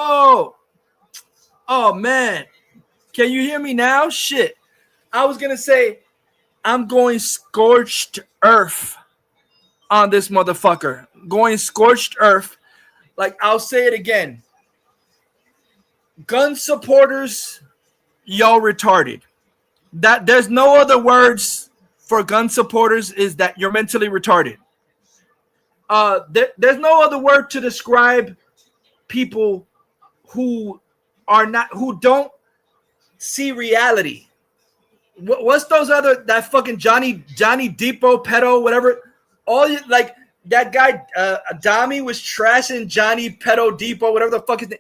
Oh man. Can you hear me now? Shit. I was gonna say I'm going scorched earth on this motherfucker. Going scorched earth. Like I'll say it again. Gun supporters, y'all retarded. That there's no other words for gun supporters is that you're mentally retarded. There's no other word to describe people who are not who don't see reality. What's those other that fucking Johnny Depot pedo whatever? All you like that guy Adami was trashing Johnny Pedo Depot whatever the fuck is name.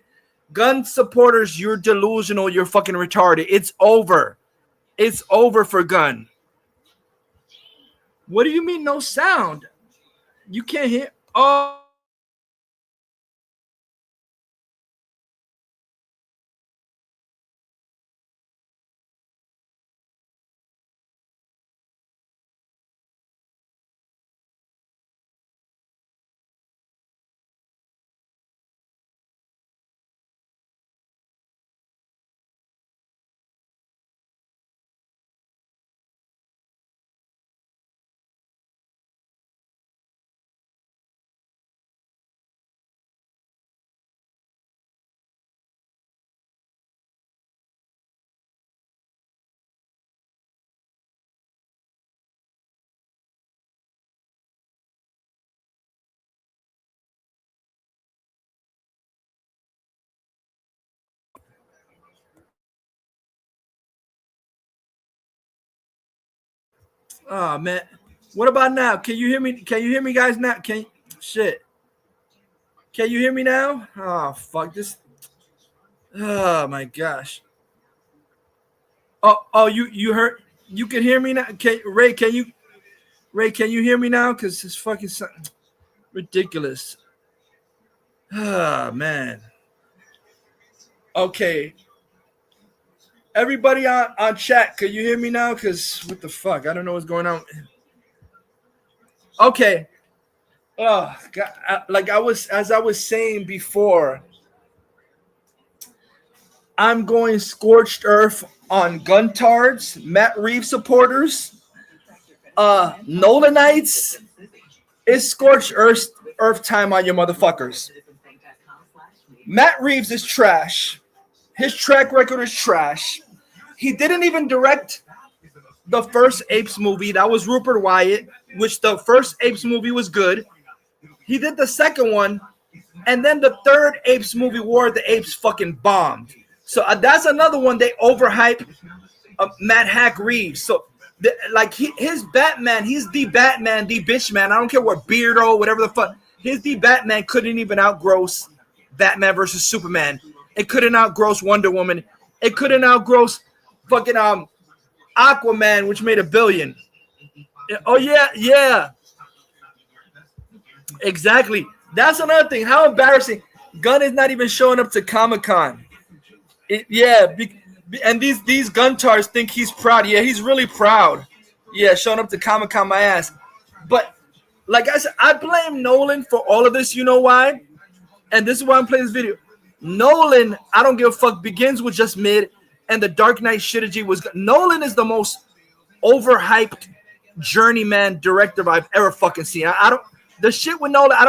Gun supporters, you're delusional. You're fucking retarded. It's over. It's over for gun. What do you mean no sound? You can't hear. Oh. Oh man. What about now? Can you hear me? Can you hear me guys now? Shit. Can you hear me now? Oh fuck this. Oh my gosh. Oh you heard you can hear me now? Ray, can you hear me now? Cause it's fucking ridiculous. Oh man. Okay. Everybody on chat, can you hear me now? Cause what the fuck? I don't know what's going on. Okay. Oh God, like I was saying before, I'm going scorched earth on guntards, Matt Reeves supporters, Nolanites. It's scorched earth time on your motherfuckers. Matt Reeves is trash. His track record is trash. He didn't even direct the first Apes movie. That was Rupert Wyatt, which the first Apes movie was good. He did the second one, and then the third Apes movie, War of the Apes, fucking bombed. So that's another one they overhype Matt Hack Reeves. So his Batman, he's the Batman, the bitch man. I don't care what Beardo, whatever the fuck. His the Batman couldn't even outgross Batman versus Superman. It couldn't outgross Wonder Woman. It couldn't outgross fucking Aquaman, which made $1 billion. Oh yeah. Exactly. That's another thing. How embarrassing. Gunn is not even showing up to Comic-Con. And these guntards think he's proud. Yeah, he's really proud. Yeah, showing up to Comic-Con, my ass. But like I said, I blame Nolan for all of this. You know why? And this is why I'm playing this video. Nolan, I don't give a fuck, Begins with just mid, and the Dark Knight Trilogy was good. Nolan is the most overhyped journeyman director I've ever fucking seen. I don't the shit with Nolan, I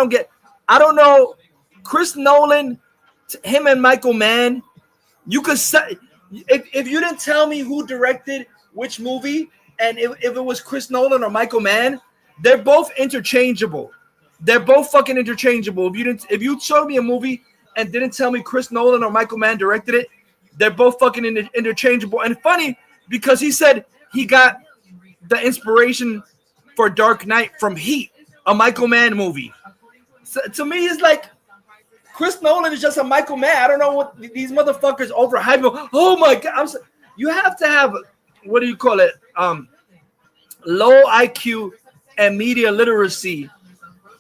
don't know. Chris Nolan, him and Michael Mann, you could say if you didn't tell me who directed which movie, and if it was Chris Nolan or Michael Mann, they're both interchangeable. They're both fucking interchangeable. If you showed me a movie and didn't tell me Chris Nolan or Michael Mann directed it, they're both fucking interchangeable. And funny because he said he got the inspiration for Dark Knight from Heat, a Michael Mann movie. So, to me, it's like Chris Nolan is just a Michael Mann. I don't know what these motherfuckers overhype. Oh my god! You have to have, what do you call it? Low IQ and media literacy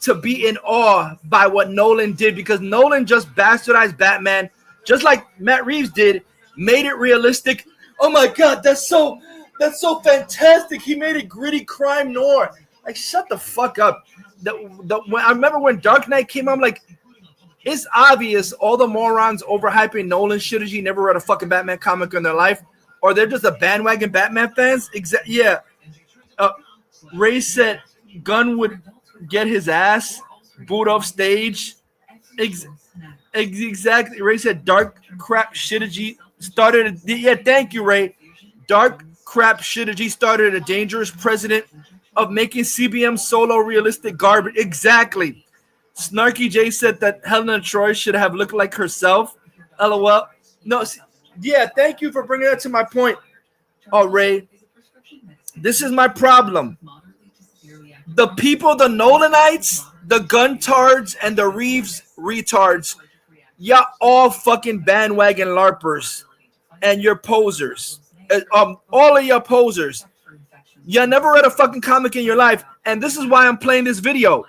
to be in awe by what Nolan did, because Nolan just bastardized Batman just like Matt Reeves did, made it realistic. Oh my god, that's so fantastic. He made it gritty crime noir. Like, shut the fuck up. I remember when Dark Knight came out, I'm like, It's obvious all the morons overhyping Nolan Shittiji never read a fucking Batman comic in their life, or they're just a bandwagon Batman fans. Yeah. Ray said Gunn would get his ass booed off stage. Exactly. Ray said dark crap Shittiji started. Yeah, thank you, Ray. Dark crap Shittiji started a dangerous precedent of making CBM solo realistic garbage. Exactly. Snarky J said that Helena Troy should have looked like herself. LOL. No, yeah, thank you for bringing that to my point. Oh, Ray. This is my problem. The people, the Nolanites, the Guntards, and the Reeves retards, y'all all fucking bandwagon LARPers. And you're posers. All of y'all posers. You never read a fucking comic in your life. And this is why I'm playing this video.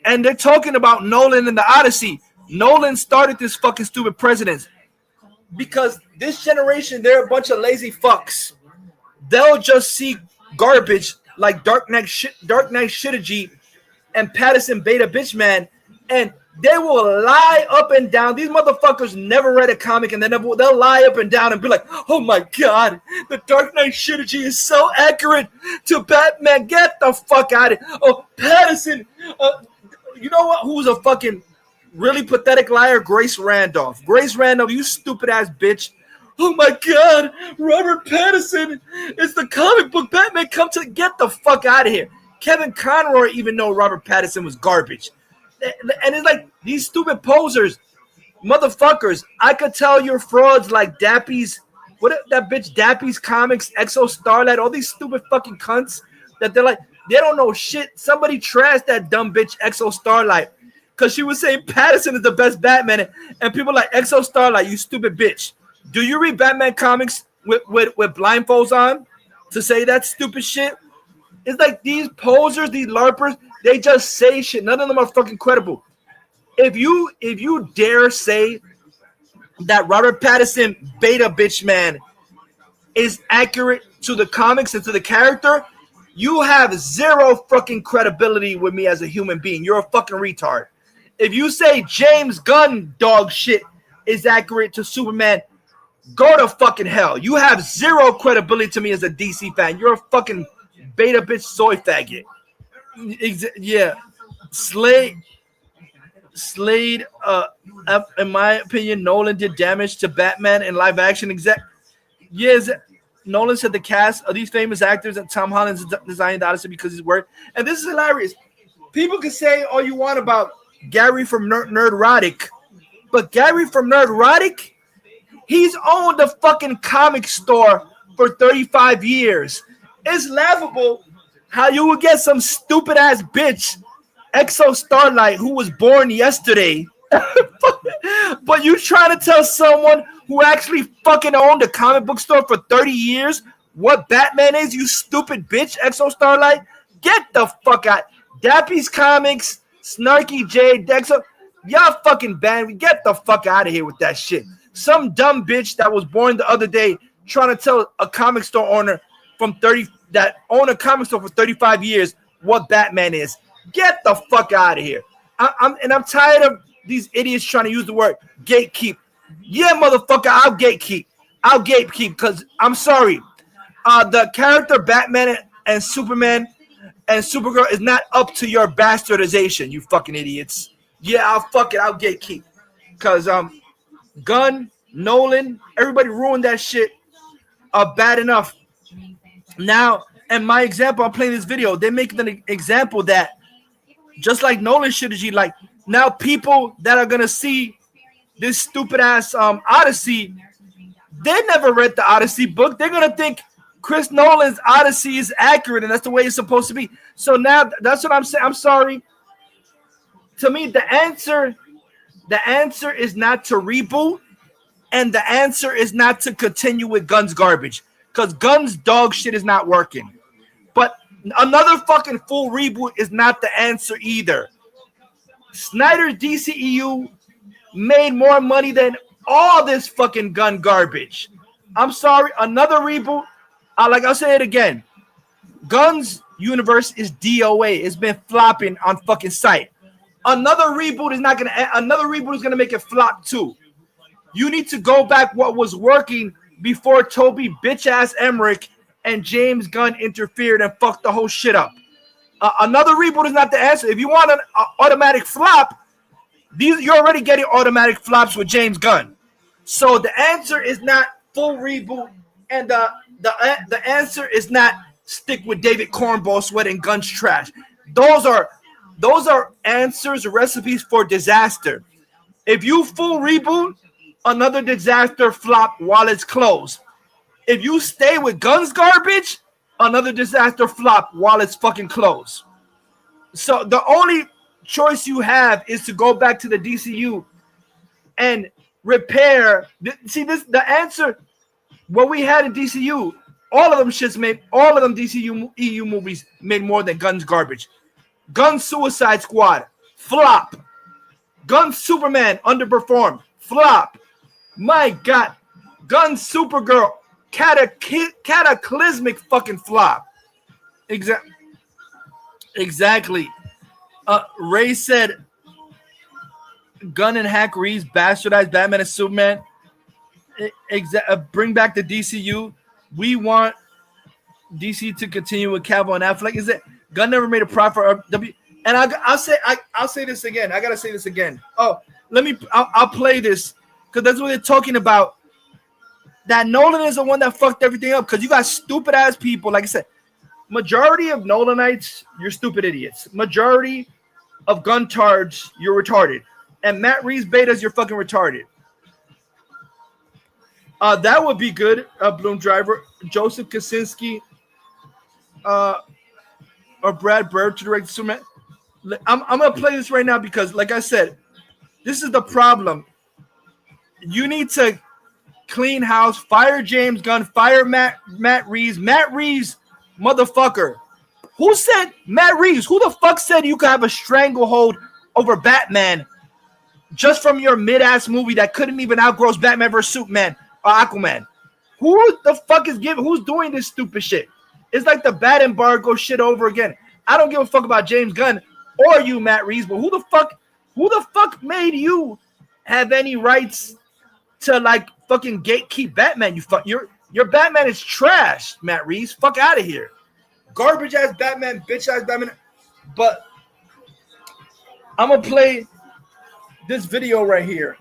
And they're talking about Nolan and the Odyssey. Nolan started this fucking stupid precedent. Because this generation, they're a bunch of lazy fucks. They'll just see garbage like Dark Knight Shittiji and Patterson Beta Bitchman, and they will lie up and down. These motherfuckers never read a comic, and they'll lie up and down and be like, oh my god, the Dark Knight Shittiji is so accurate to Batman. Get the fuck out of it. Oh, Patterson. You know what? Who's a fucking really pathetic liar? Grace Randolph. Grace Randolph, you stupid ass bitch. Oh my god, Robert Pattinson is the comic book Batman. Come to get the fuck out of here. Kevin Conroy even know Robert Pattinson was garbage. And it's like these stupid posers, motherfuckers. I could tell you're frauds like Dappy's, what that bitch Dappy's Comics, Exo Starlight, all these stupid fucking cunts that they're like, they don't know shit. Somebody trashed that dumb bitch Exo Starlight because she was saying Pattinson is the best Batman. And people like Exo Starlight, you stupid bitch. Do you read Batman comics with blindfolds on to say that stupid shit? It's like these posers, these LARPers, they just say shit. None of them are fucking credible. If you dare say that Robert Pattinson Beta Bitchman is accurate to the comics and to the character, you have zero fucking credibility with me as a human being. You're a fucking retard. If you say James Gunn dog shit is accurate to Superman, go to fucking hell. You have zero credibility to me as a DC fan. You're a fucking beta bitch soy faggot. Yeah. Slade, in my opinion, Nolan did damage to Batman in live action. Yes, Nolan said the cast of these famous actors and Tom Holland's designed the Odyssey because he's work. And this is hilarious. People can say all you want about Gary from Nerdrotic, but Gary from Nerdrotic, he's owned a fucking comic store for 35 years. It's laughable how you would get some stupid ass bitch, Exo Starlight, who was born yesterday. But you trying to tell someone who actually fucking owned a comic book store for 30 years what Batman is, you stupid bitch, Exo Starlight? Get the fuck out. Dappy's Comics, Snarky J, Dexo, y'all fucking banned. Get the fuck out of here with that shit. Some dumb bitch that was born the other day trying to tell a comic store owner that own a comic store for 35 years what Batman is. Get the fuck out of here. I'm tired of these idiots trying to use the word gatekeep. Yeah, motherfucker, I'll gatekeep. I'll gatekeep because I'm sorry. The character Batman and Superman and Supergirl is not up to your bastardization, you fucking idiots. Yeah, I'll gatekeep. Because Gunn, Nolan, everybody ruined that shit bad enough. Now, and my example, I'm playing this video, they're making an example that just like Nolan Shittiji, like now people that are gonna see this stupid ass Odyssey, they never read the Odyssey book. They're gonna think Chris Nolan's Odyssey is accurate and that's the way it's supposed to be. So now that's what I'm saying. I'm sorry. To me, the answer is not to reboot, and the answer is not to continue with Gunn's garbage. Because Gunn's dog shit is not working. But another fucking full reboot is not the answer either. Snyder's DCEU made more money than all this fucking Gunn garbage. I'm sorry, another reboot. Like I'll say it again. Gunn's universe is DOA. It's been flopping on fucking sight. Another reboot is gonna make it flop too. You need to go back what was working before Toby bitch ass Emmerich and James Gunn interfered and fucked the whole shit up. Another reboot is not the answer. If you want an automatic flop, you're already getting automatic flops with James Gunn. So the answer is not full reboot, and the answer is not stick with David Cornball Sweat and Gunn's trash. Those are answers, recipes for disaster. If you full reboot, another disaster flop while it's closed. If you stay with Gunn's garbage, another disaster flop while it's fucking closed. So the only choice you have is to go back to the DCU and repair. See, the answer. What we had in DCU, all of them DCU EU movies made more than Gunn's garbage. Gunn's Suicide Squad, flop. Gunn's Superman, underperformed, flop. My God, Gunn's Supergirl, cataclysmic fucking flop. Exactly. Ray said, Gunn and Hack Reeves bastardized Batman and Superman. Bring back the DCU. We want DC to continue with Cavill and Affleck. Is it Gunn never made a profit for W? And I'll say this again. I gotta say this again. I'll play this because that's what they're talking about. That Nolan is the one that fucked everything up because you got stupid ass people. Like I said, majority of Nolanites, you're stupid idiots. Majority of Guntards, you're retarded. And Matt Reeves betas, you're fucking retarded. That would be good. Bloom Driver, Joseph Kaczynski, or Brad Bird to direct Superman. I'm gonna play this right now because, like I said, this is the problem. You need to clean house, fire James Gunn, fire Matt Reeves. Matt Reeves, motherfucker. Who said Matt Reeves? Who the fuck said you could have a stranglehold over Batman just from your mid-ass movie that couldn't even outgross Batman vs. Superman or Aquaman? Who the fuck who's doing this stupid shit? It's like the bat embargo shit over again. I don't give a fuck about James Gunn or you, Matt Reeves, but who the fuck made you have any rights to like fucking gatekeep Batman? Your Batman is trash, Matt Reeves. Fuck out of here. Garbage ass Batman, bitch ass Batman. But I'm gonna play this video right here.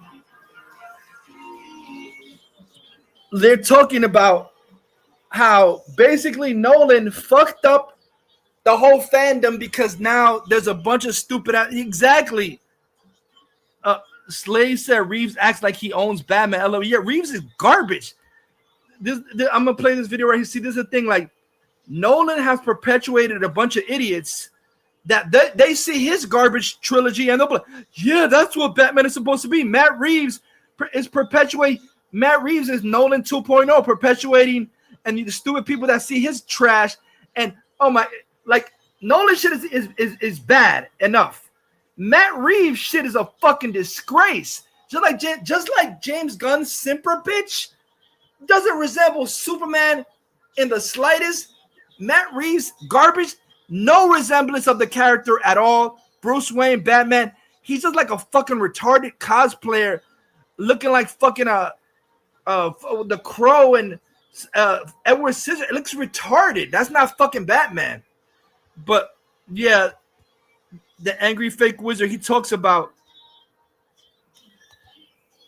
They're talking about how basically Nolan fucked up the whole fandom because now there's a bunch of stupid exactly. Slade said Reeves acts like he owns Batman. Yeah, Reeves is garbage. I'm gonna play this video right here. See, this is the thing. Like, Nolan has perpetuated a bunch of idiots that they see his garbage trilogy and they'll be like, yeah, that's what Batman is supposed to be. Matt Reeves is perpetuating. Matt Reeves is Nolan 2.0, perpetuating, and the stupid people that see his trash and like Nolan shit is bad enough. Matt Reeves shit is a fucking disgrace. Just like James Gunn's simper bitch doesn't resemble Superman in the slightest. Matt Reeves garbage, no resemblance of the character at all. Bruce Wayne, Batman, he's just like a fucking retarded cosplayer, looking like fucking the Crow and Edward Scissorhands. It looks retarded. That's not fucking Batman. But yeah, the angry fake wizard, he talks about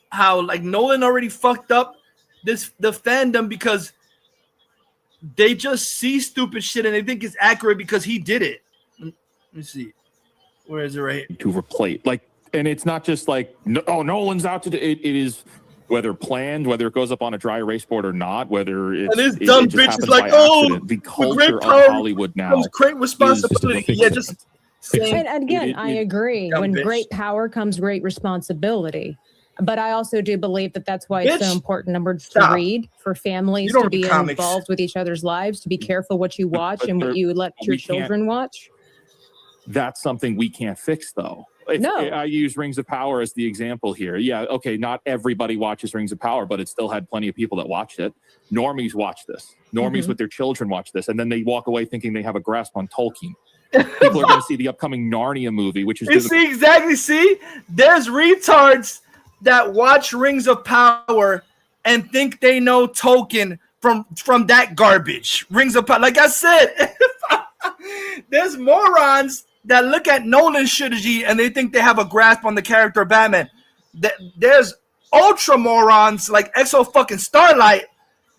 how like Nolan already fucked up the fandom because they just see stupid shit and they think it's accurate because he did it. Let me see. Where is it right here? To replace, like, and it's not just like, Nolan's out to do it. It is whether planned, whether it goes up on a dry erase board or not, whether it's and this dumb bitch is like, the culture of Hollywood now comes great responsibility. Yeah, just saying. And again, I agree. When great power comes great responsibility. But I also do believe that that's why it's so important, number to read, for families to be involved with each other's lives, to be careful what you watch and what you let your children watch. That's something we can't fix, though. I use Rings of Power as the example here. Yeah, okay, not everybody watches Rings of Power, but it still had plenty of people that watched it. Normies watch this. Normies with their children watch this, and then they walk away thinking they have a grasp on Tolkien. People are going to see the upcoming Narnia movie, which is there's retards that watch Rings of Power and think they know Tolkien from that garbage. Rings of Power. Like I said, there's morons that look at Nolan's trilogy and they think they have a grasp on the character of Batman. There's ultra morons like Exo fucking Starlight.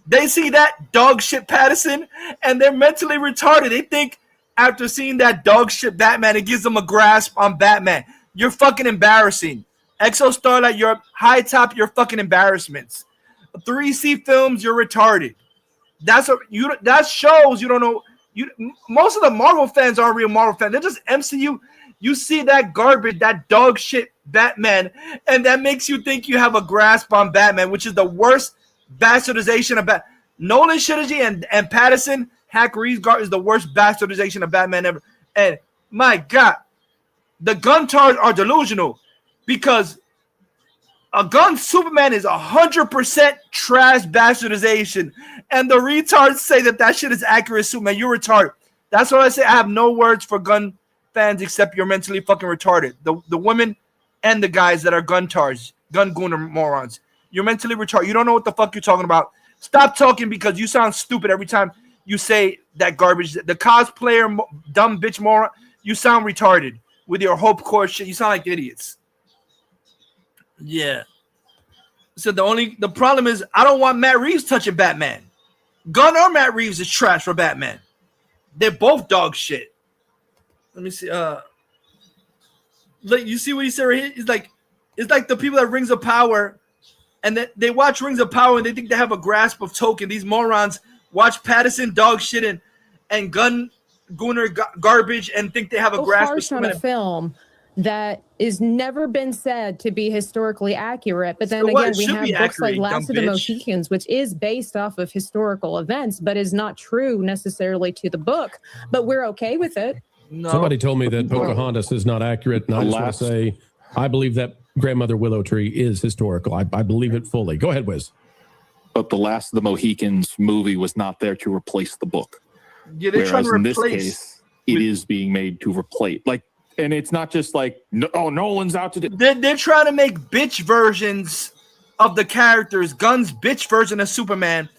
They see that dog shit Patterson and they're mentally retarded. They think after seeing that dog shit Batman, it gives them a grasp on Batman. You're fucking embarrassing. Exo Starlight, you're high top, you're fucking embarrassments. 3C films, you're retarded. That shows you don't know. Most of the Marvel fans aren't real Marvel fans. They're just MCU. You see that garbage, that dog shit Batman, and that makes you think you have a grasp on Batman, which is the worst bastardization of Batman. Nolan trilogy and Patterson, Hack Reeves is the worst bastardization of Batman ever. And my God, the Guntars are delusional because a gun Superman is 100% trash bastardization, and the retards say that shit is accurate. Superman, you're retarded. That's what I say. I have no words for gun fans except you're mentally fucking retarded. The women and the guys that are Guntars, gun gooner morons. You're mentally retarded. You don't know what the fuck you're talking about. Stop talking because you sound stupid every time you say that garbage. The cosplayer, dumb bitch moron, you sound retarded with your Hope Corps shit. You sound like idiots. Yeah. So the problem is I don't want Matt Reeves touching Batman. Gunn or Matt Reeves is trash for Batman. They're both dog shit. Let me see. Like you see what he said right here? It's like the people that Rings of Power and they watch Rings of Power and they think they have a grasp of Tolkien. These morons watch Patterson dog shit and Gunn Gooner garbage and think they have a grasp on a film that is never been said to be historically accurate. But then again, we have books like Last of the Mohicans, which is based off of historical events, but is not true necessarily to the book. But we're okay with it. No. Somebody told me that Pocahontas is not accurate, and I just want to say I believe that Grandmother Willow Tree is historical. I believe it fully. Go ahead, Wiz. But the Last of the Mohicans movie was not there to replace the book. Yeah, they're trying to replace. In this case, it is being made to replace. And it's not just like, oh, Nolan's out to do. They're trying to make bitch versions of the characters. Gunn's bitch version of Superman,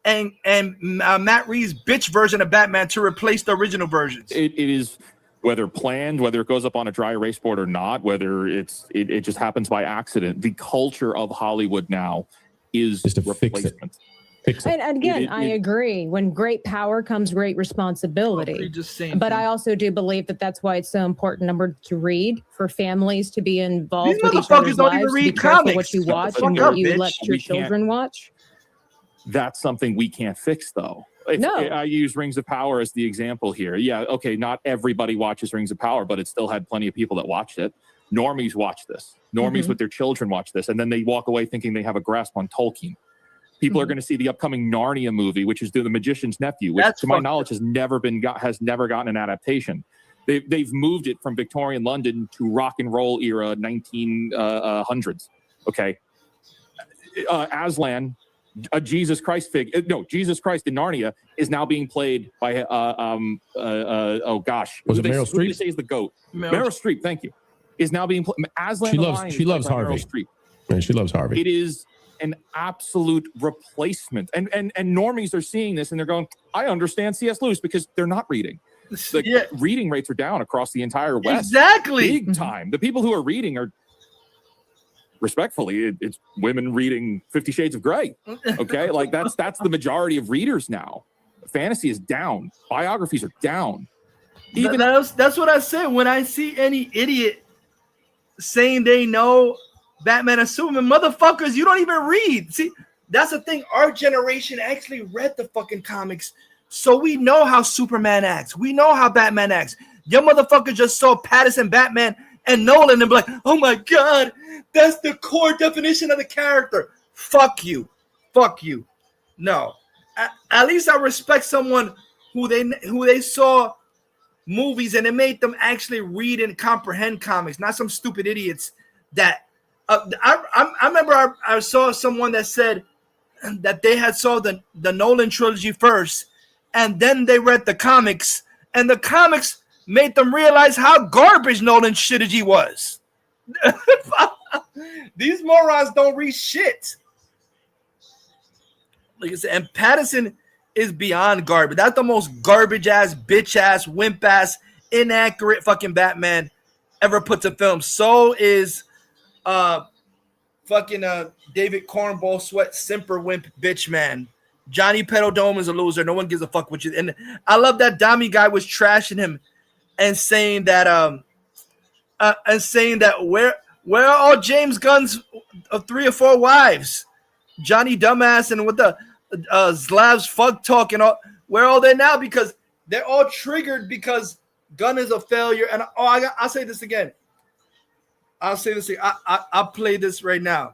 and Matt Reeves' bitch version of Batman to replace the original versions. It is whether planned, whether it goes up on a dry erase board or not, whether it just happens by accident. The culture of Hollywood now is to replacement. Fix it. And again, I agree. When great power comes great responsibility. But I also do believe that that's why it's so important, number to read, for families to be involved with each other's lives, to be careful what you watch and what you let your children watch. That's something we can't fix, though. I use Rings of Power as the example here. Yeah, okay, not everybody watches Rings of Power, but it still had plenty of people that watched it. Normies watch this. Normies with their children watch this, and then they walk away thinking they have a grasp on Tolkien. People are going to see the upcoming Narnia movie, which is The Magician's Nephew, which, to my knowledge, has never gotten an adaptation. They've moved it from Victorian London to rock and roll era 1900s. Okay, Aslan, a Jesus Christ Jesus Christ in Narnia is now being played by oh gosh, was it Meryl Streep? Who they say is the goat? Meryl Streep, thank you. Is now being played. Aslan. She loves Harvey. Man, she loves Harvey. It is an absolute replacement, and normies are seeing this and they're going, I understand C.S. Lewis, because they're not reading. Reading rates are down across the entire West. Exactly. Big time. The people who are reading are, respectfully, it's women reading 50 Shades of Grey. Okay, like that's the majority of readers now. Fantasy is down. Biographies are down. That's what I said. When I see any idiot saying they know Batman and Superman, motherfuckers, you don't even read. See, that's the thing. Our generation actually read the fucking comics, so we know how Superman acts. We know how Batman acts. Your motherfucker just saw Patterson, Batman, and Nolan and be like, oh my God, that's the core definition of the character. Fuck you. No. At least I respect someone who they saw movies and it made them actually read and comprehend comics, not some stupid idiots that I remember I saw someone that said that they had saw the Nolan trilogy first, and then they read the comics, and the comics made them realize how garbage Nolan shitty was. These morons don't read shit. Like I said, and Pattinson is beyond garbage. That's the most garbage ass, bitch ass, wimp ass, inaccurate fucking Batman ever put to film. So is fucking David Cornball Sweat Simper Wimp bitch man. Johnny Pedodome is a loser. No one gives a fuck what you. And I love that Dami guy was trashing him and saying that where are all James Gunn's 3 or 4 wives? Johnny Dumbass and with the Slav's fuck talk and all, where are they now? Because they're all triggered because Gunn is a failure. And I'll say this again. I'll play this right now.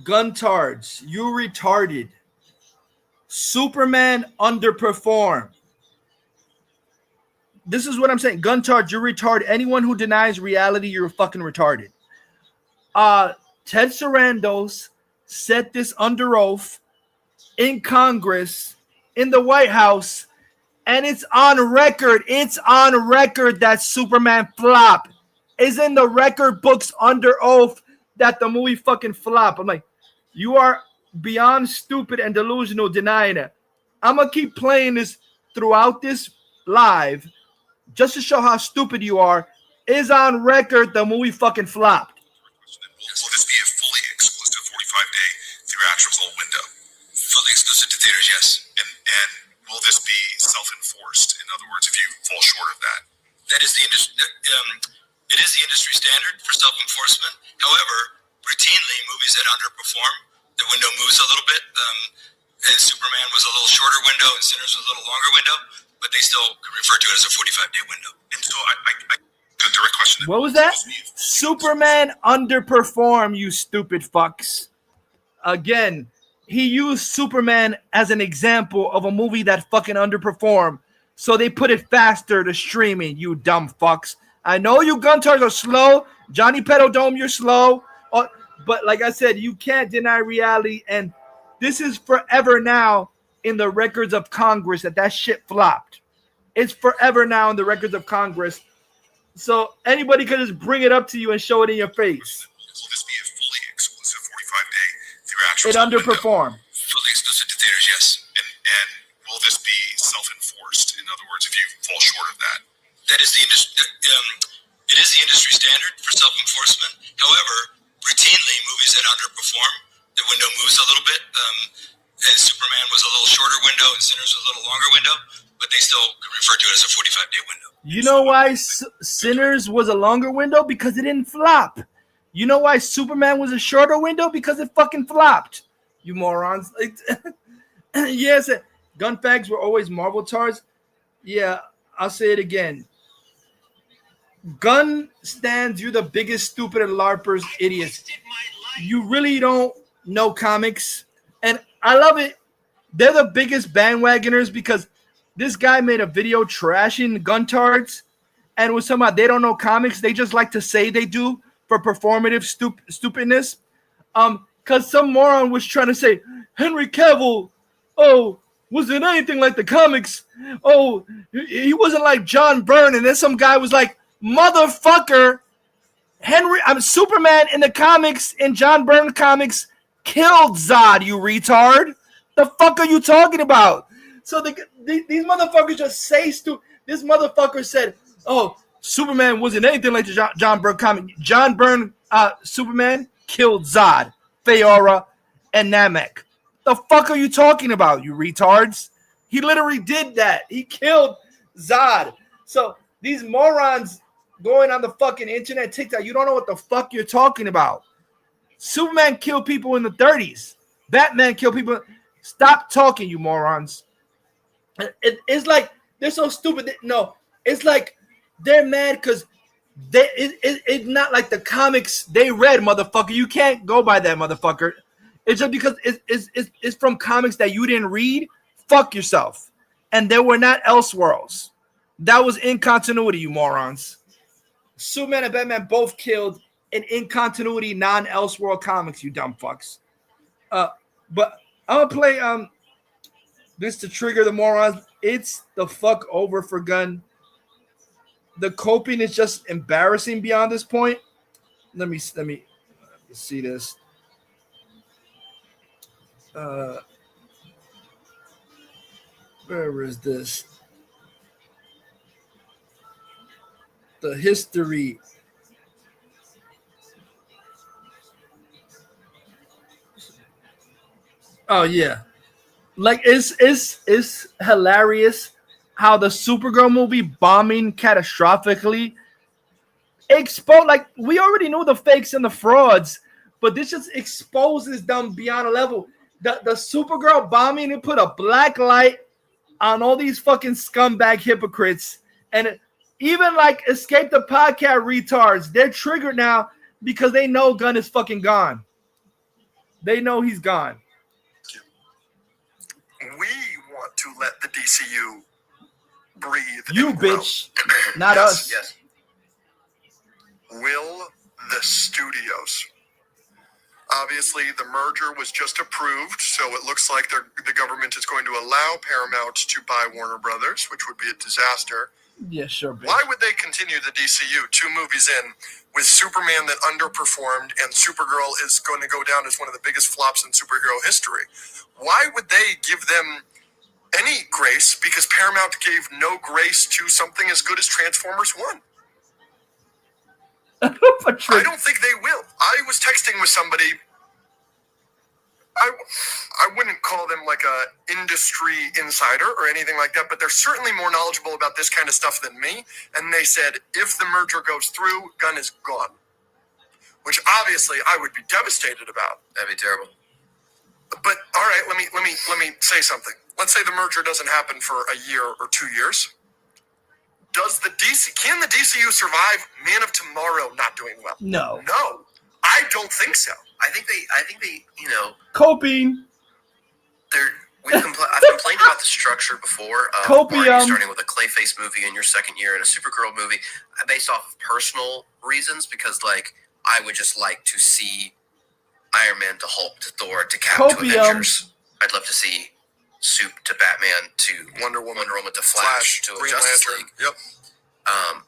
Guntards, you retarded. Superman underperformed. This is what I'm saying. Guntards, you're retarded. Anyone who denies reality, you're fucking retarded. Ted Sarandos said this under oath in Congress, in the White House, and it's on record. It's on record that Superman flop. Is in the record books under oath that the movie fucking flop. I'm like, you are beyond stupid and delusional denying it. I'm going to keep playing this throughout this live just to show how stupid you are. Is on record the movie fucking flopped. Will this be a fully exclusive 45-day theatrical window? Fully exclusive to theaters, yes. And will this be self-enforced? In other words, if you fall short of that, that is the industry. It is the industry standard for self-enforcement. However, routinely movies that underperform, the window moves a little bit. And Superman was a little shorter window, and Sinners was a little longer window, but they still could refer to it as a 45-day window. And so the direct question. What was that? Superman underperformed, you stupid fucks. Again, he used Superman as an example of a movie that fucking underperformed. So they put it faster to streaming, you dumb fucks. I know you guntards are slow. Johnny Pedodome, you're slow. But like I said, you can't deny reality. And this is forever now in the records of Congress that shit flopped. It's forever now in the records of Congress. So anybody could just bring it up to you and show it in your face. Will this be a fully exclusive 45-day theatrical It underperformed. Window? Fully exclusive to theaters, yes. And will this be self-enforced? In other words, if you fall short of that, that is the industry. It is the industry standard for self-enforcement. However, routinely movies that underperform, the window moves a little bit. And Superman was a little shorter window, and Sinners was a little longer window, but they still could refer to it as a 45-day window. You know why Sinners was a longer window? Because it didn't flop. You know why Superman was a shorter window? Because it fucking flopped. You morons. Yes, gun fags were always Marvel tards. Yeah, I'll say it again. Gun stands, you're the biggest stupid and LARPers idiots. You really don't know comics. And I love it. They're the biggest bandwagoners because this guy made a video trashing guntards and was talking about they don't know comics. They just like to say they do for performative stupidness. Because some moron was trying to say, Henry Cavill, wasn't anything like the comics. Oh, he wasn't like John Byrne. And then some guy was like, motherfucker, Superman in the comics, in John Byrne comics, killed Zod, you retard. The fuck are you talking about? So these motherfuckers just say stupid. This motherfucker said, Superman wasn't anything like the John Byrne comic. John Byrne Superman killed Zod, Feora, and Namek. The fuck are you talking about, you retards? He literally did that. He killed Zod. So these morons going on the fucking internet, TikTok, you don't know what the fuck you're talking about. Superman killed people in the 30s. Batman killed people. Stop talking, you morons. It's like they're so stupid. No, it's like they're mad because it's not like the comics they read, motherfucker. You can't go by that, motherfucker. It's just because it's from comics that you didn't read. Fuck yourself. And there were not Elseworlds. That was in continuity, you morons. Superman and Batman both killed in continuity non-Elseworld comics, you dumb fucks. But I'm gonna play this to trigger the morons. It's the fuck over for Gunn. The coping is just embarrassing beyond this point. Let me see this. Where is this? The history. Oh yeah. Like it's hilarious how the Supergirl movie bombing catastrophically exposed. Like we already knew the fakes and the frauds, but this just exposes them beyond a level. The Supergirl bombing, it put a black light on all these fucking scumbag hypocrites, and even like Escape the Podcast retards, they're triggered now because they know Gunn is fucking gone. They know he's gone. We want to let the DCU breathe. You bitch, not us. Yes. Will the studios? Obviously, the merger was just approved, so it looks like the government is going to allow Paramount to buy Warner Brothers, which would be a disaster. Yeah, sure. Bitch. Why would they continue the DCU 2 movies in with Superman that underperformed and Supergirl is going to go down as one of the biggest flops in superhero history? Why would they give them any grace? Because Paramount gave no grace to something as good as Transformers 1. I don't think they will. I was texting with somebody. I wouldn't call them like a industry insider or anything like that, but they're certainly more knowledgeable about this kind of stuff than me. And they said, if the merger goes through, Gunn is gone. Which obviously I would be devastated about. That'd be terrible. But all right, let me say something. Let's say the merger doesn't happen for a year or 2 years. Can the DCU survive Man of Tomorrow not doing well? No. I don't think so. I think they, you know, coping. I've complained about the structure before. Starting with a Clayface movie in your second year and a Supergirl movie, based off of personal reasons, because like I would just like to see Iron Man to Hulk to Thor to Cap to Avengers. I'd love to see Soup to Batman to Wonder Woman to Flash to Green Justice Lantern. League. Yep.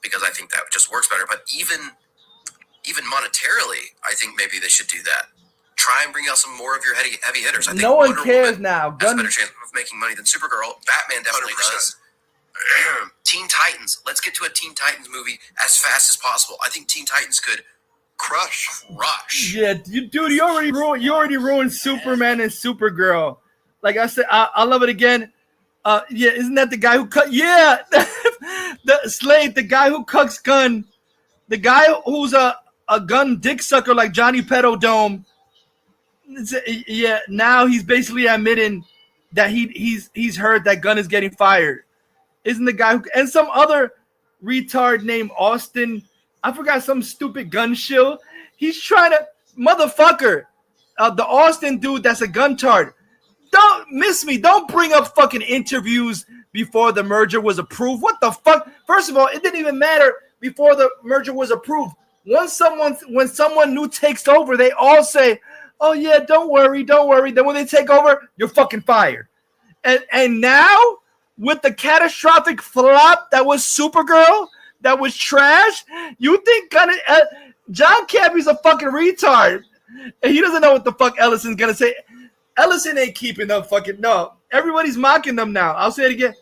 Because I think that just works better. But even monetarily, I think maybe they should do that. Try and bring out some more of your heavy hitters. I think no one Wonder cares Woman now. has a better chance of making money than Supergirl. Batman definitely 100%. does. Teen Titans. Let's get to a Teen Titans movie as fast as possible. I think Teen Titans could crush. Yeah, you already ruined Superman and Supergirl. Like I said, I love it again. Yeah, isn't that the guy who cut? Yeah, the Slade, the guy who cucks Gunn, the guy who's a gun dick sucker like Johnny Petodome. Yeah, now he's basically admitting that he's heard that Gunn is getting fired. Isn't the guy who, and some other retard named Austin? I forgot, some stupid gun shill. He's trying to motherfucker. The Austin dude that's a gun tard. Don't miss me. Don't bring up fucking interviews before the merger was approved. What the fuck? First of all, it didn't even matter before the merger was approved. When someone new takes over, they all say, "Oh yeah, don't worry." Then when they take over, you're fucking fired. And now with the catastrophic flop that was Supergirl, that was trash, you think John Campy's a fucking retard, and he doesn't know what the fuck Ellison's gonna say. Ellison ain't keeping them fucking, no. Everybody's mocking them now. I'll say it again.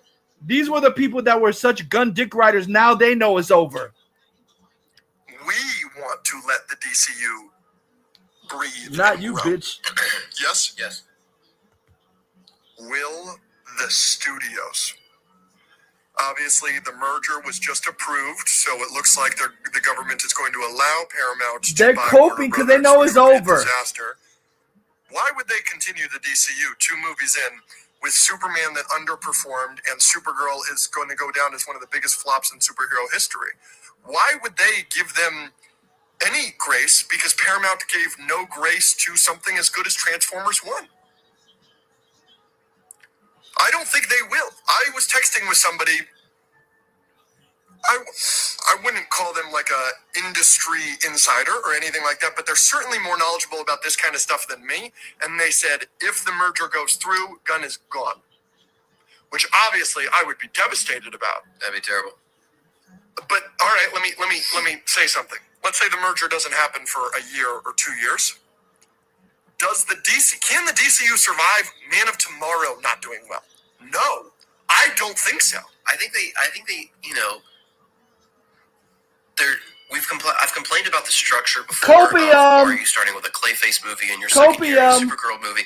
These were the people that were such gun dick riders. Now they know it's over. We want to let the DCU breathe. Not you, bitch. Yes? Yes. Will the studios? Obviously, the merger was just approved, so it looks like the government is going to allow Paramount to They're buy coping because they know it's over. Disaster. Why would they continue the DCU 2 movies in with Superman that underperformed and Supergirl is going to go down as one of the biggest flops in superhero history? Why would they give them any grace? Because Paramount gave no grace to something as good as Transformers 1. I don't think they will. I was texting with somebody. I wouldn't call them like a industry insider or anything like that, but they're certainly more knowledgeable about this kind of stuff than me. And they said, if the merger goes through, Gunn is gone. which obviously I would be devastated about. That'd be terrible. But all right, let me say something. Let's say the merger doesn't happen for a year or 2 years. Can the DCU survive Man of Tomorrow not doing well? No, I don't think so. I think they, you know, I've complained about the structure before. Are you starting with a Clayface movie in your second year, a Supergirl movie,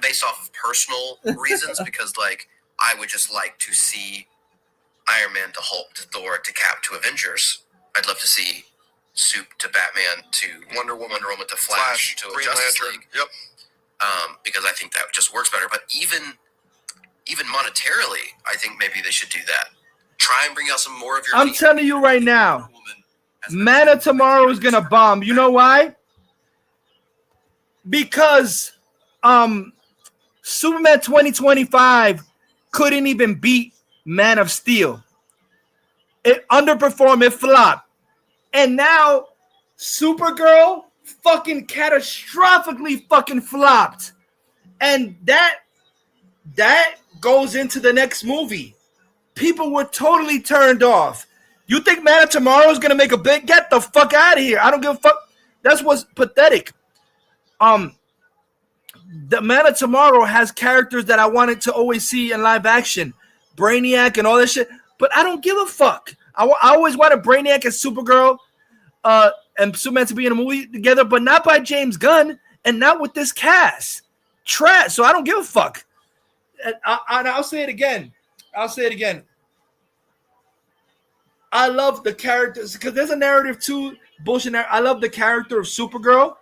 based off of personal reasons? Because like I would just like to see Iron Man to Hulk to Thor to Cap to Avengers. I'd love to see Soup to Batman to Wonder Woman to Flash to Green Justice Lantern. League. Yep. Because I think that just works better. But even monetarily, I think maybe they should do that. Try and bring out some more of your. I'm telling you right now, Man of Tomorrow is gonna bomb. You know why? Because Superman 2025 couldn't even beat Man of Steel. It underperformed, it flopped. And now Supergirl fucking catastrophically fucking flopped. And that goes into the next movie. People were totally turned off. You think Man of Tomorrow is gonna make a big? Get the fuck out of here! I don't give a fuck. That's what's pathetic. The Man of Tomorrow has characters that I wanted to always see in live action, Brainiac and all that shit. But I don't give a fuck. I always wanted Brainiac and Supergirl, and Superman to be in a movie together, but not by James Gunn and not with this cast. Trash. So I don't give a fuck. And I'll say it again. I love the characters because there's a narrative too. Bullshit. I love the character of Supergirl.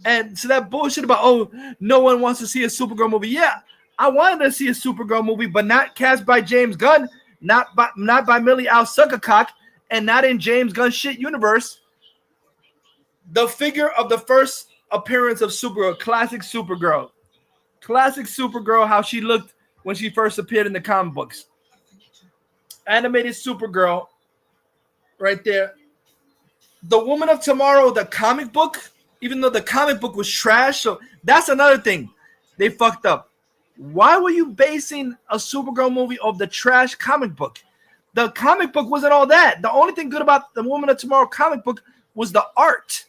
And so that bullshit about, oh, no one wants to see a Supergirl movie. Yeah, I wanted to see a Supergirl movie, but not cast by James Gunn, not by Millie Al Suckercock, and not in James Gunn shit universe. The figure of the first appearance of Supergirl, classic Supergirl, how she looked when she first appeared in the comic books. Animated Supergirl, right there. The Woman of Tomorrow, the comic book. Even though the comic book was trash, so that's another thing they fucked up. Why were you basing a Supergirl movie of the trash comic book? The comic book wasn't all that. The only thing good about the Woman of Tomorrow comic book was the art.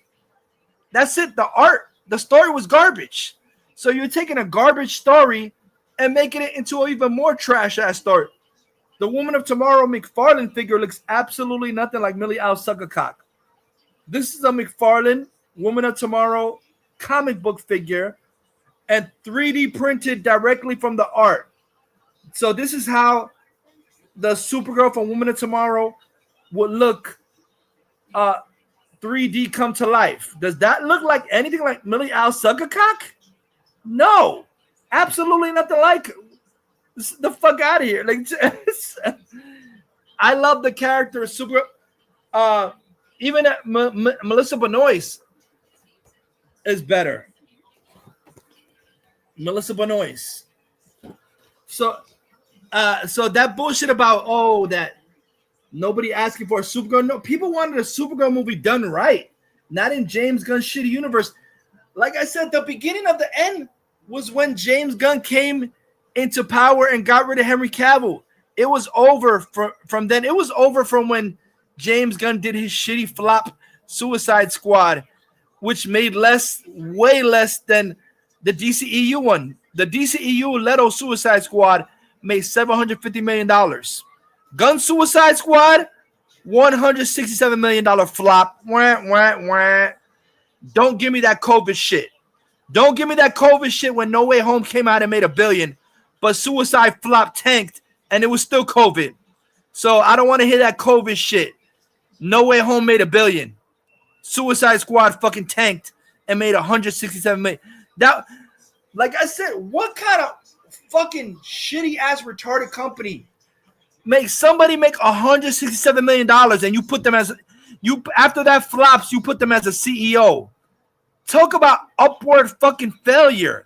That's it. The art. The story was garbage. So you're taking a garbage story and making it into an even more trash ass story. The Woman of Tomorrow McFarlane figure looks absolutely nothing like Millie Al Suckercock. This is a McFarlane Woman of Tomorrow comic book figure and 3D printed directly from the art. So this is how the Supergirl from Woman of Tomorrow would look 3D come to life. Does that look like anything like Millie Al Suckercock? No, absolutely nothing like. The fuck out of here. Like, I love the character of Supergirl. Even Melissa Benoist is better. Melissa Benoist. So that bullshit about that nobody asking for a Supergirl. No, people wanted a Supergirl movie done right, not in James Gunn's shitty universe. Like I said, the beginning of the end was when James Gunn came into power and got rid of Henry Cavill. It was over from then. It was over from when James Gunn did his shitty flop Suicide Squad, which made way less than the DCEU one. The DCEU Leto Suicide Squad made $750 million. Gun Suicide Squad, $167 million flop. Wah, wah, wah. Don't give me that COVID shit. Don't give me that COVID shit when No Way Home came out and made $1 billion, but Suicide flop tanked and it was still COVID. So I don't want to hear that COVID shit. No Way Home made $1 billion. Suicide Squad fucking tanked and made $167 million. That, like I said, what kind of fucking shitty ass retarded company makes somebody make $167 million and you put them as after that flops, you put them as a CEO? Talk about upward fucking failure.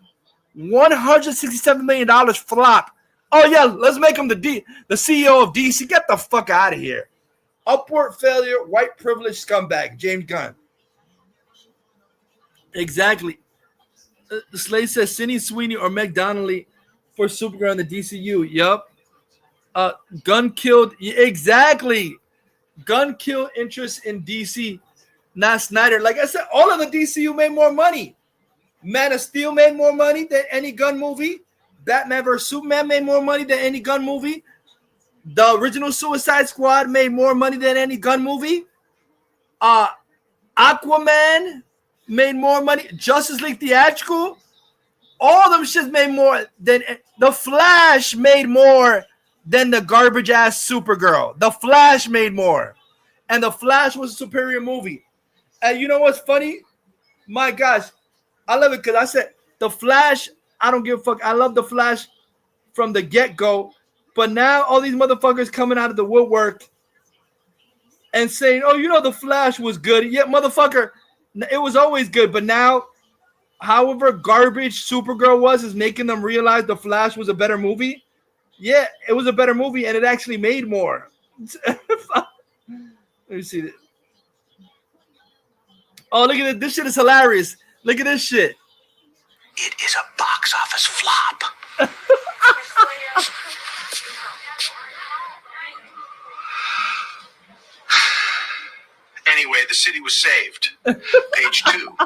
$167 million flop. Oh yeah, let's make him the CEO of DC. Get the fuck out of here. Upward failure, white privilege scumbag, James Gunn. Exactly. Slade says Sydney Sweeney or Meg Donnelly for Supergirl in the DCU. Yup. Gunn killed exactly. Gunn killed interest in DC, not Snyder. Like I said, all of the DCU made more money. Man of Steel made more money than any Gunn movie. Batman vs Superman made more money than any Gunn movie. The original Suicide Squad made more money than any Gunn movie. Aquaman made more money. Justice League theatrical, all them shits made more than The Flash made more than the garbage ass Supergirl. The Flash made more, and The Flash was a superior movie. And you know what's funny? My gosh, I love it because I said The Flash. I don't give a fuck. I love The Flash from the get go, but now all these motherfuckers coming out of the woodwork and saying, "Oh, you know, The Flash was good." Yeah, motherfucker, it was always good. But now, however garbage Supergirl was, is making them realize The Flash was a better movie. Yeah, it was a better movie, and it actually made more. Let me see this. Oh, look at this. This shit is hilarious. Look at this shit. It is a box office flop. Anyway, the city was saved. Page 2.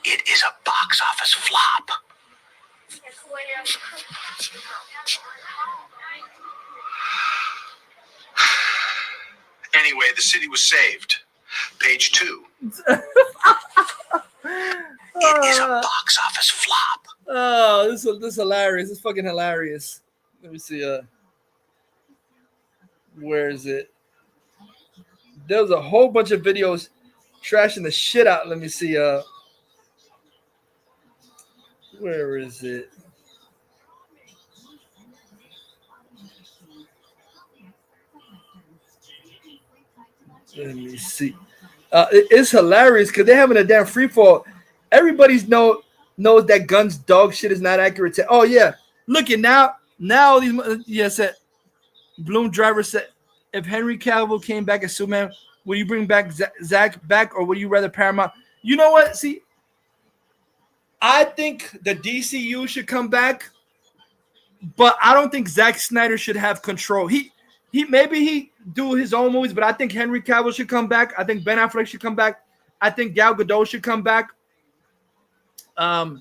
It is a box office flop. Anyway, the city was saved. Page 2. It is a box office flop. Oh, this is hilarious. It's fucking hilarious. Let me see. Where is it? There was a whole bunch of videos trashing the shit out. Let me see. Where is it? Let me see. It's hilarious because they're having a damn free fall. Everybody's knows that Gunn's dog shit is not accurate. Oh yeah, look at now these said Bloom Driver said, if Henry Cavill came back as Superman, would you bring back Zack back, or would you rather Paramount? You know what? See, I think the DCU should come back, but I don't think Zack Snyder should have control. He do his own movies, but I think Henry Cavill should come back. I think Ben Affleck should come back. I think Gal Gadot should come back. I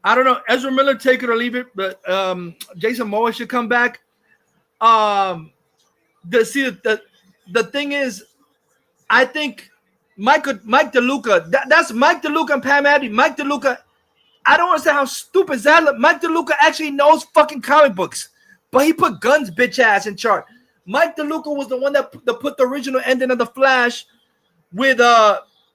don't know. Ezra Miller, take it or leave it, but Jason Momoa should come back. The thing is, I think Mike DeLuca. That's Mike DeLuca and Pam Abdi. Mike DeLuca. I don't understand how stupid is that. Mike DeLuca actually knows fucking comic books, but he put Gunn's bitch ass in charge. Mike DeLuca was the one that put the original ending of The Flash with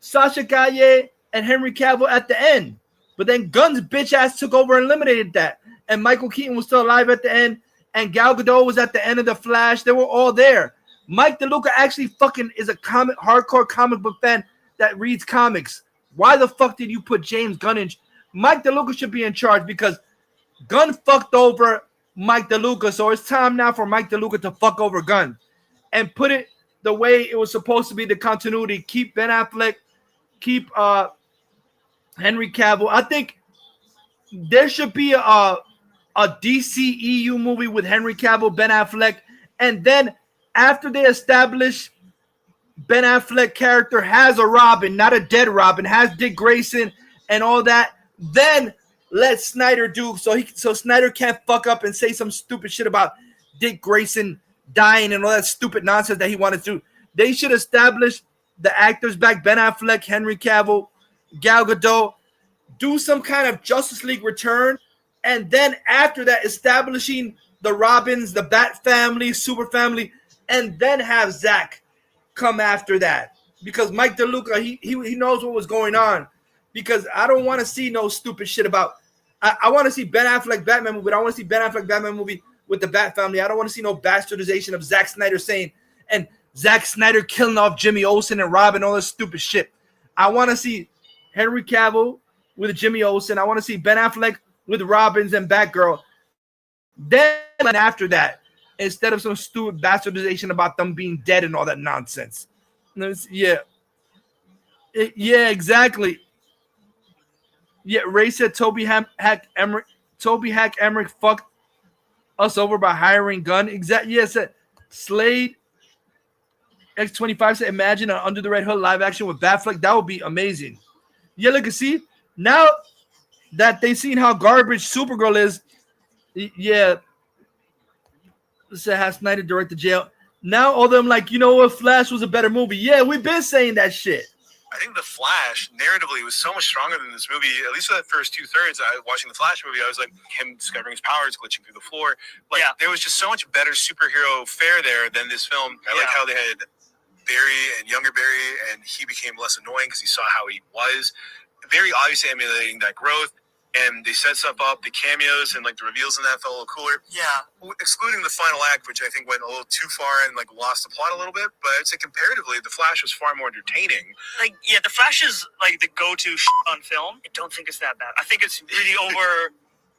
Sasha Calle and Henry Cavill at the end. But then Gunn's bitch ass took over and eliminated that. And Michael Keaton was still alive at the end. And Gal Gadot was at the end of The Flash. They were all there. Mike DeLuca actually fucking is a hardcore comic book fan that reads comics. Why the fuck did you put James Gunn in? Mike DeLuca should be in charge because Gunn fucked over Mike DeLuca. So it's time now for Mike DeLuca to fuck over Gunn and put it the way it was supposed to be, the continuity. Keep Ben Affleck, keep Henry Cavill. I think there should be a DCEU movie with Henry Cavill, Ben Affleck, and then after they establish Ben Affleck character has a Robin, not a dead Robin, has Dick Grayson and all that, then let Snyder do so Snyder can't fuck up and say some stupid shit about Dick Grayson dying and all that stupid nonsense that he wanted to do. They should establish the actors back, Ben Affleck, Henry Cavill, Gal Gadot, do some kind of Justice League return, and then after that, establishing the Robins, the Bat family, Super family, and then have Zack come after that. Because Mike DeLuca, he knows what was going on. Because I don't want to see no stupid shit about. I want to see Ben Affleck Batman movie. I want to see Ben Affleck Batman movie with the Bat family. I don't want to see no bastardization of Zack Snyder saying and Zack Snyder killing off Jimmy Olsen and Robin, all this stupid shit. I want to see Henry Cavill with Jimmy Olsen. I want to see Ben Affleck with Robins and Batgirl. Then after that, instead of some stupid bastardization about them being dead and all that nonsense. Yeah, exactly. Yeah, Ray said Toby Hack Emmerich fucked us over by hiring Gunn. Exactly. Yes. Slade X25 said, imagine an Under the Red Hood live action with Batfleck. That would be amazing. Yeah, look, see, now that they seen how garbage Supergirl is, yeah, has Snyder direct the jail. Now all of them like, you know what, Flash was a better movie. Yeah, we've been saying that shit. I think The Flash, narratively, was so much stronger than this movie. At least for that first 2/3, watching the Flash movie, I was like, him discovering his powers, glitching through the floor. Like, there was just so much better superhero fare there than this film. I like how they had Barry and younger Barry, and he became less annoying because he saw how he was. Very obviously emulating that growth. And they set stuff up, the cameos and like the reveals in that felt a little cooler. Yeah. Excluding the final act, which I think went a little too far and like lost the plot a little bit. But I'd say comparatively, The Flash was far more entertaining. Like, yeah, The Flash is like the go-to on film. I don't think it's that bad. I think it's really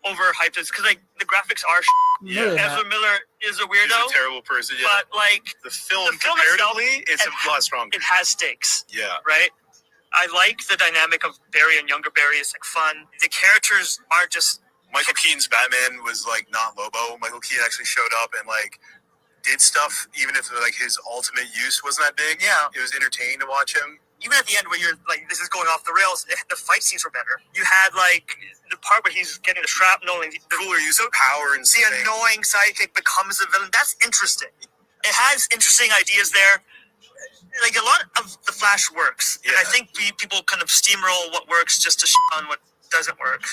overhyped. It's because like the graphics are Ezra Miller is a weirdo. He's a terrible person, yeah. But like the film comparatively, it's a lot stronger. It has stakes. Yeah. Right? I like the dynamic of Barry and younger Barry. It's like fun. The characters are just Michael Keaton's Batman was like not Lobo. Michael Keaton actually showed up and like did stuff, even if like his ultimate use wasn't that big. Yeah, it was entertaining to watch him. Even at the end where you're like, this is going off the rails, the fight scenes were better. You had like the part where he's getting the shrapnel and the cooler use of power and the annoying sidekick becomes a villain. That's interesting. It has interesting ideas there. Like a lot of the Flash works. Yeah. And I think people kind of steamroll what works just to on what doesn't work.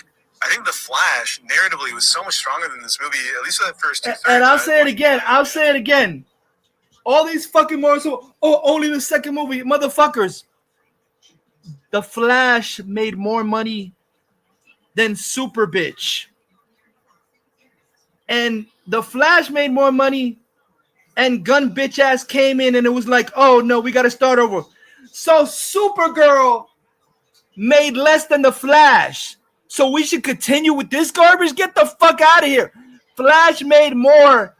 I think The Flash narratively was so much stronger than this movie, at least for the first 2/3. And I'll say it again. All these fucking movies, only the second movie, motherfuckers. The Flash made more money than Super Bitch. And The Flash made more money. And Gun bitch ass came in and it was like, oh no, we got to start over. So Supergirl made less than The Flash. So we should continue with this garbage? Get the fuck out of here. Flash made more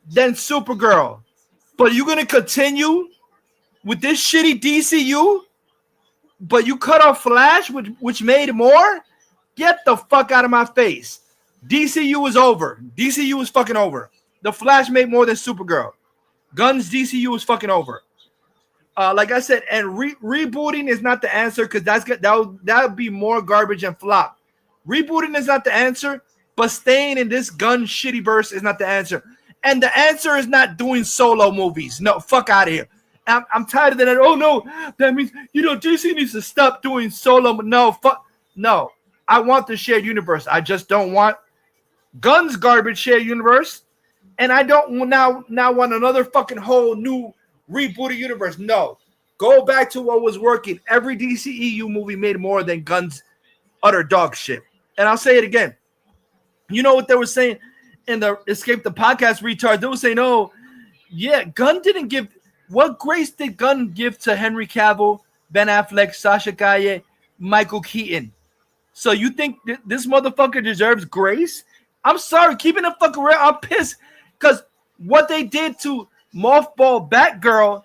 than Supergirl. But you're going to continue with this shitty DCU? But you cut off Flash, which made more? Get the fuck out of my face. DCU is over. DCU is fucking over. The Flash made more than Supergirl. Gunn's DCU is fucking over. Like I said, and rebooting is not the answer because that would be more garbage and flop. Rebooting is not the answer, but staying in this Gunn shitty verse is not the answer. And the answer is not doing solo movies. No, fuck out of here. I'm tired of that. Oh no, that means DC needs to stop doing solo. No, fuck. No, I want the shared universe. I just don't want Gunn's garbage shared universe. And I don't now want another fucking whole new rebooted universe. No. Go back to what was working. Every DCEU movie made more than Gunn's utter dog shit. And I'll say it again. You know what they were saying in the Escape the Podcast retard? They were saying, oh, yeah, Gunn didn't give – what grace did Gunn give to Henry Cavill, Ben Affleck, Sasha Calle, Michael Keaton? So you think this motherfucker deserves grace? I'm sorry. Keeping the fuck real, I'm pissed. Because what they did to Mothball Batgirl,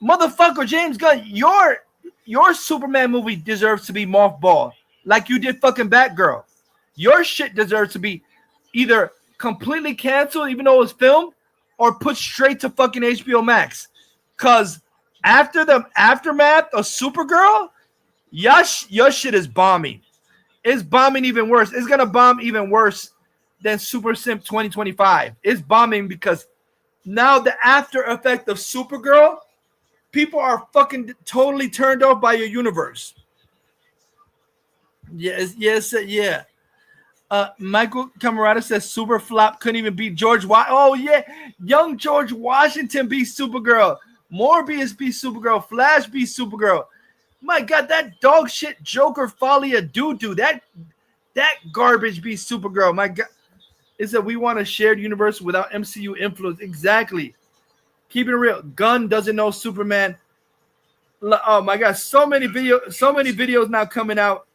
motherfucker, James Gunn, your Superman movie deserves to be Mothball like you did fucking Batgirl. Your shit deserves to be either completely canceled, even though it was filmed, or put straight to fucking HBO Max. Because after the aftermath of Supergirl, your shit is bombing. It's bombing even worse. It's going to bomb even worse than Super Simp 2025. It's bombing because now the after effect of Supergirl, people are fucking totally turned off by your universe. Yes, yeah. Michael Camarada says Super Flop couldn't even beat George Washington. Oh, yeah. Young George Washington beat Supergirl. Morbius beat Supergirl. Flash beat Supergirl. My God, that dog shit Joker Folia doo-doo. That garbage beat Supergirl. My God. It said we want a shared universe without MCU influence. Exactly. Keep it real. Gunn doesn't know Superman. Oh my God, so many videos now coming out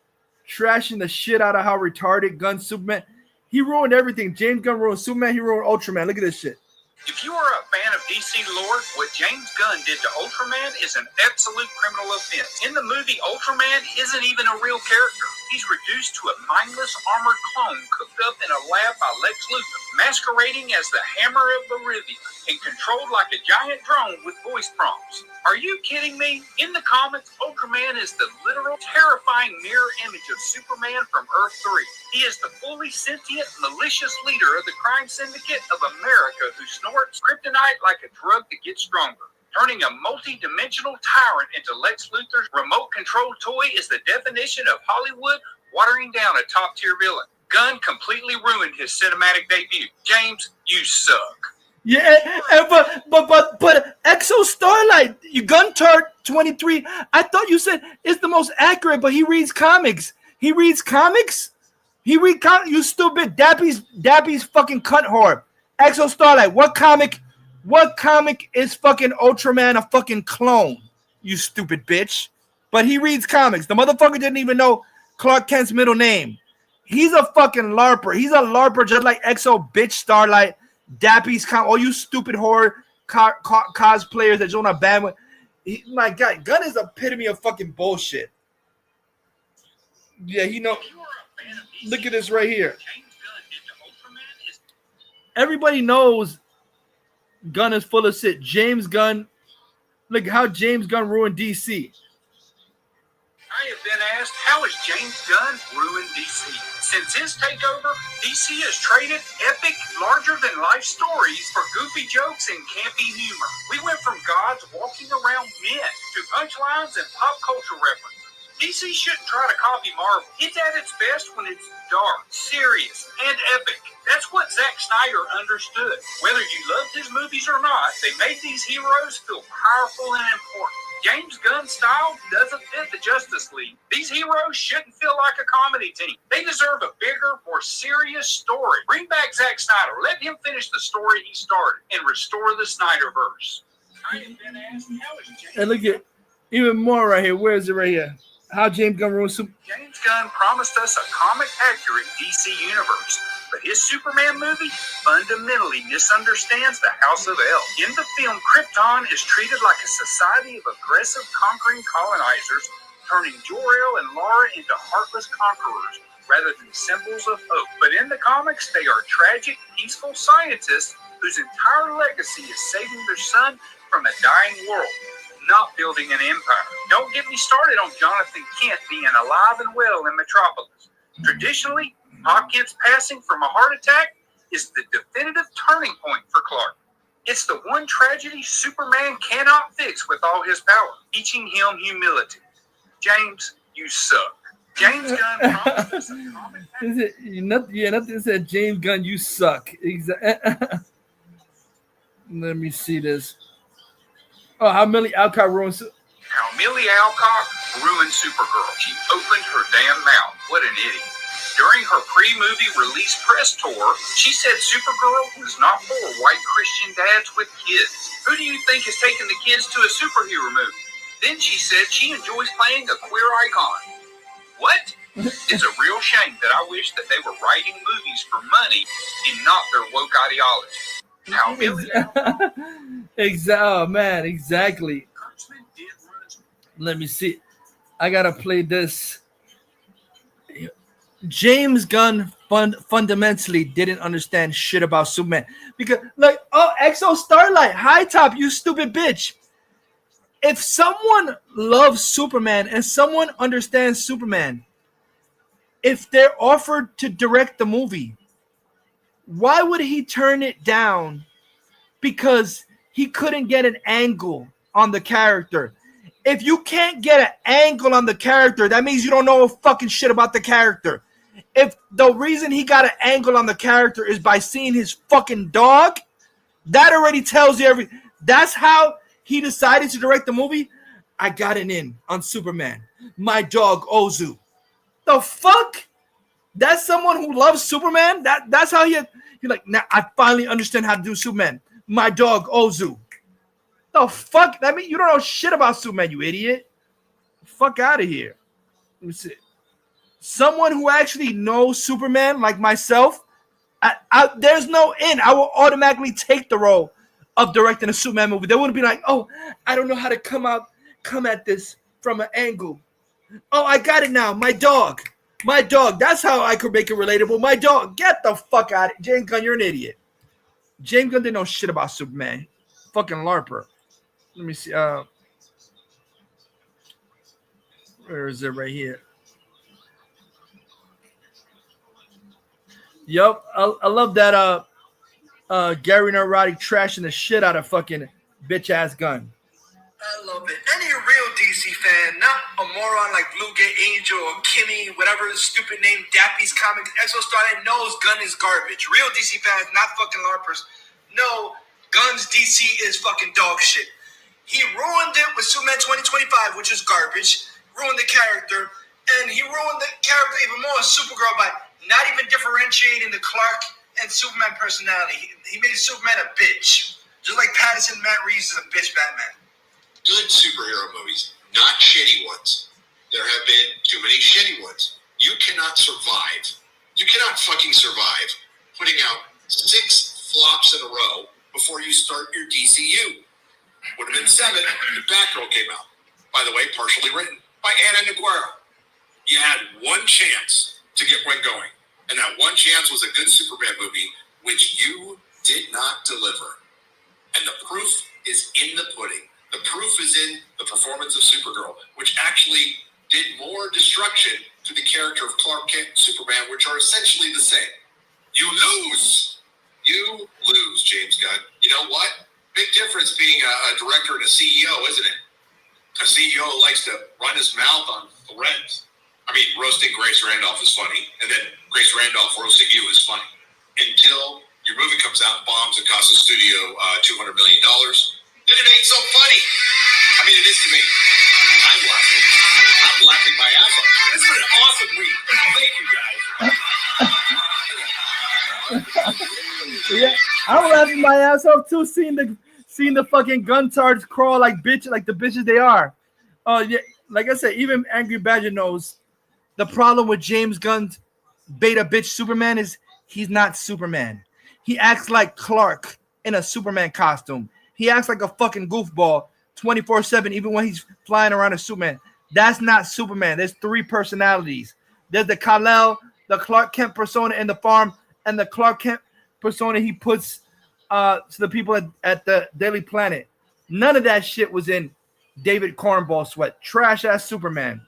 trashing the shit out of how retarded Gunn Superman. He ruined everything. James Gunn ruined Superman. He ruined Ultraman. Look at this shit. If you are a fan of DC lore, what James Gunn did to Ultraman is an absolute criminal offense. In the movie, Ultraman isn't even a real character. he's reduced to a mindless armored clone cooked up in a lab by Lex Luthor, masquerading as the Hammer of Berivia and controlled like a giant drone with voice prompts. Are you kidding me? In the comics, Ultraman is the literal terrifying mirror image of Superman from Earth 3. He is the fully sentient, malicious leader of the crime syndicate of America who snorts kryptonite like a drug that gets stronger. Turning a multi-dimensional tyrant into Lex Luthor's remote-controlled toy is the definition of Hollywood watering down a top-tier villain. Gunn completely ruined his cinematic debut. James, you suck. Yeah, but Exo Starlight, you Guntart 23. I thought you said is the most accurate, but he reads comics. He reads comics. You stupid Dappy's fucking cunt whore. Exo Starlight, what comic is fucking Ultraman a fucking clone? You stupid bitch. But he reads comics. The motherfucker didn't even know Clark Kent's middle name. He's a fucking LARPer. He's a LARPer just like Exo bitch Starlight. Dappy's all you stupid horror cosplayers that you want to ban with. My God, Gunn is the epitome of fucking bullshit. Yeah, look at this right here. Everybody knows Gunn is full of shit. James Gunn, look how James Gunn ruined DC. I have been asked, how has James Gunn ruined DC? Since his takeover, DC has traded epic, larger-than-life stories for goofy jokes and campy humor. We went from gods walking around men to punchlines and pop culture references. DC shouldn't try to copy Marvel. It's at its best when it's dark, serious, and epic. That's what Zack Snyder understood. Whether you loved his movies or not, they made these heroes feel powerful and important. James Gunn's style doesn't fit the Justice League. These heroes shouldn't feel like a comedy team. They deserve a bigger, more serious story. Bring back Zack Snyder. Let him finish the story he started and restore the Snyderverse. I have been asked, how is James And look at even more right here. Where is it right here? How James Gunn ruined James Gunn promised us a comic-accurate DC universe, but his Superman movie fundamentally misunderstands the House of El. In the film, Krypton is treated like a society of aggressive, conquering colonizers, turning Jor-El and Lara into heartless conquerors rather than symbols of hope. But in the comics, they are tragic, peaceful scientists whose entire legacy is saving their son from a dying world, not building an empire. Don't get me started on Jonathan Kent being alive and well in Metropolis. Traditionally, Pa Kent's passing from a heart attack is the definitive turning point for Clark. It's the one tragedy Superman cannot fix with all his power, teaching him humility. James, you suck. James Gunn promised us a comic. Nothing said James Gunn, you suck. Let me see this. Oh, how Millie Alcock ruined Supergirl. She opened her damn mouth. What an idiot. During her pre-movie release press tour, she said Supergirl was not for white Christian dads with kids. Who do you think has taken the kids to a superhero movie? Then she said she enjoys playing a queer icon. What? It's a real shame that I wish that they were writing movies for money and not their woke ideology. How Millie Oh man, exactly. Let me see. I gotta play this. James Gunn fundamentally didn't understand shit about Superman because, like, oh, Exo Starlight, High Top, you stupid bitch. If someone loves Superman and someone understands Superman, if they're offered to direct the movie, why would he turn it down? Because he couldn't get an angle on the character. If you can't get an angle on the character, that means you don't know fucking shit about the character. If the reason he got an angle on the character is by seeing his fucking dog, that already tells you everything. That's how he decided to direct the movie. I got an in on Superman. My dog Ozu. The fuck? That's someone who loves Superman? That's how you're like, now I finally understand how to do Superman. My dog Ozu. The fuck? That means you don't know shit about Superman, you idiot. Fuck out of here. Let me see. Someone who actually knows Superman, like myself, there's no in. I will automatically take the role of directing a Superman movie. They wouldn't be like, oh, I don't know how to come at this from an angle. Oh, I got it now. My dog. My dog. That's how I could make it relatable. My dog. Get the fuck out of it. James Gunn, you're an idiot. James Gunn didn't know shit about Superman. Fucking LARPer. Let me see. Where is it? Right here. Yup. I love that Gary Neurotic trashing the shit out of fucking bitch ass Gunn. I love it. Any real DC fan, not a moron like Blue Gay Angel or Kimmy, whatever the stupid name, Dappy's Comics, Exo Star, that knows Gunn is garbage. Real DC fans, not fucking LARPers, know Gunn's DC is fucking dog shit. He ruined it with Superman 2025, which is garbage. Ruined the character, and he ruined the character even more in Supergirl by not even differentiating the Clark and Superman personality. He made Superman a bitch, just like Pattinson Matt Reeves is a bitch Batman. Good superhero movies, not shitty ones. There have been too many shitty ones. You cannot survive. You cannot fucking survive putting out 6 flops in a row before you start your DCU. Would have been 7 if Batgirl came out. By the way, partially written by Anna Naguero. You had one chance to get one going, and that one chance was a good Superman movie, which you did not deliver. And the proof is in the pudding. The proof is in the performance of Supergirl, which actually did more destruction to the character of Clark Kent and Superman, which are essentially the same. You lose. You lose, James Gunn. You know what? Big difference being a director and a CEO, isn't it? A CEO likes to run his mouth on threads. I mean, roasting Grace Randolph is funny, and then Grace Randolph roasting you is funny. Until your movie comes out, bombs, and costs the studio $200 million. Then it ain't so funny. I mean, it is to me. I'm laughing. I'm laughing my ass off. This has been an awesome week. Thank you, guys. Yeah, I'm laughing my ass off too, seeing the fucking gun tards crawl like the bitches they are. Yeah, like I said, even Angry Badger knows the problem with James Gunn's beta bitch Superman is he's not Superman. He acts like Clark in a Superman costume. He acts like a fucking goofball 24/7, even when he's flying around as Superman. That's not Superman. There's 3 personalities. There's the Kal-El, the Clark Kent persona in the farm, and the Clark Kent persona he puts to the people at the Daily Planet. None of that shit was in David Cornball Sweat. Trash ass Superman.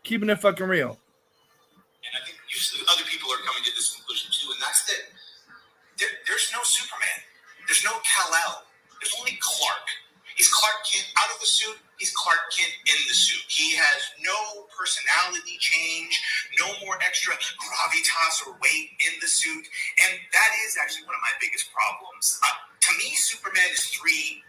Keeping it fucking real. And I think other people are coming to this conclusion too, and that's that there's no Superman. There's no Kal-El. There's only Clark. He's Clark Kent out of the suit. He's Clark Kent in the suit. He has no personality change, no more extra gravitas or weight in the suit. And that is actually one of my biggest problems. To me, Superman is three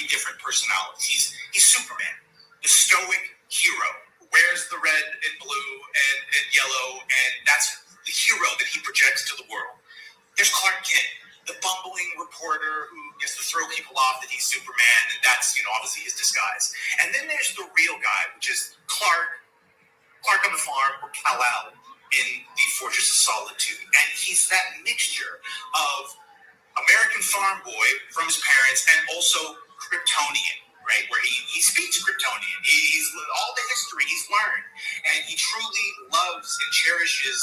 different personalities. He's Superman, the stoic hero, who wears the red and blue and yellow, and that's the hero that he projects to the world. There's Clark Kent, the bumbling reporter who gets to throw people off that he's Superman, and that's, obviously his disguise. And then there's the real guy, which is Clark on the farm, or Kal-El in the Fortress of Solitude. And he's that mixture of American farm boy from his parents and also Kryptonian, right? Where he speaks Kryptonian. He's all the history he's learned, and he truly loves and cherishes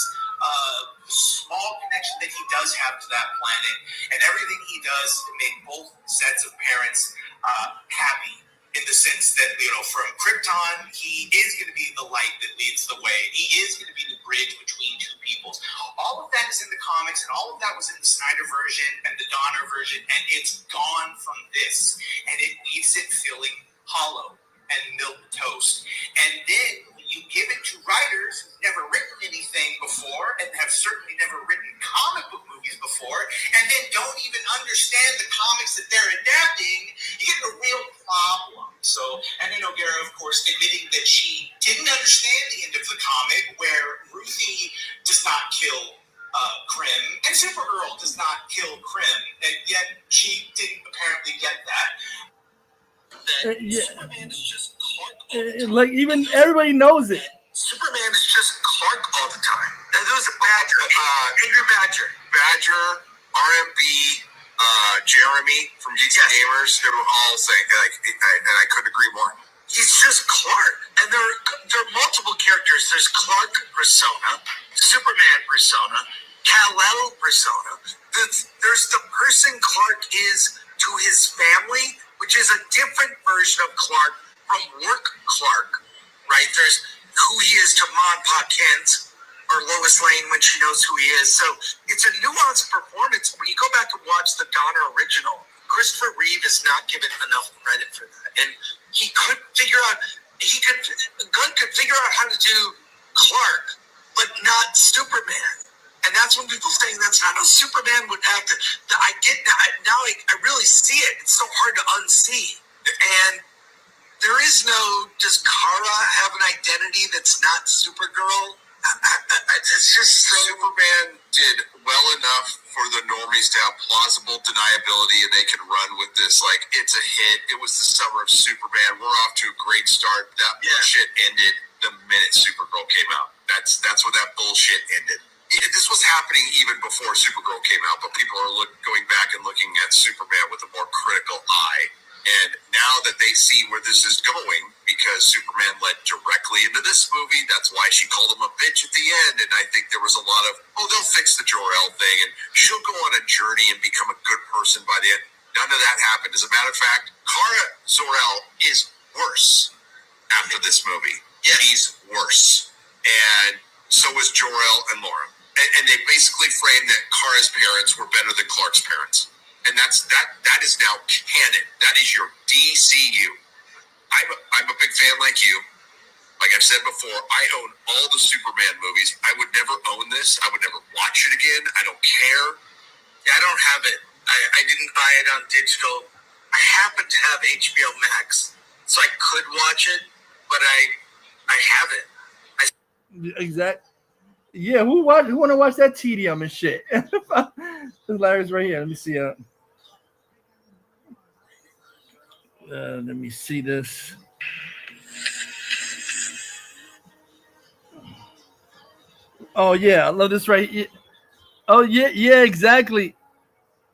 the small connection that he does have to that planet, and everything he does to make both sets of parents happy, in the sense that, from Krypton, he is going to be the light that leads the way. He is going to be the bridge between two peoples. All of that is in the comics, and all of that was in the Snyder version and the Donner version, and it's gone from this, and it leaves it feeling hollow and milquetoast. And then when you give it to writers who've never written anything before and have certainly never written comic book movies before, and then don't even understand the comics that they're adapting, you get a real problem. So, and then O'Gara, of course, admitting that she didn't understand the end of the comic where Ruthie does not kill Krim, and Supergirl does not kill Krim, and yet she didn't apparently get that. Superman is just Clark all the time. Like, even everybody knows it. Superman is just Clark all the time. And there was Badger, Angry Badger, RMB, Jeremy from GT Gamers. They were all saying, and I couldn't agree more. He's just Clark. And there are multiple characters. There's Clark persona, Superman persona, Kal-El persona. There's the person Clark is to his family, which is a different version of Clark from work Clark, right? There's who he is to Ma and Pa Kent or Lois Lane when she knows who he is. So it's a nuanced performance. When you go back and watch the Donner original, Christopher Reeve is not given enough credit for that. And Gunn could figure out how to do Clark, but not Superman. And that's when people saying that's not how Superman would act. I get now. I really see it. It's so hard to unsee. And there is no. Does Kara have an identity that's not Supergirl? It's just Superman did well enough for the normies to have plausible deniability, and they can run with this like it's a hit. It was the summer of Superman. We're off to a great start. That bullshit ended the minute Supergirl came out. That's when that bullshit ended. This was happening even before Supergirl came out, but people are going back and looking at Superman with a more critical eye. And now that they see where this is going, because Superman led directly into this movie, that's why she called him a bitch at the end. And I think there was a lot of, they'll fix the Jor-El thing, and she'll go on a journey and become a good person by the end. None of that happened. As a matter of fact, Kara Zor-El is worse after this movie. Yeah. She's worse. And so was Jor-El and Laura. And they basically framed that Kara's parents were better than Clark's parents. And that is now canon. That is your DCU. I'm a big fan like you. Like I've said before, I own all the Superman movies. I would never own this. I would never watch it again. I don't care. Yeah, I don't have it. I didn't buy it on digital. I happen to have HBO Max, so I could watch it, but I haven't. Exactly. Yeah, who want to watch that tedium and shit? Larry's right here. Let me see. Let me see this. Oh yeah, I love this right here. Oh yeah, exactly.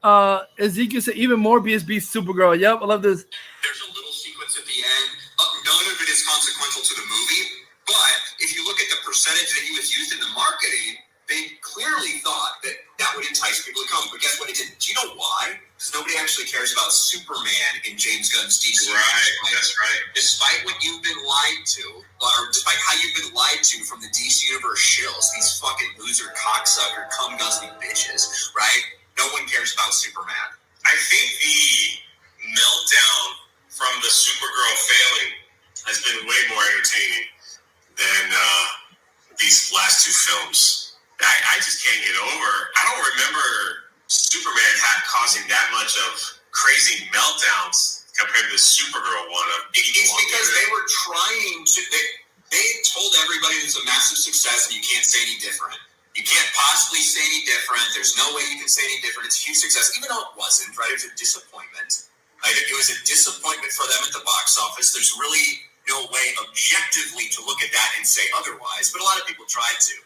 Ezekiel said even more BSB Supergirl. Yep, I love this. There's a little sequence at the end. None of it is consequential to the movie, but if you look at the percentage that he was used in the marketing, they clearly thought that would entice people to come. But guess what it didn't? Do you know why? Because nobody actually cares about Superman in James Gunn's DC. Right, that's right. Despite what you've been lied to, or despite how you've been lied to from the DC Universe shills, these fucking loser cocksucker cum-guzzling bitches, right? No one cares about Superman. I think the meltdown from the Supergirl failing has been way more entertaining than these last two films. I just can't get over. I don't remember Superman causing that much of crazy meltdowns compared to the Supergirl one. It's because they were trying to. They told everybody it's a massive success and you can't say any different. You can't possibly say any different. There's no way you can say any different. It's a huge success, even though it wasn't, right? It was a disappointment. It was a disappointment for them at the box office. There's really no way objectively to look at that and say otherwise, but a lot of people tried to.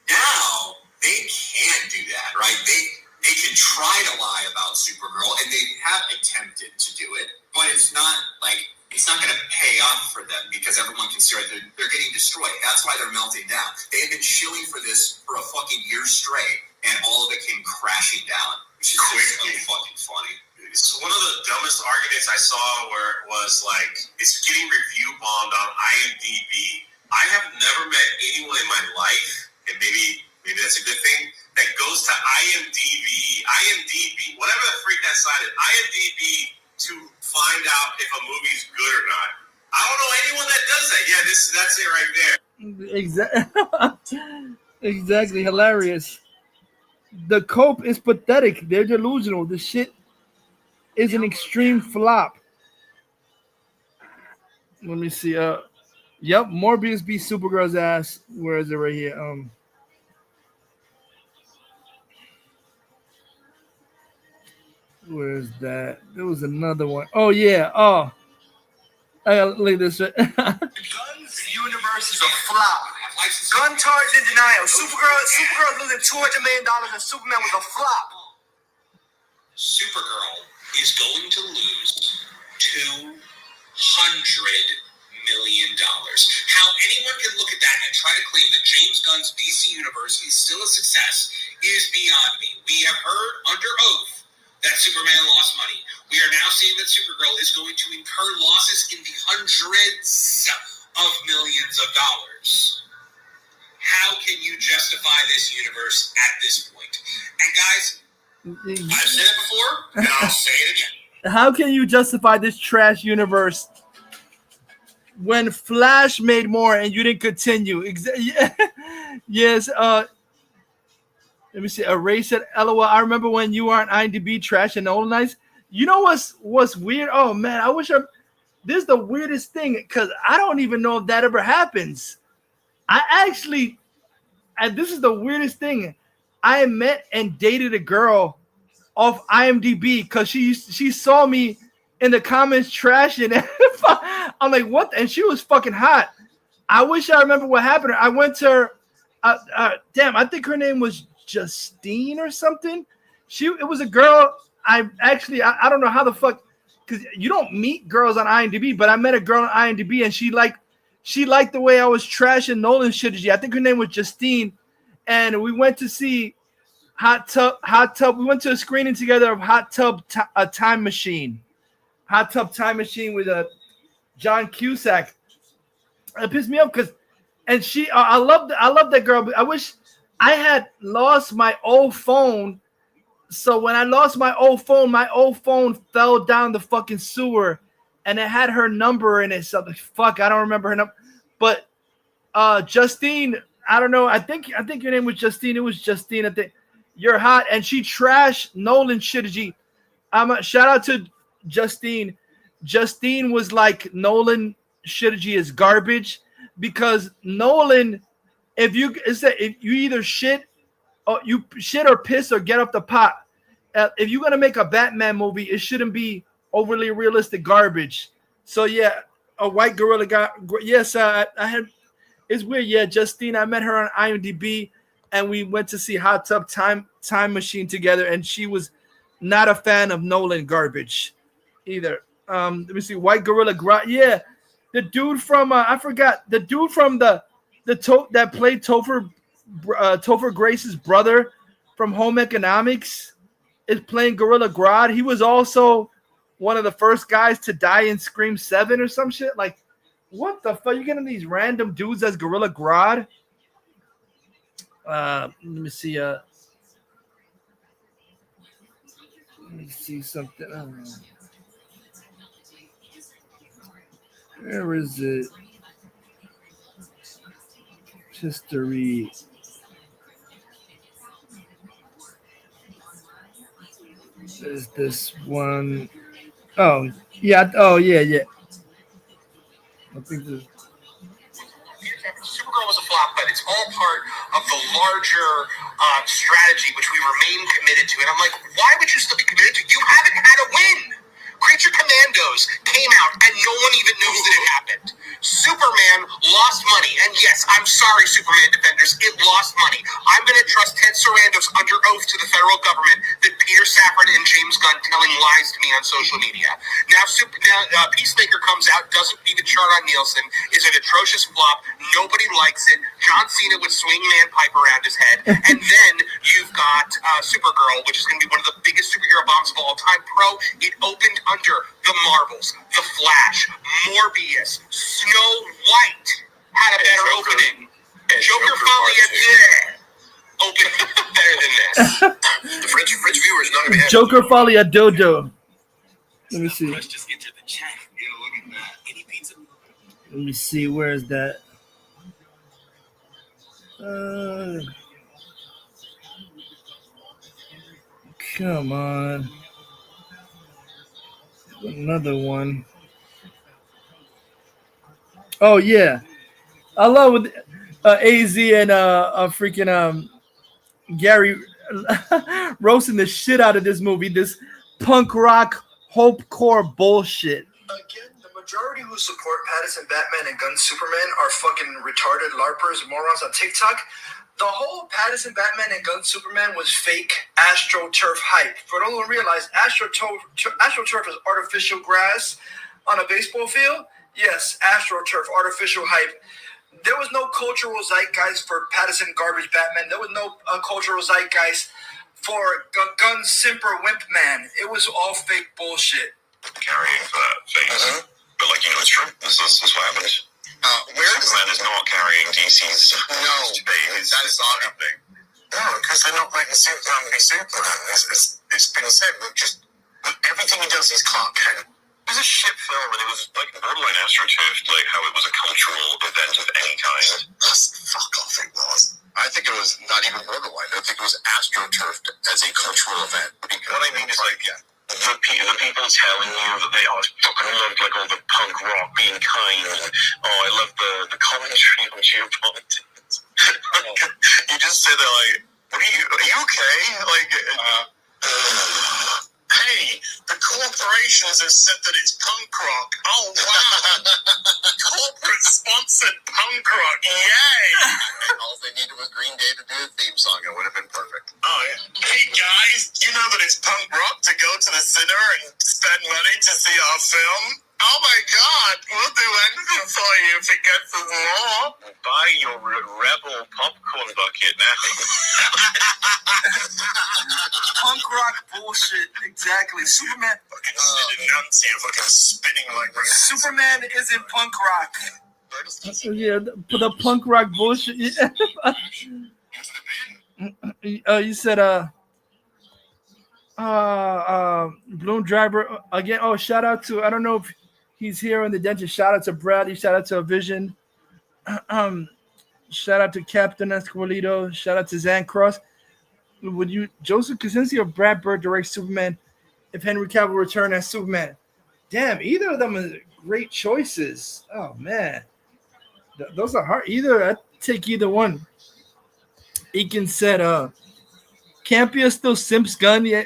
Now, they can't do that, right? They can try to lie about Supergirl, and they have attempted to do it, but it's not going to pay off for them because everyone can see they're getting destroyed. That's why they're melting down. They have been shilling for this for a fucking year straight, and all of it came crashing down, which is just so fucking funny. It's one of the dumbest arguments I saw where it was like, it's getting review bombed on IMDb. I have never met anyone in my life, and maybe that's a good thing, that goes to IMDb, whatever the freak that site is, IMDb, to find out if a movie's good or not. I don't know anyone that does that. Yeah, that's it right there. Exactly, hilarious. The cope is pathetic. They're delusional. The shit is an extreme flop. Let me see. Yep, Morbius beat Supergirl's ass. Where is it right here? Where's that? There was another one. Oh yeah. Oh, I gotta look at this. Gunn's universe is a flop. Guntar's in denial. Supergirl losing $200 million, and Superman was a flop. Supergirl is going to lose $200 million. How anyone can look at that and try to claim that James Gunn's DC universe is still a success is beyond me. We have heard under oath that Superman lost money. We are now seeing that Supergirl is going to incur losses in the hundreds of millions of dollars. How can you justify this universe at this point? And guys, I've said it before, and I'll say it again. How can you justify this trash universe when Flash made more and you didn't continue? Yes. Let me see. Erase it. LOL. I remember when you were on IMDb trash and Nolan Nights. You know what's weird? Oh man, I wish this is the weirdest thing because I don't even know if that ever happens. And this is the weirdest thing. I met and dated a girl off IMDb because she saw me in the comments trashing. I'm like, what? And she was fucking hot. I wish I remember what happened. I went to her. Damn, I think her name was Justine or something. It was a girl. I don't know how the fuck, because you don't meet girls on IMDb, but I met a girl on IMDb and she liked the way I was trashing Nolan shit. I think her name was Justine, and we went to see Hot Tub. We went to a screening together of Hot Tub Time Machine. Hot Tub Time Machine with John Cusack. It pissed me off because, and I love that girl. But I wish I had lost my old phone. So when I lost my old phone fell down the fucking sewer, and it had her number in it. So fuck, I don't remember her number. But Justine, I don't know. I think your name was Justine. It was Justine. I think you're hot, and she trashed Nolan Shitty. Shout out to Justine. Justine was like Nolan Shitty is garbage because Nolan, if you either shit or piss or get off the pot. If you're gonna make a Batman movie, it shouldn't be overly realistic garbage. So yeah, a white gorilla guy. Yes, I had. It's weird. Yeah, Justine. I met her on IMDb, and we went to see Hot Tub Time Machine together, and she was not a fan of Nolan garbage either. Let me see. White gorilla. Yeah, the dude from I forgot the dude from that played Topher Grace's brother from Home Economics is playing Gorilla Grodd. He was also one of the first guys to die in Scream 7 or some shit. Like, what the fuck? You getting these random dudes as Gorilla Grodd? Let me see. Let me see something. Where is it? History. Is this one? Oh yeah. I think this. Supergirl was a flop, but it's all part of the larger strategy, which we remain committed to. And I'm like, why would you still be committed to? You haven't had a win. Creature Commandos came out and no one even knows that it happened. Superman lost money. And yes, I'm sorry, Superman defenders, it lost money. I'm going to trust Ted Sarandos under oath to the federal government that Peter Safran and James Gunn telling lies to me on social media. Now Peacemaker comes out, doesn't beat the chart on Nielsen, is an atrocious flop. Nobody likes it. John Cena with swingman pipe around his head. And then you've got Supergirl, which is going to be one of the biggest superhero bombs of all time. It opened under the Marvels, The Flash, Morbius, Snow White had a better opening. Joker Folie opened better than this. The French viewers not going to be happy. Joker Folie a dodo. Let me see. Let's just enter the chat. Look at that. Any pizza? Let me see. Where is that? Come on. Another one. Oh yeah, I love AZ and freaking Gary roasting the shit out of this movie. This punk rock hopecore bullshit. Again, the majority who support Pattinson Batman and Gunn Superman are fucking retarded LARPers, morons on TikTok. The whole Pattinson Batman and Gunn Superman was fake AstroTurf hype. For those who realize, AstroTurf is artificial grass on a baseball field. Yes, AstroTurf, artificial hype. There was no cultural zeitgeist for Patterson Garbage Batman. There was no cultural zeitgeist for Gun Simper Wimp Man. It was all fake bullshit. Carrying for that face. But it's true. This is what happens. Superman is not carrying DC's today. That is not happening. No, because they're not making Superman be Superman. It's been said. Just everything he does is Clark Kent. It was a shit film, and it was like borderline AstroTurf, like how it was a cultural event of any kind. Fuck off, it was. I think it was not even borderline. I think it was AstroTurfed as a cultural event. Because what I mean is the people telling you that they fucking loved like all the punk rock, being kind, and I love the commentary on geopolitics. You just sit there like, are you okay? Hey, the corporations have said that it's punk rock. Oh, wow. Corporate-sponsored punk rock. Yay. All they needed was Green Day to do a theme song. It would have been perfect. Oh, yeah. Hey, guys, you know that it's punk rock to go to the cinema and spend money to see our film? Oh, my God. We'll do anything for you if it gets us more. Buy your rebel popcorn bucket now. Punk rock bullshit, exactly. Superman. Nancy, fucking spinning like Superman isn't punk rock. Yeah, the punk rock bullshit. You said Bloom Driver again. Oh, shout out to, I don't know if he's here in the dentist. Shout out to Bradley. Shout out to Vision. Shout out to Captain Esquilito. Shout out to Zan Cross. Would you, Joseph Kosinski or Brad Bird, direct Superman if Henry Cavill returned as Superman? Damn, either of them are great choices. Oh, man. Those are hard. I'd take either one. Eakin said, Campia still simps Gun. Yeah,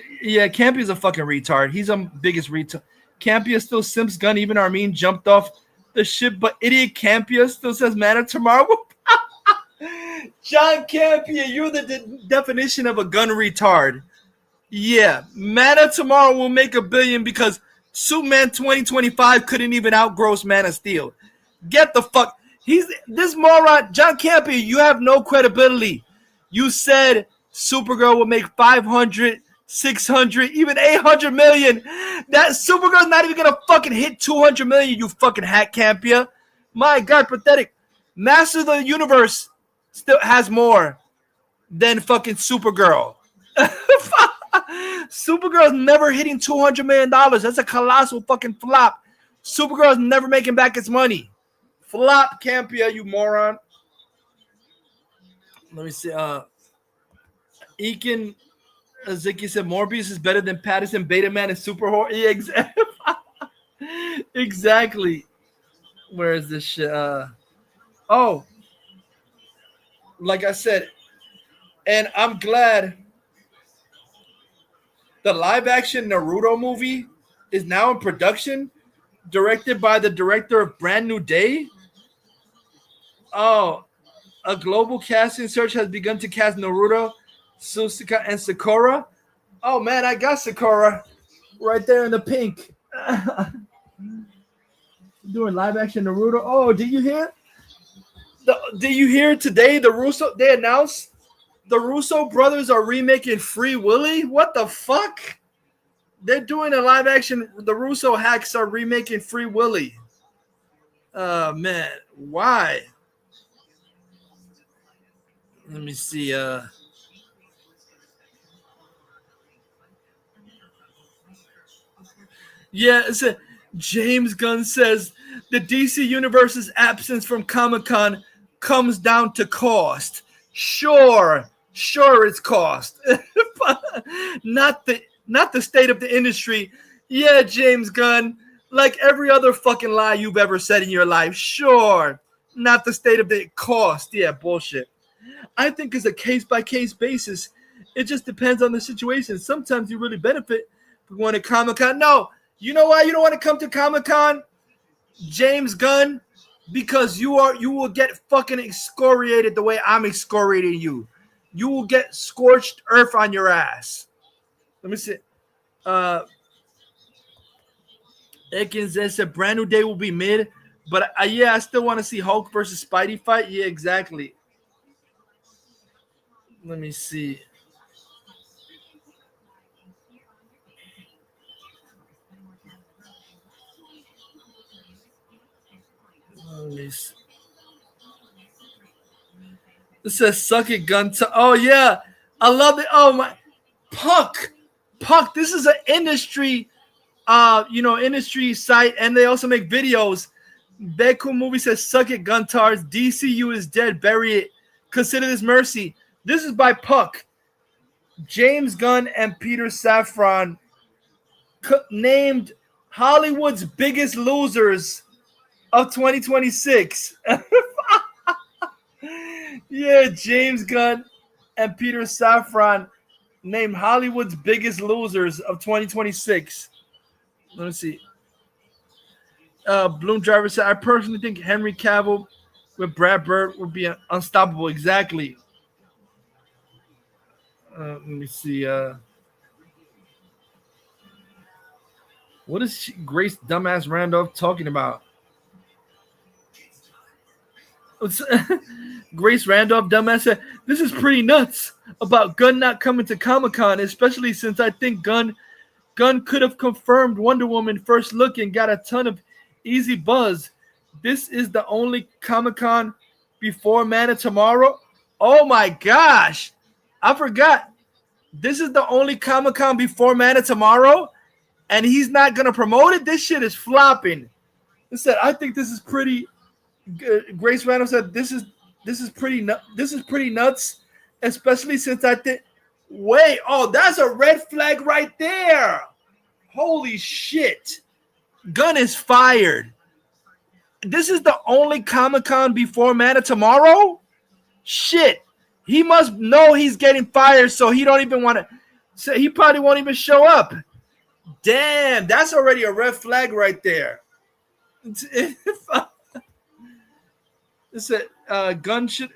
Campia's a fucking retard. He's the biggest retard. Campia still simps Gun. Even Armin jumped off the ship, but idiot Campia still says Mana tomorrow. John Campia, you're the definition of a gun retard. Yeah, Mana tomorrow will make $1 billion because Superman 2025 couldn't even outgross Man of Steel. Get the fuck. He's this moron, John Campia. You have no credibility. You said Supergirl will make 500, 600, even 800 million. That Supergirl's not even gonna fucking hit 200 million. You fucking hack Campia. My God, pathetic. Master of the Universe still has more than fucking Supergirl. Supergirl's never hitting $200 million. That's a colossal fucking flop. Supergirl's never making back its money. Flop, Campia, you moron. Let me see. Eakin Ziki said Morbius is better than Patterson, Beta Man, and Super Horror. Yeah, exactly. Exactly. Where is this shit? Oh, like I said, and I'm glad the live action Naruto movie is now in production, directed by the director of Brand New Day. Oh, a global casting search has begun to cast Naruto, Susuka, and Sakura. Oh man, I got Sakura right there in the pink. Doing live action Naruto. Oh, did you hear? Did you hear today? They announced the Russo brothers are remaking Free Willy. What the fuck? They're doing a live action. The Russo hacks are remaking Free Willy. Man, why? Let me see. Yeah, it's James Gunn says the DC Universe's absence from Comic-Con comes down to cost. Sure, it's cost. not the state of the industry. Yeah, James Gunn, like every other fucking lie you've ever said in your life. Sure, not the state of the cost. Yeah, bullshit. I think it's a case-by-case basis. It just depends on the situation. Sometimes you really benefit from going to Comic-Con. No, you know why you don't want to come to Comic-Con, James Gunn? Because you will get fucking excoriated the way I'm excoriating you. You will get scorched earth on your ass. Let me see. Ekins said Brand New Day will be mid. But yeah, I still want to see Hulk versus Spidey fight. Yeah, exactly. Let me see. This says "suck it, gun." Oh yeah, I love it. Oh my, Puck. This is an industry, industry site, and they also make videos. Beku movie says "suck it, Guntards." DCU is dead. Bury it. Consider this mercy. This is by Puck. James Gunn and Peter Safran named Hollywood's biggest losers of 2026. Yeah, James Gunn and Peter Safran named Hollywood's biggest losers of 2026. Let me see. Bloom Driver said, I personally think Henry Cavill with Brad Bird would be unstoppable. Exactly. Let me see. What is Grace Dumbass Randolph talking about? Grace Randolph Dumbass said, this is pretty nuts about Gunn not coming to Comic-Con, especially since I think Gunn could have confirmed Wonder Woman first look and got a ton of easy buzz. This is the only Comic-Con before Man of Tomorrow. Oh my gosh. I forgot. This is the only Comic-Con before Man of Tomorrow, and he's not going to promote it? This shit is flopping. He said, I think this is pretty good. Grace Randall said, this is pretty nuts, especially since I think, wait, oh, that's a red flag right there. Holy shit. Gunn is fired. This is the only Comic-Con before Man of Tomorrow? Shit. He must know he's getting fired, so he don't even want to. So he probably won't even show up. Damn, that's already a red flag right there. It said Gunn should.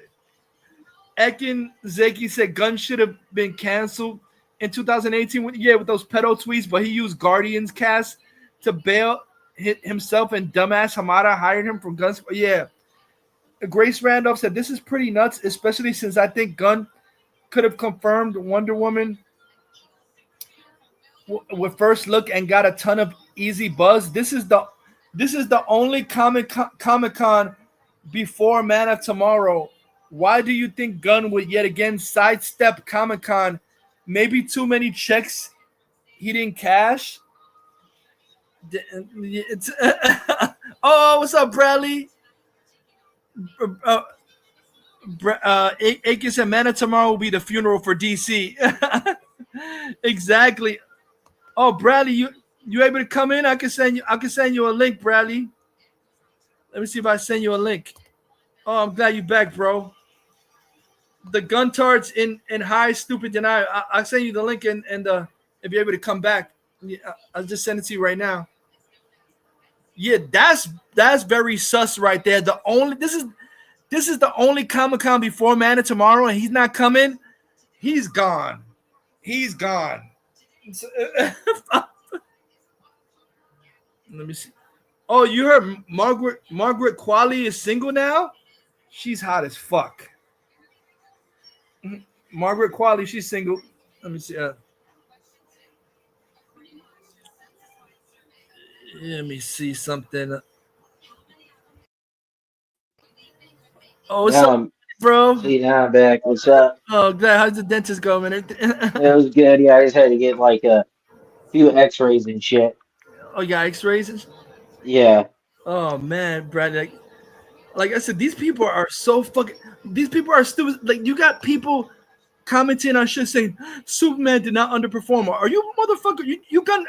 Ekin Zeki said Gunn should have been canceled in 2018 with those pedo tweets, but he used Guardians cast to bail himself, and dumbass Hamada hired him from Guns. Yeah. Grace Randolph said, this is pretty nuts, especially since I think Gunn could have confirmed Wonder Woman with first look and got a ton of easy buzz. This is the only Comic-Con before Man of Tomorrow. Why do you think Gunn would yet again sidestep Comic-Con? Maybe too many checks he didn't cash? Oh, what's up, Bradley? Aiken said, Man of Tomorrow will be the funeral for DC. Exactly. Oh, Bradley, you able to come in? I can send you a link, Bradley. Let me see if I send you a link. Oh, I'm glad you're back, bro. The Guntards in high stupid denial. I'll send you the link and if you're able to come back, I'll just send it to you right now. Yeah, that's very sus right there. This is the only Comic-Con before Man of Tomorrow, and he's not coming. He's gone. He's gone. Let me see. Oh, you heard Margaret Qualley is single now? She's hot as fuck. Margaret Qualley, she's single. Let me see. Let me see something. Oh, what's up, bro? Yeah, I'm back. What's up? Oh, glad. How's the dentist going? It was good. Yeah, I just had to get like a few X-rays and shit. Oh, you got X-rays? Yeah. Oh man, Brad. Like I said, these people are so fucking. These people are stupid. Like you got people commenting on shit saying Superman did not underperform. Are you a motherfucker? You Gun?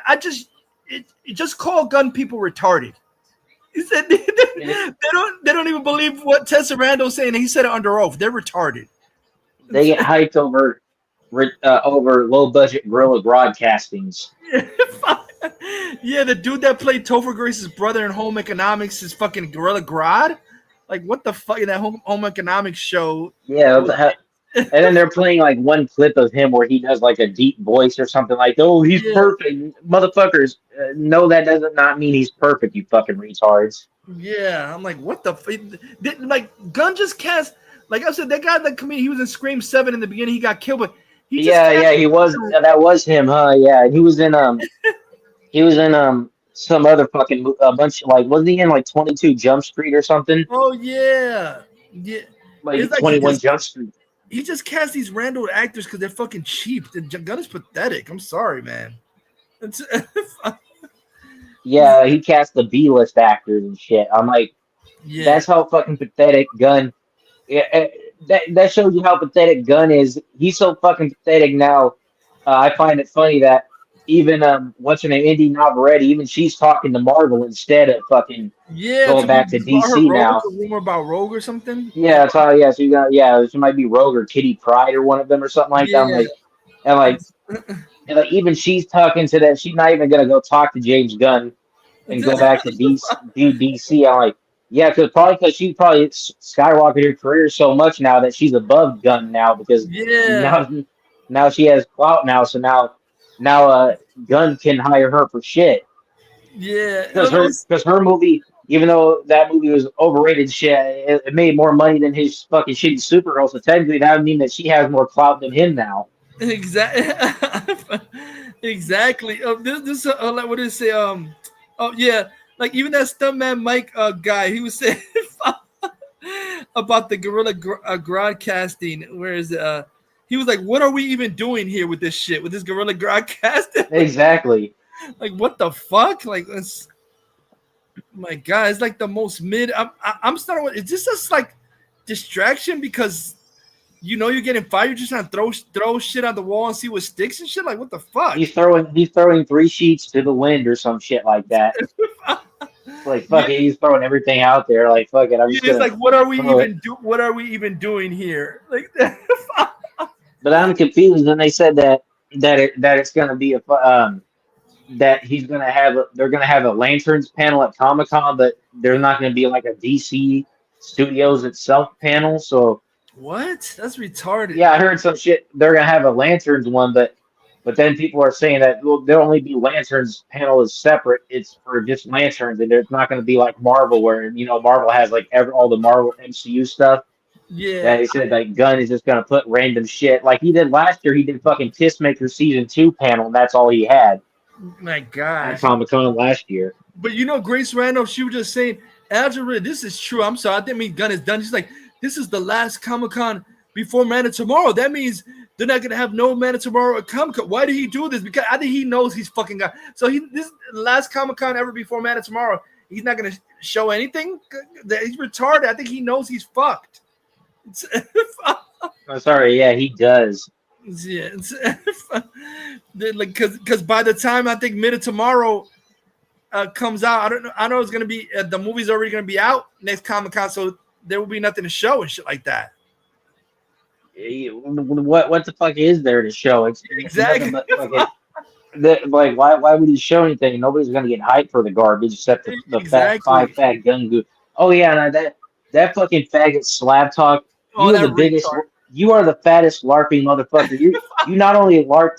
You just call Gun people retarded. He said they don't even believe what Tessa Randall's saying. He said it under oath. They're retarded. They get hyped over low budget guerrilla broadcastings. Yeah, the dude that played Topher Grace's brother in Home Economics is fucking Gorilla Grodd. Like what the fuck in that Home Economics show? Yeah, and then they're playing like one clip of him where he does like a deep voice or something like, "Oh, he's perfect." Motherfuckers, no, that does not mean he's perfect. You fucking retards. Yeah, I'm like, what the like Gunn just cast, like I said, that guy, the comedian, he was in Scream 7 in the beginning, he got killed, but he just he was. That was him, huh? Yeah, he was in some other fucking a bunch, like wasn't he in like 22 Jump Street or something? Oh yeah, yeah. Like It's like 21 Jump Street. He just cast these random actors because they're fucking cheap. The Gunn is pathetic. I'm sorry, man. Yeah, he cast the B-list actors and shit. I'm like, that's how fucking pathetic Gunn. Yeah, that shows you how pathetic Gunn is. He's so fucking pathetic now. I find it funny that even what's her name, Indy Navarrete, even she's talking to Marvel instead of fucking going back to DC now. A rumor about Rogue or something. Yeah, that's how. Yeah, so you got she might be Rogue or Kitty Pryde or one of them or something like that. And like even she's talking to that. She's not even gonna go talk to James Gunn and go back to DC. I'm like, yeah, because she probably skyrocketed her career so much now that she's above Gunn now because now she has clout now. So now Gunn can hire her for shit. Yeah, because her movie, even though that movie was overrated, shit, it made more money than his fucking shitty Supergirl. So technically, that would mean that she has more clout than him now. Exactly. Exactly. This what did it say? Oh yeah, like even that stuntman Mike guy, he was saying about the Gorilla broadcasting. Where is it? He was like, "What are we even doing here with this shit? With this Gorilla broadcasting?" Exactly. Like what the fuck? Like, my God, it's like the most mid. I'm starting with. Is this just like distraction because you're getting fired? You're just trying to throw shit on the wall and see what sticks and shit. Like what the fuck? He's throwing 3 sheets to the wind or some shit like that. Like fuck it, he's throwing everything out there. Like fuck it, I'm just like what are we even doing here? Like that. But I'm confused. And they said that it's gonna be that they're gonna have a Lanterns panel at Comic-Con, but there's not gonna be like a DC Studios itself panel. So what? That's retarded. Yeah, I heard some shit. They're gonna have a Lanterns one, but then people are saying that there'll only be Lanterns panel is separate. It's for just Lanterns, and it's not gonna be like Marvel, where Marvel has like all the Marvel MCU stuff. Yeah. That he said like Gunn is just gonna put random shit like he did last year. He did fucking Kissmaker season 2 panel, and that's all he had. My God. At Comic-Con last year. But Grace Randolph, she was just saying, Algebra, this is true. I'm sorry, I didn't mean Gunn is done. She's like, this is the last Comic-Con before Man of Tomorrow. That means they're not gonna have no Man of Tomorrow at Comic-Con. Why did he do this? Because I think he knows he's fucking got. So this last Comic-Con ever before Man of Tomorrow. He's not gonna show anything. That he's retarded. I think he knows he's fucked. I'm sorry. Yeah, he does. Yeah, because by the time I think Mid of Tomorrow comes out, I know it's gonna be the movie's already gonna be out next Comic-Con, so there will be nothing to show and shit like that. What the fuck is there to show? It's exactly. Why would he show anything? Nobody's gonna get hyped for the garbage except the five fat gun goo. Oh yeah, no, that fucking faggot slab talk. You are the biggest. You are the fattest LARPing motherfucker. You not only LARP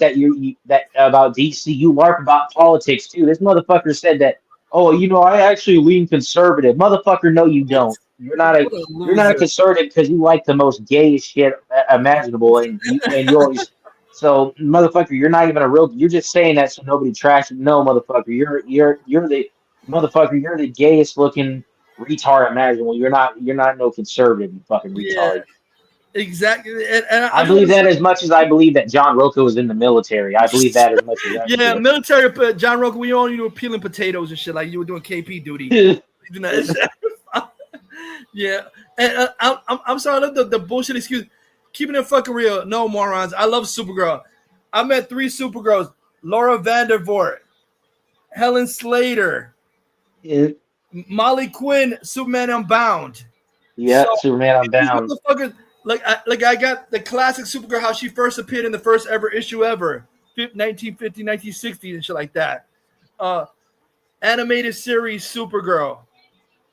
that about DC, you LARP about politics too. This motherfucker said that. Oh, I actually lean conservative. Motherfucker, no, you don't. You're not a conservative because you like the most gayest shit imaginable, and you always. So, motherfucker, you're not even a real. You're just saying that so nobody trashes. No, motherfucker, you're the motherfucker. You're the gayest looking retard imaginable. You're not no conservative. You fucking retard. Yeah. Exactly, and I believe that as much as I believe that John Rocco was in the military. I believe that as much as that. Yeah, military. But John Rocco, we all were peeling potatoes and shit like you were doing KP duty. Yeah, and I'm sorry. I love the bullshit excuse. Keeping it fucking real. No, morons. I love Supergirl. I met 3 Supergirls: Laura Vandervoort, Helen Slater, Molly Quinn, Superman Unbound. Yeah, Superman Unbound. Motherfuckers. Like I got the classic Supergirl, how she first appeared in the first ever issue ever, 1950, 1960 and shit like that. Animated series Supergirl.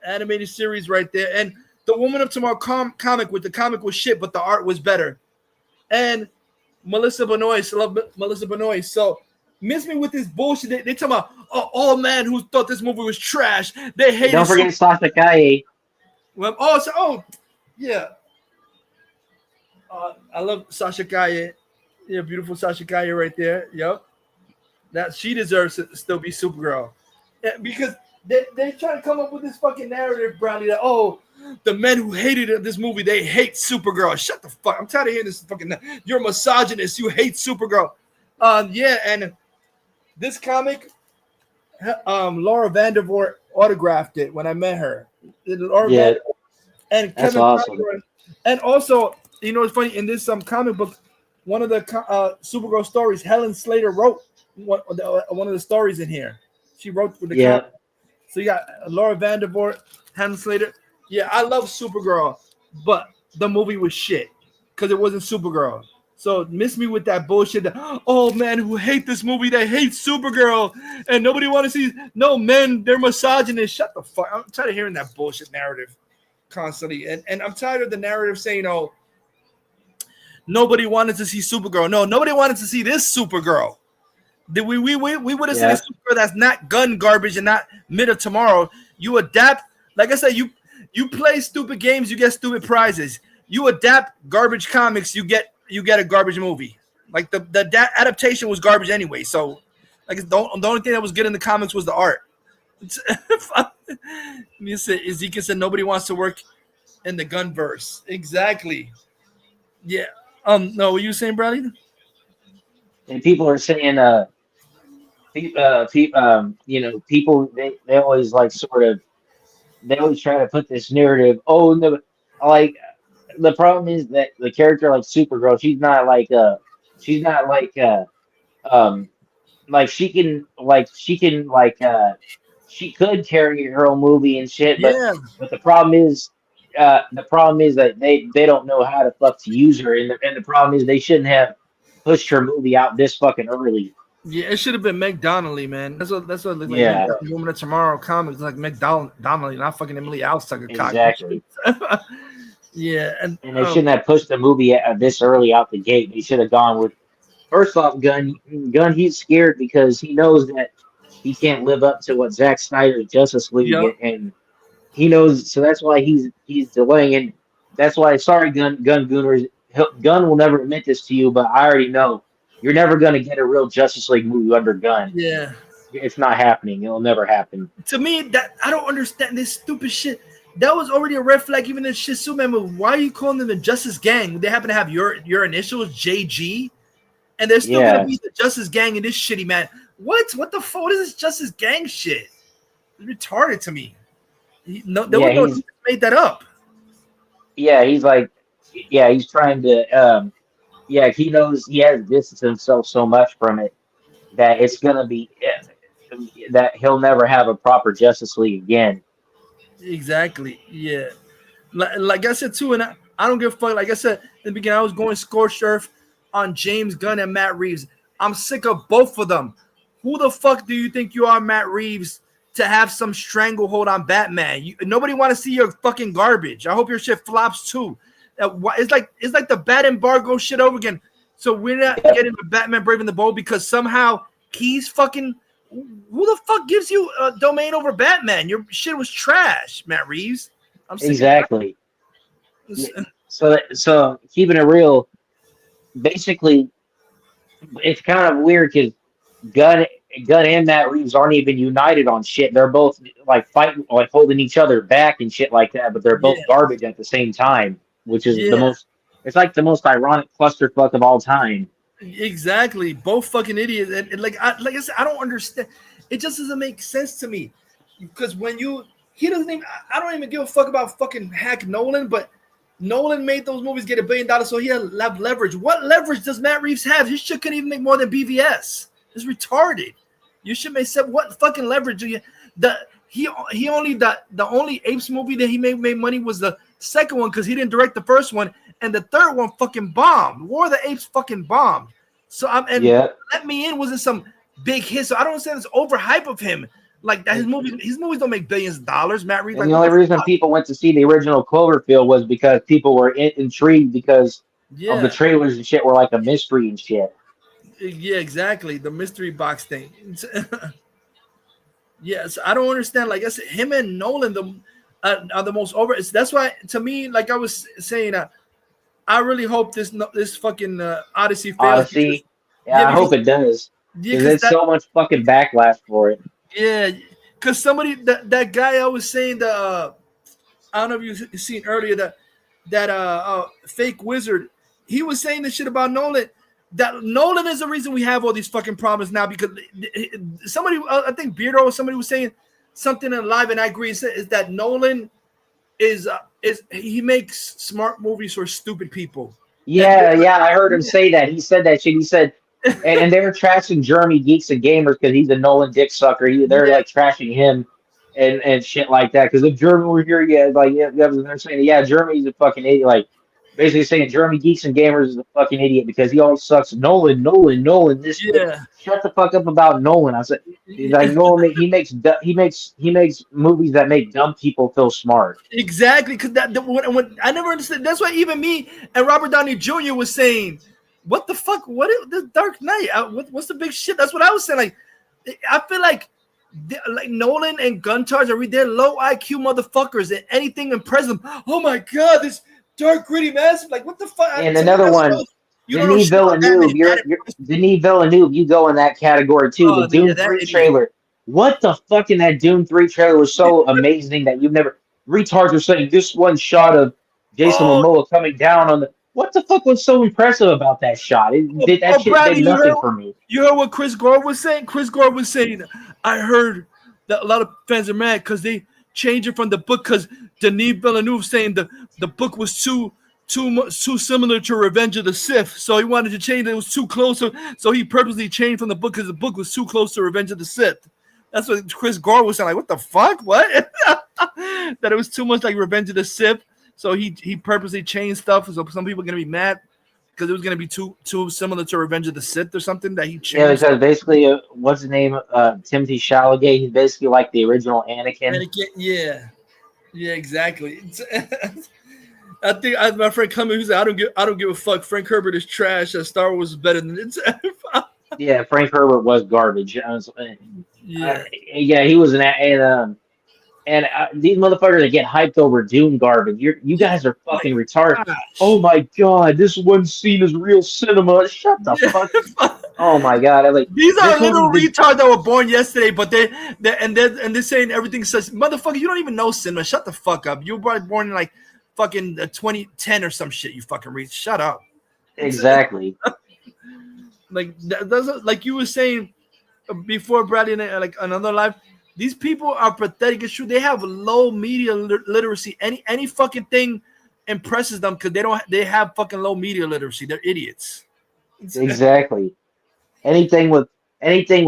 Animated series right there. And the Woman of Tomorrow comic was shit, but the art was better. And Melissa Benoist, I love Melissa Benoist. So miss me with this bullshit. They talking about all men who thought this movie was trash. They hated. Don't forget Sasha Calle. Well, yeah. I love Sasha Calle. Yeah, beautiful Sasha Calle right there. Yep. That she deserves to still be Supergirl. Yeah, because they try to come up with this fucking narrative, Bradley, that the men who hated this movie, they hate Supergirl. Shut the fuck. I'm tired of hearing this fucking. You're a misogynist. You hate Supergirl. Yeah, and this comic, Laura Vandervoort autographed it when I met her. Laura Vandervoort and that's Kevin awesome. Conroy. And also, you know, it's funny in this comic book, one of the Supergirl stories, Helen Slater wrote one of the stories in here. She wrote for the comic. So you got Laura Vandervoort, Helen Slater. Yeah, I love Supergirl, but the movie was shit because it wasn't Supergirl. So miss me with that bullshit. Men who hate this movie, they hate Supergirl, and nobody want to see. No, men, they're misogynist. Shut the fuck. I'm tired of hearing that bullshit narrative constantly, and I'm tired of the narrative saying, nobody wanted to see Supergirl. No, nobody wanted to see this Supergirl. We would have seen a Supergirl that's not gun garbage and not Mid of Tomorrow. You adapt, like I said, you play stupid games, you get stupid prizes. You adapt garbage comics, you get a garbage movie. Like the adaptation was garbage anyway. So, like the only thing that was good in the comics was the art. Ezekiel said nobody wants to work in the Gunnverse. Exactly. Yeah. No, what you saying, Bradley? And people are saying, people they always like they always try to put this narrative. Oh no, like the problem is that the character like Supergirl, she could carry her own movie and shit, but the problem is that they don't know how to use her, and the problem is they shouldn't have pushed her movie out this fucking early. Yeah, it should have been Meg Donnelly, man. That's what it looks like. Woman of Tomorrow comics like Meg Donnelly, not fucking Emily Alsucker. Exactly. Yeah, and they shouldn't have pushed the movie this early out the gate. They should have gone with, first off, Gunn. He's scared because he knows that he can't live up to what Zack Snyder's Justice League, and he knows. So that's why he's delaying, and that's why. Sorry, Gunn Gooners. Gunn will never admit this to you, but I already know you're never going to get a real Justice League movie under Gunn. Yeah, it's not happening. It'll never happen. To me, that I don't understand this stupid shit. That was already a red flag, even in shit Superman movie. Why are you calling them the Justice Gang? They happen to have your initials, JG, and they're still gonna be the Justice Gang in this shitty man. What the fuck? What is this Justice Gang shit? It's retarded to me. They made that up. Yeah, he's trying to. He knows he has distanced himself so much from it that it's gonna be that he'll never have a proper Justice League again. Exactly. Yeah. Like I said too, and I don't give a fuck. Like I said in the beginning, I was going scorched earth on James Gunn and Matt Reeves. I'm sick of both of them. Who the fuck do you think you are, Matt Reeves, to have some stranglehold on Batman? Nobody want to see your fucking garbage. I hope your shit flops too. It's like the Bat embargo shit over again. So we're not getting the Batman Brave and the Bold because somehow he's fucking. Who the fuck gives you a domain over Batman? Your shit was trash, Matt Reeves. I'm exactly. So keeping it real, basically, it's kind of weird because Gunn and Matt Reeves aren't even united on shit. They're both like fighting, like holding each other back and shit like that. But they're both garbage at the same time, which is the most. It's like the most ironic clusterfuck of all time. Exactly, both fucking idiots, and like I said, I don't understand. It just doesn't make sense to me because when he doesn't even. I don't even give a fuck about fucking hack Nolan, but Nolan made those movies get $1 billion, so he had leverage. What leverage does Matt Reeves have? His shit couldn't even make more than BVS. It's retarded. You should make said what fucking leverage do you? The only Apes movie that he made money was the second one because he didn't direct the first one. And the third one fucking bombed. War of the Apes fucking bombed. So Let Me In wasn't some big hit. So I don't understand this overhype of him. Like that, his movies don't make billions of dollars. Matt Reeves. And the only reason people went to see the original Cloverfield was because people were intrigued because of the trailers and shit were like a mystery and shit. Yeah, exactly. The mystery box thing. Yes, I don't understand. Like I said, him and Nolan are the most over. That's why, to me, like I was saying, I really hope this fucking Odyssey fails. Odyssey. Yeah, I hope it does. Because there's so much fucking backlash for it. Yeah, because somebody that guy I was saying I don't know if you seen earlier that fake wizard. He was saying this shit about Nolan. That Nolan is the reason we have all these fucking problems now. Because somebody, I think Beardo or somebody was saying something in live, and I agree. Is that Nolan is he makes smart movies for stupid people. Yeah, I heard him say that. He said that shit. He said, and they're trashing Jeremy Geeks and Gamers because he's a Nolan dick sucker. They're like trashing him and shit like that. Because if Jeremy were here, they're saying, yeah, Jeremy's a fucking idiot. Like basically saying Jeremy Geeks and Gamers is a fucking idiot because he always sucks. Nolan. This shut the fuck up about Nolan. I said, like Nolan, he makes movies that make dumb people feel smart. Exactly, because when I never understood. That's why even me and Robert Downey Jr. was saying, "What the fuck? What is this Dark Knight? What's the big shit?" That's what I was saying. Like, I feel like Nolan and Gunnverse they're low IQ motherfuckers, and anything impresses them. Oh my god, this dark gritty massive. Like, what the fuck? And another one, Denis Villeneuve. Denis Villeneuve. You go in that category too. The Doom 3 trailer. What the fuck in that Doom 3 trailer was so amazing that you've never. Retards are saying this one shot of Jason Momoa coming down on the. What the fuck was so impressive about that shot? That shit did nothing for me. You heard what Chris Gore was saying? Chris Gore was saying, I heard that a lot of fans are mad because they changed it from the book because Denis Villeneuve saying the book was too similar to Revenge of the Sith. So he wanted to change it. It was too close. So he purposely changed from the book because the book was too close to Revenge of the Sith. That's what Chris Gore was saying. Like, what the fuck? What? That it was too much like Revenge of the Sith. So he purposely changed stuff. So some people are gonna be mad because it was gonna be too similar to Revenge of the Sith or something that he changed. Yeah, because basically, what's the name? Timothy Chalamet. He's basically like the original Anakin. Yeah, exactly. I think my friend coming, who's like, I don't give a fuck. Frank Herbert is trash. Star Wars is better than it. Yeah, Frank Herbert was garbage. Yeah, he was and these motherfuckers that get hyped over Dune garbage. You guys are fucking retarded. Oh my god, this one scene is real cinema. Shut the fuck. Oh my god, these are little retards that were born yesterday, but they're saying everything says motherfucker. You don't even know cinema. Shut the fuck up. You were born in like fucking 2010 or some shit. You fucking read. Shut up. Exactly. Like you were saying before, Bradley, like another live. These people are pathetic. It's true. They have low media literacy. Any fucking thing impresses them because they have fucking low media literacy. They're idiots. Exactly. Anything with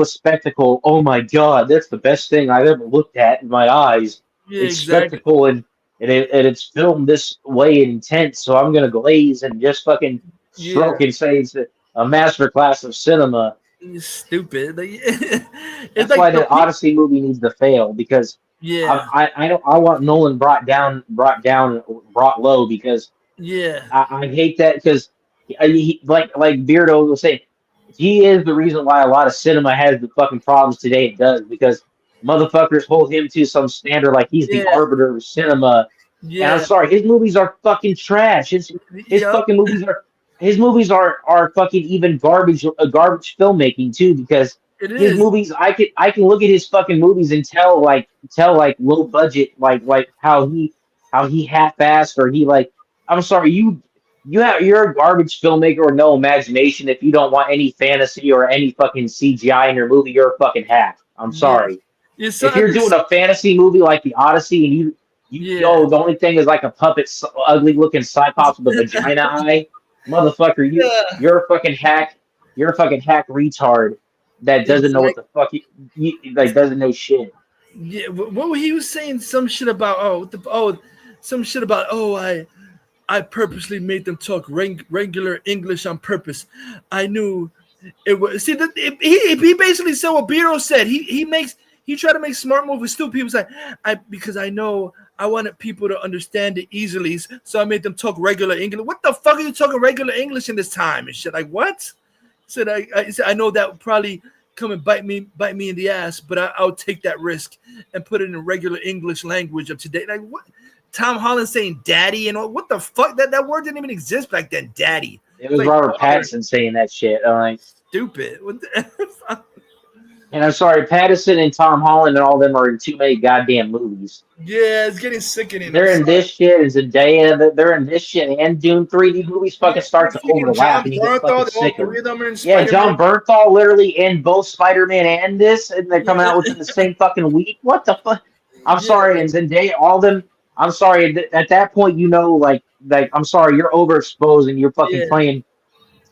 spectacle. Oh my god, that's the best thing I've ever looked at in my eyes. Yeah, it's spectacle and it's filmed this way and intense. So I'm gonna glaze and just fucking stroke and say it's a masterclass of cinema. Stupid. That's why the Odyssey movie needs to fail because I want Nolan brought low because I hate that because like Beardo was saying, he is the reason why a lot of cinema has the fucking problems today it does because motherfuckers hold him to some standard like he's the arbiter of cinema. Yeah. And I'm sorry, his movies are fucking trash. His fucking movies are. His movies are fucking even garbage filmmaking too because his movies I can look at his fucking movies and tell low budget like how he half-assed or he like I'm sorry you're a garbage filmmaker with no imagination if you don't want any fantasy or any fucking CGI in your movie. You're a fucking hack. I'm sorry. If you're doing a fantasy movie like the Odyssey and you know the only thing is like a puppet ugly looking cyclops with a vagina eye. Motherfucker, you're a fucking hack. You're a fucking hack retard that doesn't know what the fuck doesn't know shit. Yeah, what he was saying some shit about I purposely made them talk regular English on purpose. I knew it was he basically said what Beardo said. He tried to make smart movies stupid. People say because I know I wanted people to understand it easily, so I made them talk regular English. What the fuck are you talking regular English in this time and shit? Like what? Said I said I know that would probably come and bite me in the ass, but I'll take that risk and put it in regular English language of today. Like what? Tom Holland saying "daddy" and what the fuck? That word didn't even exist back then. Daddy. It was like, Robert Pattinson saying that shit. I'm like, stupid. What the and I'm sorry, Pattinson and Tom Holland and all of them are in too many goddamn movies. Yeah, it's getting sickening. They're in this shit, and Zendaya. They're in this shit, and Dune 3D movies fucking start to overlap. And you get fucking sick of it. Yeah, John Bernthal literally in both Spider-Man and this, and they're coming out within the same fucking week. What the fuck? I'm sorry, and Zendaya, all of them. I'm sorry. At that point, you know, like I'm sorry, you're overexposed, and you're fucking playing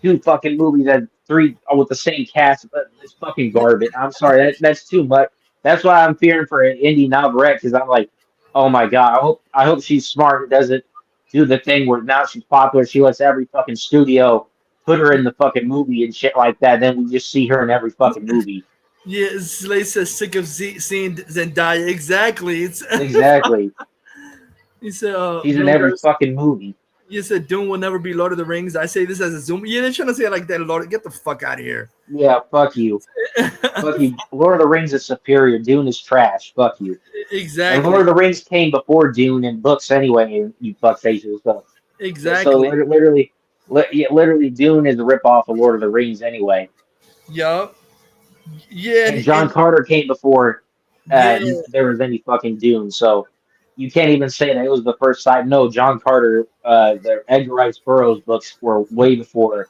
2 fucking movies at 3 with the same cast, but it's fucking garbage. I'm sorry, that's too much. That's why I'm fearing for Indy Navarrete, because I'm like, oh my god, I hope she's smart and doesn't do the thing where now she's popular, she lets every fucking studio put her in the fucking movie and shit like that. Then we just see her in every fucking movie. Yeah, Slay says sick of seeing Zendaya. Exactly. Exactly. He said, she's in every fucking movie. You said Dune will never be Lord of the Rings. I say this as a Zoom. Yeah, they're trying to say it like that. Lord, get the fuck out of here. Yeah, fuck you. Fuck you. Lord of the Rings is superior. Dune is trash. Fuck you. Exactly. And Lord of the Rings came before Dune in books anyway. You fuck faces. So. Exactly. So literally, Dune is a ripoff of Lord of the Rings anyway. Yup. Yeah. And John Carter came before there was any fucking Dune. So. You can't even say that it was the first side. No, John Carter, the Edgar Rice Burroughs books were way before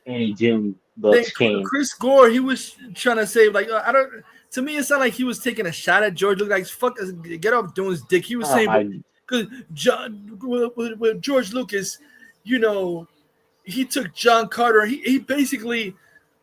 any Dune books came. Chris Gore, he was trying to say, like, I don't. To me, it sounded like he was taking a shot at George. Looked like, fuck, get off Dune's dick. He was saying, because with George Lucas, you know, he took John Carter. He basically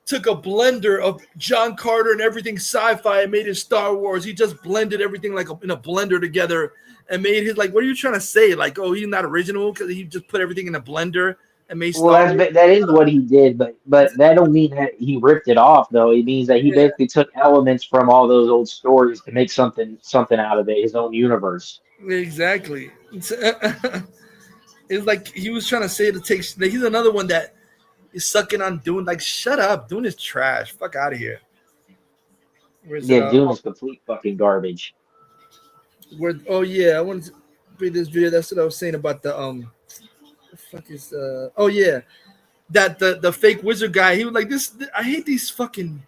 took a blender of John Carter and everything sci-fi and made his Star Wars. He just blended everything like in a blender together and made his, like, what are you trying to say? Like, oh, he's not original because he just put everything in a blender and made Star Wars. That is what he did, but that don't mean that he ripped it off, though. It means that he basically took elements from all those old stories to make something out of it, his own universe. Exactly. It's like he was trying to say he's another one that is sucking on Dune. Like, shut up. Dune is trash. Fuck out of here. Dune is complete fucking garbage. I wanted to read this video. That's what I was saying about the fuck is that the fake wizard guy. He was like, this. I hate these fucking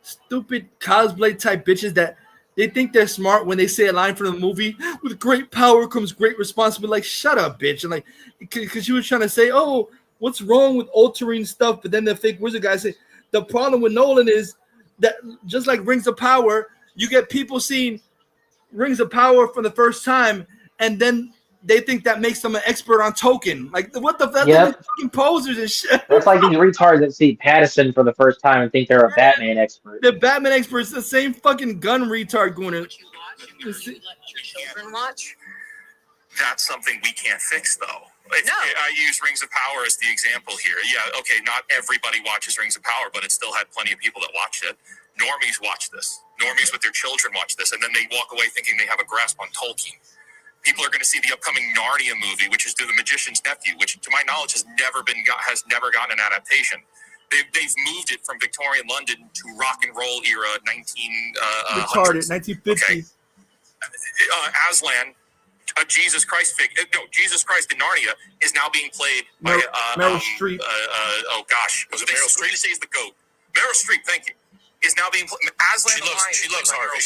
stupid cosplay type bitches that they think they're smart when they say a line from the movie. With great power comes great responsibility. Like, shut up, bitch. And like, because she was trying to say, oh, what's wrong with altering stuff? But then the fake wizard guy said the problem with Nolan is that just like Rings of Power, you get people seeing Rings of Power for the first time, and then they think that makes them an expert on Tolkien. Like, what the fuck? Yep. Fucking posers and shit. That's like these retards that see Pattinson for the first time and think they're a Batman expert. The Batman expert is the same fucking gun retard going in. Would you let your children watch? That's something we can't fix, though. I use Rings of Power as the example here. Yeah, okay, not everybody watches Rings of Power, but it still had plenty of people that watched it. Normies watch this. Normies with their children watch this, and then they walk away thinking they have a grasp on Tolkien. People are going to see the upcoming Narnia movie, which is The Magician's Nephew, which, to my knowledge, has never gotten an adaptation. They've moved it from Victorian London to rock and roll era 1950s. Okay. Aslan. Jesus Christ in Narnia is now being played by Meryl Streep. Was it Meryl Streep? Say is the GOAT. Meryl Streep, thank you. Is now being played. Aslan. She loves Harvey.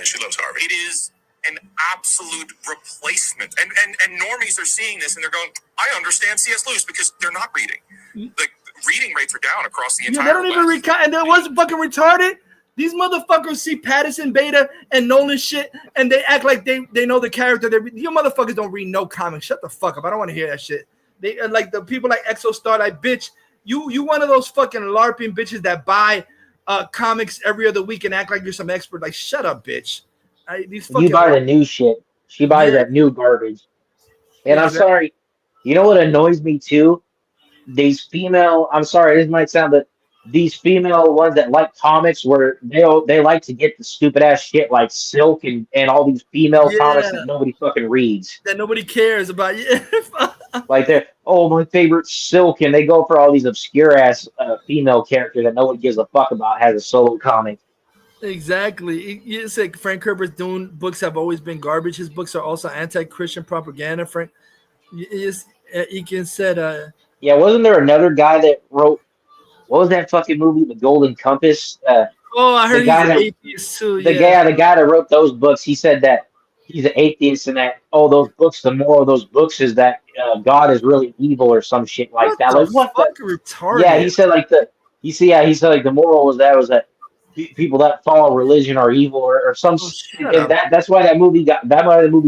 She loves Harvey. It is an absolute replacement, and normies are seeing this and they're going, I understand C.S. Lewis, because they're not reading. The reading rates are down across the entire. They don't even read, and that wasn't fucking retarded. These motherfuckers see Pattinson Beta and Nolan shit, and they act like they know the character. You motherfuckers don't read no comics. Shut the fuck up. I don't want to hear that shit. They like the people like Exostar, like, bitch, you one of those fucking LARPing bitches that buy comics every other week and act like you're some expert. Like, shut up, bitch. You buy the new shit. She buys that new garbage. And I'm sorry. You know what annoys me too? These female. I'm sorry. This might sound, but these female ones that like comics where they like to get the stupid ass shit like Silk and all these female comics that nobody fucking reads. That nobody cares about. Yeah. Like they're my favorite Silk, and they go for all these obscure ass female characters that no one gives a fuck about. Has a solo comic. Exactly. It's like Frank Herbert's Dune books have always been garbage. His books are also anti-Christian propaganda. Frank, Eakin said. Yeah, wasn't there another guy that wrote? What was that fucking movie, The Golden Compass? I heard he's an atheist too. The guy that wrote those books, he said that he's an atheist and that those books, the moral of those books is that God is really evil or some shit like that. Like what? Retarded. Yeah, he said like he said like the moral was that people that follow religion are evil or some shit. And that's why that movie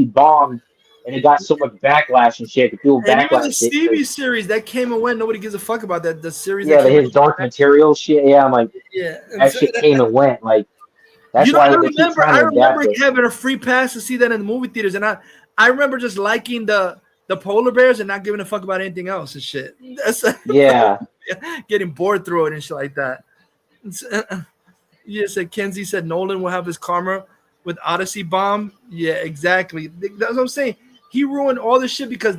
bombed. And it got so much backlash and shit. People backlash. And even the Stevie series that came and went, nobody gives a fuck about that. The series, his Dark Material shit. Yeah, I'm like, that shit came and went. Like, that's why I remember having a free pass to see that in the movie theaters, and I remember just liking the polar bears and not giving a fuck about anything else and shit. Getting bored through it and shit like that. Said Kenzie said Nolan will have his karma with Odyssey bomb. Yeah, exactly. That's what I'm saying. He ruined all this shit because,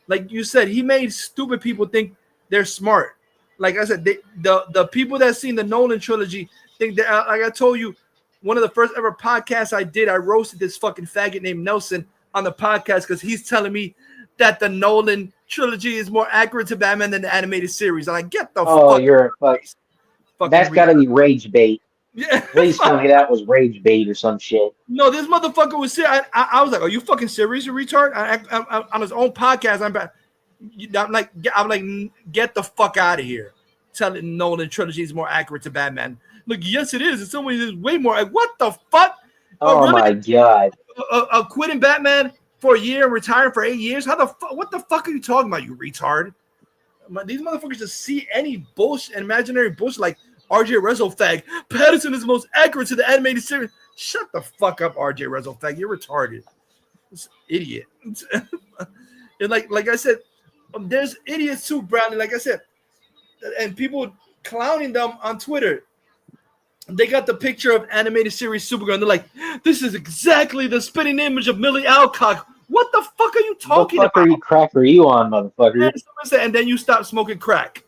like you said, he made stupid people think they're smart. Like I said, the people that seen the Nolan trilogy think that, like I told you, one of the first ever podcasts I did, I roasted this fucking faggot named Nelson on the podcast because he's telling me that the Nolan trilogy is more accurate to Batman than the animated series. I'm like, get the fuck. Oh, you're a fuck. That's got to be rage bait. Yeah, please tell me that was rage bait or some shit. No, this motherfucker was serious. I was like, "Are you fucking serious, you retard?" On his own podcast, I'm like, get the fuck out of here. Telling Nolan trilogy is more accurate to Batman. Look, yes, it is. In some ways, it's way more. Like, what the fuck? Oh really? My god! Quitting Batman for a year and retiring for 8 years? How the fuck? What the fuck are you talking about, you retard? These motherfuckers just see any bullshit, imaginary bullshit like. RJ Rezzofag, Pattinson is the most accurate to the animated series. Shut the fuck up, RJ Rezzofag. You're retarded. It's an idiot. And like I said, there's idiots too, Brownie. Like I said, and people clowning them on Twitter. They got the picture of animated series Supergirl, and they're like, "This is exactly the spitting image of Millie Alcock." What the fuck are you talking about? What the fuck are you on, motherfucker? And then you stop smoking crack.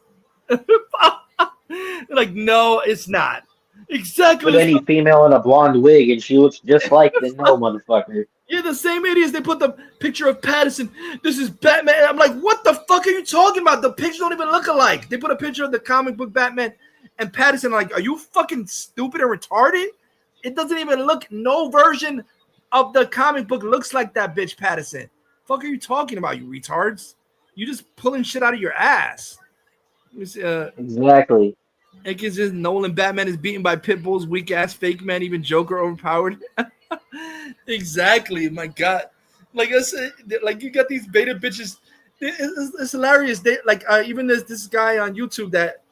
Like, no, it's not. Exactly. Put any female in a blonde wig and she looks just like the motherfucker. Yeah, the same idiots. They put the picture of Pattinson. This is Batman. I'm like, what the fuck are you talking about? The pictures don't even look alike. They put a picture of the comic book Batman and Pattinson. Like, are you fucking stupid or retarded? It doesn't even look. No version of the comic book looks like that bitch Pattinson. Fuck are you talking about, you retards? You just pulling shit out of your ass. Exactly. It gets just Nolan Batman is beaten by pit bulls, weak ass fake man, even Joker overpowered. Exactly, my God. Like I said, like you got these beta bitches. It's hilarious. They like even this guy on YouTube that,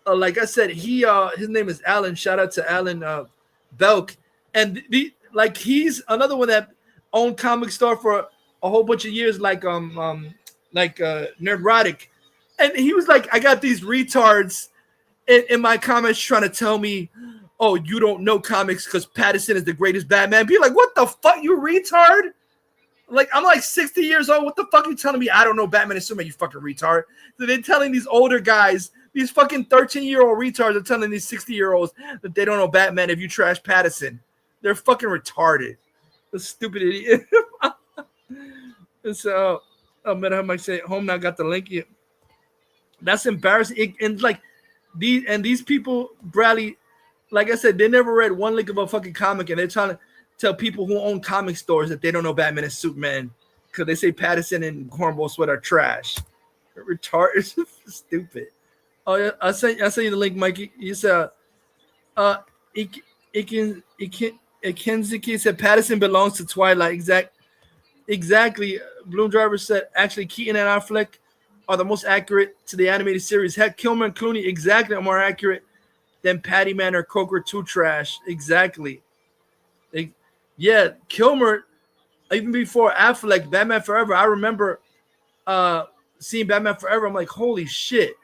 like I said, his name is Alan. Shout out to Alan Belk, and he's another one that owned Comic Store for a whole bunch of years, like Nerdrotic, and he was like, I got these retards in my comments trying to tell me, oh, you don't know comics because Pattinson is the greatest Batman. Be like, what the fuck, you retard? Like, I'm like 60 years old. What the fuck are you telling me I don't know Batman and Superman, you fucking retard? So they're telling these older guys, these fucking 13-year-old retards are telling these 60-year-olds that they don't know Batman if you trash Pattinson. They're fucking retarded. The stupid idiot. And so, I might say, home now got the link here. That's embarrassing. And like, these people, Bradley, like I said, they never read one lick of a fucking comic, and they're trying to tell people who own comic stores that they don't know Batman and Superman because they say Pattinson and Cornball Sweat are trash. They're retarded. Stupid. Oh yeah, I sent you the link, Mikey. You said, Kenzie said Pattinson belongs to Twilight. Exactly. Bloom Driver said actually Keaton and Affleck are the most accurate to the animated series. Heck, Kilmer and Clooney exactly are more accurate than Patty Man or Coker 2 trash. Exactly. Yeah, Kilmer, even before Affleck, Batman Forever, I remember seeing Batman Forever. I'm like, holy shit.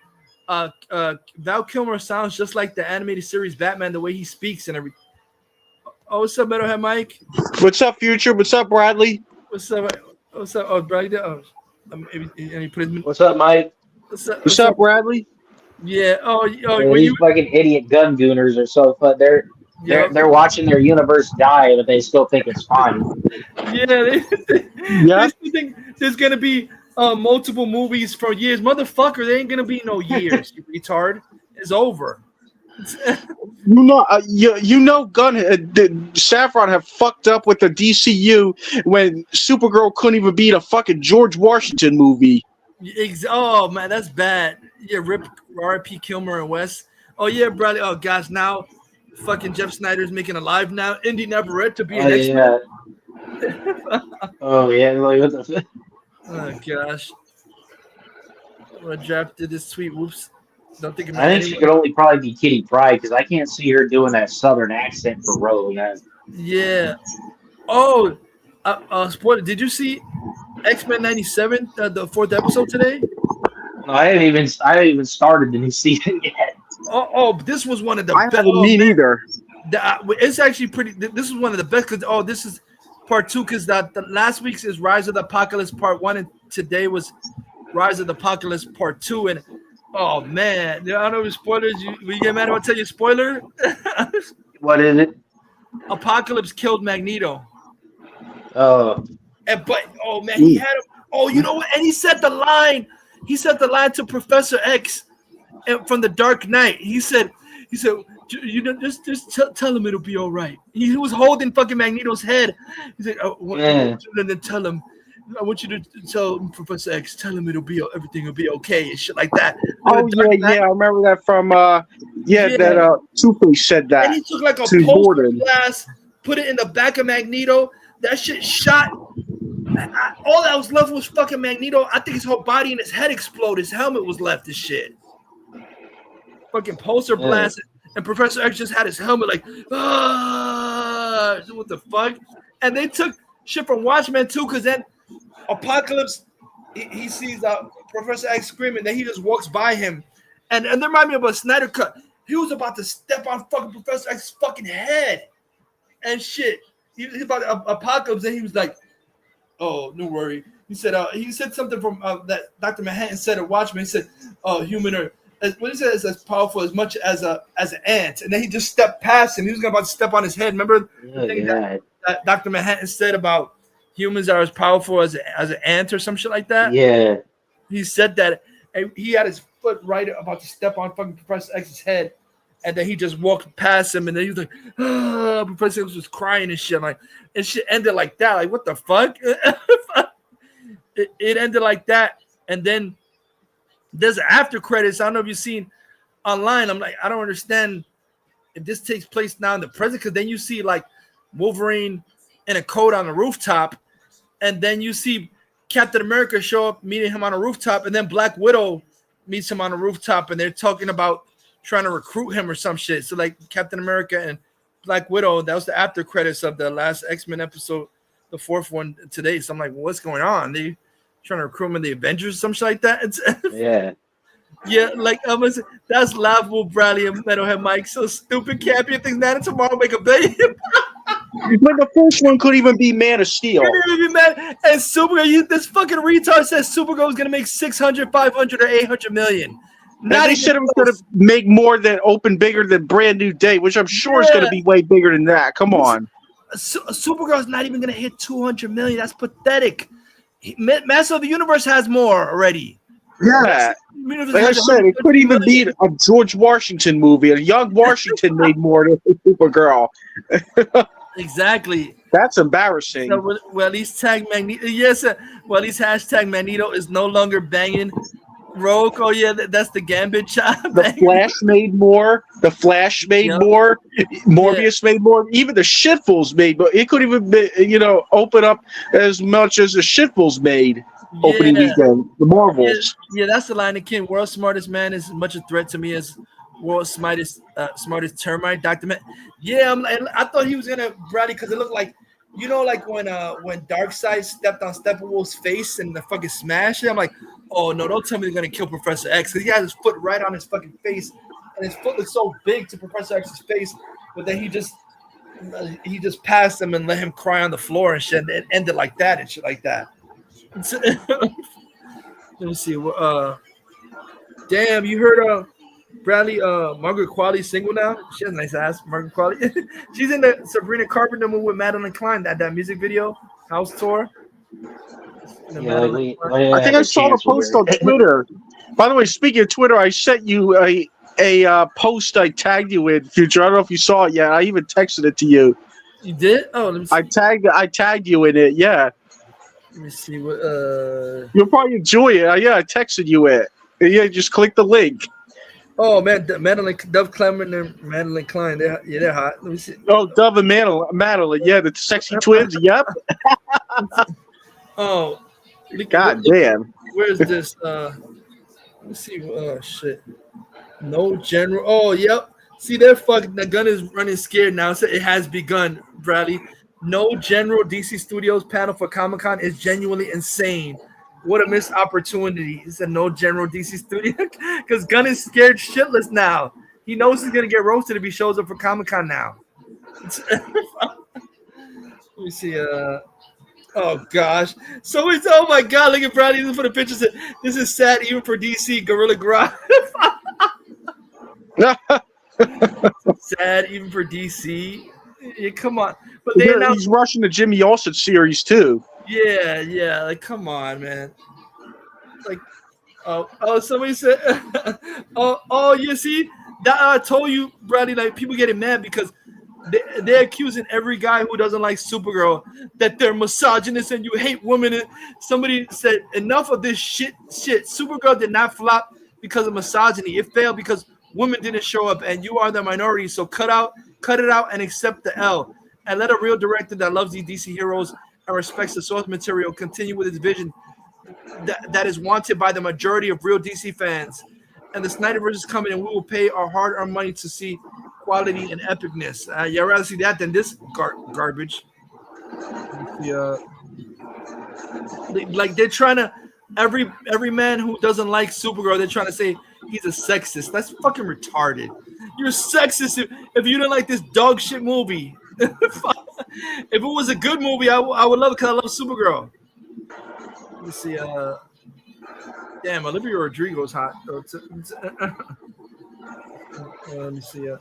Val Kilmer sounds just like the animated series Batman, the way he speaks and everything. Oh, what's up, Metalhead Mike? What's up, Future? What's up, Bradley? What's up? Oh, Bradley. Oh, What's up, Mike? What's up, Bradley? Yeah. These fucking idiot gun gooners are so fun. They're watching their universe die, but they still think it's fine. Yeah, they still think there's gonna be multiple movies for years. Motherfucker, there ain't gonna be no years. You retard. It's over. Saffron have fucked up with the DCU when Supergirl couldn't even beat a fucking George Washington movie. Oh man, that's bad. Yeah, rip R.I.P. Kilmer and Wes. Oh yeah, brother. Oh gosh, now fucking Jeff Snyder's making a live now. Indy Navarrete to be an X-Men. Oh yeah. What the oh gosh. What Jeff did this tweet. Whoops. Don't think I think she could only probably be Kitty Pryde because I can't see her doing that southern accent for Rogue. Yeah. Oh, spoiler. Did you see X-Men 97, the 4th episode today? No, I haven't even started the new season yet. Oh, this was one of the best. I haven't either. It's actually pretty. This is one of the best because this is part 2 because the last week's is Rise of the Apocalypse part 1 and today was Rise of the Apocalypse part 2 and. Oh man, I don't know if spoilers. You get mad if I tell you spoiler? What is it? Apocalypse killed Magneto. Oh. Oh man, he had him. Oh, you know what? And he said the line. He said the line to Professor X from the Dark Knight. He said, you know, just tell him it'll be all right. He was holding fucking Magneto's head. He said, and then tell him. I want you to tell Professor X, tell him everything will be okay and shit like that. Oh yeah, I remember that from that Two-Face said that. And he took like a poster glass, put it in the back of Magneto. That shit shot. All that was left was fucking Magneto. I think his whole body and his head exploded. His helmet was left and shit. Fucking poster blast. And Professor X just had his helmet like, what the fuck? And they took shit from Watchmen too, because then Apocalypse, he sees Professor X screaming, then he just walks by him. And they remind me of a Snyder Cut. He was about to step on fucking Professor X's fucking head and shit. He was about Apocalypse, and he was like, oh, no worry. He said something from that Dr. Manhattan said at Watchmen. He said, human are, what he said is as powerful as much as an ant. And then he just stepped past him. He was about to step on his head. Remember the thing that Dr. Manhattan said about humans are as powerful as an ant or some shit like that? Yeah. He said that. And he had his foot right about to step on fucking Professor X's head. And then he just walked past him. And then he was like, Professor X was crying and shit. Like, and shit ended like that. Like, what the fuck? It ended like that. And then there's after credits. I don't know if you've seen online. I'm like, I don't understand if this takes place now in the present. Because then you see like Wolverine in a coat on the rooftop. And then you see Captain America show up, meeting him on a rooftop, and then Black Widow meets him on a rooftop, and they're talking about trying to recruit him or some shit. So like Captain America and Black Widow, that was the after credits of the last X-Men episode, the 4th one today. So I'm like, well, what's going on? They trying to recruit him in the Avengers or some shit like that? Yeah, like that's laughable, Bradley and Metalhead Mike. So stupid, campy. You think that and tomorrow make $1 billion? But the first one couldn't even be Man of Steel. And Supergirl, this fucking retard says Supergirl was gonna make 600, 500, or 800 million. They said it was gonna make more than bigger than Brand New Day, which I'm sure is gonna be way bigger than that. Come on. Supergirl's not even gonna hit 200 million. That's pathetic. Master of the Universe has more already. Yeah, like I said, it couldn't even be a George Washington movie. A young Washington made more than Supergirl. Exactly. That's embarrassing. So, well, at least tag Magneto. Yes, well, at least hashtag Magneto is no longer banging Rogue. Oh yeah, that's the Gambit shot. The Flash made more. The Flash made more. Morbius made more. Even the Shitfuls made, but it couldn't even be, open up as much as the Shitfuls made. Opening weekend, the Marvels. Yeah, that's the line again. World's smartest man is as much a threat to me as world's smartest termite. Dr. Man. Yeah, I thought he was gonna Bradley because it looked like, like when Darkseid stepped on Steppenwolf's face and the fucking smash it. I'm like, oh no, don't tell me they're gonna kill Professor X because he had his foot right on his fucking face and his foot was so big to Professor X's face, but then he just passed him and let him cry on the floor and shit. And it ended like that and shit like that. Let me see. Damn, you heard Bradley Margaret Qualley single now? She has a nice ass, Margaret Qualley. She's in the Sabrina Carpenter movie with Madeline Klein, that music video, House Tour. Yeah, I think I saw the post on Twitter. By the way, speaking of Twitter, I sent you a post I tagged you in, Future. I don't know if you saw it yet. I even texted it to you. You did? Oh, let me see. I tagged you in it. Yeah. Let me see what. You'll probably enjoy it. Yeah, I texted you it. Yeah, just click the link. Oh man, Dove Clement and Madeline Klein. They're hot. Let me see. Oh, Dove and Madeline. Yeah, the sexy twins. Yep. Oh, God damn. Where's this? Let me see. Oh shit. No general. Oh, yep. See, they're fucking. The gun is running scared now. So it has begun, Bradley. No general DC Studios panel for Comic-Con is genuinely insane. What a missed opportunity. He said no general DC Studio because Gunn is scared shitless now. He knows he's gonna get roasted if he shows up for Comic-Con now. Let me see. Oh gosh. So it's oh my god, look at Bradley. Look for the pictures. This is sad even for DC. Gorilla Grodd. Sad even for DC. Yeah, come on. But he's rushing the Jimmy Olsen series too. Yeah. Like, come on, man. Like, oh, somebody said, you see, that I told you, Bradley. Like, people getting mad because they're accusing every guy who doesn't like Supergirl that they're misogynist and you hate women. And somebody said, enough of this shit. Supergirl did not flop because of misogyny. It failed because women didn't show up, and you are the minority. So cut it out, and accept the L. And let a real director that loves these DC heroes and respects the source material continue with his vision that is wanted by the majority of real DC fans. And the Snyderverse is coming, and we will pay our hard-earned money to see quality and epicness. You'd rather see that than this garbage. Like they're trying to every man who doesn't like Supergirl, they're trying to say he's a sexist. That's fucking retarded. You're sexist if you didn't like this dog shit movie. If it was a good movie, I would love it because I love Supergirl. Let me see. Damn, Olivia Rodrigo's hot. Let me see.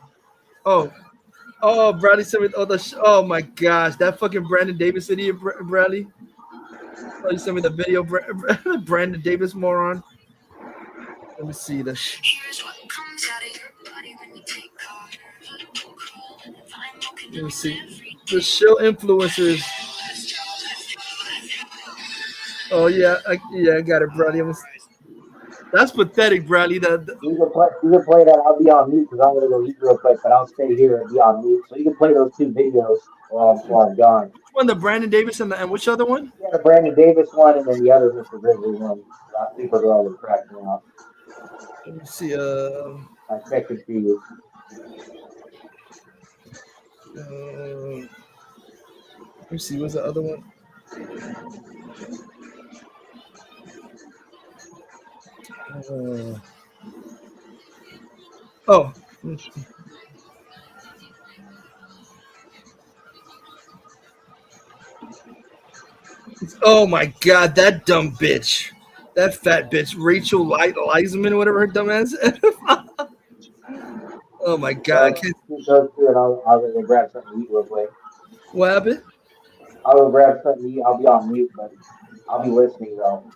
Bradley said, oh my gosh, that fucking Brandon Davis idiot, Bradley. Oh, you sent me the video, Brandon Davis moron. Let me see the. Let me see the show influencers. Oh yeah, I got it, Bradley. That's pathetic, Bradley. You can play that. I'll be on mute because I'm gonna go eat real quick, but I'll stay here and be on mute. So you can play those two videos while I'm gone. Which one, the Brandon Davis and which other one? Yeah, the Brandon Davis one, and then the other Mr. Grizzly one. Supergirl was cracking me off. Let me see. I texted to you. Let me see. What's the other one? Oh my god, that dumb bitch. That fat bitch, Rachel Leisman, or whatever her dumb ass. Oh my god. I'll go grab something to eat real quick. What happened? I'll go grab something to eat. I'll be on mute, but I'll be listening though.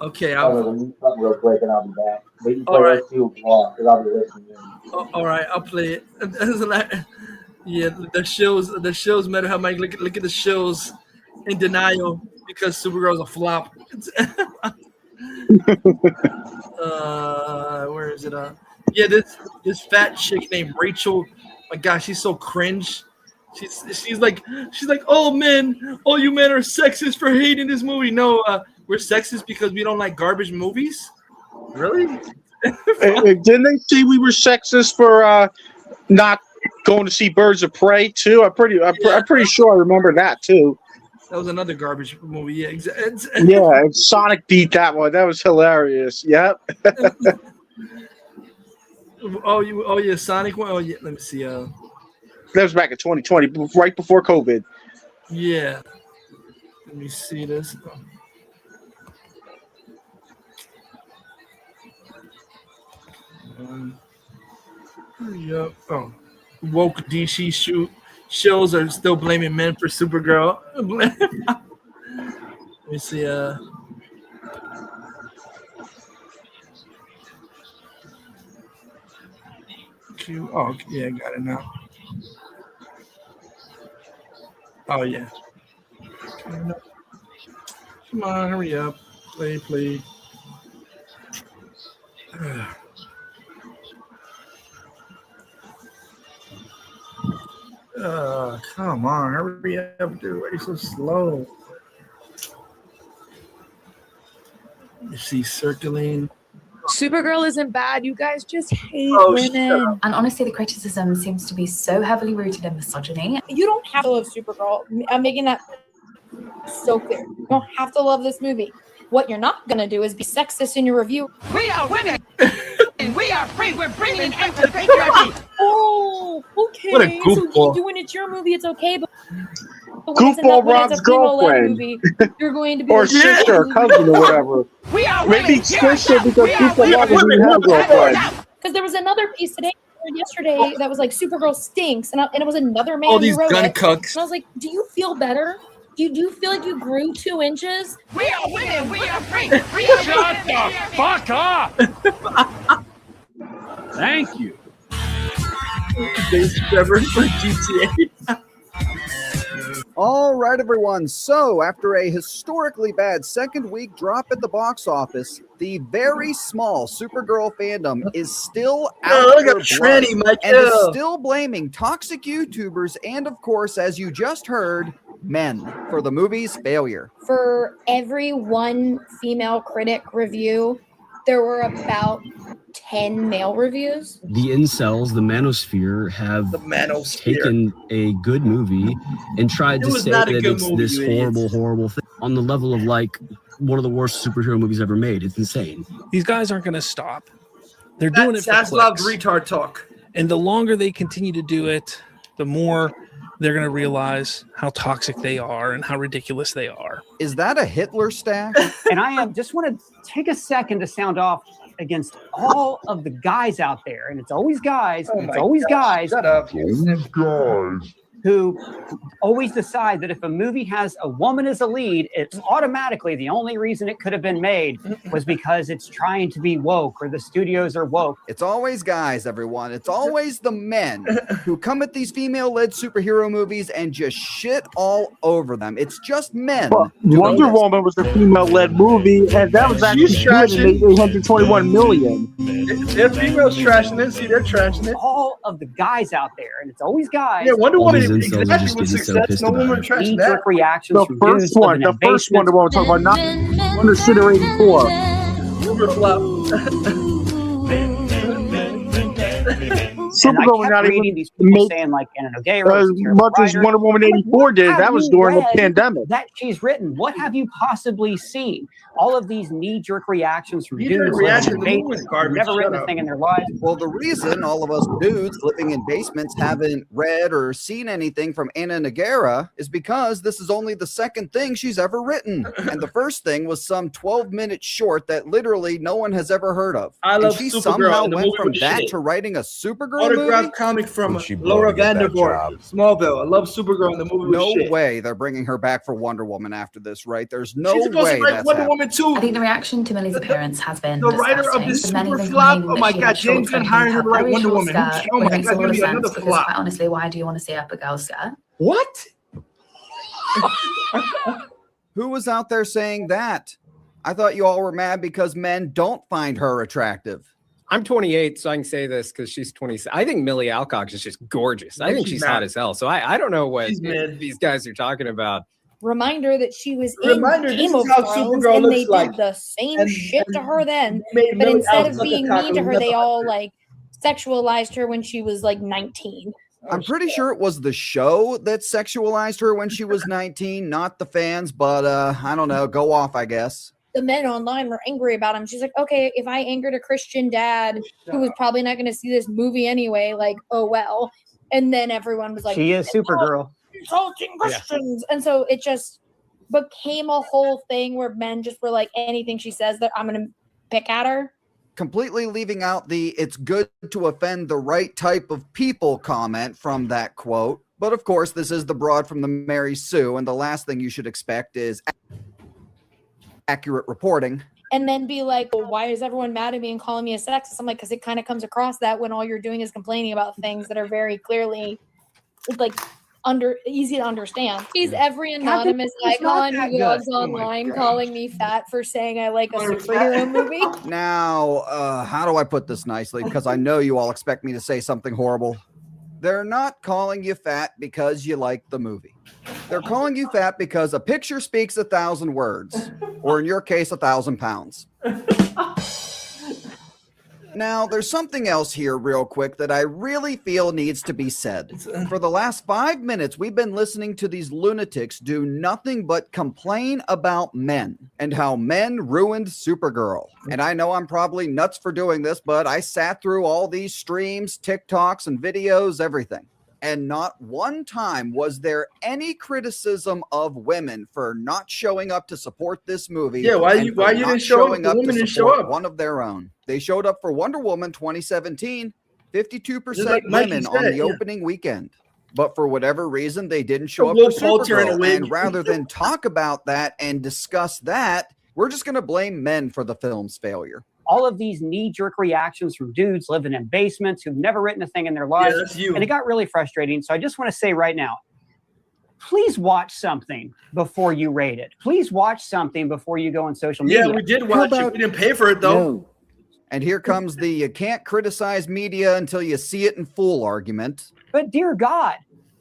Okay. I'll go eat something real quick and I'll be back. But you can play those two because I'll be listening. All right, I'll play it. Yeah, the Shills matter how much. Look at the Shills in denial because Supergirl's a flop. Where is it? Yeah, this fat chick named Rachel. My gosh, she's so cringe. She's like, oh men, all you men are sexist for hating this movie. No, we're sexist because we don't like garbage movies. Really? Didn't they say we were sexist for not going to see Birds of Prey too? I'm pretty sure I remember that too. That was another garbage movie. Yeah, exactly. Yeah, and Sonic beat that one. That was hilarious. Yep. Oh yeah, Sonic one. Oh yeah, let me see. That was back in 2020, right before COVID. Yeah. Let me see this. Hurry up. Oh, woke DC shows are still blaming men for Supergirl. Let me see. Oh, yeah, I got it now. Oh, yeah. Come on, hurry up. Play. Come on, hurry up, dude. Why are you so slow? You see circling. Supergirl isn't bad. You guys just hate women. And honestly, the criticism seems to be so heavily rooted in misogyny. You don't have to love Supergirl. I'm making that so clear. You don't have to love this movie. What you're not going to do is be sexist in your review. We are women. And we are free. We're bringing end to patriarchy. Oh, okay. What a goofball. So doing it's your movie, it's okay. But Goofball Rob's girlfriend. Movie, you're going to be or sister or cousin or whatever. We are maybe sister because Goofball Rob doesn't have a girlfriend. Because there was another piece today or yesterday that was like Supergirl stinks, and it was another man all these who wrote gun it. cucks. And I was like, do you feel better? Do you feel like you grew 2 inches? We are women. We are free. We are Shut the fuck up. Thank you. Trevor for GTA. All right, everyone. So, after a historically bad second week drop at the box office, the very small Supergirl fandom is still out for blood and is still blaming toxic YouTubers and, of course, as you just heard, men for the movie's failure. For every one female critic review, there were about 10 male reviews. The incels, the manosphere, have taken a good movie and tried to say that it's this horrible thing on the level of like one of the worst superhero movies ever made. It's insane. These guys aren't going to stop. They're doing it for clicks. Retard talk. And the longer they continue to do it, the more they're going to realize how toxic they are and how ridiculous they are. Is that a Hitler stack? And I just want to take a second to sound off against all of the guys out there. And it's always guys. Guys. Shut up. Who always decide that if a movie has a woman as a lead, it's automatically the only reason it could have been made was because it's trying to be woke or the studios are woke. It's always guys, everyone. It's always the men who come at these female-led superhero movies and just shit all over them. It's just men. Well, Wonder Woman was a female-led movie, and that was actually $821 million. They're females trashing it. See, they're trashing it. All of the guys out there, and it's always guys. Yeah, Wonder Woman exactly with success. No woman trashing that. Reactions the first one Wonder Woman we're talking about, not Wonder City 84. Supergirl was not even these people saying like Anna Nogueira as much as Wonder Woman 84 did. That was during the pandemic. That she's written. What have you possibly seen? All of these knee-jerk reactions from dudes living in basements who've never written a thing in their lives. Well, the reason all of us dudes living in basements haven't read or seen anything from Anna Nogueira is because this is only the second thing she's ever written. And the first thing was some 12-minute short that literally no one has ever heard of. And she somehow went from that to writing a Supergirl autographed comic from Laura Vandervoort, Smallville. I love Supergirl in the movie. No way they're bringing her back for Wonder Woman after this, right? There's no way that's Wonder Woman too. I think the reaction to Millie's appearance has been the writer of this super flop. Oh my god, James Gunn hiring her to write Wonder Woman. Oh my god, it's gonna be another flop. Quite honestly, why do you want to see up a girl's skirt? What? Who was out there saying that? I thought you all were mad because men don't find her attractive. I'm 28, so I can say this because she's 27. I think Millie Alcock is just gorgeous. I think she's hot as hell. So I don't know what these guys are talking about. Reminder that she was in Game of Thrones and they did the same shit to her then. But instead of being mean to her, they all like sexualized her when she was like 19. I'm pretty sure it was the show that sexualized her when she was 19, not the fans, but I don't know. Go off, I guess. The men online were angry about him. She's like, okay, if I angered a Christian dad who was probably not going to see this movie anyway, like, oh well. And then everyone was like, she is Supergirl. Insulting Christians. Yeah. And so it just became a whole thing where men just were like, anything she says that I'm going to pick at her. completely leaving out the "it's good to offend the right type of people" comment from that quote. But of course, this is the broad from the Mary Sue, and the last thing you should expect is accurate reporting. And then be like, well, why is everyone mad at me and calling me a sexist? I'm like, because it kind of comes across that when all you're doing is complaining about things that are very clearly like easy to understand. He's every anonymous icon who loves online calling me fat for saying I like a superhero movie. Now, how do I put this nicely? Because I know you all expect me to say something horrible. They're not calling you fat because you like the movie. They're calling you fat because a picture speaks 1,000 words, or in your case, 1,000 pounds. Now, there's something else here real quick that I really feel needs to be said. For the last 5 minutes, we've been listening to these lunatics do nothing but complain about men and how men ruined Supergirl. And I know I'm probably nuts for doing this, but I sat through all these streams, TikToks, and videos, everything. And not one time was there any criticism of women for not showing up to support this movie. Yeah, why you didn't show up? The women didn't show up. One of their own. They showed up for Wonder Woman 2017, 52% women on the opening weekend. But for whatever reason, they didn't show up for Supergirl. And rather than talk about that and discuss that, we're just going to blame men for the film's failure. All of these knee-jerk reactions from dudes living in basements who've never written a thing in their lives. Yeah, that's you. And it got really frustrating. So I just want to say right now, please watch something before you rate it. Please watch something before you go on social media. Yeah, we did watch it. We didn't pay for it, though. No. And here comes the you can't criticize media until you see it in full argument. But dear God,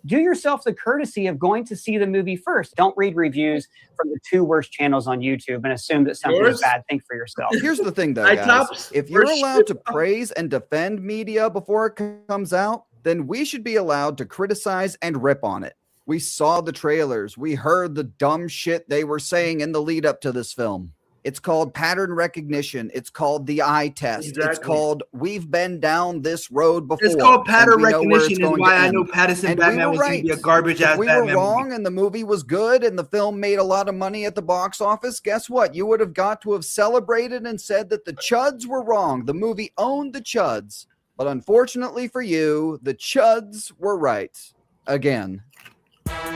do yourself the courtesy of going to see the movie first. Don't read reviews from the 2 worst channels on YouTube and assume that something is bad. Think for yourself. Here's the thing, though, guys. If you're allowed to praise and defend media before it comes out, then we should be allowed to criticize and rip on it. We saw the trailers. We heard the dumb shit they were saying in the lead up to this film. It's called pattern recognition. It's called the eye test. Exactly. It's called we've been down this road before. It's called pattern recognition is why I know Pattinson Batman was going to be a garbage-ass Batman movie. We were wrong and the movie was good and the film made a lot of money at the box office. Guess what? You would have got to have celebrated and said that the chuds were wrong. The movie owned the chuds. But unfortunately for you, the chuds were right. Again.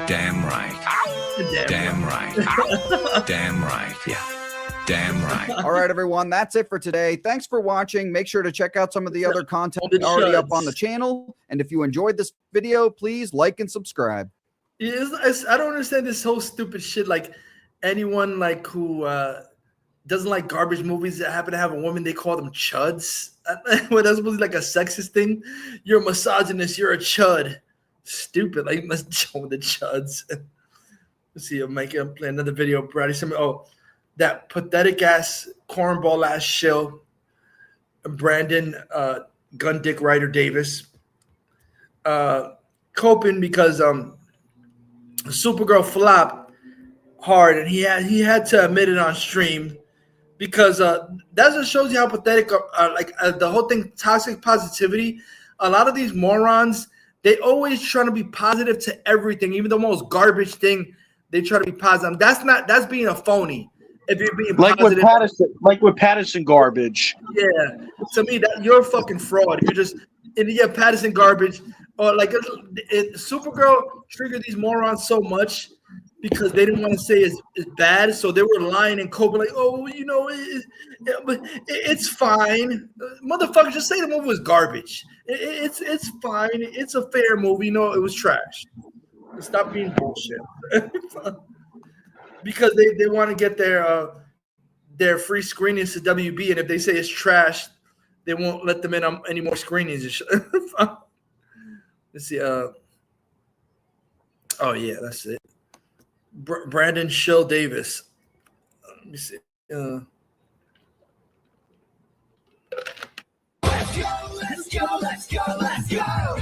Damn right. Damn right. Damn right. Yeah. Damn right. All right, everyone. That's it for today. Thanks for watching. Make sure to check out some of the other content already up on the channel. And if you enjoyed this video, please like and subscribe. I don't understand this whole stupid shit. Like anyone like who doesn't like garbage movies that happen to have a woman, they call them chuds. Well, that's supposed to be like a sexist thing. You're a misogynist. You're a chud. Stupid. Like let's show the chuds. Let's see. I'm making play another video. Brady. Oh. That pathetic ass cornball ass shill, Brandon Gun Dick Ryder Davis, coping because Supergirl flopped hard, and he had to admit it on stream because that just shows you how pathetic the whole thing, toxic positivity. A lot of these morons, they always trying to be positive to everything, even the most garbage thing. They try to be positive. That's being a phony. If you're being positive, like with Pattinson garbage. Yeah, to me that you're a fucking fraud. You're just Pattinson garbage. Or like Supergirl triggered these morons so much because they didn't want to say it's bad, so they were lying and coping like, oh, but it's fine, motherfucker. Just say the movie was garbage. It's fine. It's a fair movie. No, it was trash. Stop being bullshit. Because they want to get their free screenings to WB, and if they say it's trash, they won't let them in on any more screenings. Let's see. Oh yeah, that's it. Brandon Shill Davis. Let me see. Let's go.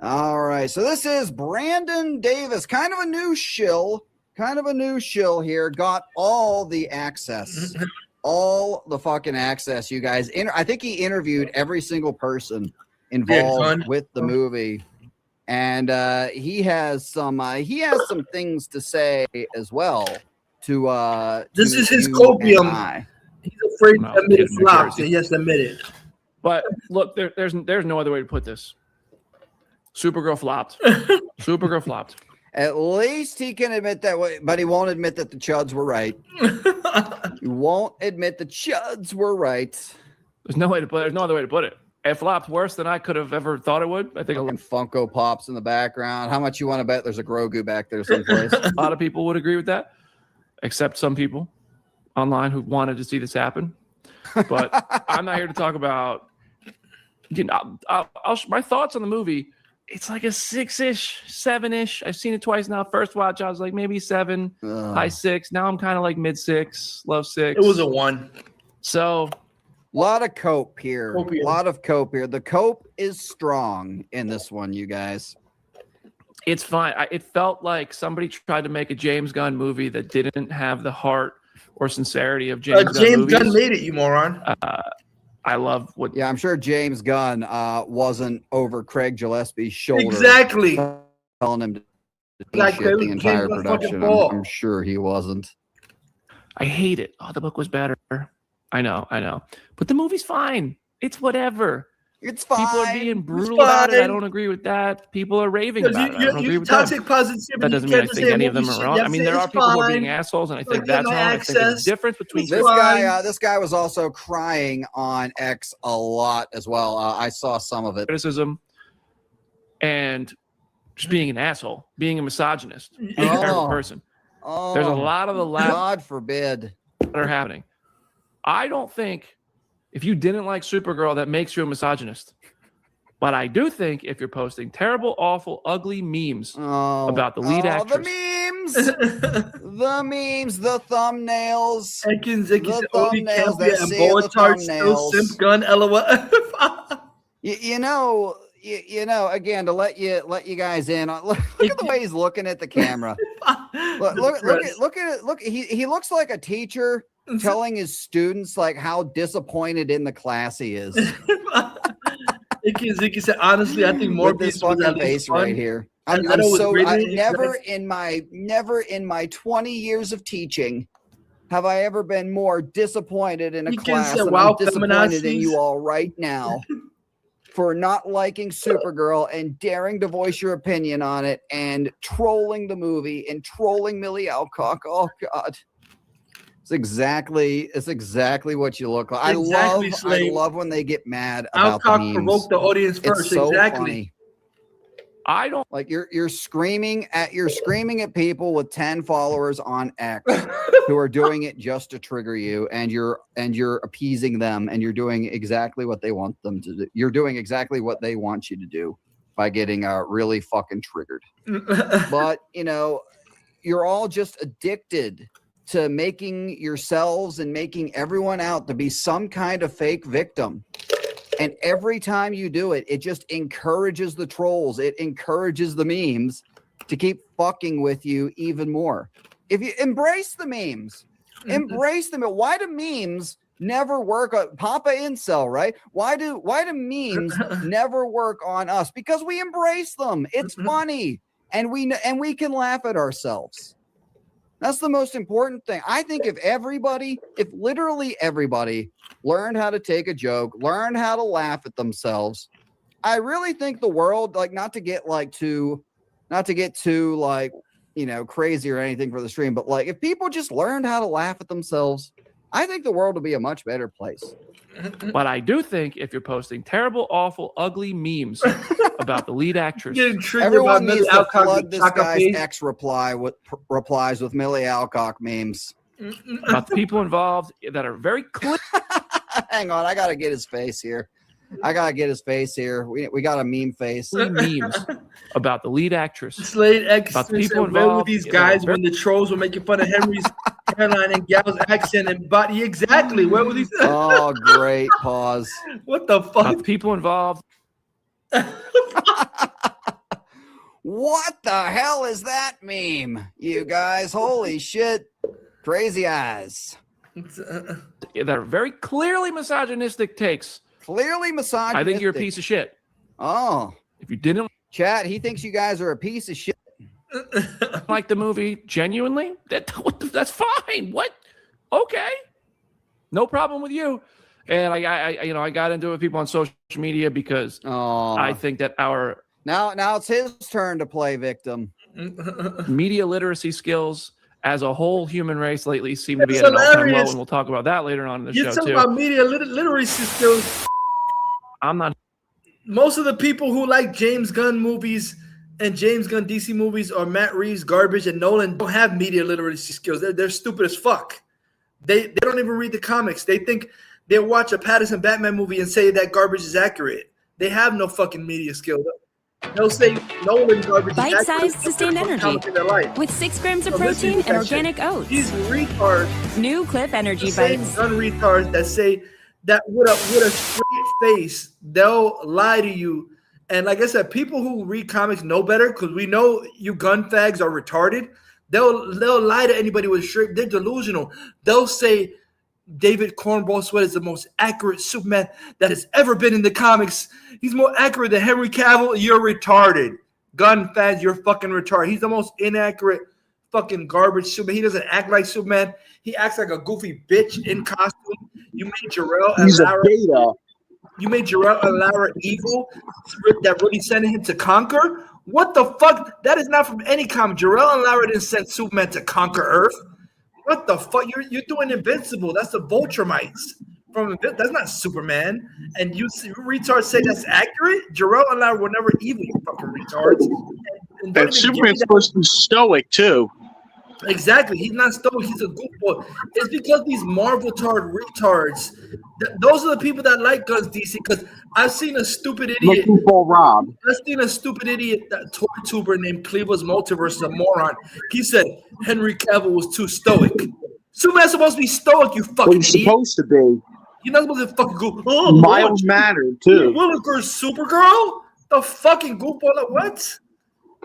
All right, so this is Brandon Davis, kind of a new shill here. Got all the access, all the fucking access, you guys. I think he interviewed every single person involved with the movie, and he has some things to say as well. This is his copium. He's afraid to admit it flops. He has to admit it. But look, there's no other way to put this. Supergirl flopped. Supergirl flopped. At least he can admit that way, but he won't admit that the chuds were right. He won't admit the chuds were right. There's no other way to put it. It flopped worse than I could have ever thought it would. I think Funko Pops in the background. How much you want to bet there's a Grogu back there someplace? A lot of people would agree with that, except some people online who wanted to see this happen. But I'm not here to talk about. My thoughts on the movie. It's like a 6-ish, 7-ish. I've seen it twice now. First watch, I was like maybe 7, high 6. Now I'm kind of like mid 6, low 6. It was a 1. So, a lot of cope here. A lot of cope here. The cope is strong in this one, you guys. It's fine. It felt like somebody tried to make a James Gunn movie that didn't have the heart or sincerity of James Gunn. James Gunn made it, you moron. I love what. Yeah, I'm sure James Gunn wasn't over Craig Gillespie's shoulder. Exactly. Telling him to shit the entire production. I'm sure he wasn't. I hate it. Oh, the book was better. I know. But the movie's fine. It's whatever. It's fine. People are being brutal about it. I don't agree with that. People are raving about it. I don't agree with toxic positivity. That doesn't mean I think any of them are wrong. I mean, there are people who are being assholes, and I think that's wrong. I think there's a difference between this guy. This guy was also crying on X a lot as well. I saw some of it. Criticism and just being an asshole, being a misogynist, being a terrible person. There's a lot of the God forbid that are happening. I don't think if you didn't like Supergirl, that makes you a misogynist. But I do think if you're posting terrible, awful, ugly memes about the lead actress. The memes, the thumbnails. The thumbnails. Simp Gun, LOL. You know, again, to let you guys in on, look at the way he's looking at the camera. Look at it. He looks like a teacher telling his students like how disappointed in the class he is. Ziggy said, honestly, I think more this fucking face right here. Never in my 20 years of teaching have I ever been more disappointed in a class than I'm disappointed in you all right now for not liking Supergirl and daring to voice your opinion on it and trolling the movie and trolling Millie Alcock. Oh God. It's exactly what you look like. I love when they get mad about the memes. Provoked the audience first. It's so exactly. Funny. I don't like you're screaming at people with 10 followers on X who are doing it just to trigger you, and you're appeasing them, and you're doing exactly what they want them to do. You're doing exactly what they want you to do by getting really fucking triggered. But you're all just addicted to making yourselves and making everyone out to be some kind of fake victim. And every time you do it, it just encourages the trolls. It encourages the memes to keep fucking with you even more. If you embrace the memes, embrace them. Why do memes never work on Papa Incel, right? Why do memes never work on us? Because we embrace them. It's funny. And we can laugh at ourselves. That's the most important thing. I think if literally everybody learned how to take a joke, learned how to laugh at themselves, I really think the world, like, not to get too crazy or anything for the stream, but like if people just learned how to laugh at themselves, I think the world would be a much better place. But I do think if you're posting terrible, awful, ugly memes about the lead actress, everyone needs to flood this guy's X replies with Millie Alcock memes about the people involved that are very clear. Hang on, I gotta get his face here. We got a meme face. Memes about the lead actress. Slade X about the people involved with these guys when the trolls were making fun of Henry's hairline and gal's accent and body. Exactly. Where were these? Oh, great pause. What the fuck? About the people involved. What the hell is that meme, you guys? Holy shit. Crazy eyes. That are very clearly misogynistic takes. Clearly misogynistic. I think you're a piece of shit. Oh. If you didn't chat, he thinks you guys are a piece of shit. Like the movie genuinely, that's fine. What? Okay. No problem with you. And I got into it with people on social media because I think that our now it's his turn to play victim. Media literacy skills as a whole human race lately seem to be at an all-time low, and we'll talk about that later on in the show too. You're talking about media literacy skills. I'm not. Most of the people who like James Gunn movies and James Gunn DC movies or Matt Reeves garbage and Nolan don't have media literacy skills. They're stupid as fuck. They don't even read the comics. They think they'll watch a Pattinson Batman movie and say that garbage is accurate. They have no fucking media skills. They'll say Nolan garbage. Bite-sized sustained energy with 6 grams of protein and organic oats. These retards, new Cliff Energy Bites. Bites. Retards that say that with a straight face, they'll lie to you. And like I said, people who read comics know better because we know you gun fags are retarded. They'll lie to anybody with a straight. They're delusional. They'll say David Cornwall Sweat is the most accurate Superman that has ever been in the comics. He's more accurate than Henry Cavill. You're retarded. Gun fans, you're fucking retarded. He's the most inaccurate fucking garbage Superman. He doesn't act like Superman. He acts like a goofy bitch in costume. You made Jarrell and Lara. You made Jarrell and Lara evil. That really sent him to conquer. What the fuck? That is not from any comic. Jarrell and Lara didn't send Superman to conquer Earth. What the fuck? You're doing Invincible. That's the Vultramites. That's not Superman. And you retards say that's accurate? Jarrell and Lara were never evil, you fucking retards. And Superman's supposed to be stoic, too. Exactly. He's not stoic. He's a goofball. It's because these Marvel-tard retards, those are the people that like guns, DC, because I've seen a stupid idiot. Rob. I've seen a stupid idiot, that toy tuber named Cleaver's Multiverse, a moron. He said Henry Cavill was too stoic. Superman's supposed to be stoic, you fucking He's idiot. supposed to be. You're not supposed to fucking go, Miles mattered, too. Williker's Supergirl? The fucking goofball. What?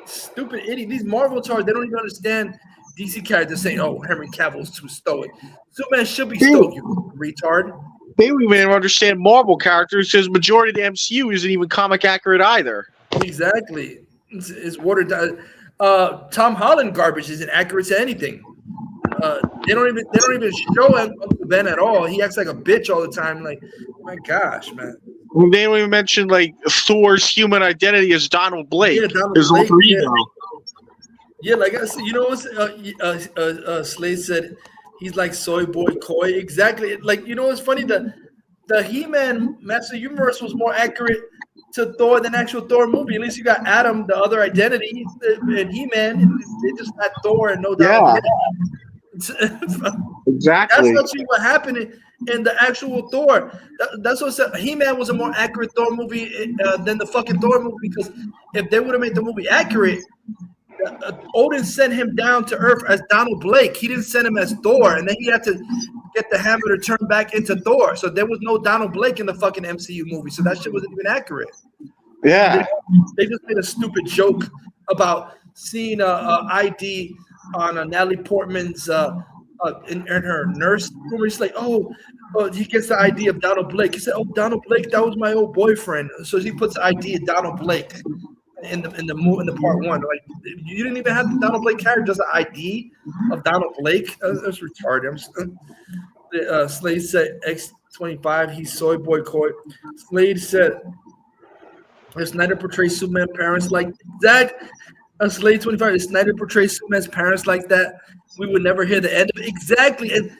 Stupid idiot. These Marvel tards, they don't even understand DC characters saying, oh, Henry Cavill's too stoic. Superman should be stoic, you retard. They don't even understand Marvel characters because majority of the MCU isn't even comic accurate either. Exactly. It's watered down. Tom Holland garbage isn't accurate to anything. They don't even show Uncle Ben at all. He acts like a bitch all the time. Like, my gosh, man. They don't even mention like Thor's human identity as Donald Blake. Yeah, Donald his Blake, alter ego. Yeah, like I said, you know what Slade said? He's like soy boy Koi. Exactly. Like, you know what's funny? The He-Man Master Universe was more accurate to Thor than actual Thor movie. At least you got Adam, the other identity, and He-Man. They just had Thor and no doubt. Exactly. That's actually what happened in the actual Thor. That's what said. He-Man was a more accurate Thor movie than the fucking Thor movie, because if they would have made the movie accurate, Odin sent him down to Earth as Donald Blake. He didn't send him as Thor, and then he had to get the hammer to turn back into Thor. So there was no Donald Blake in the fucking MCU movie. So that shit wasn't even accurate. Yeah. They just made a stupid joke about seeing a ID on Natalie Portman's in her nurse room. He's like, oh, he gets the ID of Donald Blake. He said, oh, Donald Blake, that was my old boyfriend. So he puts the ID of Donald Blake in the part one. Like, you didn't even have the Donald Blake character, just an ID of Donald Blake. That's retarded. Slade said X25. He's soy boy Coy. Slade said if Snyder portrays Superman parents like that. Slade 25. If Snyder portrays Superman's parents like that, we would never hear the end of it. Exactly. And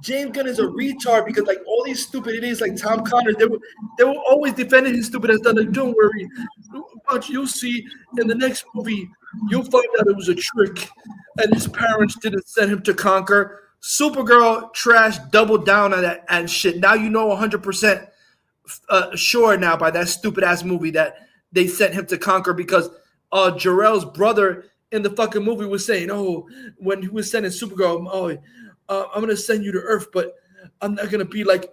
James Gunn is a retard, because like all these stupid idiots like Tom Connor, they were always defending his stupid ass. Like, don't worry, but you'll see in the next movie, you'll find out it was a trick, and his parents didn't send him to conquer. Supergirl trash doubled down on that and shit. Now you know 100% sure now by that stupid ass movie that they sent him to conquer, because Jor-El's brother in the fucking movie was saying, oh, when he was sending Supergirl, I'm gonna send you to Earth, but I'm not gonna be like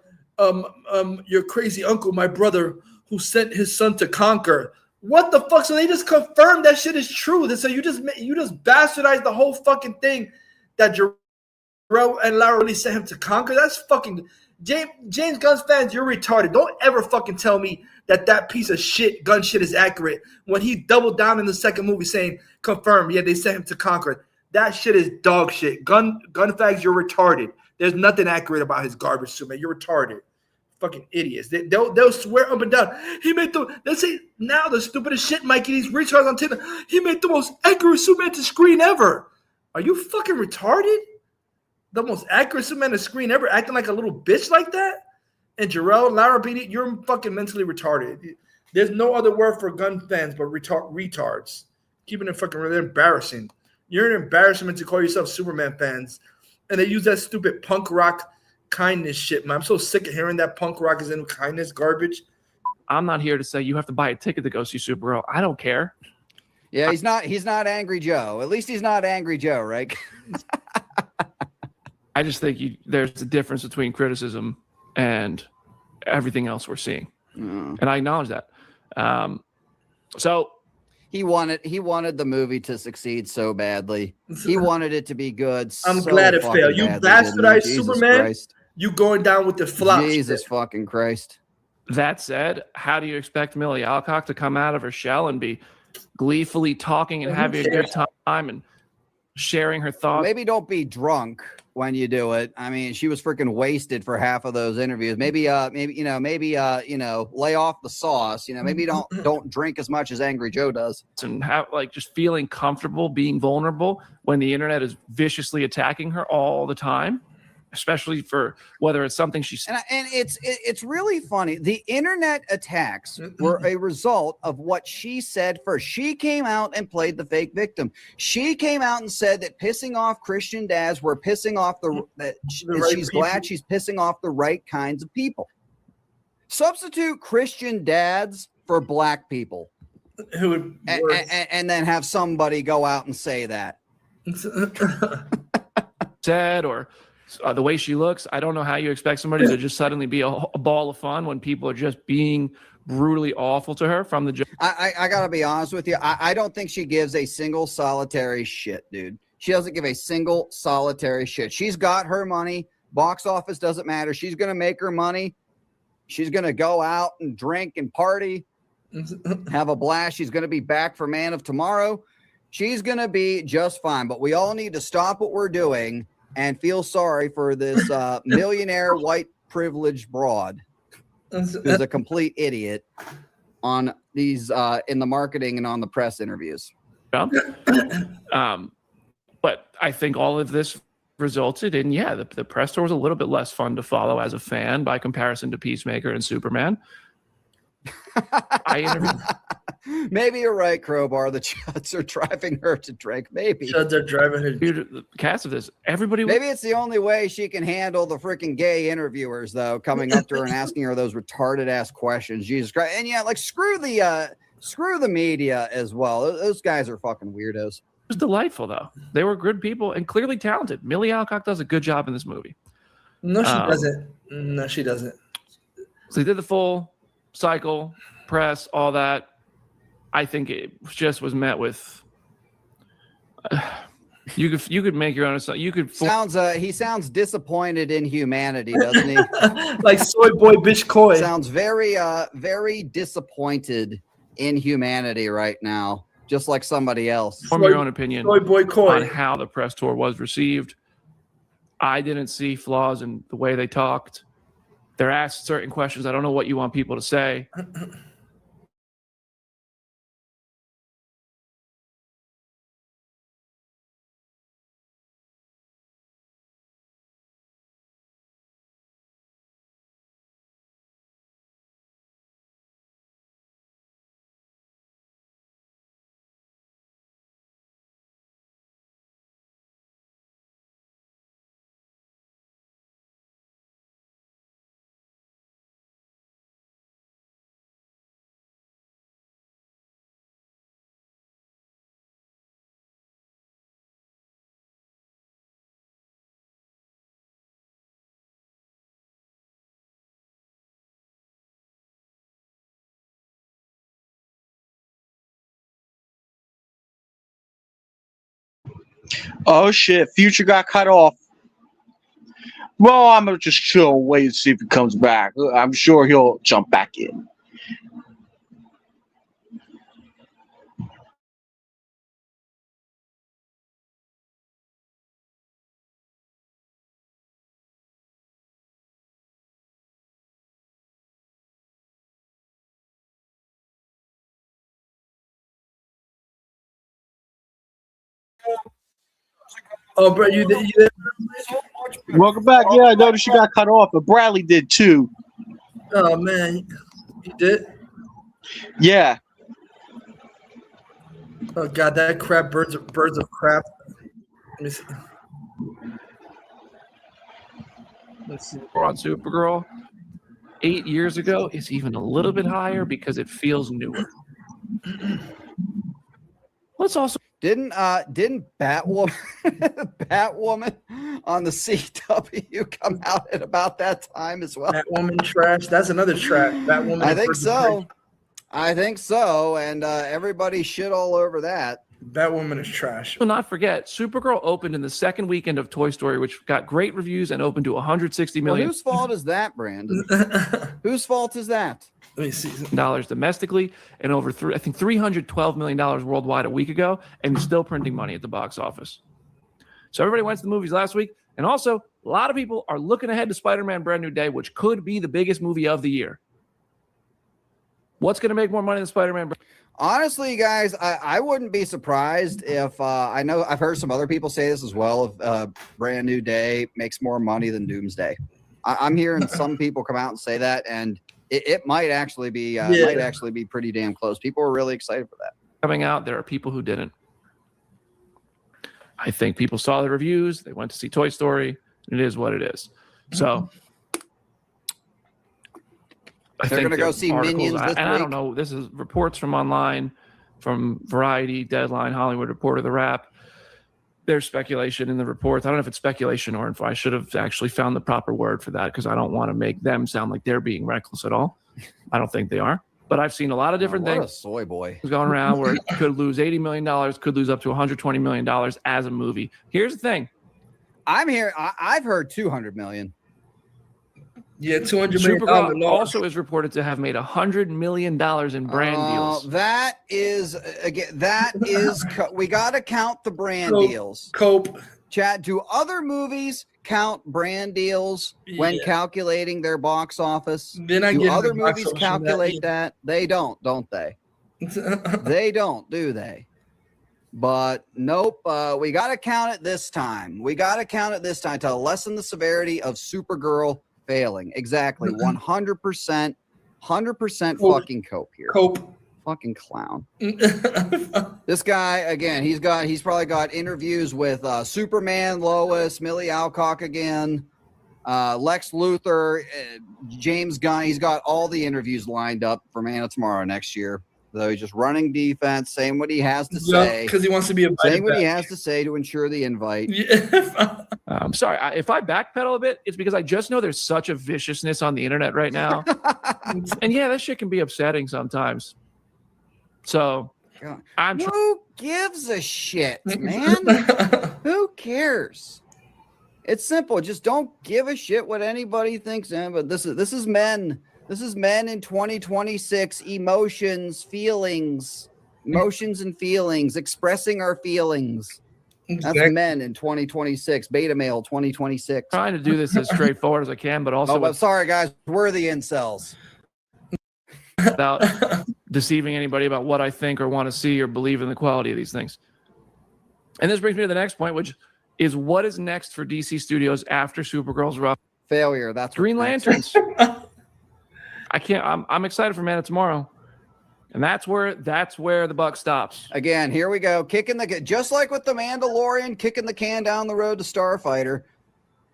your crazy uncle, my brother, who sent his son to conquer. What the fuck? So they just confirmed that shit is true. So you just bastardized the whole fucking thing that Jor-El and Lara really sent him to conquer. That's fucking James Gunn's fans. You're retarded. Don't ever fucking tell me that piece of shit gun shit is accurate when he doubled down in the second movie saying confirmed. Yeah, they sent him to conquer. That shit is dog shit. Gun fags, you're retarded. There's nothing accurate about his garbage suit, man. You're retarded. Fucking idiots. They'll swear up and down. He made they say now the stupidest shit, Mikey. These retards on Tinder. He made the most accurate Superman to screen ever. Are you fucking retarded? The most accurate Superman to screen ever, acting like a little bitch like that? And Jarrell, Lara Beatty, you're fucking mentally retarded. There's no other word for gun fans but retards. Keeping it fucking really embarrassing. You're an embarrassment to call yourself Superman fans. And they use that stupid punk rock kindness shit, man. I'm so sick of hearing that punk rock is in kindness garbage. I'm not here to say you have to buy a ticket to go see Supergirl. I don't care. Yeah, he's not Angry Joe. At least he's not Angry Joe, right? I just think there's a difference between criticism and everything else we're seeing. And I acknowledge that. So he wanted the movie to succeed so badly. He wanted it to be good. I'm glad it failed. You bastardized Superman. Christ. You going down with the flop. Jesus fucking Christ. That said, how do you expect Millie Alcock to come out of her shell and be gleefully talking and having a good time and sharing her thoughts? Maybe don't be drunk when you do it. I mean, she was freaking wasted for half of those interviews. Maybe lay off the sauce. Maybe don't drink as much as Angry Joe does. And have just feeling comfortable being vulnerable when the internet is viciously attacking her all the time, especially for whether it's something she's. And it's really funny. The internet attacks were a result of what she said first. She came out and played the fake victim. She came out and said that pissing off Christian dads were pissing off she's glad she's pissing off the right kinds of people. Substitute Christian dads for black people. Who would and then have somebody go out and say that. Said or the way she looks, I don't know how you expect somebody to just suddenly be a ball of fun when people are just being brutally awful to her from the jump. I gotta be honest with you. I don't think she gives a single solitary shit, dude. She doesn't give a single solitary shit. She's got her money. Box office doesn't matter. She's gonna make her money. She's gonna go out and drink and party, have a blast. She's gonna be back for Man of Tomorrow. She's gonna be just fine. But we all need to stop what we're doing and feel sorry for this millionaire white privileged broad who's a complete idiot on these in the marketing and on the press interviews. But I think all of this resulted in the press tour was a little bit less fun to follow as a fan by comparison to Peacemaker and Superman. I interviewed. Maybe you're right, Crowbar. The Chuds are driving her to drink. Maybe Chuds are driving her. Dude, the cast of this, everybody. Maybe it's the only way she can handle the freaking gay interviewers, though, coming up to her and asking her those retarded ass questions. Jesus Christ! And screw the media as well. Those guys are fucking weirdos. It was delightful, though. They were good people and clearly talented. Millie Alcock does a good job in this movie. No, she doesn't. No, she doesn't. So they did the full cycle, press, all that. I think it just was met with. You could make your own. You could. He sounds disappointed in humanity, doesn't he? Like soy boy bitch coy. Sounds very disappointed in humanity right now, just like somebody else. Form your own opinion soy boy coy on how the press tour was received. I didn't see flaws in the way they talked. They're asked certain questions. I don't know what you want people to say. Oh shit, Future got cut off. Well, I'm gonna just chill and wait and see if he comes back. I'm sure he'll jump back in. Oh, bro, you did. Welcome back. Yeah, I noticed you got cut off, but Bradley did too. Oh man, you did. Yeah. Oh god, that crap, birds of crap. Let me see. Let's see. On Supergirl 8 years ago is even a little bit higher because it feels newer. Let's also didn't Batwoman on the CW come out at about that time as well? Batwoman trash. That's another trash. Batwoman. I think so. I think so, and everybody shit all over that. Batwoman is trash. Do not forget, Supergirl opened in the second weekend of Toy Story, which got great reviews and opened to 160 million. Well, whose fault is that, Brandon? Whose fault is that? Let me see. Dollars domestically and over $312 million worldwide a week ago, and still printing money at the box office. So everybody went to the movies last week, and also a lot of people are looking ahead to Spider-Man: Brand New Day, which could be the biggest movie of the year. What's going to make more money than Spider-Man? Honestly, guys, I wouldn't be surprised if I know I've heard some other people say this as well. If Brand New Day makes more money than Doomsday, I'm hearing some people come out and say that, and it might actually be pretty damn close. People are really excited for that. Coming out, there are people who didn't. I think people saw the reviews. They went to see Toy Story. And it is what it is. So. They're going to go see Minions this week. I don't know. This is reports from online, from Variety, Deadline, Hollywood Reporter, The Wrap. There's speculation in the reports. I don't know if it's speculation or info. I should have actually found the proper word for that because I don't want to make them sound like they're being reckless at all. I don't think they are. But I've seen a lot of different things. What a soy boy. Going around where it could lose $80 million, could lose up to $120 million as a movie. Here's the thing. I've heard $200 million. Yeah, $200 million. Supergirl also is reported to have made $100 million in brand deals. We got to count the brand deals. Chad, do other movies count brand deals when calculating their box office? Do other movies calculate that? They don't they? They don't, do they? But nope, we got to count it this time. To lessen the severity of Supergirl failing. Exactly. 100% fucking cope here. Fucking clown. This guy, again, he's probably got interviews with Superman, Lois, Millie Alcock again, Lex Luthor, James Gunn. He's got all the interviews lined up for Man of Tomorrow next year. Though he's just running defense, saying what he has to say. Because he wants to be saying what he has to say to ensure the invite. I'm sorry. If I backpedal a bit, it's because I just know there's such a viciousness on the internet right now. And yeah, that shit can be upsetting sometimes. So who gives a shit, man? Who cares? It's simple. Just don't give a shit what anybody thinks. But this is men. This is men in 2026, emotions and feelings, expressing our feelings. That's men in 2026, beta male 2026. Trying to do this as straightforward as I can, but also... but sorry, guys, we're the incels. Without deceiving anybody about what I think or want to see or believe in the quality of these things. And this brings me to the next point, which is what is next for DC Studios after Supergirl's rough failure? That's Green Lanterns. I'm excited for Man of Tomorrow. And that's where the buck stops. Again, here we go. Just like with the Mandalorian, kicking the can down the road to Starfighter.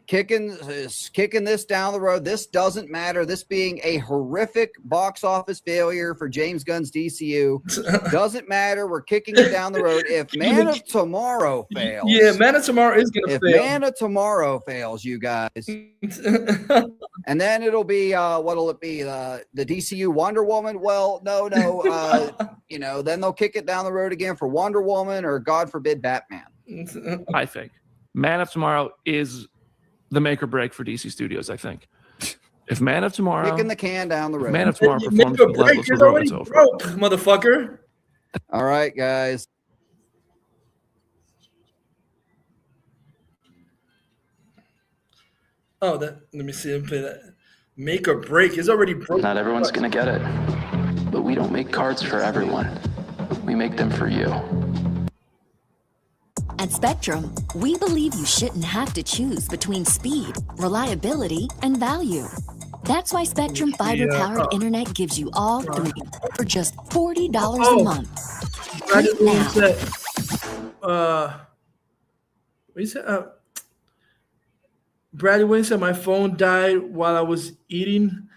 Kicking this down the road. This doesn't matter. This being a horrific box office failure for James Gunn's DCU. Doesn't matter. We're kicking it down the road. If Man of Tomorrow fails. Yeah, Man of Tomorrow is going to fail. If Man of Tomorrow fails, you guys. And then it'll be, what'll it be? The DCU Wonder Woman? Well, no. Then they'll kick it down the road again for Wonder Woman or, God forbid, Batman. I think Man of Tomorrow is the make or break for DC Studios, I think. If Man of Tomorrow... Kicking the can down the road. Man of Tomorrow performs to the level of Supergirl, it's over. Motherfucker. All right, guys. Oh, let me see him play that. Make or break. It's already broke. Not everyone's going to get it. But we don't make cards for everyone. We make them for you. At Spectrum, we believe you shouldn't have to choose between speed, reliability, and value. That's why Spectrum fiber-powered internet gives you all three for just $40 a month. Right now. He said, Bradley Wayne said, my phone died while I was eating.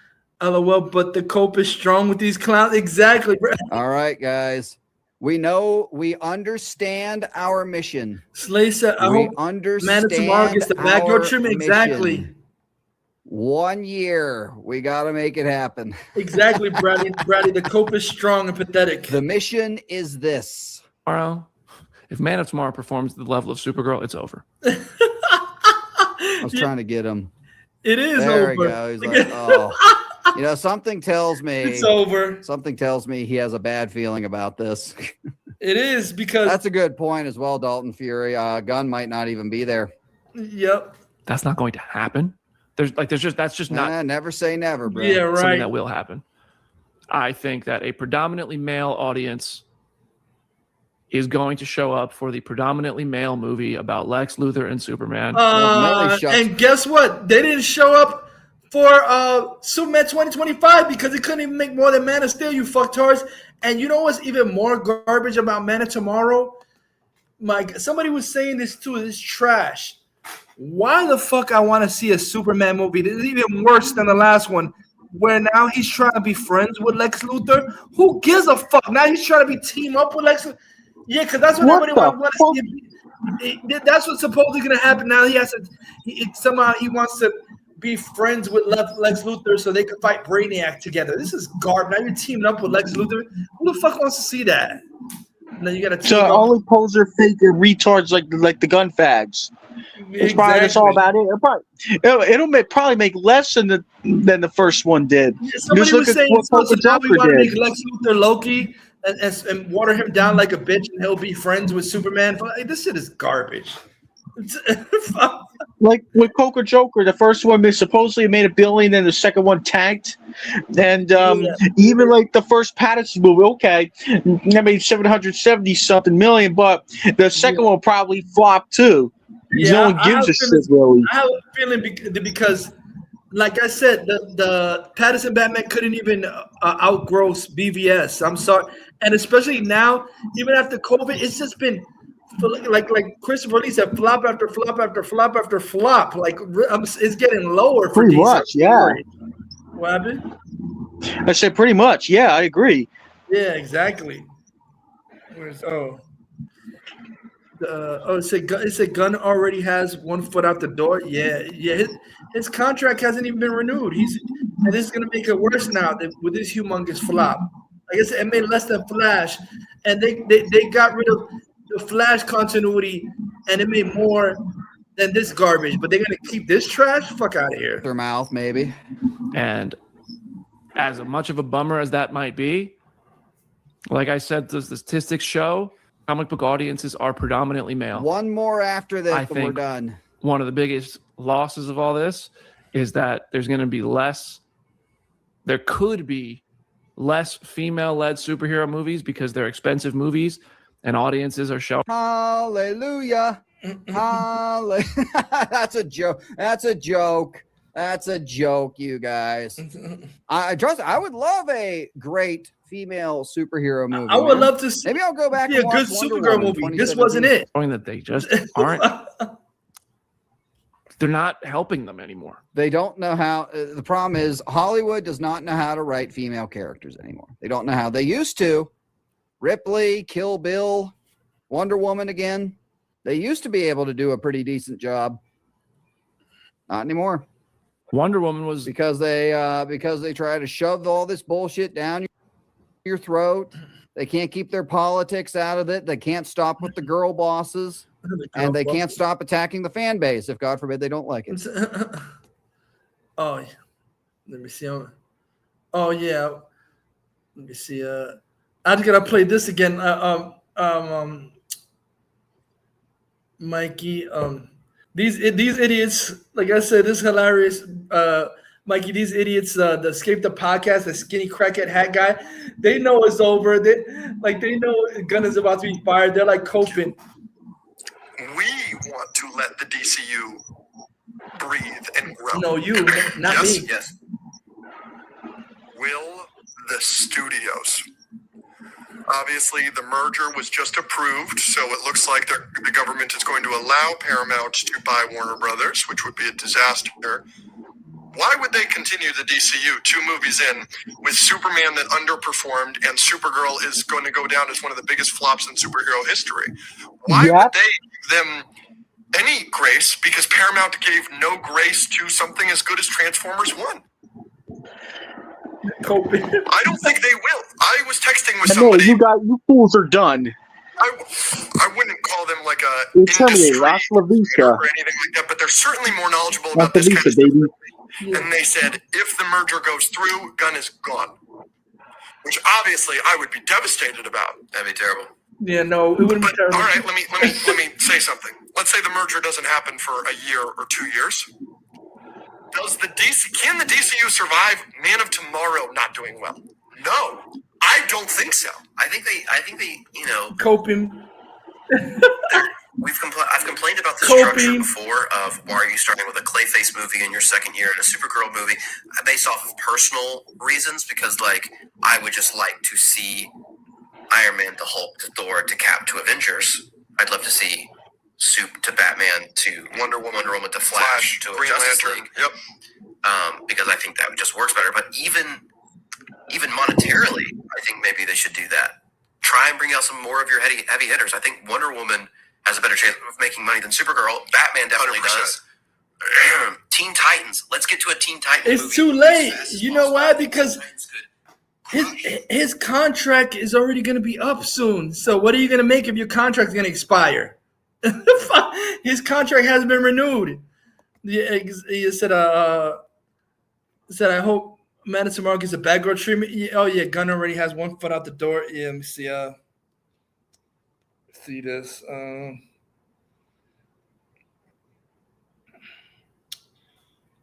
LOL, but the cope is strong with these clowns. Exactly. All right, guys. We understand our mission. Slay said, we understand Man tomorrow gets the backyard trim. Exactly. 1 year. We got to make it happen. Exactly, Bradley. Bradley, the cope is strong and pathetic. The mission is this. Tomorrow, if Man of Tomorrow performs at the level of Supergirl, it's over. I was trying to get him. It is there over. There we go. He's like, oh. Something tells me it's over. Something tells me he has a bad feeling about this. It is because that's a good point as well, Dalton Fury. Gunn might not even be there. Yep. That's not going to happen. That's just not. Never say never, bro. Yeah, right. Something that will happen. I think that a predominantly male audience is going to show up for the predominantly male movie about Lex Luthor and Superman. And guess what? They didn't show up for Superman 2025 because they couldn't even make more than Man of Steel, you fucktards. And you know what's even more garbage about Man of Tomorrow? Somebody was saying this too. It's trash. Why the fuck I want to see a Superman movie? This is even worse than the last one, where now he's trying to be friends with Lex Luthor. Who gives a fuck? Now he's trying to be team up with Lex Luthor. Yeah, because that's what everybody wants to see. That's what's supposedly going to happen. Now he has to. Somehow he wants to be friends with Lex Luthor so they can fight Brainiac together. This is garbage. Now you're teaming up with Lex Luthor. Who the fuck wants to see that? Now you got to. So only poser fake retards like the gun fags. That's probably that's all about it. It'll probably make less than the first one did. Yeah, somebody was saying now we want to make Lex Luthor Loki and water him down like a bitch, and he'll be friends with Superman. This shit is garbage. Like with Coca Joker, the first one supposedly made $1 billion, and the second one tanked. And even like the first Pattinson movie, okay, that made $770-something million, but the second one probably flopped too. No one gives a shit, really. I have a feeling because, like I said, the Pattinson Batman couldn't even outgross BVS. I'm sorry, and especially now, even after COVID, it's just been like Christopher Lee said, flop after flop after flop after flop. Like it's getting lower for pretty much. Yeah. What happened? I said pretty much. Yeah, I agree. Yeah, exactly. It said Gunn already has 1 foot out the door. Yeah. His contract hasn't even been renewed. And this is gonna make it worse now with this humongous flop. I guess it made less than Flash, and they got rid of the Flash continuity, and it made more than this garbage. But they're gonna keep this trash. Fuck out of here. Their mouth, maybe. And as much of a bummer as that might be, like I said, the statistics show comic book audiences are predominantly male. One more after this, and we're done. One of the biggest losses of all this is that there could be less female-led superhero movies because they're expensive movies and audiences are showing. Hallelujah. That's a joke. That's a joke, you guys. I would love a great female superhero movie. I would love to see. Maybe I'll go back and watch a good Supergirl movie. This wasn't it. Showing that they just aren't. They're not helping them anymore. They don't know how. The problem is Hollywood does not know how to write female characters anymore. They don't know how. They used to. Ripley, Kill Bill, Wonder Woman again. They used to be able to do a pretty decent job. Not anymore. Wonder Woman was because they try to shove all this bullshit down your throat. They can't keep their politics out of it. They can't stop with the girl bosses, and they can't stop attacking the fan base if, God forbid, they don't like it. Oh, let me see. Oh yeah, let me see. I just gotta play this again. Mikey. These idiots. Like I said, this is hilarious. Mikey, these idiots that escaped the podcast, the skinny crackhead hat guy, they know it's over. They know Gunn is about to be fired. They're like coping. We want to let the DCU breathe and grow. No, you, not yes? me. Yes. Will the studios? Obviously, the merger was just approved, so it looks like the government is going to allow Paramount to buy Warner Brothers, which would be a disaster. Why would they continue the DCU 2 movies in with Superman that underperformed and Supergirl is going to go down as one of the biggest flops in superhero history? Why would they give them any grace? Because Paramount gave no grace to something as good as Transformers 1. I don't think they will. I was texting with somebody. You fools are done. I wouldn't call them like a Terminator, Ross LaVista, or anything like that, but they're certainly more knowledgeable about this kind of stuff. And they said, if the merger goes through, Gunn is gone. Which obviously I would be devastated about. That'd be terrible. Yeah, no, it wouldn't be terrible. All right, let me say something. Let's say the merger doesn't happen for a year or 2 years. Can the DCU survive Man of Tomorrow not doing well? No, I don't think so. I think they, Coping. I've complained about the structure before of why are you starting with a Clayface movie in your second year and a Supergirl movie based off of personal reasons, because I would just like to see Iron Man to Hulk to Thor to Cap to Avengers. I'd love to see Soup to Batman to Wonder Woman to Flash to Green Justice Lantern. League. Yep. Because I think that just works better. But even monetarily, I think maybe they should do that. Try and bring out some more of your heavy hitters. I think Wonder Woman has a better chance of making money than Supergirl. Batman definitely 100%. does. Teen Titans. Let's get to a Teen Titans movie. It's too late. You know why? Because his contract is already going to be up soon. So what are you going to make if your contract is going to expire? His contract hasn't been renewed. He said, I hope Madison Mark gets a bad girl treatment. Yeah, Gunn already has one foot out the door. Yeah, let me see. See this.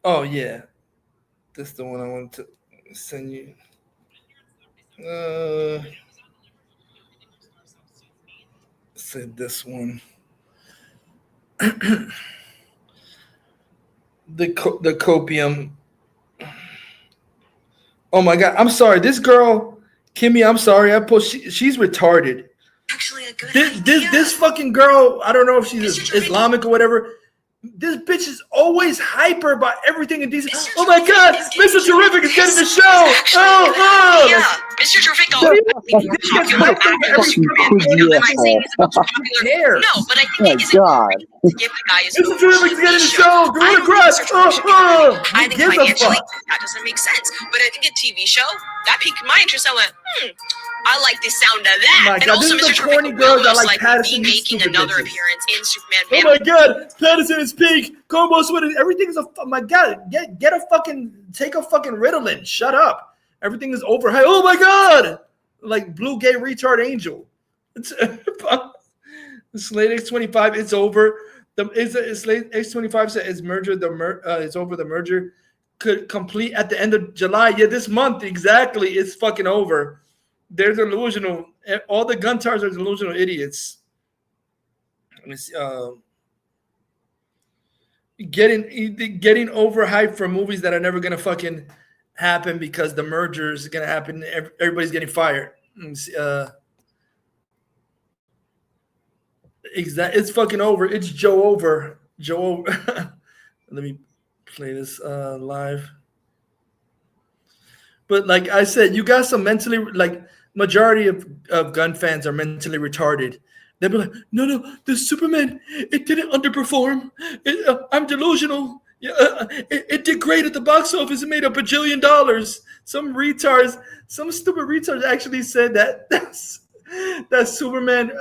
Oh yeah, this is the one I wanted to send you. Said this one. The copium. Oh my God! I'm sorry. This girl, Kimmy. I'm sorry. She's retarded. Actually, a good this fucking girl. I don't know if she's Islamic or whatever. This bitch is always hyper about everything in DC. Oh my God, Mr. Terrific is getting the show. Yeah, Mr. Terrific always more popular after Superman. Am I saying he's the most popular? No, but I think it is important to give the guy his Mr. Terrific is getting the show. Gorilla Crush. I think financially that doesn't make sense, but I think a TV show that piqued my interest. I went, I like the sound of that. My and God, also, this is Mr. the corny Terrific girls will that most like likely Patterson. be making another appearance in Superman. Oh my God, Patterson is peak. Combo Sweater. Everything's oh my God. Take a fucking Ritalin. Shut up. Everything is overhyped. Oh my God. Like blue gay retard angel. It's Slate X25. It's over. Slate X25 said it's merger. It's over. The merger could complete at the end of July. Yeah, this month exactly. It's fucking over. They're delusional. All the Guntars are delusional idiots. Let me see. Getting overhyped for movies that are never gonna fucking happen because the merger is gonna happen. Everybody's getting fired. It's fucking over. It's Joe over. Let me play this live. But like I said, you got some mentally majority of Gun fans are mentally retarded. They'll be like, no, the Superman, it didn't underperform. I'm delusional. It did great at the box office. It made $1 bajillion. Some stupid retards actually said that Superman,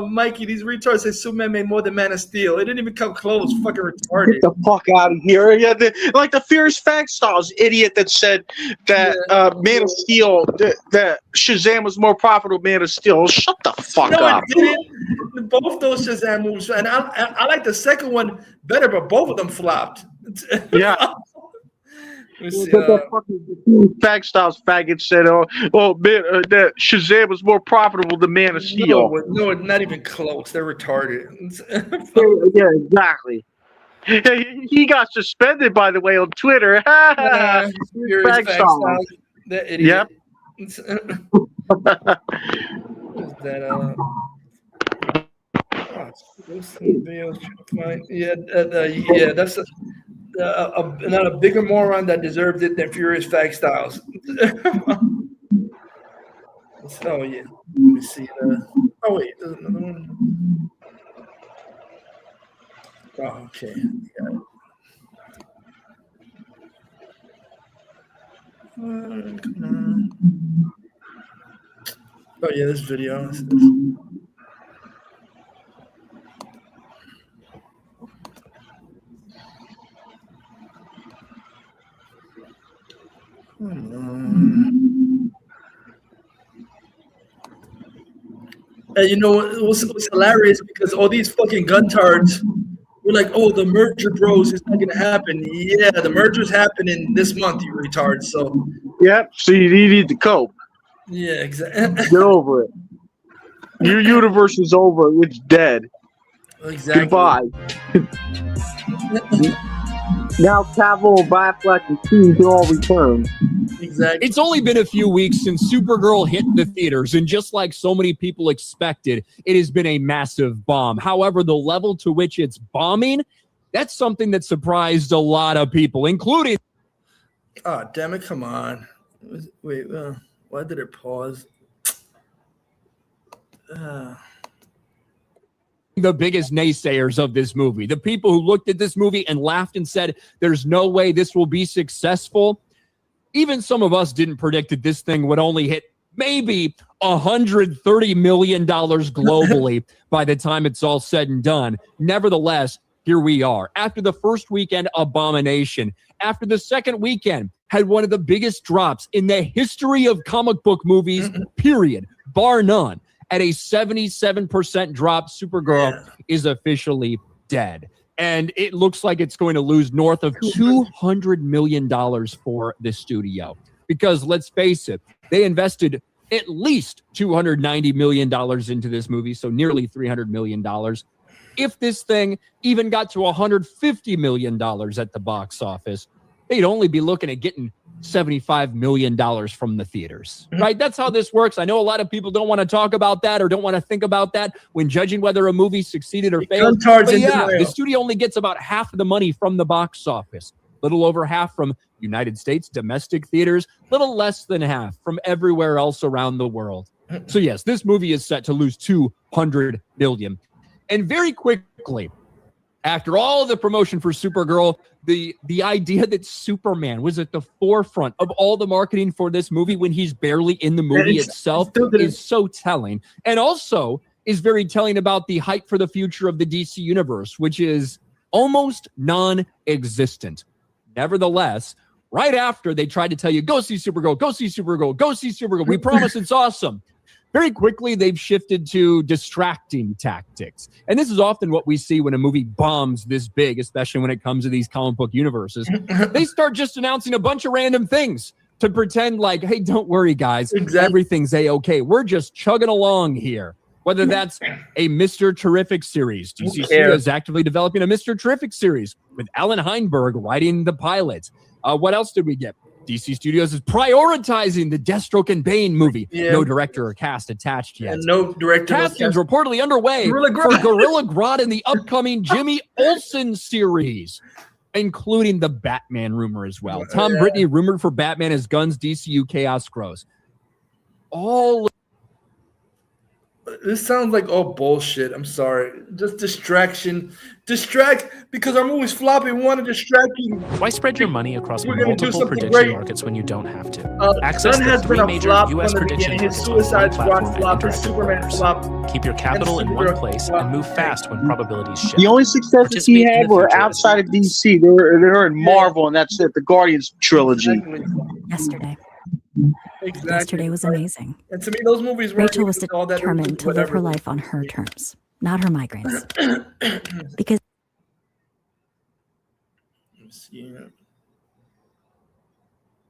Mikey, these retards said Superman made more than Man of Steel. It didn't even come close. Fucking retarded. Get the fuck out of here. Yeah, like the Fierce Fact Stars idiot that said that Man of Steel, that Shazam was more profitable than Man of Steel. Shut the fuck up. Both those Shazam movies, and I like the second one better, but both of them flopped. Yeah. That fucking Fag Styles faggot said, "Oh man, that Shazam was more profitable than Man of Steel." No, not even close. They're retarded. Yeah, exactly. He got suspended, by the way, on Twitter. Fag Styles. That idiot. Yep. Yeah, that's not a bigger moron that deserved it than Furious Fag Styles. Oh yeah, let me see. Oh wait, there's another one. Oh, okay. Come on. Oh yeah, this video. And you know what's hilarious, because all these fucking guntards were like, "Oh, the merger, bros, it's not gonna happen." Yeah, the merger's happening this month, you retards. So. Yep. So you need to cope. Yeah, exactly. Get over it. Your universe is over. It's dead. Exactly. Goodbye. Now Cavill, Batfleck, and Keane can all return. Exactly. It's only been a few weeks since Supergirl hit the theaters, and just like so many people expected, it has been a massive bomb. However, the level to which it's bombing, that's something that surprised a lot of people, including... Oh, damn it, come on. Wait, why did it pause? The biggest naysayers of this movie, the people who looked at this movie and laughed and said, there's no way this will be successful. Even some of us didn't predict that this thing would only hit maybe $130 million globally by the time it's all said and done. Nevertheless, here we are. After the first weekend, abomination. After the second weekend, had one of the biggest drops in the history of comic book movies, period, bar none. At a 77% drop, Supergirl is officially dead. And it looks like it's going to lose north of $200 million for the studio. Because let's face it, they invested at least $290 million into this movie, so nearly $300 million. If this thing even got to $150 million at the box office, they'd only be looking at getting $75 million from the theaters, right? That's how this works. I know a lot of people don't want to talk about that or don't want to think about that when judging whether a movie succeeded or failed. But yeah, the studio only gets about half of the money from the box office, little over half from United States domestic theaters, little less than half from everywhere else around the world. So yes, this movie is set to lose $200 million. And very quickly, after all of the promotion for Supergirl, the idea that Superman was at the forefront of all the marketing for this movie when he's barely in the movie itself is so telling. And also is very telling about the hype for the future of the DC universe, which is almost non-existent. Nevertheless, right after they tried to tell you, go see Supergirl, go see Supergirl, go see Supergirl, we promise it's awesome. Very quickly, they've shifted to distracting tactics. And this is often what we see when a movie bombs this big, especially when it comes to these comic book universes. They start just announcing a bunch of random things to pretend like, hey, don't worry, guys. Everything's A-okay. We're just chugging along here. Whether that's a Mr. Terrific series. DC Studios is actively developing a Mr. Terrific series with Alan Heinberg writing the pilot. What else did we get? DC Studios is prioritizing the Deathstroke and Bane movie. No director or cast attached yet. And no director. Casting's reportedly underway for Gorilla Grodd in the upcoming Jimmy Olsen series, including the Batman rumor as well. Tom Brittany rumored for Batman as Gunn's DCU Chaos grows. This sounds like all bullshit. I'm sorry. Just distraction. Because our movie's flopping. We want to distract you. Why spread your money across multiple prediction markets when you don't have to? Access the 3 major U.S. prediction markets on one platform and interact with owners. Keep your capital in one place and move fast when probabilities shift. The only successes he had were outside of DC. They're in Marvel, and that's it. The Guardians trilogy. Yesterday. Exactly. Yesterday was amazing. And to me, those movies were Rachel was determined to live her life on her terms, not her migraines. Because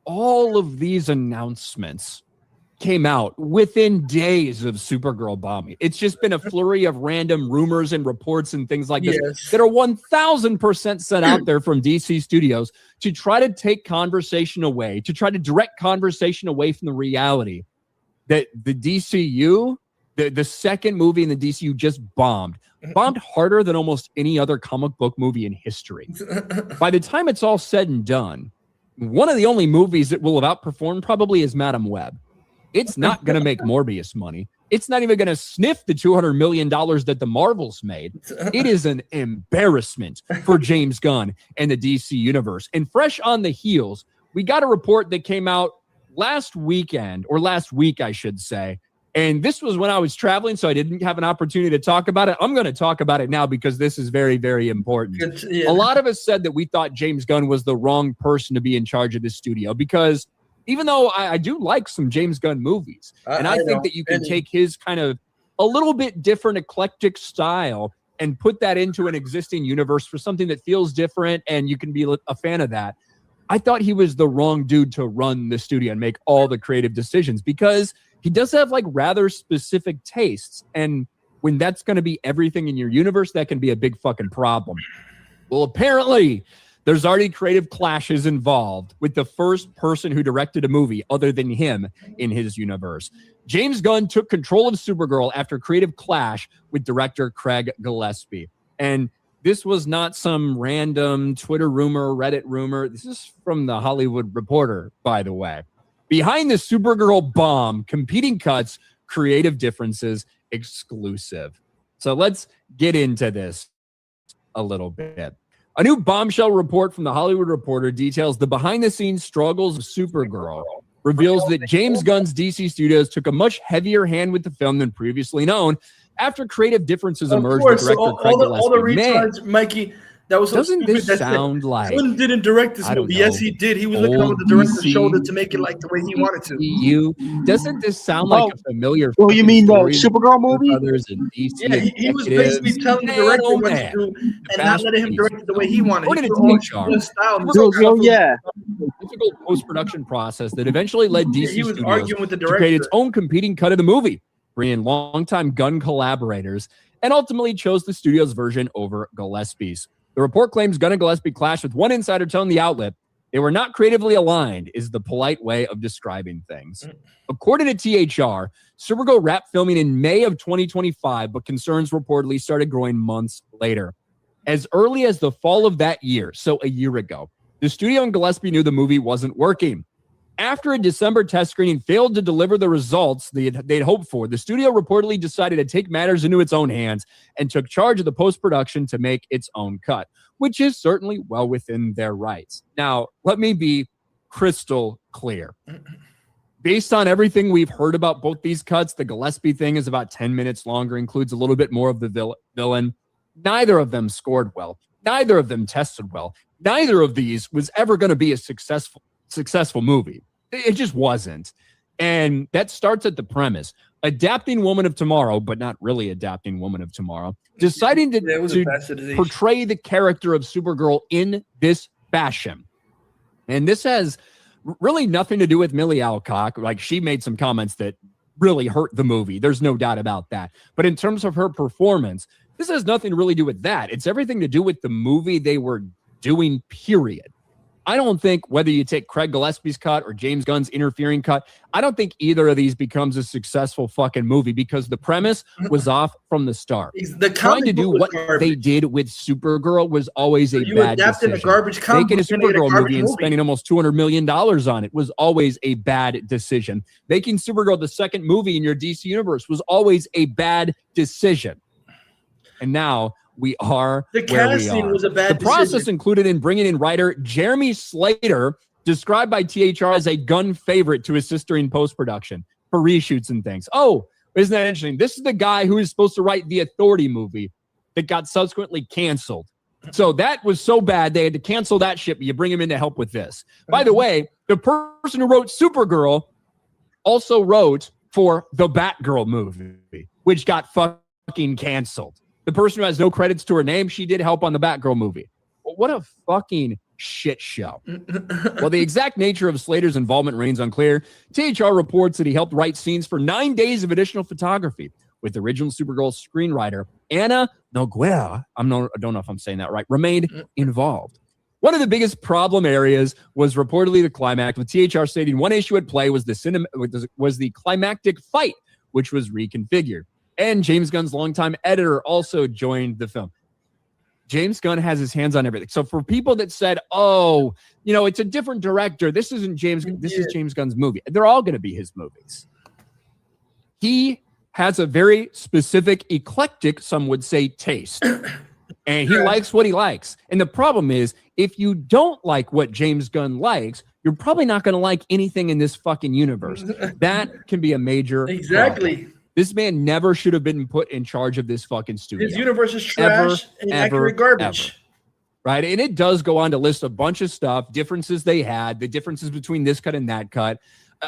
all of these announcements came out within days of Supergirl bombing. It's just been a flurry of random rumors and reports and things like this that are 1000% sent out there from DC Studios to try to take conversation away, to try to direct conversation away from the reality that the DCU, the second movie in the DCU just bombed harder than almost any other comic book movie in history. By the time it's all said and done, one of the only movies that will have outperformed probably is Madam Web. It's not going to make Morbius money. It's not even going to sniff the $200 million that the Marvels made. It is an embarrassment for James Gunn and the DC Universe. And fresh on the heels, we got a report that came out last week, I should say. And this was when I was traveling, so I didn't have an opportunity to talk about it. I'm going to talk about it now because this is very, very important. A lot of us said that we thought James Gunn was the wrong person to be in charge of this studio because even though I do like some James Gunn movies, and I think that you can take his kind of a little bit different eclectic style and put that into an existing universe for something that feels different and you can be a fan of that. I thought he was the wrong dude to run the studio and make all the creative decisions because he does have like rather specific tastes. And when that's going to be everything in your universe, that can be a big fucking problem. Well, apparently there's already creative clashes involved with the first person who directed a movie other than him in his universe. James Gunn took control of Supergirl after creative clash with director Craig Gillespie. And this was not some random Twitter rumor, Reddit rumor. This is from the Hollywood Reporter, by the way. Behind the Supergirl bomb, competing cuts, creative differences, exclusive. So let's get into this a little bit. A new bombshell report from the Hollywood Reporter details the behind-the-scenes struggles of Supergirl, reveals that James Gunn's DC Studios took a much heavier hand with the film than previously known after creative differences emerged with director Craig Gillespie. All the retards, Mikey, that was so Doesn't stupid. this sound like Gunn didn't direct this movie? Yes, he did. He was looking over the director's shoulder to make it like the way he wanted to. Doesn't this sound like a familiar? Oh, you mean the Supergirl movie? Yeah, he was basically telling the director what to do and not letting him direct it the way he wanted. Yeah. Difficult post-production process that eventually led DC Studios arguing with the to create its own competing cut of the movie, bringing in longtime Gunn collaborators, and ultimately chose the studio's version over Gillespie's. The report claims Gunn and Gillespie clashed, with one insider telling the outlet they were not creatively aligned, is the polite way of describing things. According to THR, Supergirl wrapped filming in May of 2025, but concerns reportedly started growing months later. As early as the fall of that year, so a year ago, the studio and Gillespie knew the movie wasn't working. After a December test screening failed to deliver the results they'd hoped for, the studio reportedly decided to take matters into its own hands and took charge of the post-production to make its own cut, which is certainly well within their rights. Now, let me be crystal clear. Based on everything we've heard about both these cuts, the Gillespie thing is about 10 minutes longer, includes a little bit more of the villain. Neither of them scored well. Neither of them tested well. Neither of these was ever going to be a successful movie. It just wasn't. And that starts at the premise. Adapting Woman of Tomorrow, but not really adapting Woman of Tomorrow, deciding to portray the character of Supergirl in this fashion. And this has really nothing to do with Millie Alcock. Like, she made some comments that really hurt the movie. There's no doubt about that. But in terms of her performance, this has nothing to really do with that. It's everything to do with the movie they were doing, period. I don't think whether you take Craig Gillespie's cut or James Gunn's interfering cut, I don't think either of these becomes a successful fucking movie because the premise was off from the start. Trying to do what they did with Supergirl was always a bad decision. Making a Supergirl movie and spending almost $200 million on it was always a bad decision. Making Supergirl the second movie in your DC universe was always a bad decision. And now we are the casting was a bad The process included in bringing in writer Jeremy Slater, described by THR as a Gunn favorite, to his sister in post-production for reshoots and things. Oh, isn't that interesting? This is the guy who is supposed to write the Authority movie that got subsequently canceled. So that was so bad, they had to cancel that shit, but you bring him in to help with this. By the way, the person who wrote Supergirl also wrote for the Batgirl movie, which got fucking canceled. The person who has no credits to her name, she did help on the Batgirl movie. What a fucking shit show. While the exact nature of Slater's involvement remains unclear, THR reports that he helped write scenes for 9 days of additional photography, with original Supergirl screenwriter Anna Noguera, I don't know if I'm saying that right, remained involved. One of the biggest problem areas was reportedly the climax, with THR stating one issue at play was the climactic fight, which was reconfigured. And James Gunn's longtime editor also joined the film. James Gunn has his hands on everything. So for people that said, oh, it's a different director, this isn't James, this is James Gunn's movie. They're all going to be his movies. He has a very specific, eclectic, some would say, taste. And he likes what he likes. And the problem is, if you don't like what James Gunn likes, you're probably not going to like anything in this fucking universe. That can be a major problem. This man never should have been put in charge of this fucking studio. His universe is trash and accurate garbage. Right? And it does go on to list a bunch of stuff, differences they had, the differences between this cut and that cut.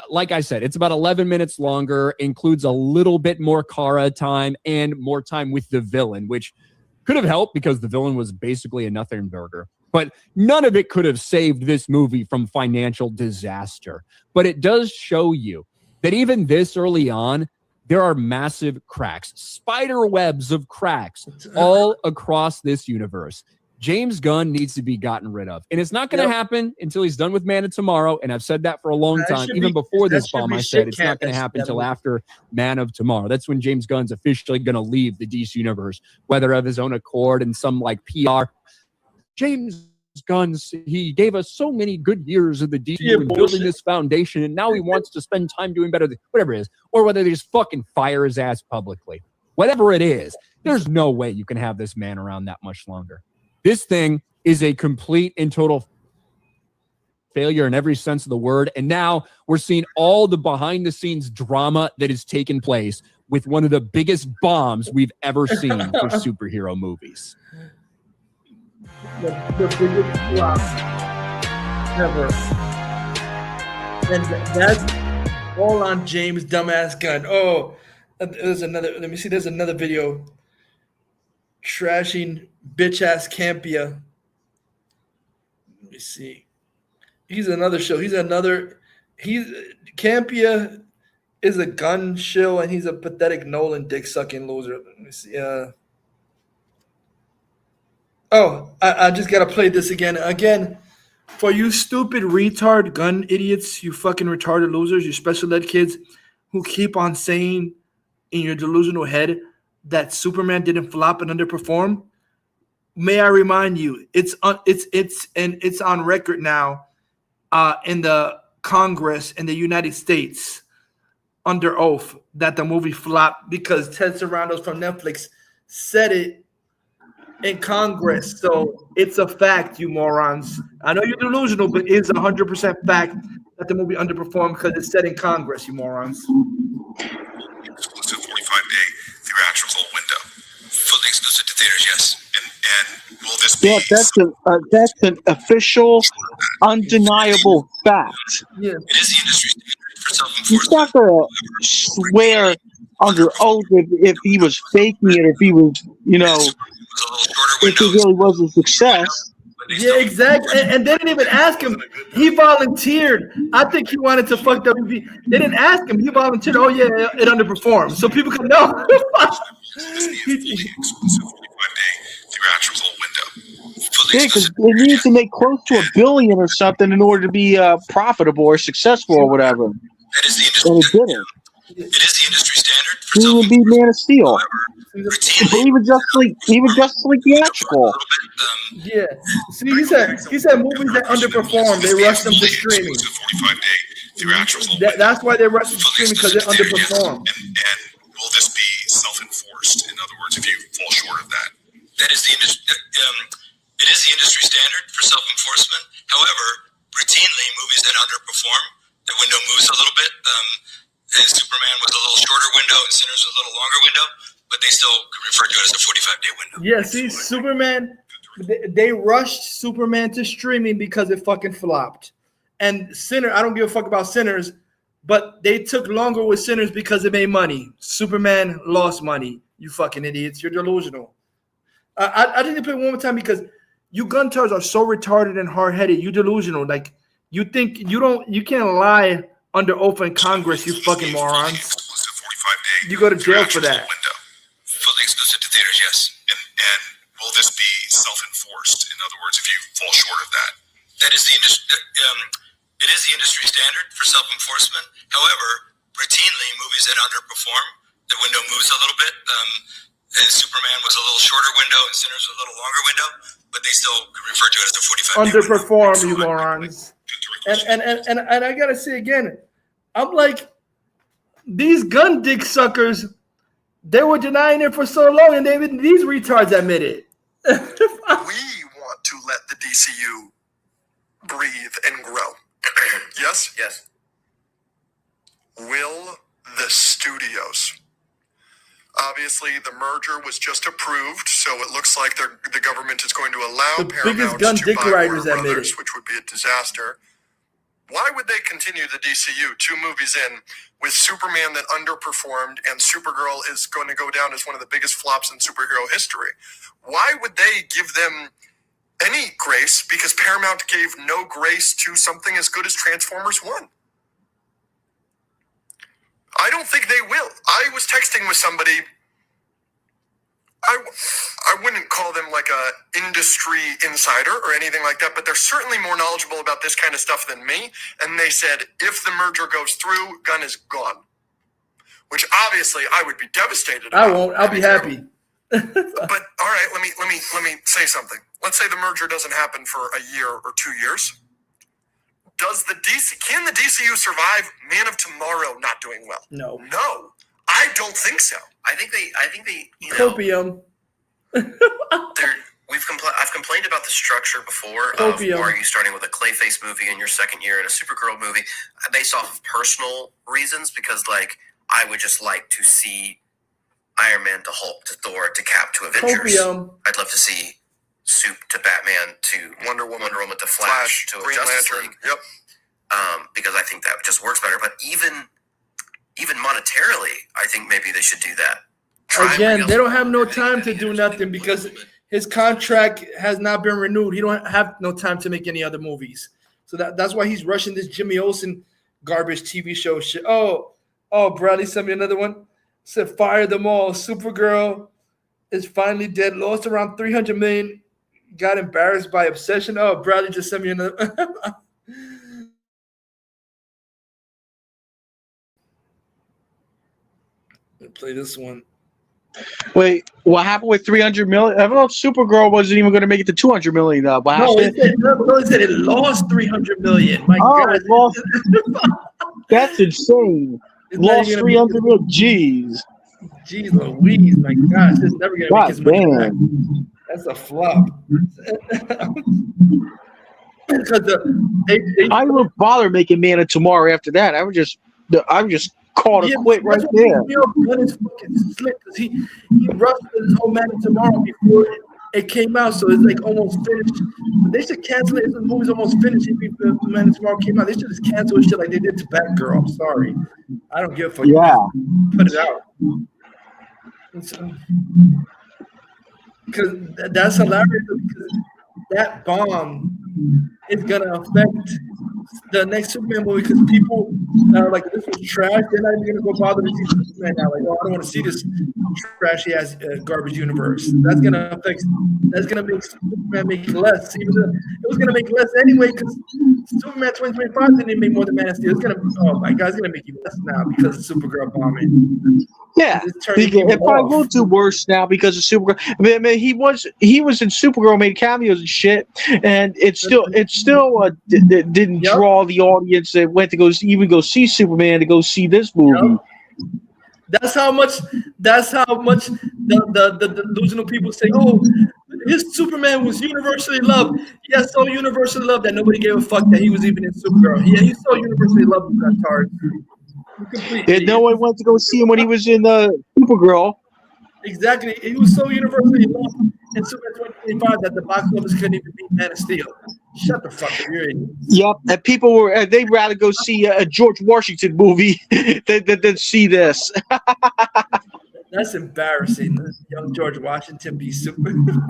Like I said, it's about 11 minutes longer, includes a little bit more Kara time and more time with the villain, which could have helped because the villain was basically a nothing burger. But none of it could have saved this movie from financial disaster. But it does show you that even this early on, there are massive cracks, spider webs of cracks all across this universe. James Gunn needs to be gotten rid of. And it's not going to happen until he's done with Man of Tomorrow. And I've said that for a long time. Even before this bomb, I said it's not going to happen until after Man of Tomorrow. That's when James Gunn's officially going to leave the DC universe, whether of his own accord and some like PR. James Gunn, he gave us so many good years of the DC and building this foundation, and now he wants to spend time doing better, whatever it is, or whether they just fucking fire his ass publicly. Whatever it is, there's no way you can have this man around that much longer. This thing is a complete and total failure in every sense of the word. And now we're seeing all the behind the scenes drama that has taken place with one of the biggest bombs we've ever seen for superhero movies. The biggest flop ever. And that's all on James Dumbass Gunn. Oh, there's another, let me see, there's another video trashing bitch ass Campia. Let me see. He's another show. Campia is a gun shill and he's a pathetic Nolan dick sucking loser. Let me see. I just gotta play this again. Again, for you stupid retard gun idiots, you fucking retarded losers, you special ed kids who keep on saying in your delusional head that Superman didn't flop and underperform. May I remind you, it's on record now in the Congress in the United States under oath that the movie flopped because Ted Sarandos from Netflix said it in Congress. So it's a fact, you morons. I know you're delusional, but it's 100% fact that the movie underperformed because it's said in Congress, you morons. Exclusive 45-day theatrical window. Fully exclusive to theaters, yes. And will this be... Yeah, that's an official, undeniable fact. Yeah. It is the industry standard for self-enforcement. He's not going to swear under oath if he was faking it, if he was, if it really was a success. Yeah, exactly. And they didn't even ask him. He volunteered. I think he wanted to fuck WB. They didn't ask him. He volunteered. Oh, yeah, it underperformed. So people could know. Yeah, because it needs to make close to $1 billion or something in order to be profitable or successful or whatever. And it didn't. It is the industry standard for he would be Man of Steel. Even just like theatrical. Yeah. See, he said movies that underperform, they rush them to streaming. That's why they rush them to streaming, because they underperform. And will this be self-enforced? In other words, if you fall short of that, that is the industry. It is the industry standard for self-enforcement. However, routinely, movies that underperform, the window moves a little bit. And Superman was a little shorter window, and Sinners was a little longer window, but they still refer to it as a 45-day window. Yeah, see, Superman, they rushed Superman to streaming because it fucking flopped. And Sinner, I don't give a fuck about Sinners, but they took longer with Sinners because it made money. Superman lost money. You fucking idiots. You're delusional. I didn't play one more time because you guntards are so retarded and hard-headed. You delusional. Like you think you can't lie under oath in Congress. You fucking morons. You go to jail for that. Fully exclusive to theaters, yes. And will this be self-enforced? In other words, if you fall short of that, that is the industry. It is the industry standard for self-enforcement. However, routinely movies that underperform, the window moves a little bit. Superman was a little shorter window, and Sinners a little longer window, but they still refer to it as the 45. Underperform, you morons. And I gotta say again, I'm like, these gun dick suckers, they were denying it for so long, and these retards admit it. We want to let the DCU breathe and grow. Yes? Yes. Will the studios? Obviously, the merger was just approved, so it looks like the government is going to allow the Paramount biggest gun to dick buy riders Warner admit Brothers, it. which would be a disaster. Why would they continue the DCU 2 movies in with Superman that underperformed and Supergirl is going to go down as one of the biggest flops in superhero history? Why would they give them any grace? Because Paramount gave no grace to something as good as Transformers 1. I don't think they will. I was texting with somebody. I wouldn't call them like a industry insider or anything like that, but they're certainly more knowledgeable about this kind of stuff than me. And they said, if the merger goes through, Gunn is gone. Which obviously I would be devastated about. I won't. I'll be happy. But all right, let me say something. Let's say the merger doesn't happen for a year or 2 years. Can the DCU survive Man of Tomorrow not doing well? No. No. I don't think so. I think they Copium. I've complained about the structure before of Copium. are you starting with a Clayface movie in your second year and a Supergirl movie based off of personal reasons, because like I would just like to see Iron Man to Hulk to Thor to Cap to Avengers. Copium. I'd love to see Soup to Batman to Wonder Woman to Flash to Green Justice Lantern. League. Yep. Because I think that just works better. But even monetarily, I think maybe they should do that. Again, they don't have no time to do nothing because his contract has not been renewed. He don't have no time to make any other movies. So that's why he's rushing this Jimmy Olsen garbage TV show shit. Oh, Bradley sent me another one. Said fire them all. Supergirl is finally dead. Lost around $300 million. Got embarrassed by obsession. Oh, Bradley just sent me another. Play this one. Wait, what happened with 300 million? I thought Supergirl wasn't even going to make it to 200 million. What happened? It said it lost 300 million. My God, it lost. That's insane. It lost 300 million. Jeez. Jeez Louise, my gosh, it's never going to make his money back. That's a flop. I wouldn't bother making Man of Tomorrow after that. I would just call it quit right there. Gunn is fucking slick because he rushed his whole Man of Tomorrow before it came out, so it's like almost finished. They should cancel it. The movie's almost finished. If Man of Tomorrow came out, they should just cancel shit like they did to Batgirl. I'm sorry, I don't give a fuck. Yeah, put it out. Because that's hilarious. Because that bomb is gonna affect the next Superman movie. Because people are like, "This was trash." They're not even gonna go bother to see Superman now. Like, "Oh, I don't want to see this trashy ass garbage universe." That's gonna make Superman make less. Even though it was gonna make less anyway. Because Superman 2025 didn't make more than Man of Steel. It's gonna, oh my God, it's gonna make you less now because of Supergirl bombing. Yeah, it probably will do worse now because of Supergirl. I mean, he was in Supergirl, made cameos and shit, and it still didn't draw the audience that went to go see Superman to go see this movie. Yep. That's how much the delusional people say, "Oh, his Superman was universally loved." Yeah, so universally loved that nobody gave a fuck that he was even in Supergirl. Yeah, he's so universally loved with that card. And no one went to go see him when he was in Supergirl. Exactly. He was so universally loved in Superman 2025 that the box office couldn't even beat Man of Steel. Shut the fuck up, you're idiots. Yep, and people they'd rather go see a George Washington movie than see this. That's embarrassing. Young George Washington be Superman.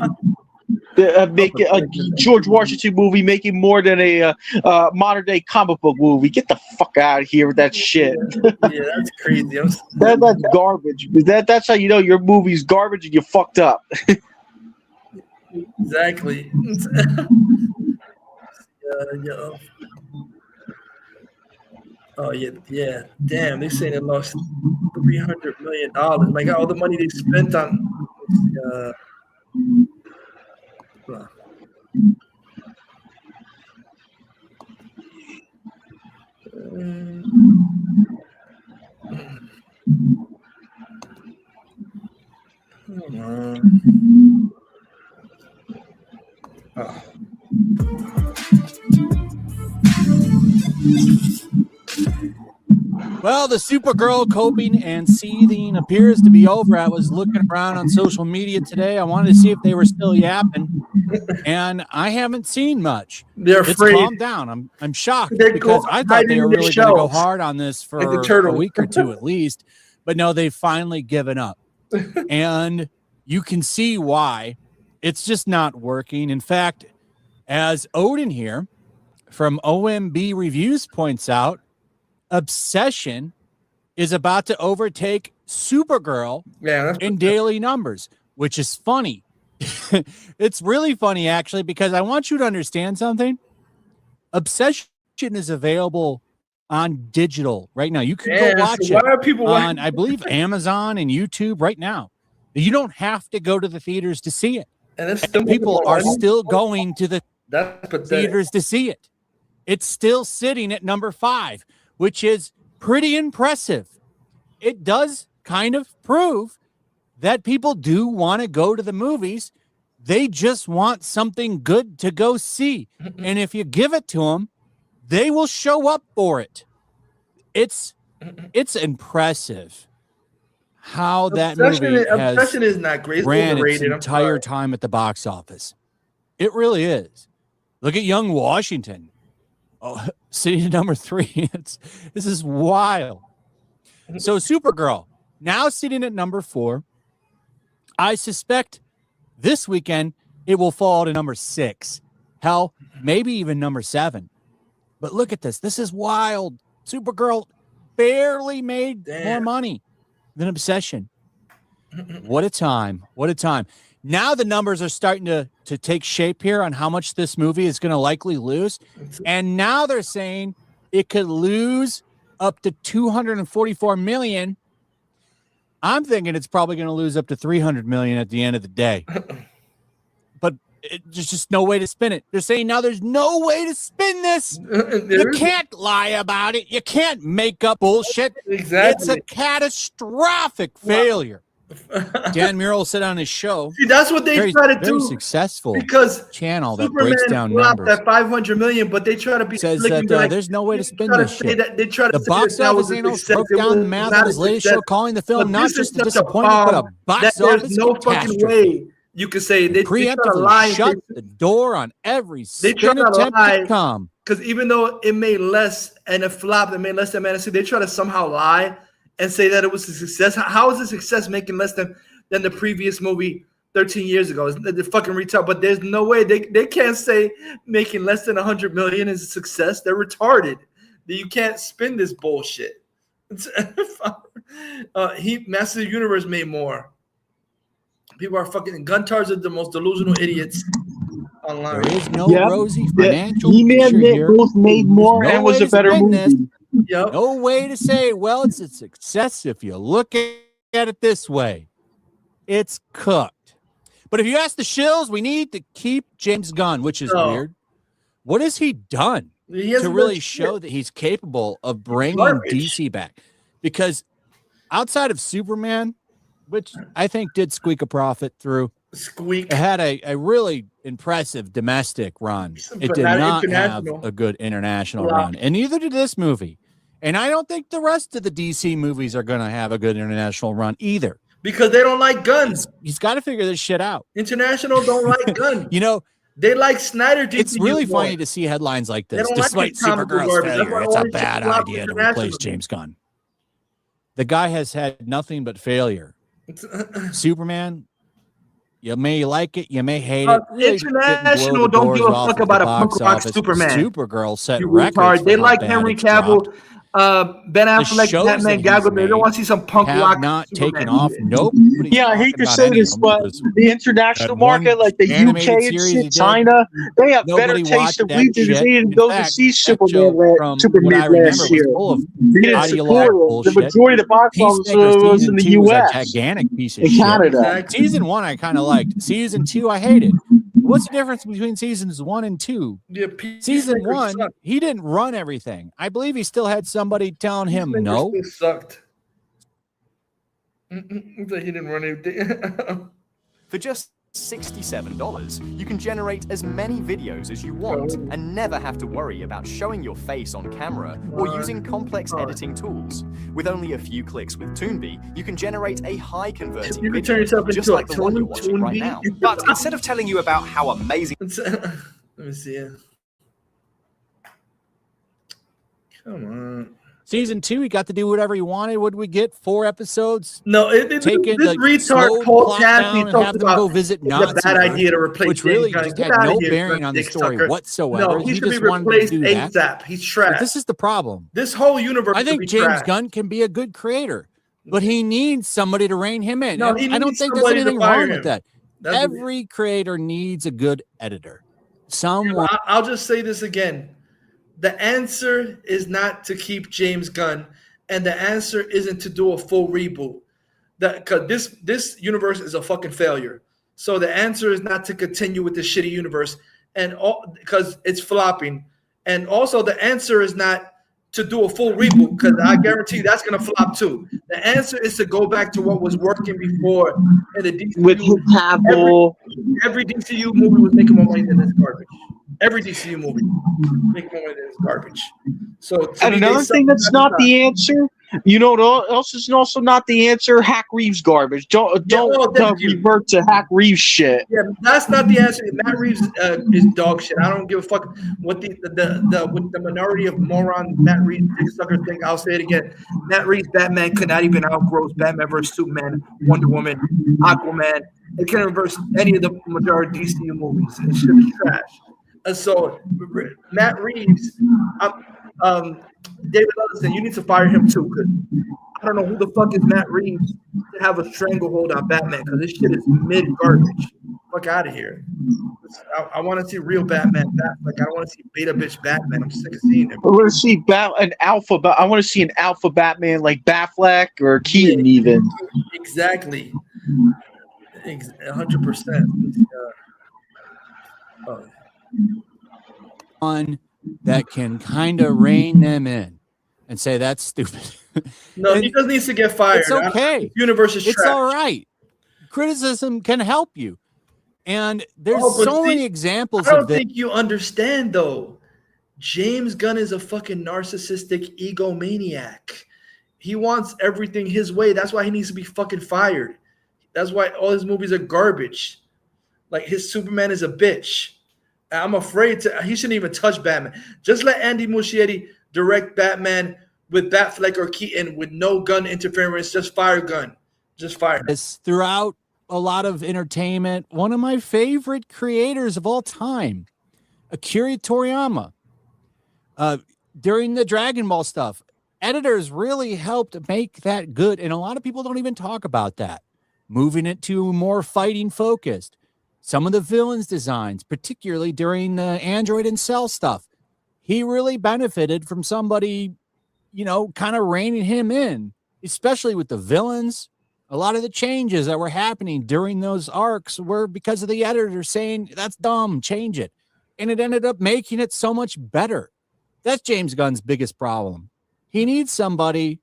Make a George Washington movie making more than a modern day comic book movie. Get the fuck out of here with that shit. Yeah, that's crazy. That's garbage. That's how you know your movie's garbage and you fucked up. Exactly. Yeah. Oh yeah. Damn, they saying they lost $300 million. Like all the money they spent on. Come on. Well, the Supergirl coping and seething appears to be over. I was looking around on social media today. I wanted to see if they were still yapping, and I haven't seen much. They're afraid. It's calmed down. I'm shocked because I thought they were really going to go hard on this for a week or two at least, but no, they've finally given up, and you can see why. It's just not working. In fact, as Odin here from OMB Reviews points out, Obsession is about to overtake Supergirl in daily numbers, which is funny. It's really funny, actually, because I want you to understand something. Obsession is available on digital right now. You can go watch it on, I believe, Amazon and YouTube right now. You don't have to go to the theaters to see it. And people are still going to the theaters to see it. It's still sitting at number 5. Which is pretty impressive. It does kind of prove that people do want to go to the movies. They just want something good to go see. And if you give it to them, they will show up for it. It's impressive how that movie has not great. ran its entire time at the box office. It really is. Look at Young Washington. Oh, sitting at number 3. This is wild. So Supergirl now sitting at number 4. I suspect this weekend it will fall to number 6. Hell, maybe even number 7. But look at this. This is wild. Supergirl barely made more money than Obsession. What a time. What a time. Now the numbers are starting to take shape here on how much this movie is going to likely lose. And now they're saying it could lose up to $244 million. I'm thinking it's probably going to lose up to $300 million at the end of the day. But there's just no way to spin it. They're saying now there's no way to spin this. You can't lie about it. You can't make up bullshit. Exactly. It's a catastrophic failure. Dan Murrell said on his show. See, that's what they try to do. Very successful because channel that Superman breaks down flopped numbers. at $500 million, but they try to be Says slick that and be like, there's no way to spin this shit. They try to the box office analyst broke down the math of his latest show, calling the film not just a disappointment, but a box office no fucking way you could say they try to lie. Shut the door on every spin attempt to come. Because even though it made less and it flopped, it made less than Man of Steel, they try to somehow lie and say that it was a success. How is a success making less than the previous movie 13 years ago? The fucking retail, but there's no way they can't say making less than $100 million is a success. They're retarded. You can't spin this bullshit. Masters of the Universe made more. People are fucking Guntars are the most delusional idiots online. There is no rosy financial He-Man here. both made more and was a better movie. Yep. No way to say, well, it's a success if you look at it this way. It's cooked. But if you ask the Shills, we need to keep James Gunn, which is weird. What has he done to really show that he's capable of bringing DC back? Because outside of Superman, which I think did squeak a profit through, it had a really impressive domestic run. It did not have a good international run, and neither did this movie. And I don't think the rest of the DC movies are going to have a good international run either. Because they don't like guns. He's got to figure this shit out. International don't like guns. You know, they like Snyder. It's really funny to see headlines like this. Despite Supergirl's failure, it's a bad idea to replace James Gunn. The guy has had nothing but failure. Superman, You may like it, you may hate it. Really International don't give a fuck about a punk rock Superman. Supergirl set You records. retard. They for like how Henry bad it's dropped. Cavill, Ben Affleck, Batman, Gal Gadot. They don't want to see some punk rock. Not Superman taken off. shit. Nope. Yeah, I hate to say this, but the international market, like the UK and shit, China, they have better taste than we do because they didn't go to see Superman last year. They didn't support it. The majority of the box office was in the US. A gigantic piece of in shit. Canada. Season 1 I kind of liked. Season 2 I hated. What's the difference between seasons 1 and 2? Yeah, Season 1, he didn't run everything. I believe he still had somebody telling him no. Still sucked. He didn't run anything. For just $67, you can generate as many videos as you want and never have to worry about showing your face on camera or using complex editing tools. With only a few clicks with Toonbee, you can generate a high-converting You can video, turn yourself just into like a the one you're watching right Toonbee. now. But instead of telling you about how amazing... Let me see it. Come on. Season 2, he got to do whatever he wanted. What did we get? 4 episodes? No, this retard Paul Cassidy talks about go visit it's a bad idea to replace which really James just Gunn. had Get no outta here, bearing on the dick story sucker. whatsoever. No, he should be just wanted to replaced do that. ASAP. He's trash. But this is the problem. This whole universe. I think should be James trash. Gunn can be a good creator, but he needs somebody to rein him in. No, And he I don't needs think there's somebody to anything fire wrong him. with that. That's what- Every creator needs a good editor. Someone. I'll just say this again. The answer is not to keep James Gunn, and the answer isn't to do a full reboot. Because this universe is a fucking failure. So the answer is not to continue with this shitty universe, and because it's flopping. And also the answer is not to do a full reboot, because I guarantee you that's gonna flop too. The answer is to go back to what was working before in the DCU. With Cavill. Every DCU movie was making more money than this garbage. Every DCU movie making more money than this garbage. So And another thing that's not the answer, you know what else is also not the answer? Hack Reeves garbage. Don't revert to Hack Reeves shit. Yeah, that's not the answer. Matt Reeves is dog shit. I don't give a fuck what with the minority of morons Matt Reeves dick sucker think. I'll say it again. Matt Reeves Batman could not even outgrow Batman vs Superman, Wonder Woman, Aquaman. It can't reverse any of the majority DCU movies. It should be trash. So Matt Reeves, David Ellison, you need to fire him too, because I don't know who the fuck is Matt Reeves to have a stranglehold on Batman, because this shit is mid garbage. Fuck out of here. I want to see real Batman. Like I don't want to see beta bitch Batman. I'm sick of seeing him. I want to see an alpha. I want to see an alpha Batman like Batfleck or Keaton even. Exactly. 100%. One that can kind of rein them in and say that's stupid. No, he just needs to get fired. It's okay. Universe is it's trash. all right. Criticism can help you. And there's many examples I of don't this. think you understand, though. James Gunn is a fucking narcissistic egomaniac. He wants everything his way. That's why he needs to be fucking fired. That's why all his movies are garbage. Like his Superman is a bitch. I'm afraid he shouldn't even touch Batman. Just let Andy Muschietti direct Batman with Batfleck or Keaton with no Gunn interference. Just fire Gunn. Just fire him. It's throughout a lot of entertainment. One of my favorite creators of all time, Akira Toriyama. During the Dragon Ball stuff, editors really helped make that good. And a lot of people don't even talk about that. Moving it to more fighting focused. Some of the villains designs, particularly during the Android and Cell stuff, he really benefited from somebody, kind of reining him in, especially with the villains. A lot of the changes that were happening during those arcs were because of the editor saying, that's dumb, change it. And it ended up making it so much better. That's James Gunn's biggest problem. He needs somebody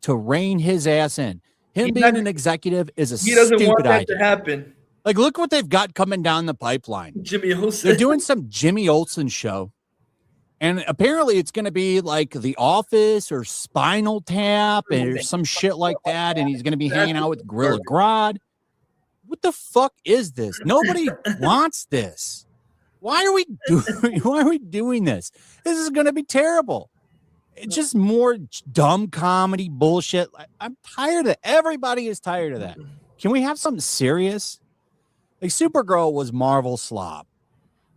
to rein his ass in. Him being an executive is a stupid idea. He doesn't want that to happen. Like, look what they've got coming down the pipeline. Jimmy Olsen. They're doing some Jimmy Olsen show. And apparently it's going to be like The Office or Spinal Tap or some shit like that. And he's going to be hanging out with Gorilla Grodd. What the fuck is this? Nobody wants this. Why are we doing this? This is going to be terrible. It's just more dumb comedy bullshit. I'm tired of it. Everybody is tired of that. Can we have something serious? Like Supergirl was Marvel slop.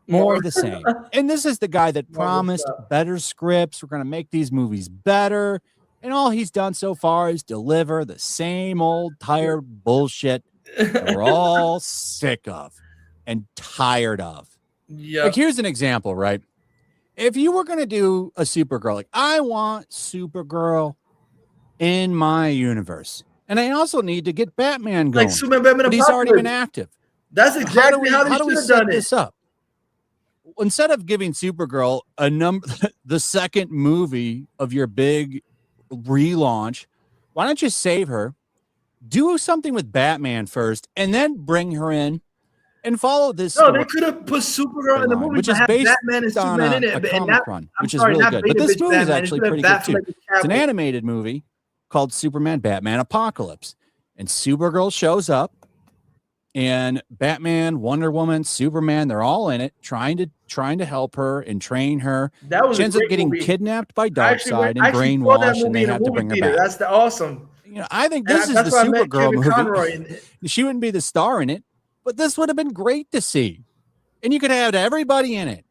More of the same. And this is the guy that promised better scripts. We're going to make these movies better. And all he's done so far is deliver the same old tired bullshit that we're all sick of and tired of. Yeah. Like, here's an example, right? If you were going to do a Supergirl, like, I want Supergirl in my universe. And I also need to get Batman going. Like Superman, Batman, but he's already been active. That's exactly how do we set this up? Instead of giving Supergirl the second movie of your big relaunch, why don't you save her, do something with Batman first, and then bring her in and follow this story. They could have put Supergirl in the movie, which is based Batman and on Superman in it, a comic run, which is really good. But this movie is actually pretty good too. It's an animated movie called Superman Batman Apocalypse, and Supergirl shows up, and Batman, Wonder Woman, Superman, they're all in it, trying to help her and train her. She ends up getting kidnapped by Darkseid and brainwashed, and they have to bring her back. That's awesome. I think this is the Supergirl movie. She wouldn't be the star in it, but this would have been great to see. And you could have everybody in it.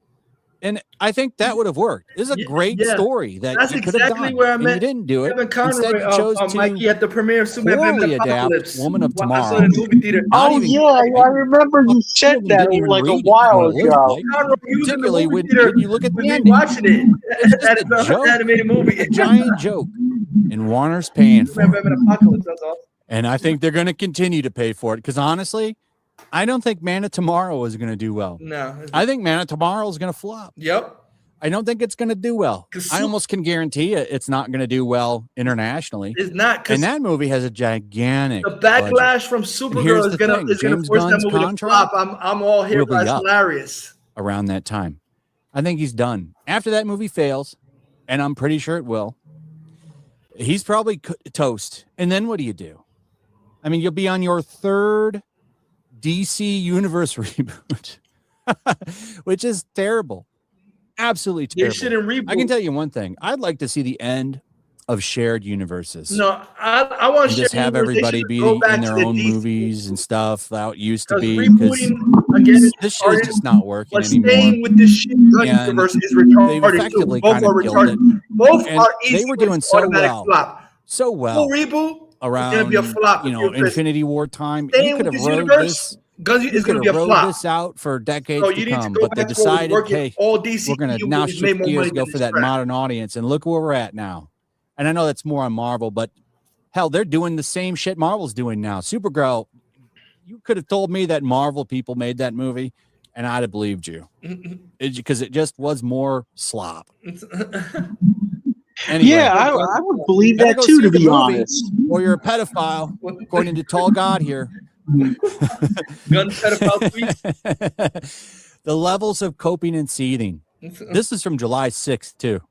And I think that would have worked. This is a great story that you could have done. Where I met you didn't do it. Instead, you chose to Mikey at the premiere of Superman adapt Woman of Tomorrow. Oh, yeah, I remember you said that like a while ago. Particularly when you look at the ending. Watching it. It's just a joke. Animated movie. A giant joke. And Warner's paying for it. Apocalypse, that's awesome. And I think they're going to continue to pay for it because honestly, I don't think Man of Tomorrow is going to do well. No. I think Man of Tomorrow is going to flop. Yep. I don't think it's going to do well. I almost can guarantee you it's not going to do well internationally. It's not. And that movie has a gigantic the backlash budget. from Supergirl is going to force that movie to flop. I'm all here. That's hilarious. Around that time. I think he's done. After that movie fails, and I'm pretty sure it will, he's probably toast. And then what do? I mean, you'll be on your third DC Universe reboot, which is terrible. Absolutely terrible. They shouldn't reboot. I can tell you one thing. I'd like to see the end of shared universes. No, I want to just have everybody be in their own movies and stuff that it used to be. This shit is just not working anymore. Staying with this shit universe is retarded. They've effectively Both are retarded. Both are easy. They were doing so well. So well. Full reboot. Around, it's gonna be a flop. Infinity War time. You could have wrote this. It's going to be a flop. This out for decades to come, but they decided, hey, we're going to now shift gears, go for that modern audience, and look where we're at now. And I know that's more on Marvel, but hell, they're doing the same shit Marvel's doing now. Supergirl, you could have told me that Marvel people made that movie, and I'd have believed you, because it just was more slop. Anyway, yeah, I would believe that too, to be honest. Or you're a pedophile, according to Tall God here. Gun pedophile tweets. The levels of coping and seething. This is from July 6th, too.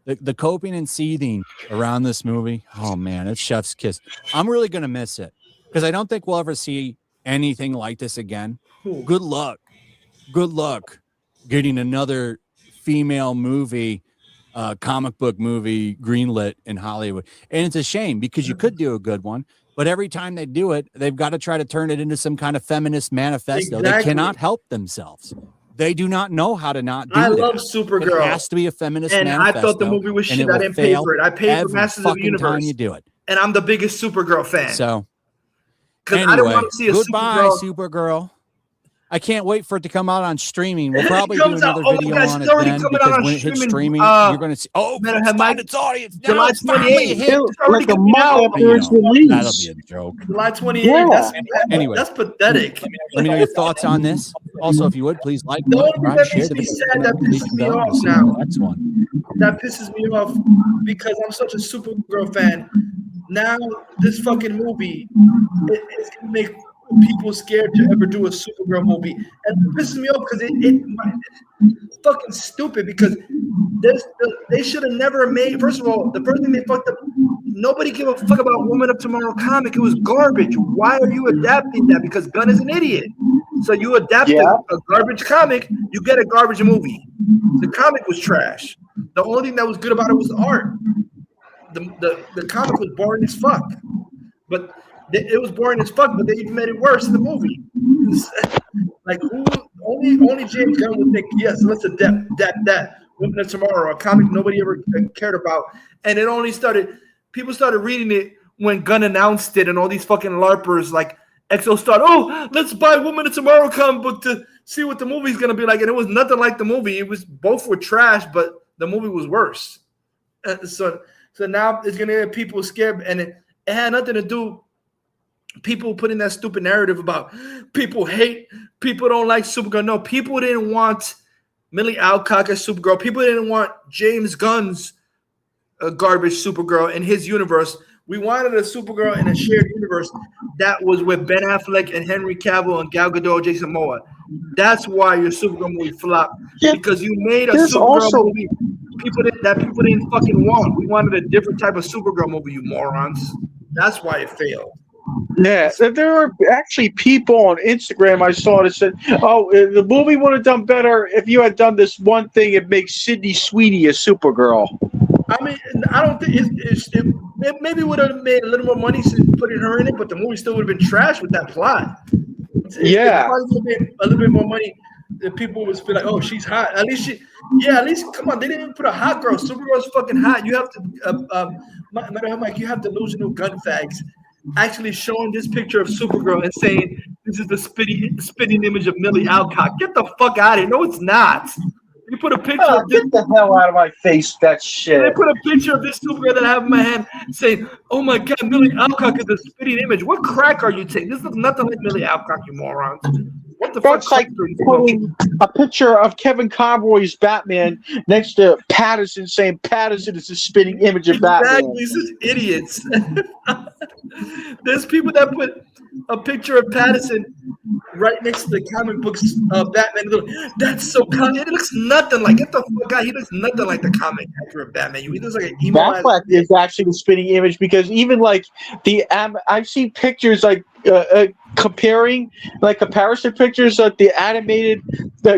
The coping and seething around this movie. Oh, man, it's chef's kiss. I'm really going to miss it because I don't think we'll ever see anything like this again. Good luck. Good luck getting another female movie, comic book movie greenlit in Hollywood. And it's a shame because you could do a good one. But every time they do it, they've got to try to turn it into some kind of feminist manifesto. Exactly. They cannot help themselves. They do not know how to not do that. I love Supergirl. It has to be a feminist manifesto. I thought the movie was shit. I didn't pay for it. I paid for Masters of the Universe. Time you do it. And I'm the biggest Supergirl fan. So, anyway, I don't want to see a goodbye, Supergirl. I can't wait for it to come out on streaming. We'll probably do another video on it then because when it hits streaming, you're going to see. Oh, its audience. July 28th. Like a month after it's released. That'll be a joke. July 28th. Yeah. Anyway, that's pathetic. Let me know your thoughts on this. Also, if you would, please like, subscribe, share the video. That pisses me off now. Next one. That pisses me off because I'm such a Supergirl fan. Now this fucking movie is going to make people scared to ever do a Supergirl movie, and it pisses me off because it's fucking stupid. Because they should have never made. First of all, the first thing they fucked up. Nobody gave a fuck about Woman of Tomorrow comic. It was garbage. Why are you adapting that? Because Gunn is an idiot. So you adapt a garbage comic, you get a garbage movie. The comic was trash. The only thing that was good about it was the art. The comic was boring as fuck. But it was boring as fuck, but they even made it worse in the movie. Like who? Only James Gunn would think, yes, let's adapt that Women of Tomorrow, a comic nobody ever cared about, and it only started. People started reading it when Gunn announced it, and all these fucking LARPers like EXO started. Oh, let's buy Women of Tomorrow comic book to see what the movie's gonna be like, and it was nothing like the movie. It was both were trash, but the movie was worse. So now it's gonna get people scared, and it had nothing to do. People putting that stupid narrative about people don't like Supergirl. No, people didn't want Millie Alcock as Supergirl. People didn't want James Gunn's garbage Supergirl in his universe. We wanted a Supergirl in a shared universe that was with Ben Affleck and Henry Cavill and Gal Gadot, Jason Momoa. That's why your Supergirl movie flopped, because you made a Supergirl movie people didn't fucking want. We wanted a different type of Supergirl movie, you morons. That's why it failed. Yeah, there are actually people on Instagram I saw that said, "Oh, the movie would have done better if you had done this one thing. It makes Sydney Sweeney a Supergirl." I mean, I don't think it maybe would have made a little more money putting her in it, but the movie still would have been trash with that plot. Yeah, it probably would have been a little bit more money. That people would feel like, "Oh, she's hot." At least come on. They didn't even put a hot girl. Supergirl's fucking hot. You have to, Mike, you have delusional gun fags actually showing this picture of Supergirl and saying this is the spitting image of Millie Alcock. Get the fuck out of here. No, it's not. You put a picture of this. Get the hell out of my face, that shit. They put a picture of this Supergirl that I have in my hand saying, "Oh my God, Millie Alcock is a spitting image." What crack are you taking? This looks nothing like Millie Alcock, you morons. What the fuck? That's like putting a picture of Kevin Conroy's Batman next to Patterson, saying Patterson is a spitting image of Batman. These are idiots. There's people that put a picture of Patterson right next to the comic books of Batman. That's so comic. It looks nothing like. Get the fuck out. He looks nothing like the comic actor of Batman. He looks like an emo. Batfleck is actually the spitting image, because even like I've seen pictures like comparing comparison pictures of the animated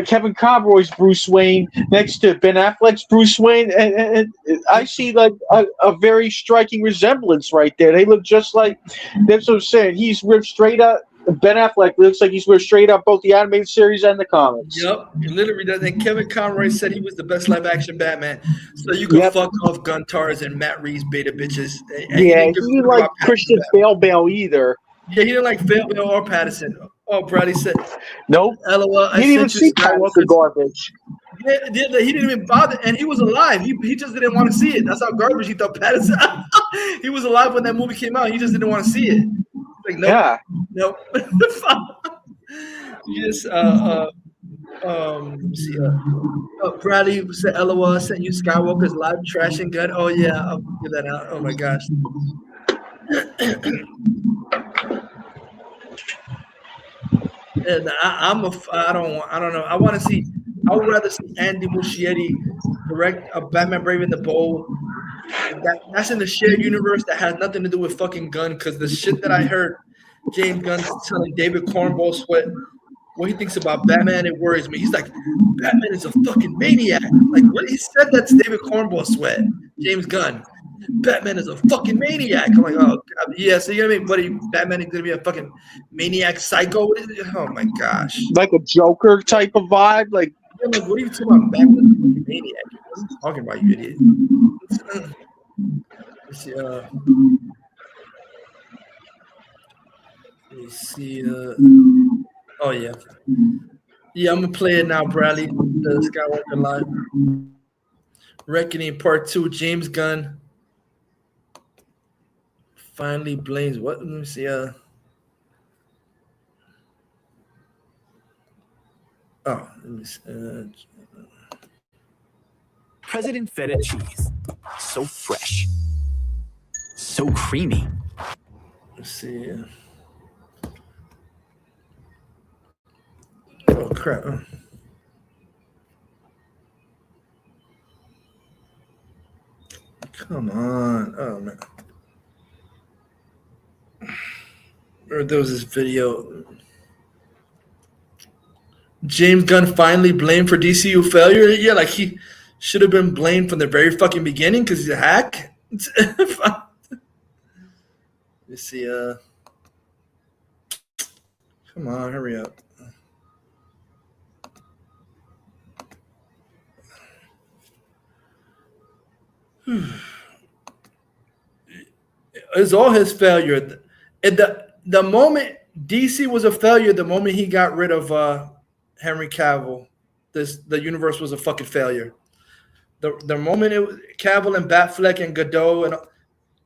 Kevin Conroy's Bruce Wayne next to Ben Affleck's Bruce Wayne, and I see like a very striking resemblance right there. They look just like. That's what I'm saying. He's ripped straight up. Ben Affleck looks like he's ripped straight up both the animated series and the comics. Yep, he literally does. And Kevin Conroy said he was the best live action Batman. So you can fuck off Guntars and Matt Reeves beta bitches. And he didn't like Christian Bale either. Yeah, he didn't like Bale or Patterson. Oh, Bradley said, nope. LOL. He didn't even see Skywalker garbage. Yeah, he didn't even bother, and he was alive. He just didn't want to see it. That's how garbage he thought Patterson. He was alive when that movie came out. He just didn't want to see it. Like, nope, nope. Yes. Bradley said, "LOL, I sent you Skywalker's live trash and gun." Oh yeah, I'll give that out. Oh my gosh. And I don't know. I would rather see Andy Muschietti direct a Batman Brave and the Bold. That's in the shared universe that has nothing to do with fucking Gunn. Because the shit that I heard James Gunn telling David Cornball Sweat what he thinks about Batman, it worries me. He's like, Batman is a fucking maniac. Like, what he said, that's David Cornball Sweat, James Gunn. Batman is a fucking maniac. I'm like, oh God. Yeah, so you're gonna make Batman is gonna be a fucking maniac psycho? Oh my gosh. Like a Joker type of vibe? Like, what are you talking about? Batman is a fucking maniac. What are you talking about, you idiot? Let me see. Oh yeah. Yeah, I'm gonna play it now, Bradley. The Skywalker Live. Reckoning Part 2, James Gunn finally blames what? Let me see. Let me see. President feta cheese. So fresh. So creamy. Let's see. Oh crap. Come on. Oh man. Or there was this video. James Gunn finally blamed for DCU failure. Yeah, like he should have been blamed from the very fucking beginning because he's a hack. Let's see. Come on, hurry up. It's all his failure. The moment DC was a failure, the moment he got rid of Henry Cavill, the universe was a fucking failure. The moment Cavill and Batfleck and Godot and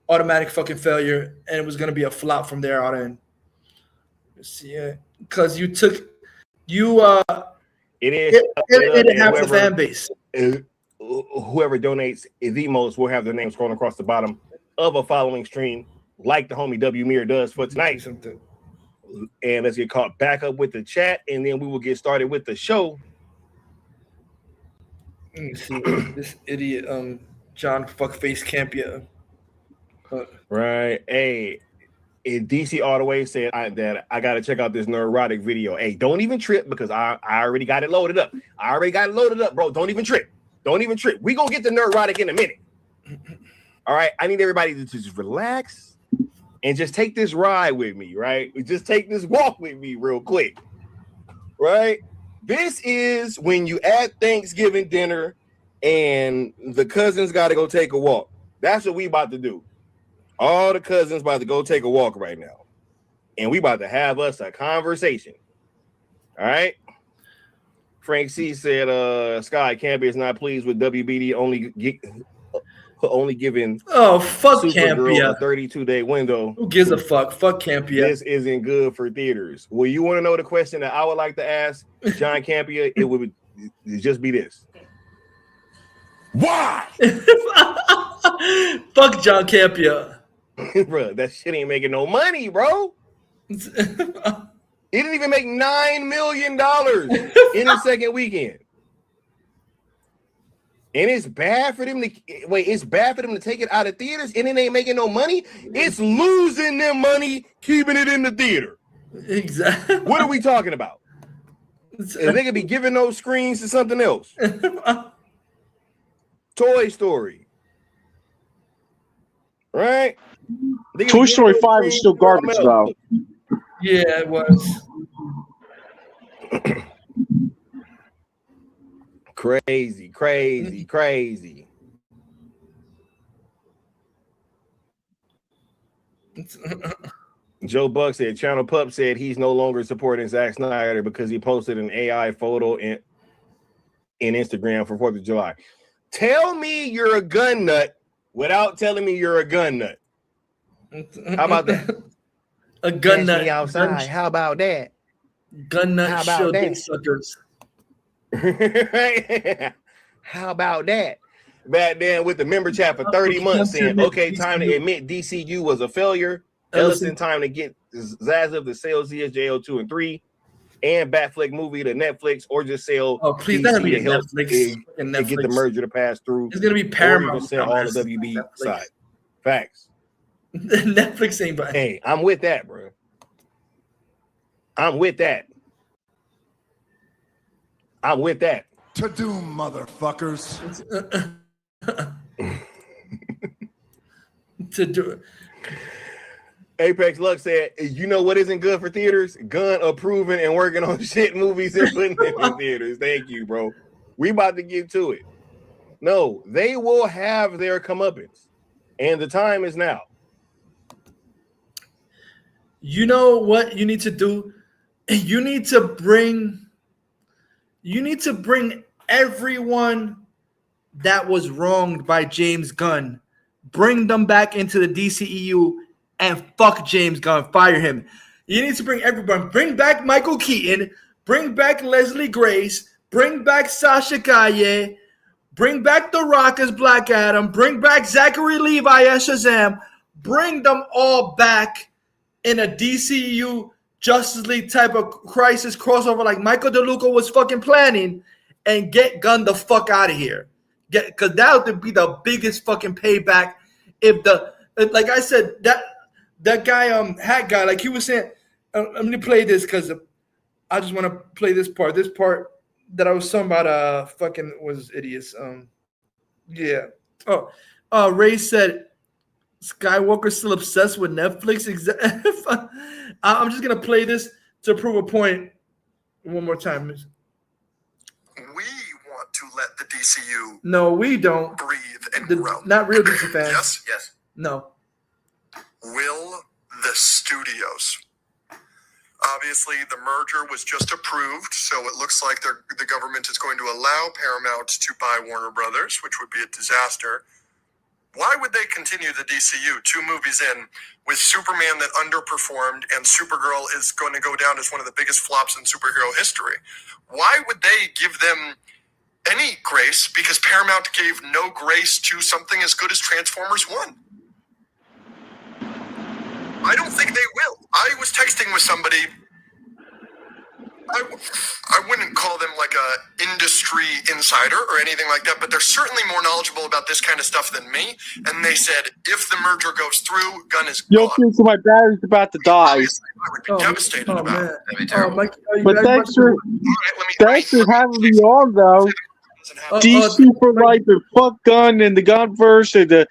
automatic fucking failure, and it was gonna be a flop from there on in. See, because it has a fan base. Whoever donates the most will have their name scrolling across the bottom of a following stream, like the homie W Mir does for tonight. And let's get caught back up with the chat, and then we will get started with the show. Let me see this idiot, John Fuckface Campia. Right, hey, DC all the way said that I gotta check out this neurotic video. Hey, don't even trip because I already got it loaded up. Bro. Don't even trip. We gonna get the neurotic in a minute. All right, I need everybody to just relax and just take this ride with me, right? Just take this walk with me real quick, right? This is when you at Thanksgiving dinner and the cousins got to go take a walk. That's what we about to do. All the cousins about to go take a walk right now. And we about to have us a conversation. All right? Frank C said, Sky Campy is not pleased with WBD only giving fuck Supergirl Campia a 32-day window. Who gives a fuck? Fuck Campia. This isn't good for theaters. Well, you want to know the question that I would like to ask John Campia? It would just be this. Why? Fuck John Campia. Bro, that shit ain't making no money, bro. It didn't even make $9 million in the second weekend. And it's bad for them to take it out of theaters and it ain't making no money. It's losing them money, keeping it in the theater. Exactly. What are we talking about? They could be giving those screens to something else. Toy Story. Right? Toy Story 5 is still garbage, though. Yeah, it was. Crazy. Joe Buck said, Channel Pup said he's no longer supporting Zack Snyder because he posted an AI photo in Instagram for 4th of July. Tell me you're a gun nut without telling me you're a gun nut. How about that? A gun nut outside. How about that? Gun nut. How about that? Suckers. How about that? Back then with the member chat for 30 months saying, okay, time to admit DCU was a failure. Ellison, time to get Zaza to sell ZSJO2 and 3 and Batfleck movie to Netflix, or just sell please DC be to help Netflix. and get the merger to pass through. It's gonna be Paramount. Or sell all the WB side. Facts. Netflix ain't buying. Hey, I'm with that, bro. I'm with that. To doom, motherfuckers. To do. Apex Lux said, you know what isn't good for theaters? Gun approving and working on shit movies and putting them in theaters. Thank you, bro. We about to get to it. No, they will have their comeuppance. And the time is now. You know what you need to do? You need to bring everyone that was wronged by James Gunn. Bring them back into the DCEU and fuck James Gunn. Fire him. You need to bring everyone. Bring back Michael Keaton. Bring back Leslie Grace. Bring back Sasha Calle. Bring back The Rock as Black Adam. Bring back Zachary Levi as Shazam. Bring them all back in a DCU Justice League type of crisis crossover like Michael DeLuca was fucking planning, and get Gunn the fuck out of here. Because that would be the biggest fucking payback if like I said, that guy, hat guy, like he was saying, let me play this because I just want to play this part. This part that I was talking about fucking was idiots. Yeah. Ray said Skywalker's still obsessed with Netflix. I'm just gonna play this to prove a point one more time. We want to let the DCU No, we don't. breathe and grow. Not real DC fans. Yes? Yes. No. Will the studios? Obviously, the merger was just approved, so it looks like the government is going to allow Paramount to buy Warner Brothers, which would be a disaster. Why would they continue the DCU 2 movies in with Superman that underperformed and Supergirl is going to go down as one of the biggest flops in superhero history? Why would they give them any grace? Because Paramount gave no grace to something as good as Transformers 1. I don't think they will. I was texting with somebody. I wouldn't call them like a industry insider or anything like that, but they're certainly more knowledgeable about this kind of stuff than me. And they said, if the merger goes through, Gunn is gone. So my battery's about to die. I would be devastated about it. That'd be terrible. But thanks for having me on, though. DC for life and fuck Gunn and the Gunnverse, and the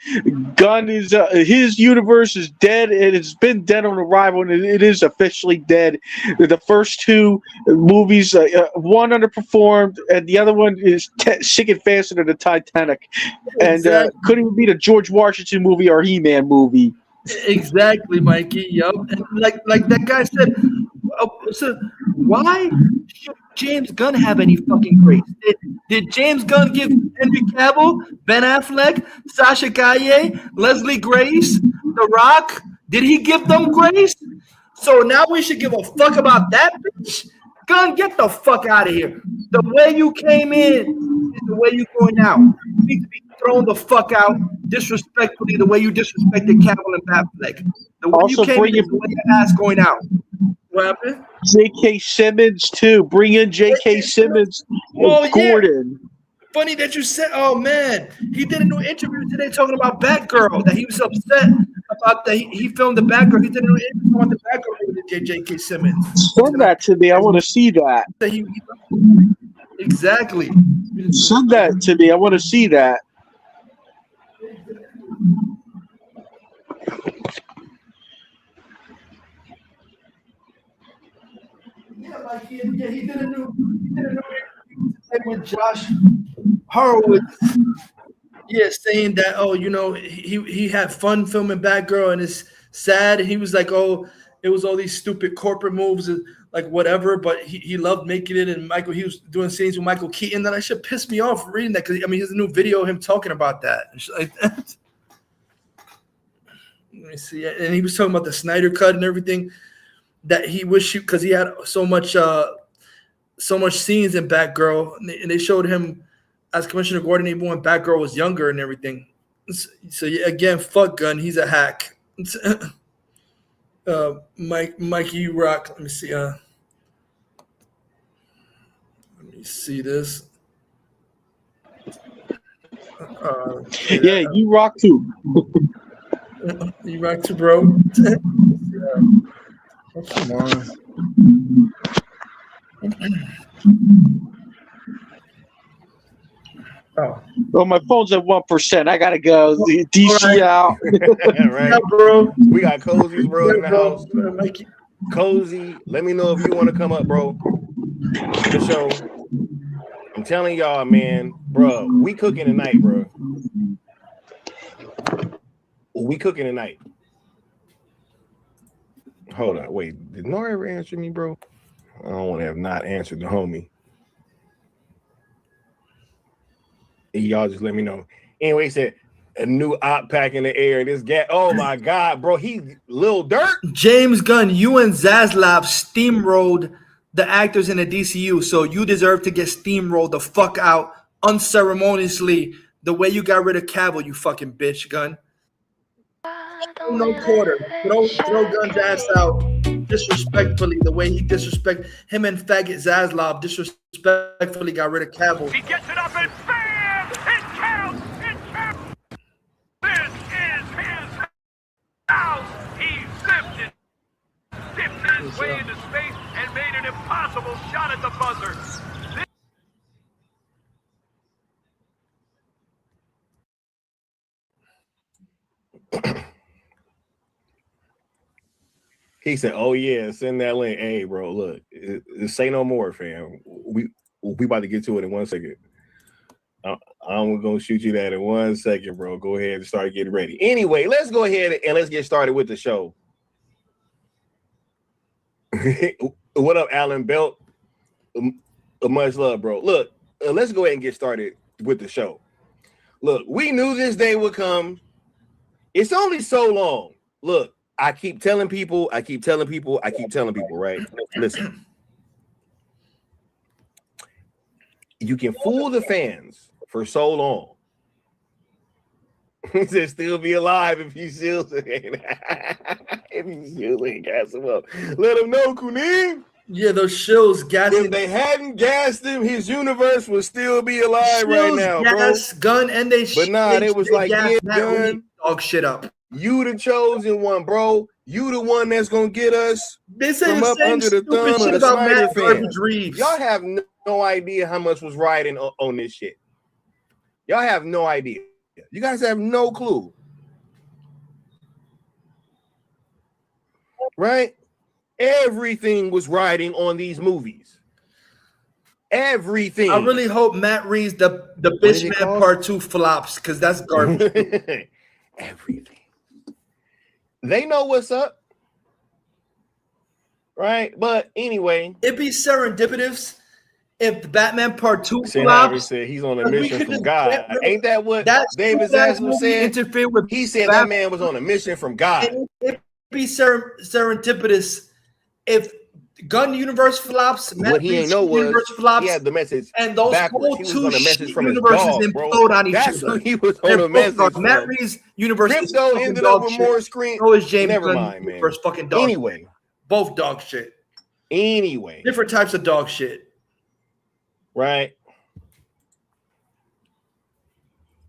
Gunn is his universe is dead, and it's been dead on arrival, and it is officially dead. The first 2 movies, one underperformed, and the other one is sinking faster than the Titanic, and couldn't even be the George Washington movie or He-Man movie. Exactly, Mikey. Yup. And like that guy said, so why should James Gunn have any fucking grace? Did James Gunn give Henry Cavill, Ben Affleck, Sasha Calle, Leslie Grace, The Rock? Did he give them grace? So now we should give a fuck about that bitch? Gunn, get the fuck out of here. The way you came in is the way you're going out. You need to be thrown the fuck out disrespectfully, the way you disrespected Cavill and Affleck. The way Also you came in is the way your ass going out. What happened? J.K. Simmons, too. Bring in J.K. Simmons and Gordon. Funny that you said, oh, man. He did a new interview today talking about Batgirl, that he was upset about that he filmed the Batgirl. He did a new interview on the Batgirl with J.K. Simmons. Send that to me. I want to see that. Exactly. Send that to me. I want to see that. He did a new with Josh Horowitz. Yeah, saying that, oh, you know, he had fun filming Batgirl and it's sad. He was like, oh, it was all these stupid corporate moves, like whatever, but he loved making it. And he was doing scenes with Michael Keaton. That shit pissed me off reading that because, I mean, there's a new video of him talking about that. And shit like that. Let me see. And he was talking about the Snyder Cut and everything. That he wished because he had so much scenes in Batgirl, and they showed him as Commissioner Gordon even when Batgirl was younger and everything. So yeah, again, fuck Gunn, he's a hack. Mikey, you rock. Let me see this. Yeah, you rock too. You rock too, bro. Oh, come on. Oh, my phone's at 1%. I gotta go. DC out. Right. Yeah, bro. We got Cozy, bro, in the house. Cozy, let me know if you want to come up, bro. The show. I'm telling y'all, man, bro, we cooking tonight, bro. We cooking tonight. Hold on, wait. Did Nora ever answer me, bro? I don't want to have not answered the homie. Y'all just let me know. Anyway, he said a new op pack in the air. This guy, oh my God, bro, he Lil Dirt. James Gunn, you and Zaslav steamrolled the actors in the DCU, so you deserve to get steamrolled the fuck out unceremoniously the way you got rid of Cavill, you fucking bitch, Gunn. No quarter. Throw Gunn's ass out disrespectfully the way he disrespect him and faggot Zaslav disrespectfully got rid of Cavill. He gets it up and bam! It counts! It counts! This is his house! He dipped his way into space and made an impossible shot at the buzzer. He said, "Oh yeah, send that link." Hey, bro, look, say no more, fam. We about to get to it in 1 second. I'm gonna shoot you that in 1 second, bro. Go ahead and start getting ready. Anyway, let's go ahead and let's get started with the show. What up, Alan Belt? Much love, bro. Look, let's go ahead and get started with the show. Look, we knew this day would come. It's only so long. Look, I keep telling people, right? Listen, you can fool the fans for so long. He said, still be alive if you Shills ain't gas him up. Let him know, Kunim. Yeah, those Shills gassing. If they hadn't gassed him, his universe would still be alive right now, bro. Gun, and but nah, they was like, yeah, Gun, dog shit up. You the chosen one, bro. You the one that's gonna get us from up under the thumb of the Snyder fans. Y'all have no idea how much was riding on this shit. Y'all have no idea. You guys have no clue. Right? Everything was riding on these movies. Everything. I really hope Matt Reeves, the Bitch Man Part 2 flops, because that's garbage. Everything. They know what's up. Right? But anyway. It'd be serendipitous if the Batman Part 2 flops. Said he's on a mission from God. Ain't that what David Zaslav said? He said that man was on a mission from God. It'd be serendipitous if Gun Universe flops, what he ain't know was he had the message and those whole two universes implode on each other. What he was on a message. Matt Reeves' universe Crypto ended up with more screen. So is James Never Gunn mind, man. Universe fucking dog. Anyway, both dog shit. Anyway, different types of dog shit. Right.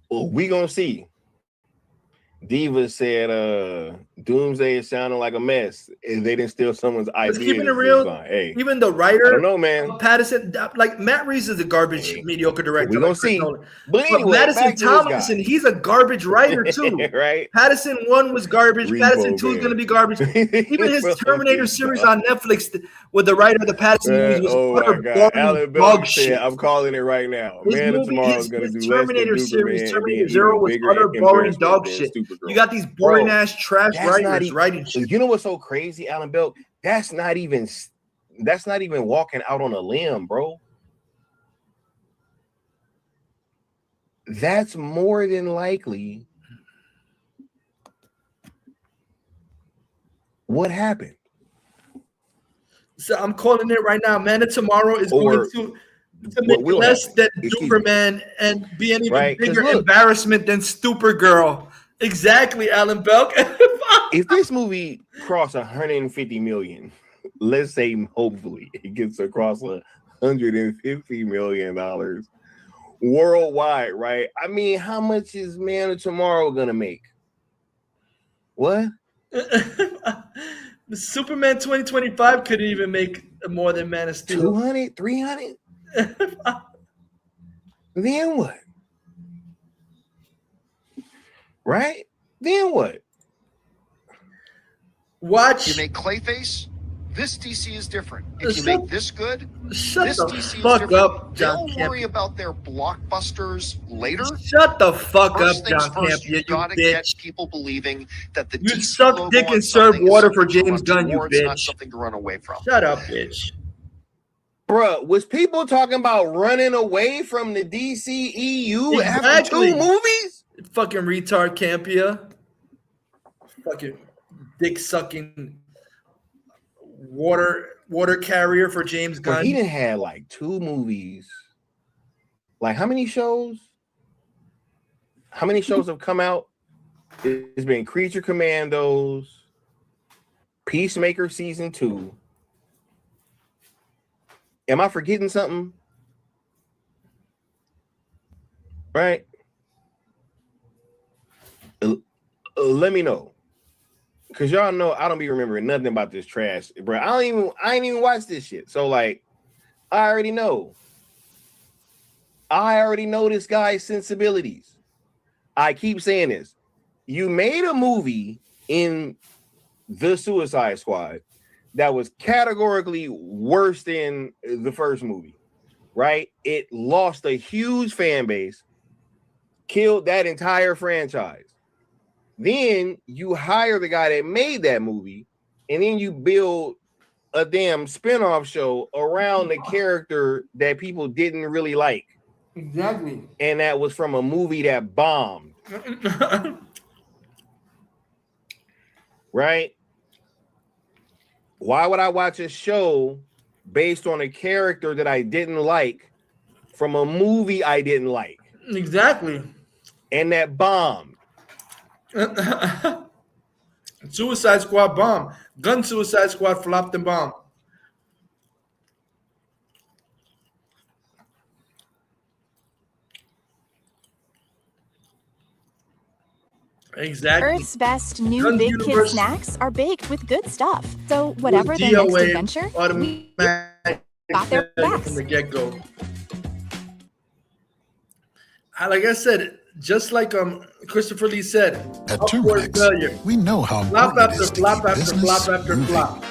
Well, we gonna see. Diva said Doomsday is sounding like a mess and they didn't steal someone's idea. Keeping it real, hey, even the writer, I don't know, man. Patterson, like Matt Reeves is a garbage, mediocre director. We're gonna see. But anyway, Madison Tomlinson, he's a garbage writer too. Right? Patterson 1 was garbage. Patterson 2 is going to be garbage. Even his Terminator series on Netflix with the writer of the Patterson movies was utter boring dog shit. I'm calling it right now. Man of Tomorrow is going to do Terminator series. Terminator Zero was utter boring dog shit. You got these boring ass trash writers writing shit. You know what's so crazy, Alan Belk? That's not even walking out on a limb, bro. That's more than likely what happened. So I'm calling it right now. Man of Tomorrow is going to make less than Superman and be an even bigger embarrassment than Supergirl. Exactly, Alan Belk. If this movie crossed 150 million, let's say hopefully it gets across $150 million worldwide, right? I mean, how much is Man of Tomorrow gonna make? What? Superman 2025 couldn't even make more than Man of Steel. 200, 300? Then what? Right? Then what? Watch. You make Clayface. This DC is different. If you make this good, shut this the DC is fuck different. up, John They'll worry about their blockbusters later. Shut the fuck First up, things John first, Campion, you gotta bitch. get people believing that the You DC suck logo dick on and serve something is water for something to James run Gunn, you towards, not bitch. something to run away from. Shut up, bitch. Bruh, was people talking about running away from the DCEU after 2 movies? Fucking retard, Campia. Fucking dick sucking water carrier for James Gunn. But he didn't have like 2 movies. Like how many shows? How many shows have come out? It's been Creature Commandos, Peacemaker season 2. Am I forgetting something? Right? Let me know. Cause y'all know I don't be remembering nothing about this trash, bro. I ain't even watch this shit. So like, I already know. I already know this guy's sensibilities. I keep saying this. You made a movie in The Suicide Squad that was categorically worse than the first movie, right? It lost a huge fan base, killed that entire franchise. Then you hire the guy that made that movie, and then you build a damn spin-off show around the character that people didn't really like. Exactly. And that was from a movie that bombed. Right? Why would I watch a show based on a character that I didn't like from a movie I didn't like? Exactly. And that bombed. Suicide Squad bomb. Gun Suicide Squad flopped and bombed. Exactly. Earth's best new big kid snacks are baked with good stuff. So whatever their next adventure, we got their backs. From the get-go. Like I said, just like Christopher Lee said, at Turmax, we know how flop important it after is to flop keep after business flop after moving. flop.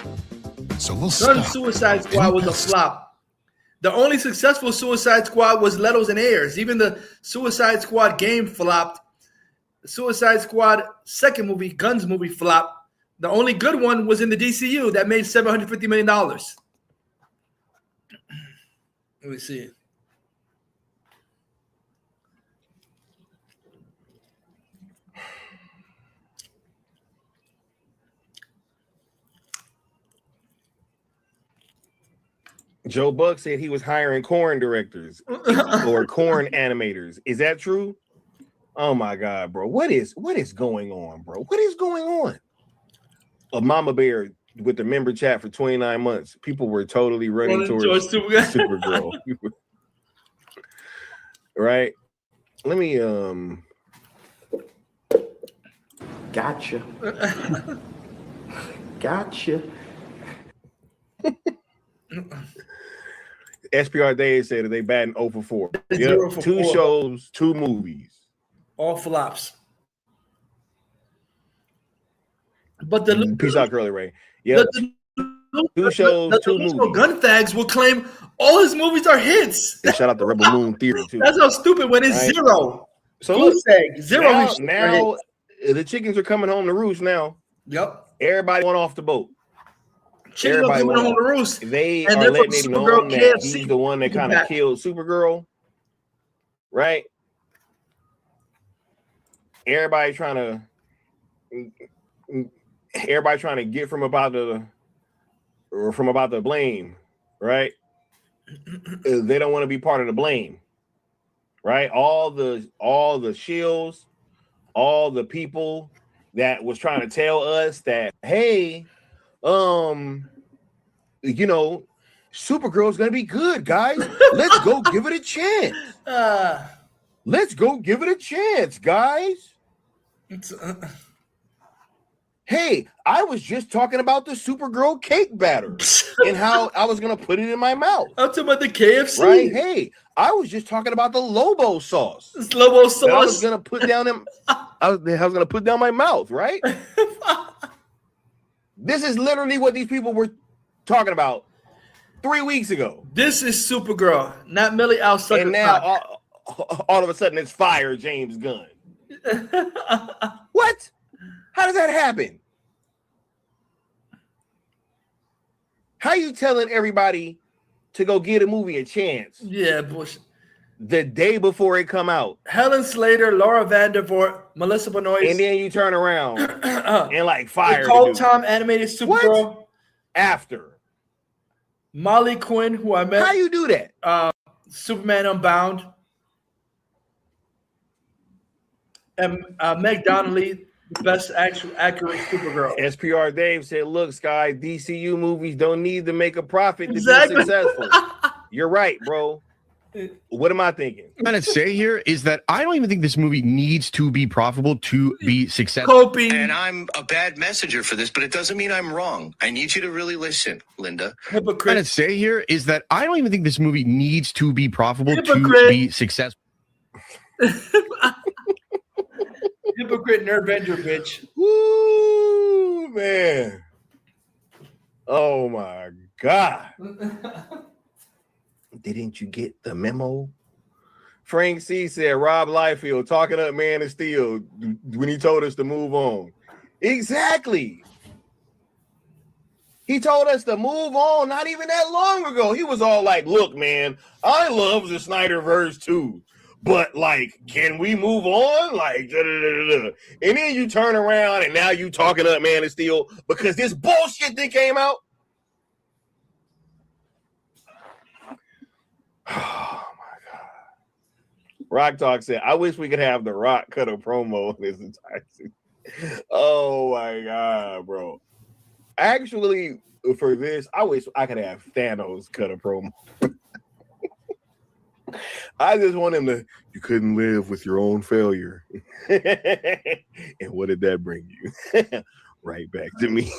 So we'll Gun stop. Suicide Squad was a flop. The only successful Suicide Squad was Leto's and Ayers. Even the Suicide Squad game flopped. The Suicide Squad second movie, Guns movie, flopped. The only good one was in the DCU that made $750 million. Let me see. Joe Buck said he was hiring corn directors or corn animators. Is that true? Oh my God, bro. What is going on, bro? What is going on? A Mama Bear with the member chat for 29 months. People were totally running towards Supergirl. Right? Let me Gotcha. Gotcha. SPR Dave said that they batting 0 for 4. Yep. 0 for 2 4. shows, 2 movies. All flops. But the peace out, Curly Ray. Yeah, 2 shows, 2 movies. Gun fags will claim all his movies are hits. And shout out to Rebel Moon Theory too. That's how stupid when it's Right? 0. So look, zero. now the chickens are coming home to roost now. Yep. Everybody went off the boat. Chickens are coming home to roost. They And are they're letting from it Supergirl known that KFC. he's the one that kind of killed Supergirl. Right? Everybody trying to get from about the blame, right? They don't want to be part of the blame, right? All the shills, all the people that was trying to tell us that, hey, Supergirl's gonna be good, guys. Let's go give it a chance. Let's go give it a chance, guys. Hey, I was just talking about the Supergirl cake batter and how I was gonna put it in my mouth. I'm talking about the KFC. Right? Hey, I was just talking about the Lobo sauce. It's Lobo sauce. I was gonna put down I was gonna put down my mouth, right? This is literally what these people were talking about 3 weeks ago. This is Supergirl, not Millie Al Sucker. And now all of a sudden it's fire James Gunn. What? How does that happen? How you telling everybody to go give a movie a chance? Yeah, bullshit. The day before it come out. Helen Slater, Laura Vandervoort, Melissa Benoist. And then you turn around and like fire. Nicole Tom animated Supergirl. What? After. Molly Quinn, who I met. How you do that? Superman Unbound. And Meg Donnelly, the best accurate Supergirl. SPR Dave said, look, Sky, DCU movies don't need to make a profit to be Exactly. successful. You're right, bro. What am I thinking? What I'm trying to say here is that I don't even think this movie needs to be profitable to be successful. And I'm a bad messenger for this, but it doesn't mean I'm wrong. I need you to really listen, Linda. What I'm trying to say here is that I don't even think this movie needs to be profitable to be successful. Hypocrite nerd vendor, bitch. Woo, man. Oh my God. Didn't you get the memo? Frank C said Rob Liefeld talking up Man of Steel when he told us to move on. Exactly. He told us to move on not even that long ago. He was all like, look, man, I love the Snyderverse too. But like, can we move on? Like, and then you turn around and now you talking up Man of Steel because this bullshit that came out. Oh my God. Rock Talk said, I wish we could have The Rock cut a promo in this entire season. Oh my God, bro. Actually, for this, I wish I could have Thanos cut a promo. I just want him to, you couldn't live with your own failure. And what did that bring you? Right back to me.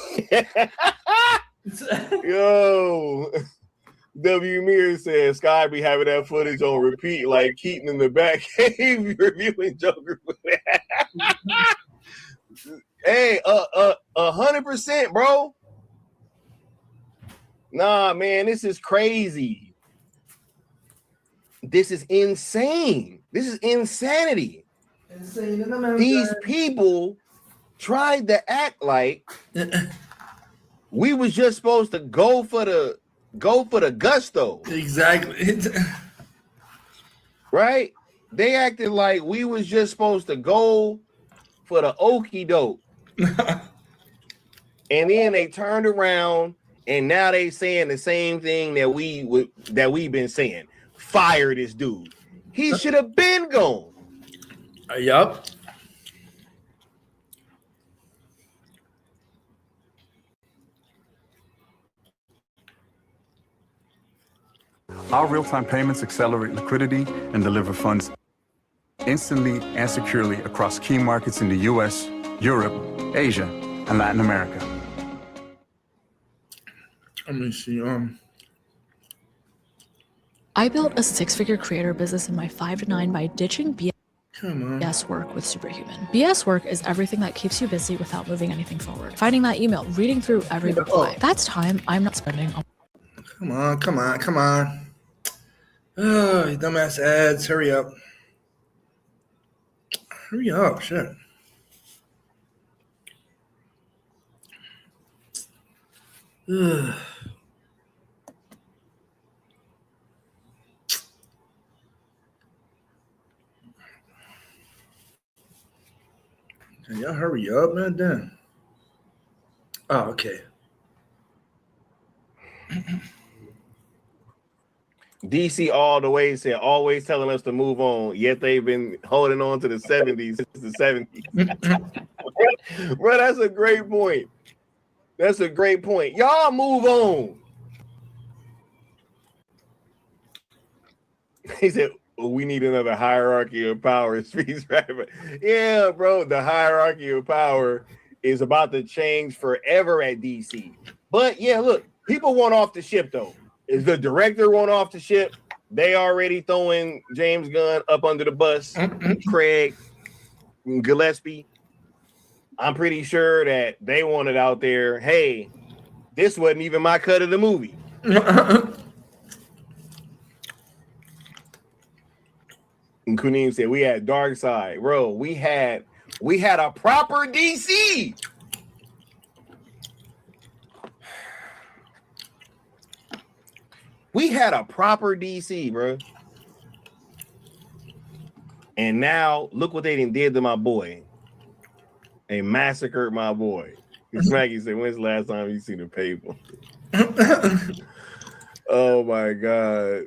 Yo. W. Mir says Sky be having that footage on repeat like Keaton in the back cave reviewing Joker. Hey, 100%, bro. Nah, man, this is crazy. This is insane. This is insanity. These people tried to act like we was just supposed to go for the gusto. Exactly. Right? They acted like we was just supposed to go for the okie doke. And then they turned around and now they saying the same thing that we've been saying. Fire this dude. He should have been gone. Yup. Our real-time payments accelerate liquidity and deliver funds instantly and securely across key markets in the US, Europe, Asia, and Latin America. Let me see. I built a 6-figure creator business in my 5 to 9 by ditching BS work with Superhuman. BS work is everything that keeps you busy without moving anything forward. Finding that email, reading through every reply. That's time I'm not spending on. Come on. Oh, you dumbass ads. Hurry up. Shit. Ugh. Can y'all hurry up, man? Damn. Oh, okay. DC all the way said, always telling us to move on, yet they've been holding on to the 70s since the 70s. Bro, that's a great point. That's a great point. Y'all move on. He said, we need another hierarchy of power. Yeah, bro, the hierarchy of power is about to change forever at DC. But yeah, look, people want off the ship though. Is the director want off the ship? They already throwing James Gunn up under the bus. Craig Gillespie. I'm pretty sure that they wanted out there, hey, this wasn't even my cut of the movie. And Kunim said we had Dark Side. Bro, we had a proper DC. We had a proper DC, bro. And now look what they did to my boy. They massacred my boy. Maggie said, when's the last time you seen a paper? Oh my God.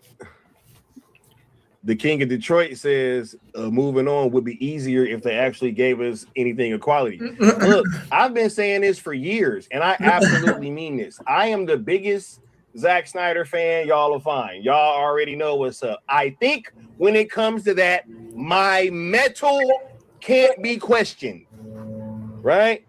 The King of Detroit says moving on would be easier if they actually gave us anything of quality. Look, I've been saying this for years, and I absolutely mean this. I am the biggest Zack Snyder fan. Y'all are fine. Y'all already know what's up. I think when it comes to that, my metal can't be questioned, right?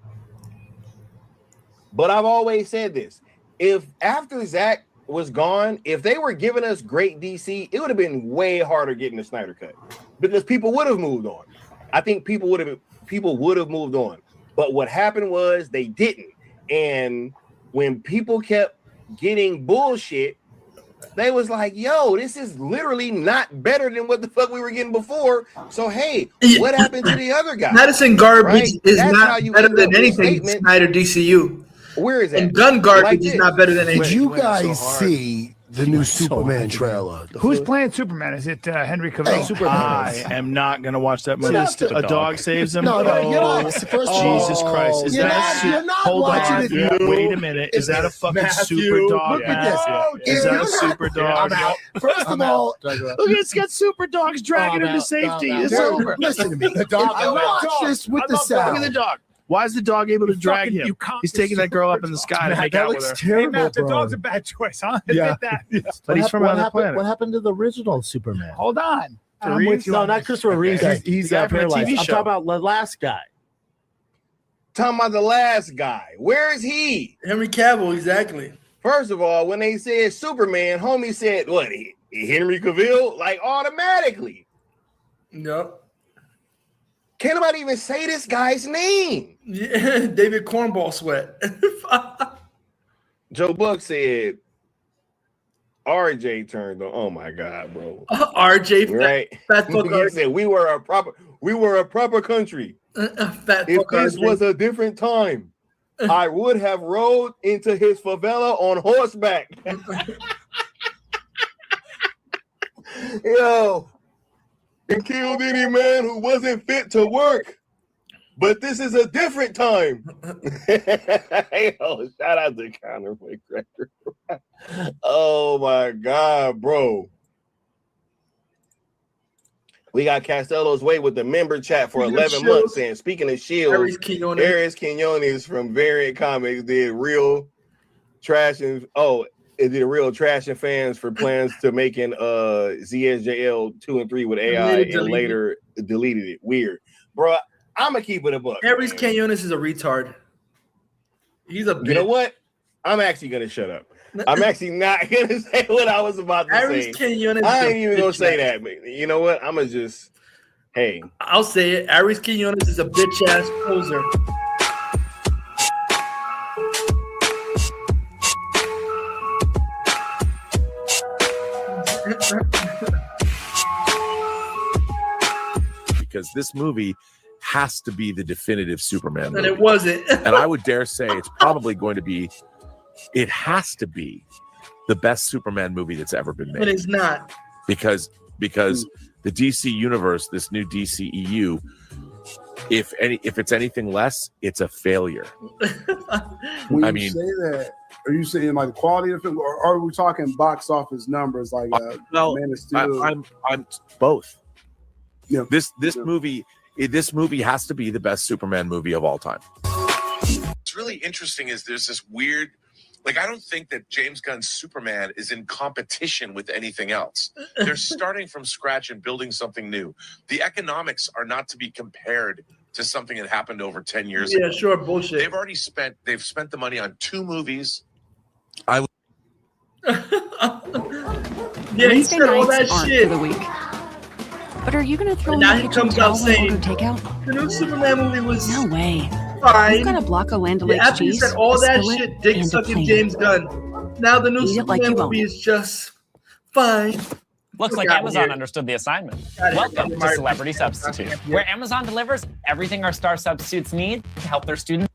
But I've always said this. If after Zack was gone, if they were giving us great DC, it would have been way harder getting the Snyder cut because people would have moved on. I think people would have moved on. But what happened was they didn't. And when people kept getting bullshit, they was like, yo, this is literally not better than what the fuck we were getting before. So, hey, what happened to the other guy? Medicine Garbage is not better than anything Snyder DCU. Where is that? And Gun Garbage is not better than anything. Did you guys see the new Superman trailer? Who's playing Superman? Is it Henry Cavill? I am not going to watch that movie. A dog saves him. No, you're not. First Jesus Christ. Is that hold on. Wait a minute. Is that a fucking super dog? Look at this. Is that a super dog? First of all, look, it's got super dogs dragging him to safety. It's over. Listen to me. The dog. I watched this with the sound. Look at the dog. Why is the dog able to drag him? He's taking that girl up in the sky to make out with her. Terrible, hey, Matt, the bro. dog's a bad choice, huh? Yeah. Admit that. Yeah. But he's from another planet. What happened to the original Superman? Hold on. I'm with you. No, not Christopher Reeves. He's paralyzed. I'm talking about the last guy. Talking about the last guy. Where is he? Henry Cavill, exactly. First of all, when they said Superman, homie said, what, Henry Cavill? Like, automatically. Yep. Can't nobody even say this guy's name. Yeah, David Cornball Sweat. Joe Buck said RJ turned on. Oh my God, bro. RJ, right? Fat fuck he said we were a proper country. Fat if fuck this RJ. was a different time, I would have rode into his favela on horseback. Yo. And killed any man who wasn't fit to work. But this is a different time. Yo, shout out to Conor McGregor. Oh my God, bro. We got Castello's Way with the member chat for 11 months. And speaking of Shills, Aries Quinones from Variant Comics did real trash and it did real trash and fans for plans to making ZSJL 2 and 3 with AI and later deleted it. Weird, bro. I'm gonna keep it a buck. Aries Quinones is a retard. He's a bitch. You know what? I'm actually gonna shut up. I'm actually not gonna say what I was about to Aries say. Quinones I ain't even gonna say that. But you know what? I'm gonna just I'll say it. Aries Quinones is a bitch ass poser. Because this movie has to be the definitive Superman movie. And it wasn't. And I would dare say it's probably going to be, it has to be the best Superman movie that's ever been made. But it's not. Because the DC universe, this new DCEU, if it's anything less, it's a failure. When I you mean, say that, are you saying like the quality of the film, or are we talking box office numbers like Man of Steel? I'm both. Yeah. This movie has to be the best Superman movie of all time. What's really interesting is there's this weird, like, I don't think that James Gunn's Superman is in competition with anything else. They're starting from scratch and building something new. The economics are not to be compared to something that happened over 10 years ago. Yeah, sure, bullshit. They've spent the money on 2 movies. Yeah, he said all that shit for the week. But are you going to throw and in now the he kitchen comes towel out and saying order takeout? the new Superman movie was No way. fine. You've got a block of Land O'Lakes After he cheese, said all a that skillet, shit, dick and a sucking plane. James Gunn. Now the new Eat it Superman like you own movie it. is just fine. Looks like Amazon understood the assignment. Welcome to Celebrity Substitute, where Amazon delivers everything our star substitutes need to help their students.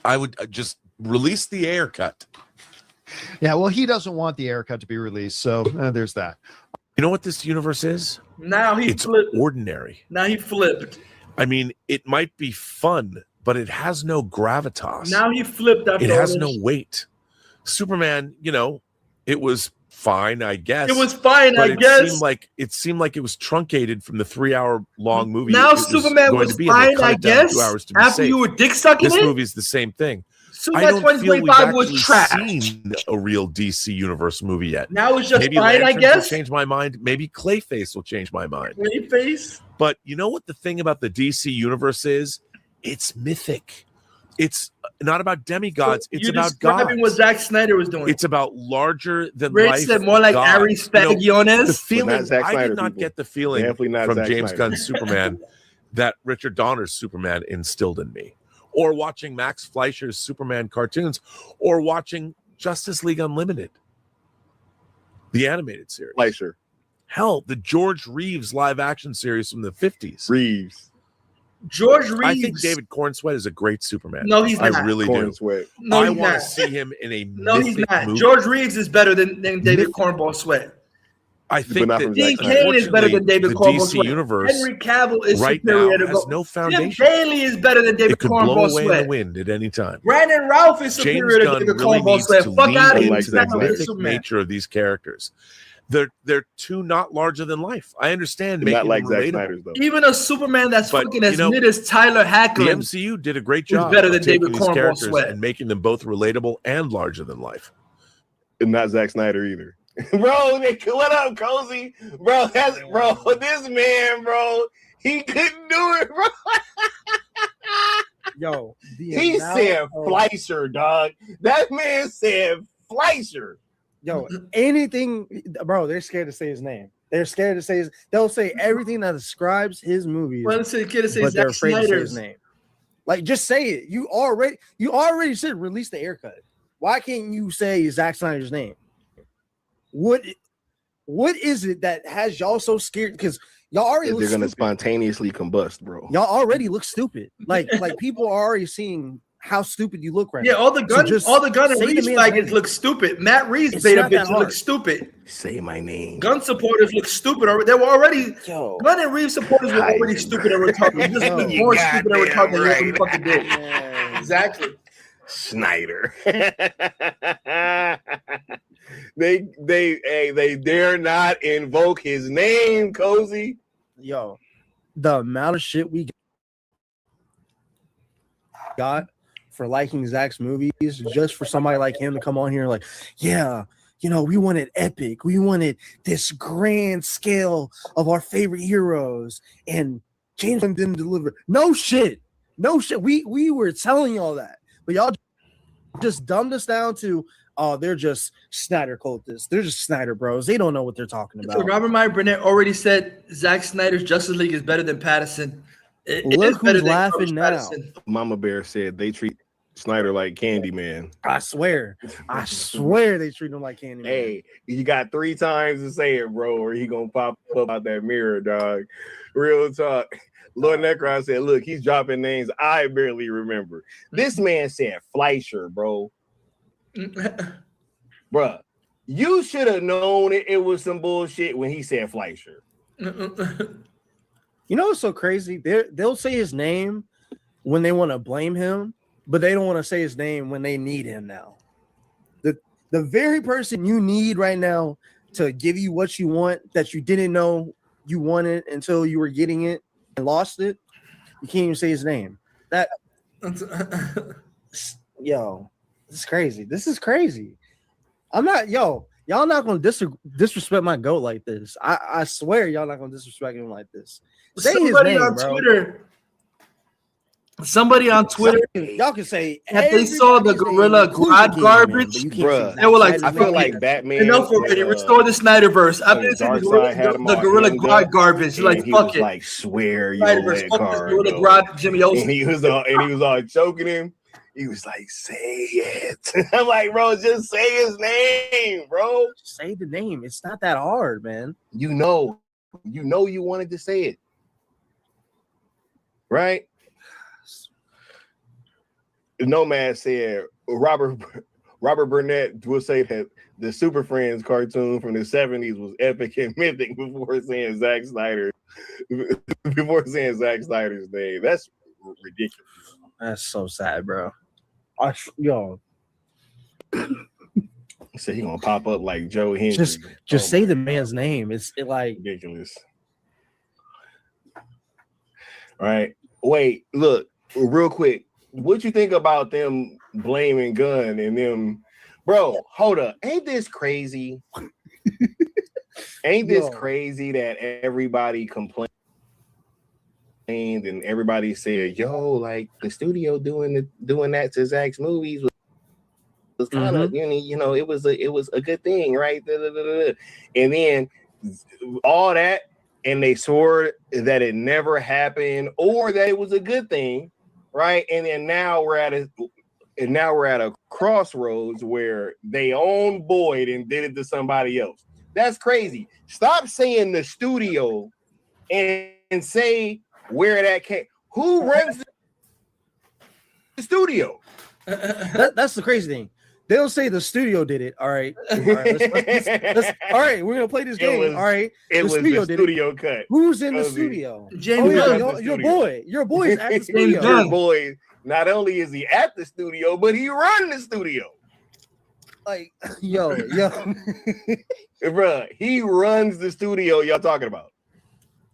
I would just release the air cut. Yeah, well, he doesn't want the air cut to be released, so there's that. You know what this universe is? Now it's flipped. Ordinary. Now he flipped. I mean, it might be fun, but it has no gravitas. Now he flipped after It all has this no weight. Superman, it was fine, I guess. It was fine, but I guess. It seemed like it was truncated from the 3-hour long movie. Now it was Superman going was to be, and they fine, cut I it down to guess. 2 hours to be After safe. you were dick sucking this it? movie's the same thing. Superman I don't feel we've 2025 was actually trash. seen a real DC universe movie yet. Now it's just Maybe fine, I Lanterns guess. will change my mind. Maybe Clayface will change my mind. Clayface? But you know what the thing about the DC universe is? It's mythic. It's not about demigods. It's about describing gods. what Zack Snyder was doing. It's about larger than Ray life. said more like gods. Aries Spagiones. The feeling Not Zack I Snyder, did not people. get the feeling Definitely not from Zack James Snyder. Gunn's Superman that Richard Donner's Superman instilled in me, or watching Max Fleischer's Superman cartoons, or watching Justice League Unlimited, the animated series. Fleischer. Hell, the George Reeves live action series from the 50s. Reeves. George Reeves. I think David Cornsweet is a great Superman. No, he's not. I really Cornsweet. do. No, I he's want not. to see him in a No, he's mythic not. movie. George Reeves is better than David Cornball Sweat. I think that Dean Cain is better than David the Cornball DC Sweat. universe Henry Cavill is right superior now to has no foundation. Jim Daly is better than David It could Cornball blow away in Sweat. the wind at any time. Brandon Routh is James superior to Gunn David really Cornball needs Sweat. to Fuck lean out of here. into the mythic Superman. nature of these characters. They're too not larger than life. I understand Not making like them Zack relatable. Snyder's though. Even a Superman that's But, fucking as you know, mid as Tyler The Hackland. MCU did a great Who's job better of than taking David these Cornball characters Sweat. and making them both relatable and larger than life. And not Zack Snyder either. Bro, what up, Cozy? Bro, this man, bro, he couldn't do it, bro. Yo, He said Fleischer, dog. That man said Fleischer. Yo, anything, bro, they're scared to say his name. They're scared to say his. They'll say everything that describes his movies. Well, say but Zack they're afraid to say Snyder's. his name. Like, just say it. You already said release the haircut. Why can't you say Zack Snyder's name? What is it that has y'all so scared? Because y'all already look They're gonna stupid. spontaneously combust, bro. Y'all already look stupid. Like people are already seeing how stupid you look right Yeah, now. all the gun and say the Reeves man's flaggers name. look stupid. Matt Reeves It's beta not that bitches look hard. stupid. Say my name. Gun supporters look stupid. They were already Yo. Gun and Reeves supporters were already stupid and retarded. You just look more stupid and retarded than you ever fucking did. Exactly. Snyder. they dare not invoke his name, Cozy. Yo, the amount of shit we got for liking Zach's movies, just for somebody like him to come on here like, yeah, you know, we wanted epic, we wanted this grand scale of our favorite heroes, and James Gunn didn't deliver. No shit. We were telling y'all that, but y'all just dumbed us down to, oh, they're just Snyder cultists. They're just Snyder bros. They don't know what they're talking about. So Robert Meyer Burnett already said Zack Snyder's Justice League is better than Patterson. It Look is better who's than laughing Coach now. Patterson. Mama Bear said they treat Snyder like Candyman. I swear they treat him like Candyman. Hey, you got 3 times to say it, bro, or he gonna pop up out that mirror, dog. Real talk. Lord Necron said, look, he's dropping names I barely remember. This man said Fleischer, bro. Bruh, you should have known it was some bullshit when he said Fleischer. You know what's so crazy? They'll say his name when they want to blame him, but they don't want to say his name when they need him now. The very person you need right now to give you what you want that you didn't know you wanted until you were getting it and lost it, you can't even say his name. That yo, this is crazy. This is crazy. Y'all not gonna disrespect my goat like this. I swear y'all not gonna disrespect him like this. Say Somebody his name, on bro. Twitter. Somebody on Twitter Y'all can say that they saw the Gorilla Grodd garbage. Bruh, They were like, I feel like Batman. enough already. Restore the Snyderverse. I've been saying the Gorilla Grodd garbage. Like, he fuck was it. like, swear you Snyderverse. let Fuck this Card Gorilla go. Grodd, Jimmy Olsen. And he was all choking him. He was like, say it. I'm like, bro, just say his name, bro. Say the name. It's not that hard, man. You know you wanted to say it. Right? Nomad said Robert Burnett will say that the Super Friends cartoon from the 70s was epic and mythic before saying Zack Snyder's name. That's ridiculous. That's so sad, bro. Yo. So he gonna pop up like Joe Henry. Just say the man's name. It's like ridiculous. All right. Wait, look, real quick. What you think about them blaming Gunn and them, bro? Hold up, ain't this crazy? Ain't this crazy that everybody complained and everybody said, "Yo, like the studio doing that to Zach's movies was kind of it was a good thing, right?" And then all that, and they swore that it never happened or that it was a good thing. right? And then now we're at a crossroads where they own Boyd and did it to somebody else. That's crazy. Stop saying the studio and say where that came. Who runs the studio? That's the crazy thing. They'll say the studio did it. All right. All right, we're gonna play this game. All right. It was the studio cut. Who's in the studio? James Gunn. Your boy is at the studio. Your boy, not only is he at the studio, but he run the studio. Like, yo. Bruh, he runs the studio y'all talking about.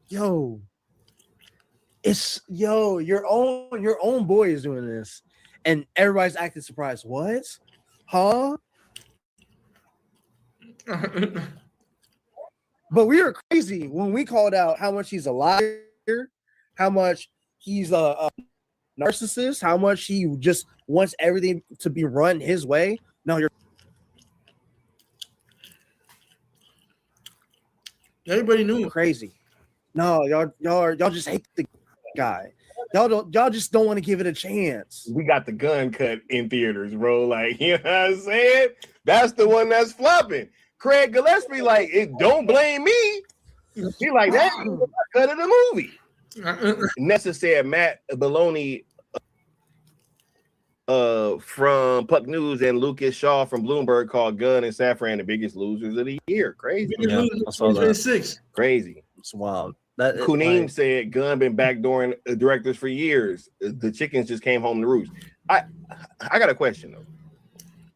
Your own boy is doing this. And everybody's acting surprised. What? Huh? But we were crazy when we called out how much he's a liar, how much he's a narcissist, how much he just wants everything to be run his way. No, you're everybody knew crazy. No, y'all just hate the guy. Y'all just don't want to give it a chance. We got the gun cut in theaters, bro. Like, you know what I'm saying? That's the one that's flopping. Craig Gillespie, like, don't blame me. He like, that cut of the movie. Nessa said Matt Baloney from Puck News and Lucas Shaw from Bloomberg called Gunn and Safran the biggest losers of the year. Crazy. Yeah, I saw that. Crazy. It's wild. Kunim said Gunn been backdooring directors for years. The chickens just came home to roost. I got a question though.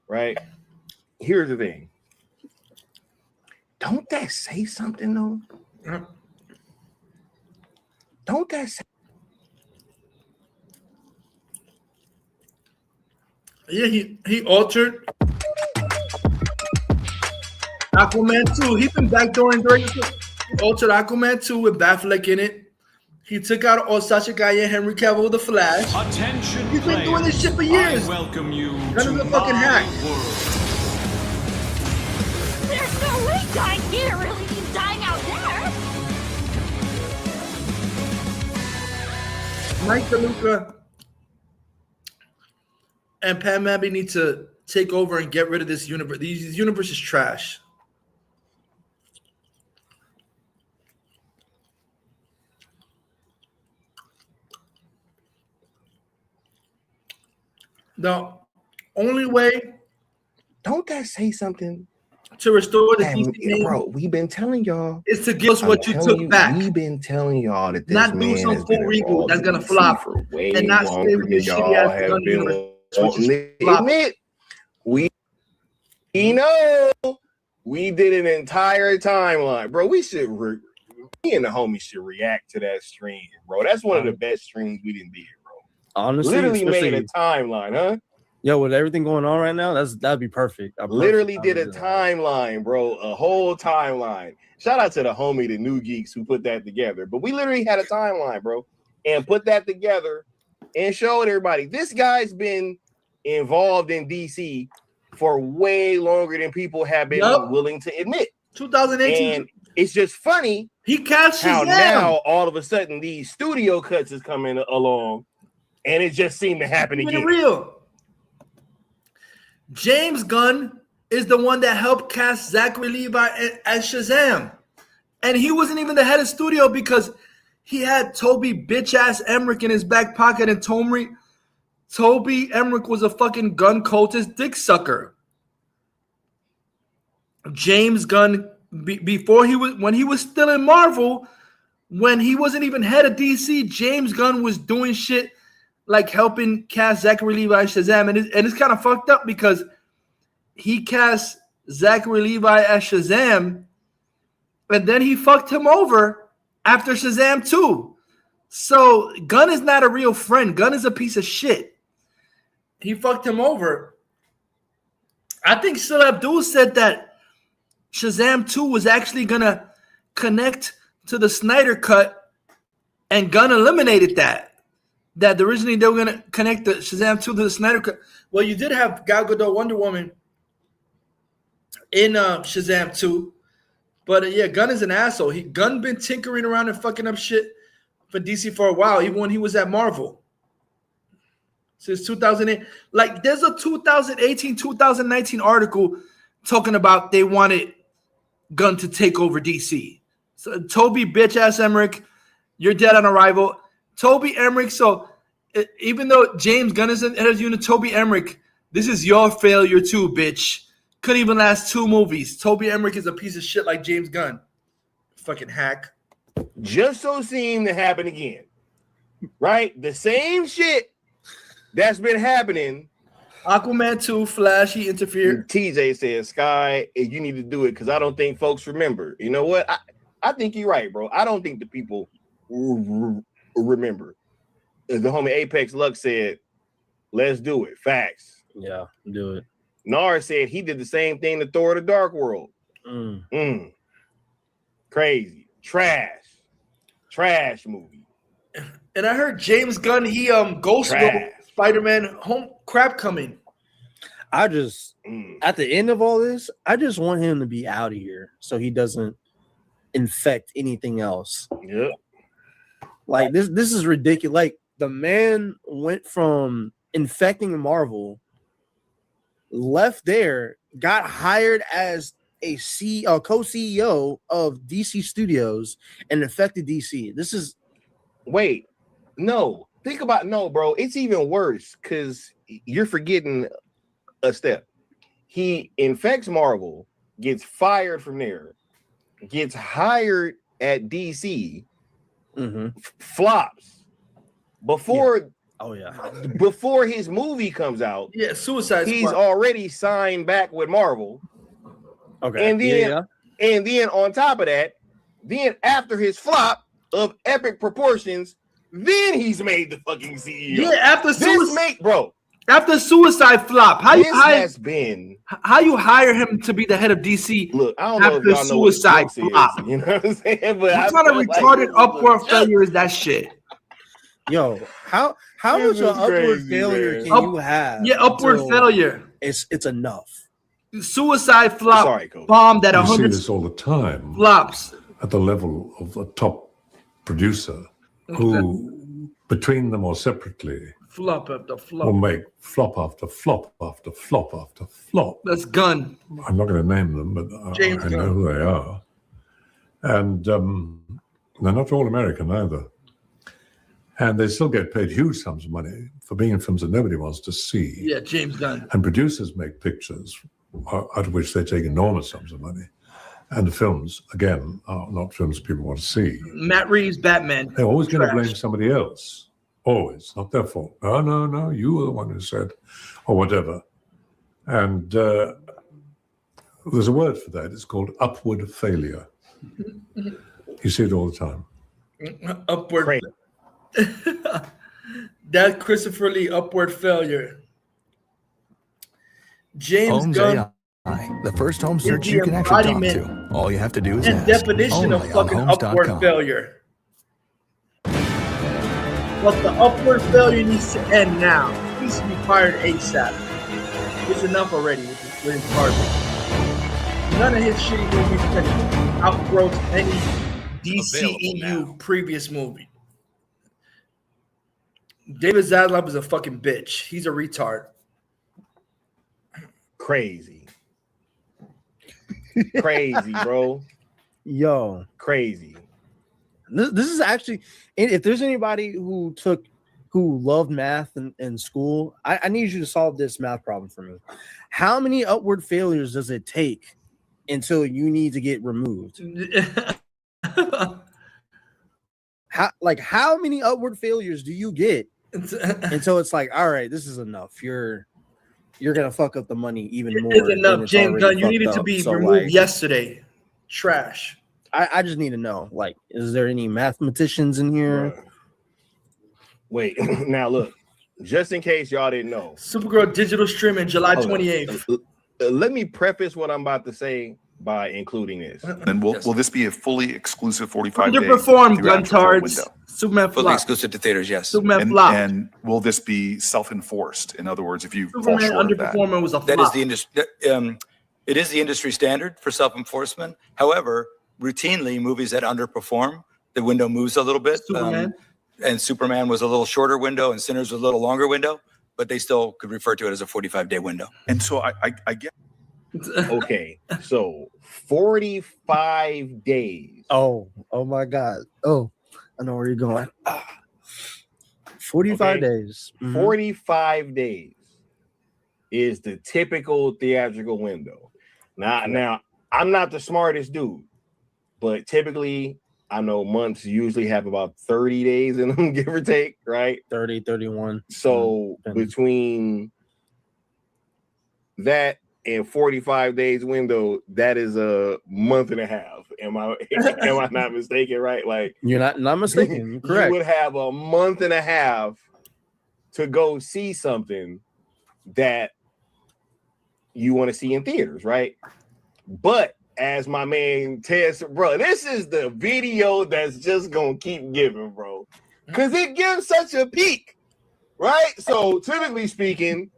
Right? Here's the thing. Don't that say something though? Don't that say? Yeah, he altered Aquaman 2. He's been backdooring directors. He altered Aquaman 2 with Batfleck in it. He took out Sacha Guy and Henry Cavill with the Flash. Attention, he's been doing this shit for years. I welcome you None of the fucking hack. There's no way dying here really means dying out there. Mike DeLuca and Pam Mabby need to take over and get rid of this universe. This universe is trash. The only way, don't that say something to restore the DC name, bro? We've been telling y'all is to give us what you took back. We've been telling y'all that this not man do some has full been reboot that's gonna flop for way and not stay with this shitty ass gun universe. We know we did an entire timeline, bro. We should me and the homies should react to that stream, bro. That's one of the best streams we didn't did. Honestly, literally made a timeline, huh? Yo, with everything going on right now, that'd be perfect. Literally did a timeline, bro, a whole timeline. Shout out to the homie, the New Geeks, who put that together. But we literally had a timeline, bro, and put that together and showed everybody this guy's been involved in DC for way longer than people have been willing to admit. 2018, and it's just funny he catches how now all of a sudden these studio cuts is coming along. And it just seemed to happen again. Real. James Gunn is the one that helped cast Zachary Levi as Shazam. And he wasn't even the head of studio because he had Toby bitch-ass Emmerich in his back pocket. And Toby Emmerich was a fucking gun cultist dick sucker. James Gunn, when he was still in Marvel, when he wasn't even head of DC, James Gunn was doing shit like helping cast Zachary Levi as Shazam. And it's kind of fucked up because he cast Zachary Levi as Shazam and then he fucked him over after Shazam 2. So Gunn is not a real friend. Gunn is a piece of shit. He fucked him over. I think Sil Abdul said that Shazam 2 was actually going to connect to the Snyder Cut and Gunn eliminated that. That originally they were going to connect the Shazam 2 to the Snyder Cut. Well, you did have Gal Gadot Wonder Woman in Shazam 2. But yeah, Gunn is an asshole. Gunn been tinkering around and fucking up shit for DC for a while, even when he was at Marvel. since 2008. Like, there's a 2018, 2019 article talking about they wanted Gunn to take over DC. So Toby bitch ass Emmerich, you're dead on arrival. Toby Emmerich. So even though James Gunn is in his unit, Toby Emmerich, this is your failure too, bitch. Couldn't even last 2 movies. Toby Emmerich is a piece of shit like James Gunn. Fucking hack. Just so seemed to happen again. Right? The same shit that's been happening. Aquaman 2, Flash, he interfered. TJ says, Sky, you need to do it because I don't think folks remember. You know what? I think you're right, bro. I don't think the people remember. The homie Apex Lux said, let's do it. Facts. Yeah, do it. Nar said he did the same thing to Thor: The Dark World. Crazy. Trash movie. And I heard James Gunn, he Ghost Spider-Man home crap coming. I just at the end of all this, I just want him to be out of here so he doesn't infect anything else. Yep. Like this is ridiculous. Like the man went from infecting Marvel, left there, got hired as a co-CEO of DC Studios and infected DC. This is think about bro. It's even worse because you're forgetting a step. He infects Marvel, gets fired from there, gets hired at DC, flops before. Before his movie comes out, Suicide He's Squad. already signed back with Marvel. Okay, and then on top of that, then after his flop of epic proportions, then he's made the fucking CEO. Yeah, after after Suicide flop, how you hire him to be the head of DC? Look, I don't know after if y'all know what Suicide Suicide flop. is, you know what I'm saying? But What kind of retarded upward failure is that shit? Yo, how much of upward failure can you have? Yeah, upward failure. It's enough. Suicide flop bombed at You see 100 this all the time. flops. At the level of a top producer who, between them or separately, Flop after flop. will make flop after flop after flop after flop. That's Gunn. I'm not going to name them, but I know who they are. And they're not all American either. And they still get paid huge sums of money for being in films that nobody wants to see. Yeah, James Gunn. And producers make pictures out of which they take enormous sums of money. And the films, again, are not films people want to see. Matt Reeves, Batman. They're always going to Trash. blame somebody else. Always. Not their fault. No, you were the one who said, or whatever. And there's a word for that. It's called upward failure. You see it all the time. Upward. That Christopher Lee upward failure. James Homes Gunn. AI, the first home is search the you can actually talk embodiment to. All you have to do is and ask. definition of Only on fucking upward homes.com. failure. But the upward failure needs to end now. He needs to be fired ASAP. It's enough already with his garbage. None of his shitty movies can outgrow any DCEU previous movie. David Zaslav is a fucking bitch. He's a retard. Crazy, bro. Yo, crazy. This is actually, if there's anybody who loved math in school, I need you to solve this math problem for me. How many upward failures does it take until you need to get removed? How many upward failures do you get until it's like, all right, this is enough. You're gonna fuck up the money even more. It's enough, James Gunn. You needed to be removed yesterday. Trash. I just need to know, like, is there any mathematicians in here? Wait, now look, just in case y'all didn't know, Supergirl digital streaming July 28th. Let me preface what I'm about to say by including this. And will this be a fully exclusive 45-day Underperformed, Guntards. Superman fully flop. exclusive to theaters, yes. Superman flop. And will this be self-enforced? In other words, if you fall Superman short of that. underperforming was a flop. That is the industry. It is the industry standard for self-enforcement. However, routinely, movies that underperform, the window moves a little bit. Superman. And Superman was a little shorter window, and Sinners was a little longer window. but they still could refer to it as a 45-day window. And so I get. Okay, so 45 days. Oh my God. Oh, I know where you're going. 45 days. 45 days is the typical theatrical window. Now, I'm not the smartest dude, but typically I know months usually have about 30 days in them, give or take, right? 30, 31. So between that and 45 days window, that is a month and a half. Am I not mistaken, right? Like, you're not mistaken. You're correct. You would have a month and a half to go see something that you want to see in theaters, right? But as my man Ted said, bro, this is the video that's just gonna keep giving, bro, because it gives such a peak, right? So typically speaking,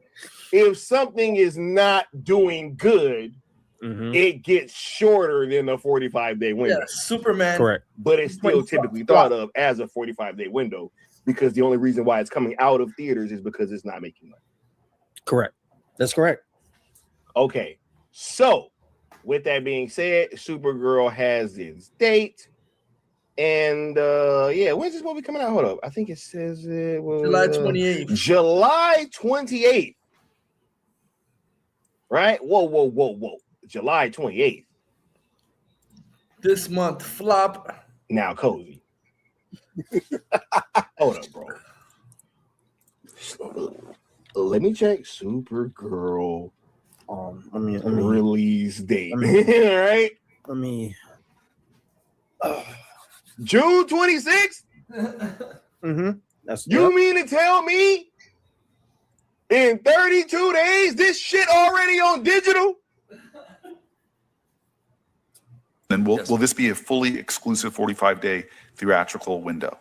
if something is not doing good, it gets shorter than the 45-day window. Yeah, Superman. Correct. But it's still typically thought of as a 45-day window because the only reason why it's coming out of theaters is because it's not making money. Correct. That's correct. Okay. So with that being said, Supergirl has its date. And when's this movie coming out? Hold up. I think it says it was July 28th. July 28th. Right? Whoa. July 28th. This month, flop. Now, Cozy. Hold up, bro. Let me check Supergirl release date. Right? Let me. June 26th? You mean to tell me in 32 days this shit already on digital? Then will this be a fully exclusive 45-day theatrical window?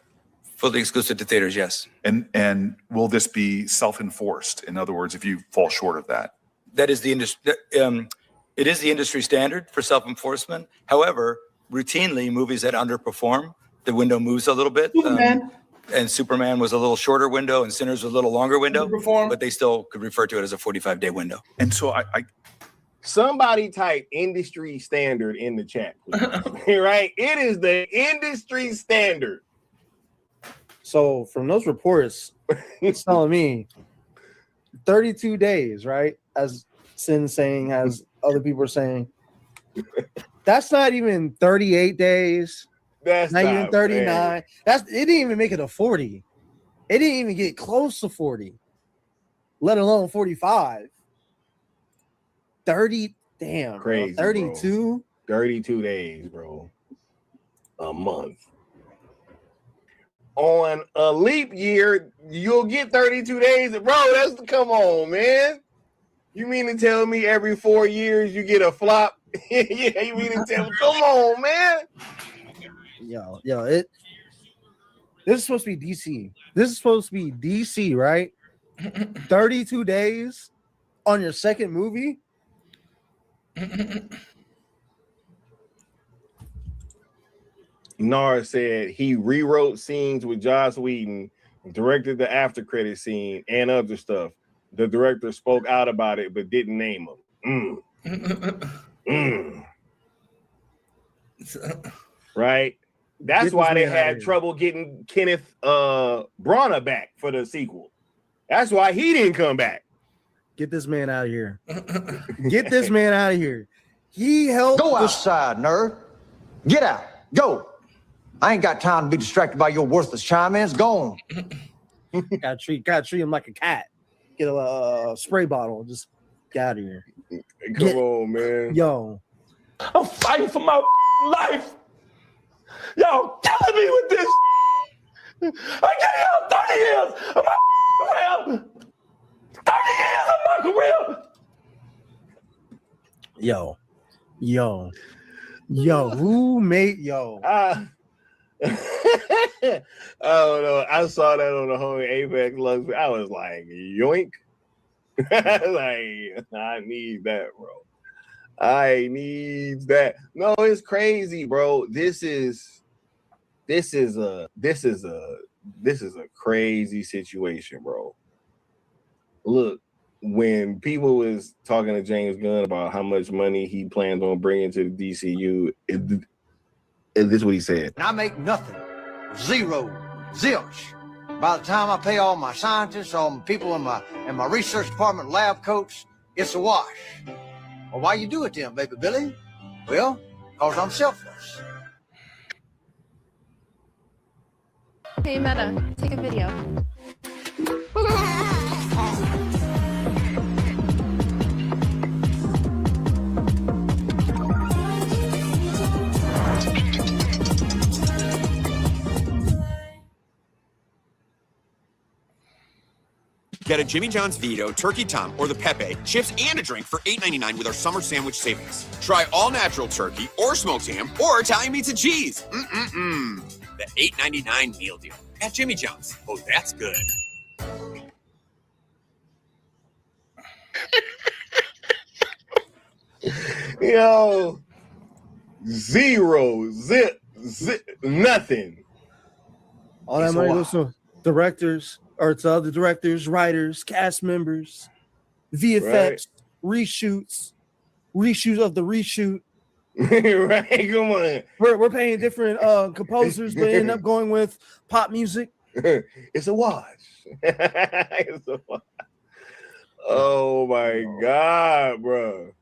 Fully exclusive to theaters, yes. And will this be self-enforced? In other words, if you fall short of that? That is the industry. It is the industry standard for self-enforcement. However, routinely, movies that underperform, the window moves a little bit. And Superman was a little shorter window, and Sinners was a little longer window. But they still could refer to it as a 45-day window. And so somebody type industry standard in the chat, please. Right? It is the industry standard. So from those reports, it's telling me 32 days, right? As Sin saying, as other people are saying, that's not even 38 days. That's not even 39. Man. It didn't even make it a 40. It didn't even get close to 40, let alone 45. 30, damn, crazy, bro. 32. 32 days, bro. A month. On a leap year, you'll get 32 days. Bro, come on, man. You mean to tell me every 4 years you get a flop? Yeah, you mean to tell me? Come on, man. Yo, this is supposed to be DC. This is supposed to be DC, right? 32 days on your second movie? Nar said he rewrote scenes with Joss Whedon, directed the after credit scene and other stuff. The director spoke out about it but didn't name him. Right? That's why they had trouble getting Kenneth Branagh back for the sequel. That's why he didn't come back. Get this man out of here. Get this man out of here. He helped. Go outside, nerd. Get out. Go. I ain't got time to be distracted by your worthless chime-ins. Go on. Gotta treat him like a cat. Get a spray bottle. Just get out of here. Come on, man. Yo. I'm fighting for my life. Y'all killing me with this. I gave y'all 30 years of my career. 30 years of my career. Yo, who made I don't know. I saw that on the home Apex Lux. I was like, yoink. Like, I need that, bro. I need that. No, it's crazy, bro. This is a crazy situation, bro. Look, when people was talking to James Gunn about how much money he plans on bringing to the DCU, this is what he said. And I make nothing. Zero. Zilch. By the time I pay all my scientists, all my people in my research department, lab coats, it's a wash. Well, why you do it then, baby Billy? Well, because I'm selfless. Hey, Meta, take a video. Get a Jimmy John's Vito, Turkey Tom, or the Pepe, chips and a drink for $8.99 with our summer sandwich savings. Try all natural turkey, or smoked ham, or Italian meats and cheese. The $8.99 meal deal at Jimmy John's. Oh, that's good. Yo, zero, zip, nothing. All that money goes to directors, or to other directors, writers, cast members, VFX, reshoots of the reshoot. Right, come on. We're paying different composers, but end up going with pop music. It's a wash. It's a wash. Oh my God, bro.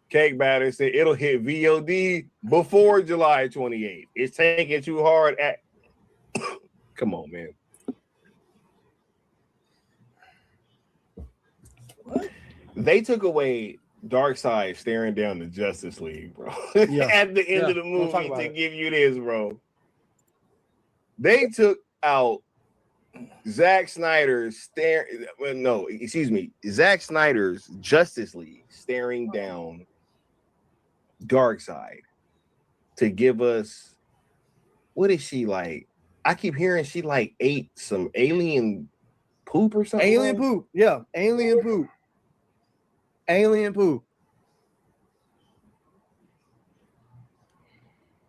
Cake Batter said it'll hit VOD before July 28th. It's taking too hard at. Come on, man. What? They took away Darkseid staring down the Justice League, bro. Yeah. At the end of the movie to give you this, bro. They took out Zack Snyder's Zack Snyder's Justice League staring down Darkseid to give us, what is she like? I keep hearing she like ate some alien poop or something. Alien poop. Yeah, alien poop. Alien poop.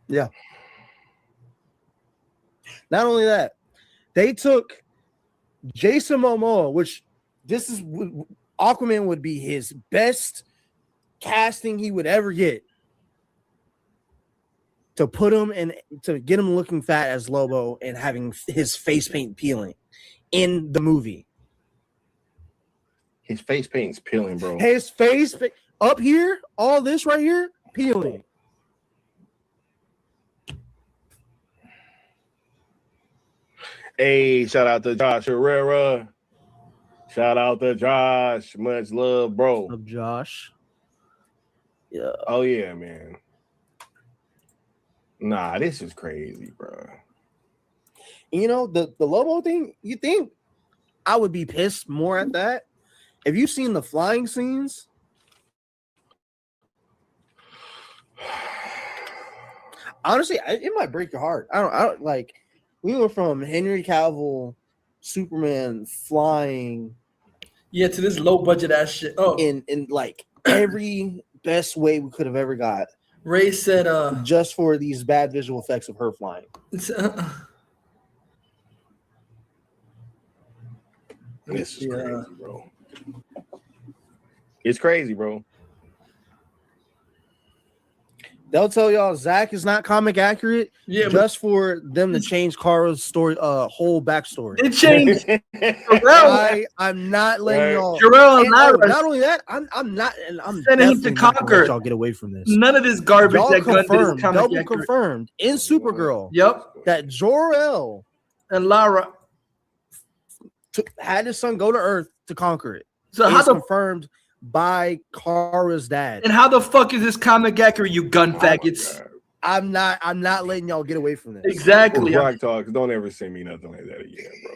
Yeah. Not only that, they took Jason Momoa, which this is Aquaman would be his best casting he would ever get, to put him in, to get him looking fat as Lobo and having his face paint peeling in the movie. His face paint's peeling, bro. His face up here, all this right here, peeling. Hey, shout out to Josh Herrera. Shout out to Josh. Much love, bro. Of Josh. Yeah. Oh yeah, man. Nah, this is crazy, bro. You know, the Lobo thing, you think I would be pissed more at that? Have you seen the flying scenes? Honestly, it might break your heart. I don't like, we went from Henry Cavill, Superman flying, yeah, to this low budget ass shit. Oh, in like every best way we could have ever got. Ray said, just for these bad visual effects of her flying. This is crazy, bro. It's crazy, bro. They'll tell y'all Zach is not comic accurate, just for them to change Kara's story, whole backstory. It changed. I'm not letting y'all. Jarrell and Lyra. Not only that, I'm not, and I'm sending him to Conquer. Y'all get away from this. None of this garbage y'all that confirmed, Gunn double confirmed in Supergirl. Yep. That Jor-El and Lara had his son go to Earth to conquer it. So how confirmed by Kara's dad. And how the fuck is this comic accurate, you gun faggots? I'm not letting y'all get away from this. Exactly. Rock Talks, don't ever send me nothing like that again, bro.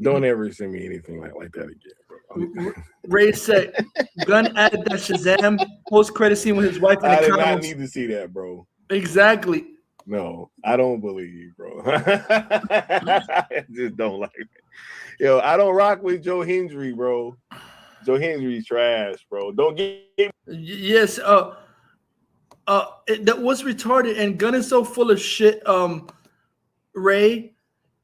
Don't ever send me anything like that again, bro. Ray said Gunn added that Shazam post-credit scene with his wife in the I did comments. not need to see that, bro. Exactly. No, I don't believe, bro. I just don't like it. Yo, I don't rock with Joe Hendry, bro. Joe Hendry's trash, bro. Don't get. Yes. That was retarded, and Gunn is so full of shit. Ray,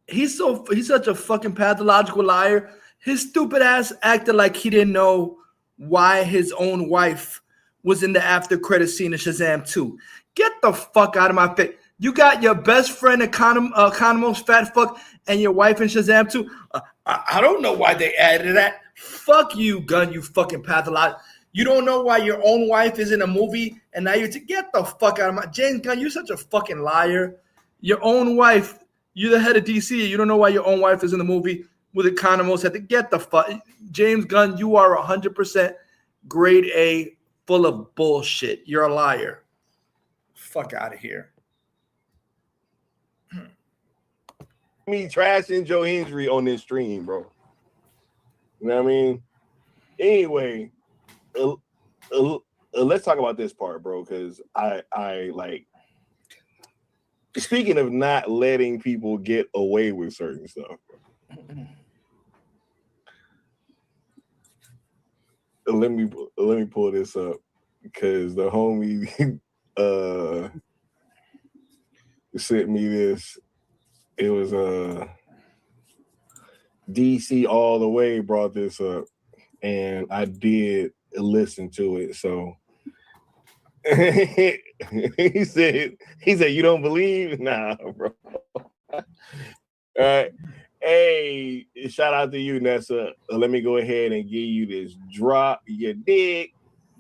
he's such a fucking pathological liar. His stupid ass acted like he didn't know why his own wife was in the after credit scene of Shazam 2. Get the fuck out of my face. You got your best friend Economos fat fuck and your wife in Shazam 2. I don't know why they added that. Fuck you, Gunn, you fucking patholog. You don't know why your own wife is in a movie and now get the fuck out of my James Gunn, you're such a fucking liar. Your own wife, you're the head of DC. You don't know why your own wife is in the movie with Economos. Get the fuck. James Gunn, you are 100% grade A full of bullshit. You're a liar. Fuck out of here. Me trashing Joe Hendry on this stream, bro. You know what I mean? Anyway, let's talk about this part, bro, because I like, speaking of not letting people get away with certain stuff. Let me pull this up because the homie sent me this. It was DC All the Way brought this up, and I did listen to it. So he said you don't believe? Nah, bro. All right. Hey, shout out to you, Nessa. Let me go ahead and give you this drop. You dig?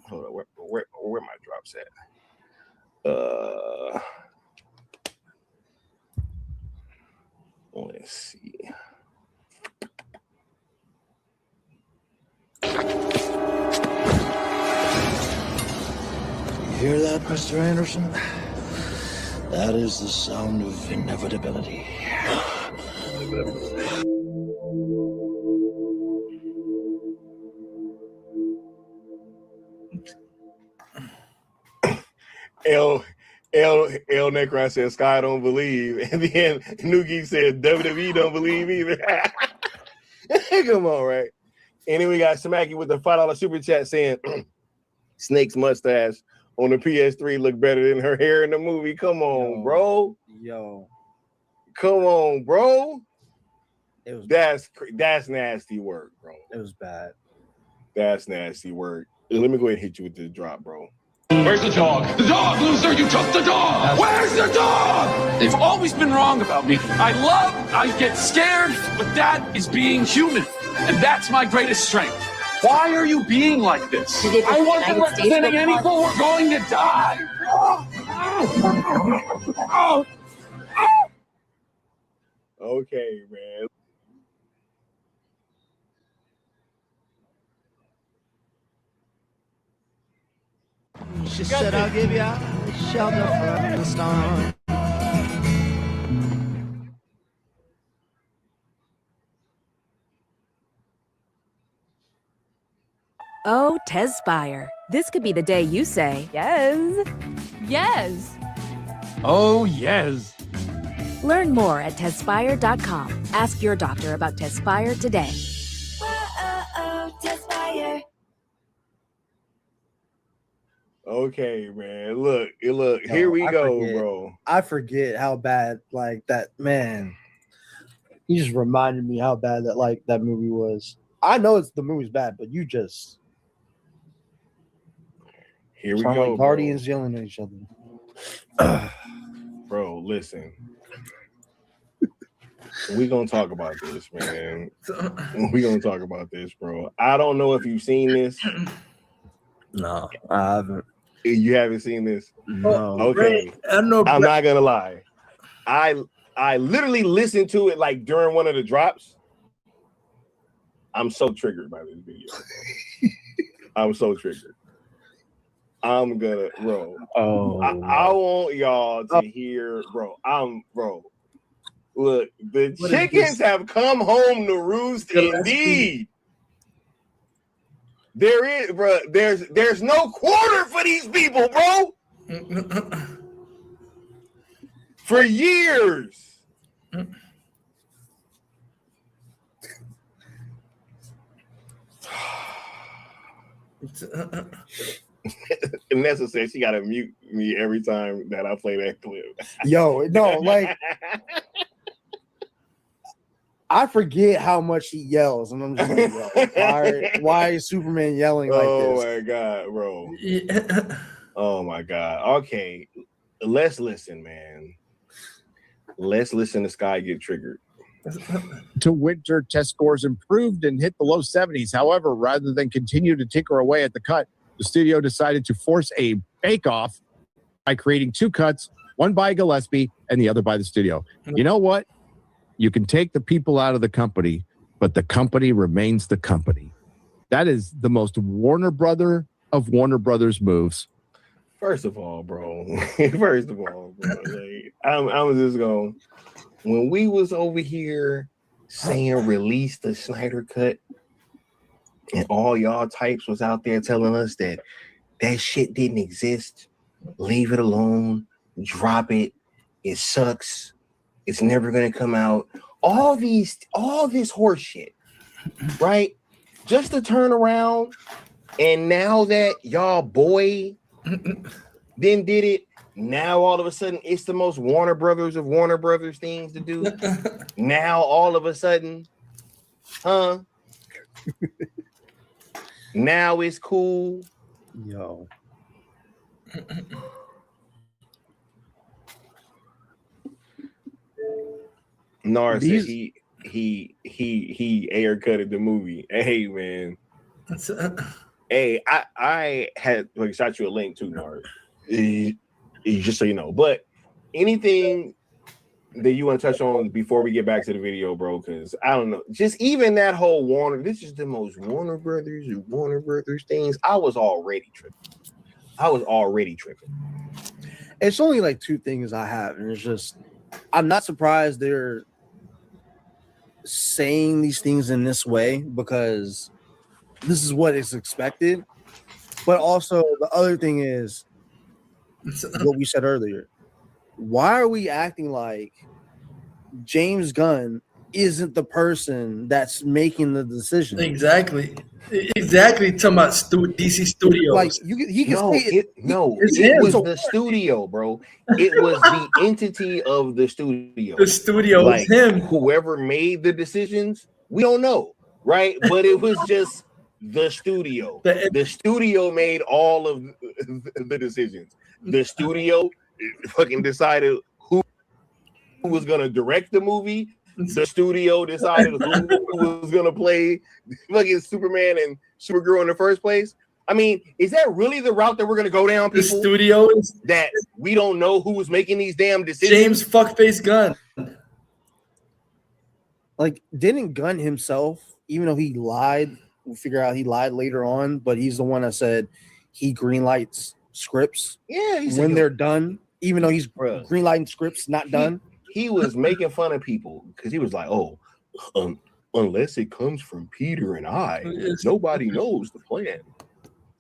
Hold on, where my drops at? Let's see. You hear that, Mr. Anderson? That is the sound of inevitability. L Necron said Sky don't believe, and then Nuki said WWE don't believe either. Come on, right? And then we got Smacky with the $5 super chat saying Snake's mustache on the PS3 look better than her hair in the movie. Come on, bro. Yo. Come on, bro. It was that's nasty work, bro. It was bad. That's nasty work. Let me go ahead and hit you with this drop, bro. Where's the dog? The dog, loser! You took the dog! Where's the dog? They've always been wrong about me. I get scared, but that is being human. And that's my greatest strength. Why are you being like this? I wasn't representing any people who are going to die. Okay, man. She said, I'll give you shelter from the storm. Oh, Tezspire. This could be the day you say, yes. Yes. Oh, yes. Learn more at Tezspire.com. Ask your doctor about Tezspire today. Tezspire. Okay, man. Look, here we go, bro. I forget how bad, like, that, man. You just reminded me how bad that movie was. I know the movie's bad, but you just here we go. Like Guardians yelling at each other. Bro, listen. We're gonna talk about this, man. We're gonna talk about this, bro. I don't know if you've seen this. No, I haven't. You haven't seen this? No. Okay. I don't know. I'm not gonna lie. I literally listened to it like during one of the drops. I'm so triggered by this video. I'm so triggered. I'm gonna, bro. I want y'all to hear, bro. Look, the chickens have come home to roost indeed. There is, bro. There's no quarter for these people, bro. For years. Nessa said she gotta mute me every time that I play that clip. Yo, no, like I forget how much he yells, and I'm just like, yo, why is Superman yelling like this? Oh my god, bro. Oh my god. Okay, let's listen, man. Let's listen to Sky get triggered. To winter, test scores improved and hit the low 70s. However, rather than continue to tinker away at the cut, the studio decided to force a bake-off by creating 2 cuts, one by Gillespie and the other by the studio. You know what? You can take the people out of the company, but the company remains the company. That is the most Warner Brother of Warner Brothers moves. First of all, bro. Like, I was just going, when we was over here saying release the Snyder Cut, and all y'all types was out there telling us that shit didn't exist, leave it alone, drop it, it sucks, it's never gonna come out. All this horse shit, right? Just to turn around, and now that y'all boy then did it, now all of a sudden it's the most Warner Brothers of Warner Brothers things to do. Now all of a sudden, now it's cool. Yo. Nar said he air cutted the movie. Hey man. Hey, I had shot you a link too, Nar. Just so you know. But anything that you want to touch on before we get back to the video, bro? Because I don't know. Just even that whole Warner, this is the most Warner Brothers things. I was already tripping. It's only like 2 things I have, and it's just I'm not surprised they're saying these things in this way because this is what is expected. But also the other thing is what we said earlier. Why are we acting like James Gunn isn't the person that's making the decision? Exactly. Talking about DC Studios. Like he can say it was the studio, bro. It was the entity of the studio. The studio, like him. Whoever made the decisions, we don't know, right? But it was just the studio. The studio made all of the decisions. The studio fucking decided who was gonna direct the movie. The studio decided who was gonna play fucking Superman and Supergirl in the first place. I mean, is that really the route that we're gonna go down? People? The studio is that we don't know who was making these damn decisions. James fuckface Gunn. Like, didn't Gunn himself, even though he lied, we'll figure out he lied later on, but he's the one that said he greenlights scripts. Yeah, when they're done, even though he's greenlighting scripts not done. He was making fun of people because he was like, "Oh, unless it comes from Peter and I, nobody knows the plan.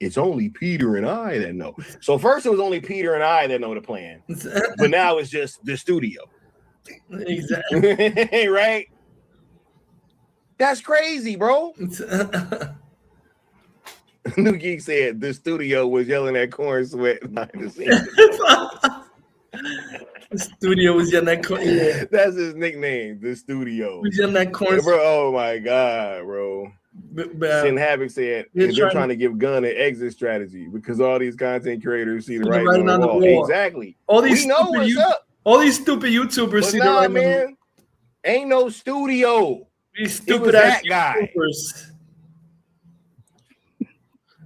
It's only Peter and I that know." So first it was only Peter and I that know the plan, but now it's just the studio. Exactly. Right? That's crazy, bro. New Geek said the studio was yelling at Corn Sweat behind the scenes. The studio was yelling at Corn. Yeah. That's his nickname, the studio. Was yelling at Corn. Bro, oh my god, bro. Sin Havoc said they're trying to give Gunn an exit strategy because all these content creators see the writing on the wall. Exactly. All these we know what's up. All these stupid YouTubers see the writing. Man, ain't no studio. These stupid ass YouTubers.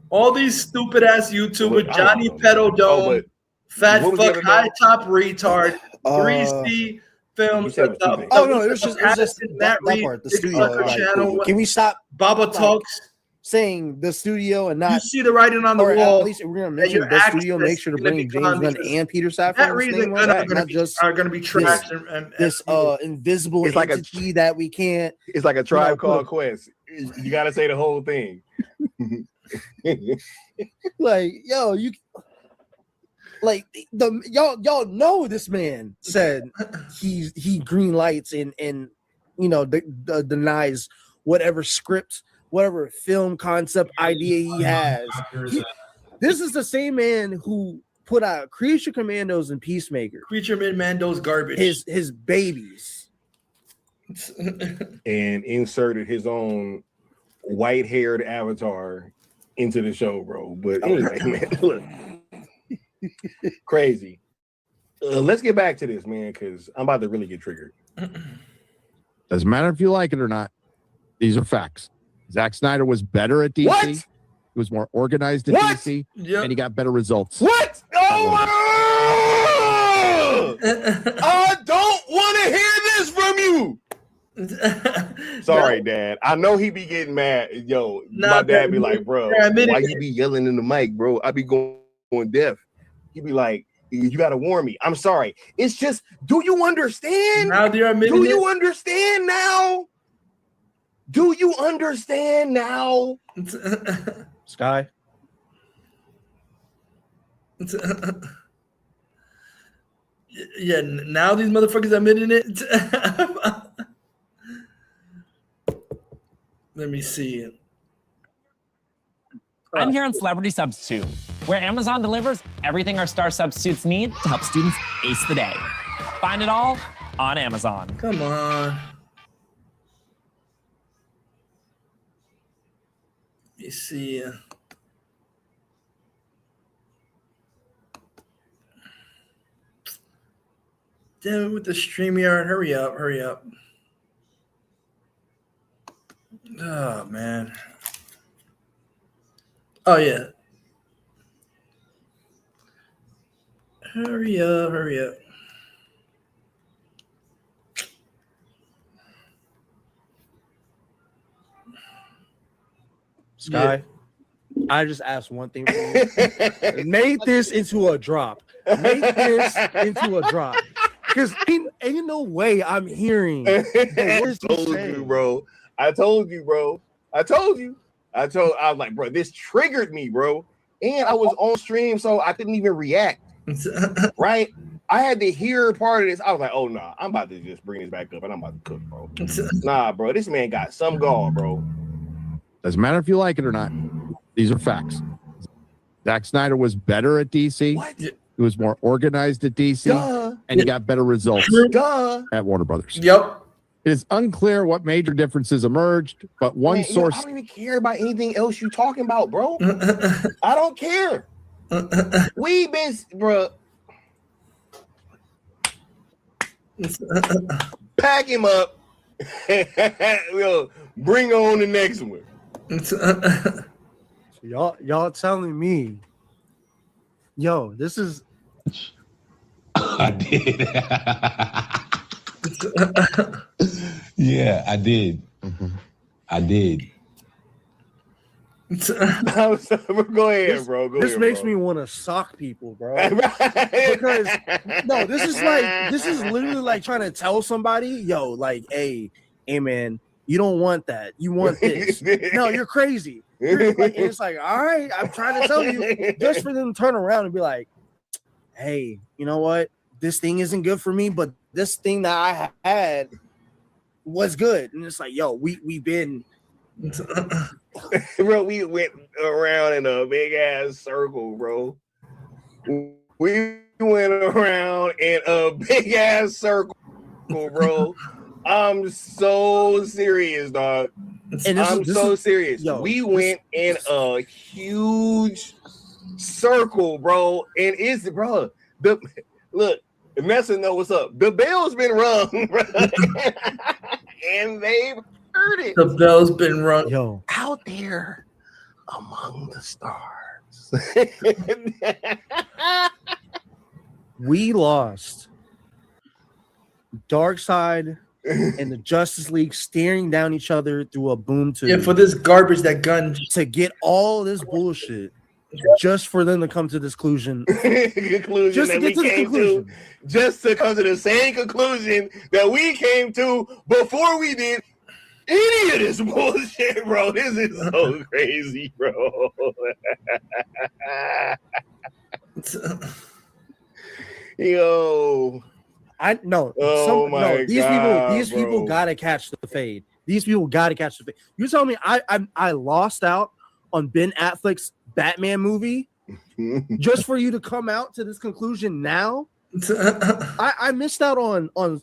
All these stupid ass YouTubers, Johnny Pedodome, Fat Fuck, High Top Retard, Greasy Films. Oh no, it was just that part. The studio. Channel. Can we stop? Baba Talks saying the studio and not. You see the writing on the wall. At least we're gonna mention the studio. Make sure to bring James Gunn and Peter Safran. That reason are going to be trashed and this invisible entity that we can't. It's like a Tribe Called Quest. You got to say the whole thing. Like, yo, you. Like y'all know this man said he green lights and you know denies whatever script, whatever film concept idea he has. This is the same man who put out Creature Commandos and Peacemaker. Creature Commandos garbage. His babies. and inserted his own white-haired avatar into the show, bro. But anyway, man, look, crazy. Let's get back to this, man, because I'm about to really get triggered. Doesn't matter if you like it or not. These are facts. Zack Snyder was better at DC. What? He was more organized at DC, and he got better results. What? Oh, I don't want to hear this from you. Sorry, Dad. I know he be getting mad. Yo, my dad be like, bro, why you be yelling in the mic, bro? I be going deaf. He be like, you gotta warn me. I'm sorry. It's just, do you understand? Do you understand now? Do you understand now? Sky. Yeah, now these motherfuckers admitting it. Let me see. I'm here on Celebrity Substitute, where Amazon delivers everything our star substitutes need to help students ace the day. Find it all on Amazon. Come on. Let me see. Damn it with the StreamYard. Hurry up, hurry up. Oh, man. Oh, yeah. Hurry up, hurry up. Sky, I just asked one thing from you. Make this into a drop. Make this into a drop. Because ain't no way I'm hearing. I told you, bro. I was like, bro, this triggered me, bro. And I was on stream, so I couldn't even react. Right? I had to hear part of this. I was like, oh, nah, I'm about to just bring this back up and I'm about to cook, bro. Nah, bro, this man got some gall, bro. Doesn't matter if you like it or not. These are facts. Zack Snyder was better at DC. What? He was more organized at DC, and he got better results at Warner Brothers. Yep. It is unclear what major differences emerged, but one source. I don't even care about anything else you talking about, bro. I don't care. We been, bro. Pack him up. We'll bring on the next one. Y'all telling me, yo, this is. I did. Yeah, I did. I did. Go ahead, bro. This makes me want to sock people, bro. Because no, this is literally like trying to tell somebody, yo, like, hey, man, you don't want that. You want this. No, you're crazy. And it's like, all right, I'm trying to tell you, just for them to turn around and be like, hey, you know what? This thing isn't good for me, but this thing that I had was good. And it's like, yo, we've been bro, we went around in a big ass circle, bro. We went around in a big ass circle, bro. I'm so serious, dog. I'm so serious. Yo, we went in a huge circle, bro. And it's, bro, look, Nessa know what's up. The bell's been rung, bro. And they've heard it. The bell's been rung. Yo, out there among the stars. We lost Darkseid and the Justice League staring down each other through a boom tube. Yeah, for this garbage that Gunn to get all this bullshit. Just for them to come to this conclusion. Just to come to the same conclusion that we came to before we did any of this bullshit, bro. This is so crazy, bro. Yo, I know. Oh my God, these people gotta catch the fade. These people gotta catch the fade. You tell me I lost out on Ben Affleck's Batman movie just for you to come out to this conclusion now. I missed out on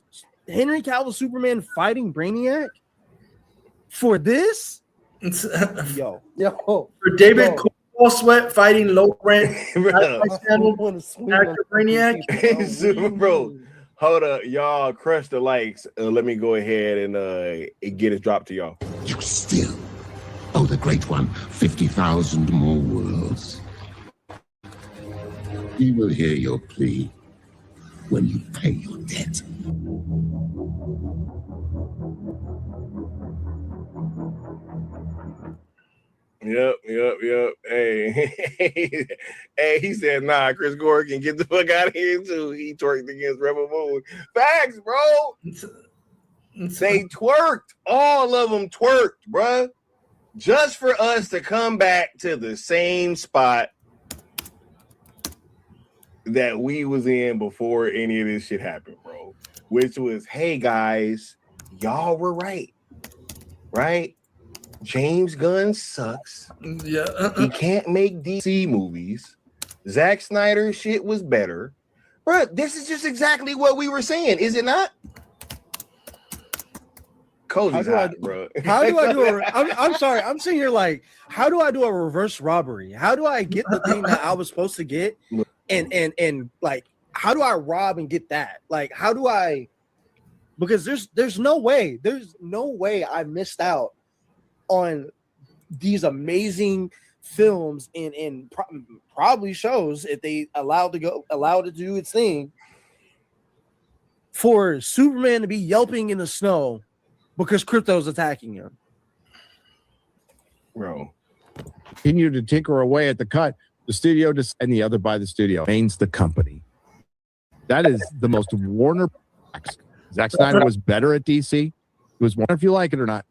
Henry Cavill Superman fighting Brainiac for this? Yo. For David Cold Sweat fighting low rent actor Brainiac. Super Bro. Hold up, y'all. Crush the likes. Let me go ahead and get it dropped to y'all. You still owe the Great One 50,000 more worlds. He will hear your plea when you pay your debt. Yep. Hey, hey, he said, nah, Chris Gore can get the fuck out of here too. He twerked against Rebel Moon. Facts, bro. They twerked. All of them twerked, bro. Just for us to come back to the same spot that we was in before any of this shit happened, bro. Which was, hey guys, y'all were right. Right? James Gunn sucks. Yeah. He can't make DC movies. Zack Snyder's shit was better. Bro, this is just exactly what we were saying, is it not? Cozy's hot, bro. How do I do a I'm sorry, I'm sitting here like, how do I do a reverse robbery? How do I get the thing that I was supposed to get? And like, how do I rob and get that? Like, how do I, because there's no way I missed out on these amazing films and probably shows if they allowed to do its thing, for Superman to be yelping in the snow because Krypto's attacking him. Bro. Continue to tinker away at the cut. The studio and the other by the studio remains the company. That is the most Warner. Zack Snyder was better at DC. He was one, if you like it or not.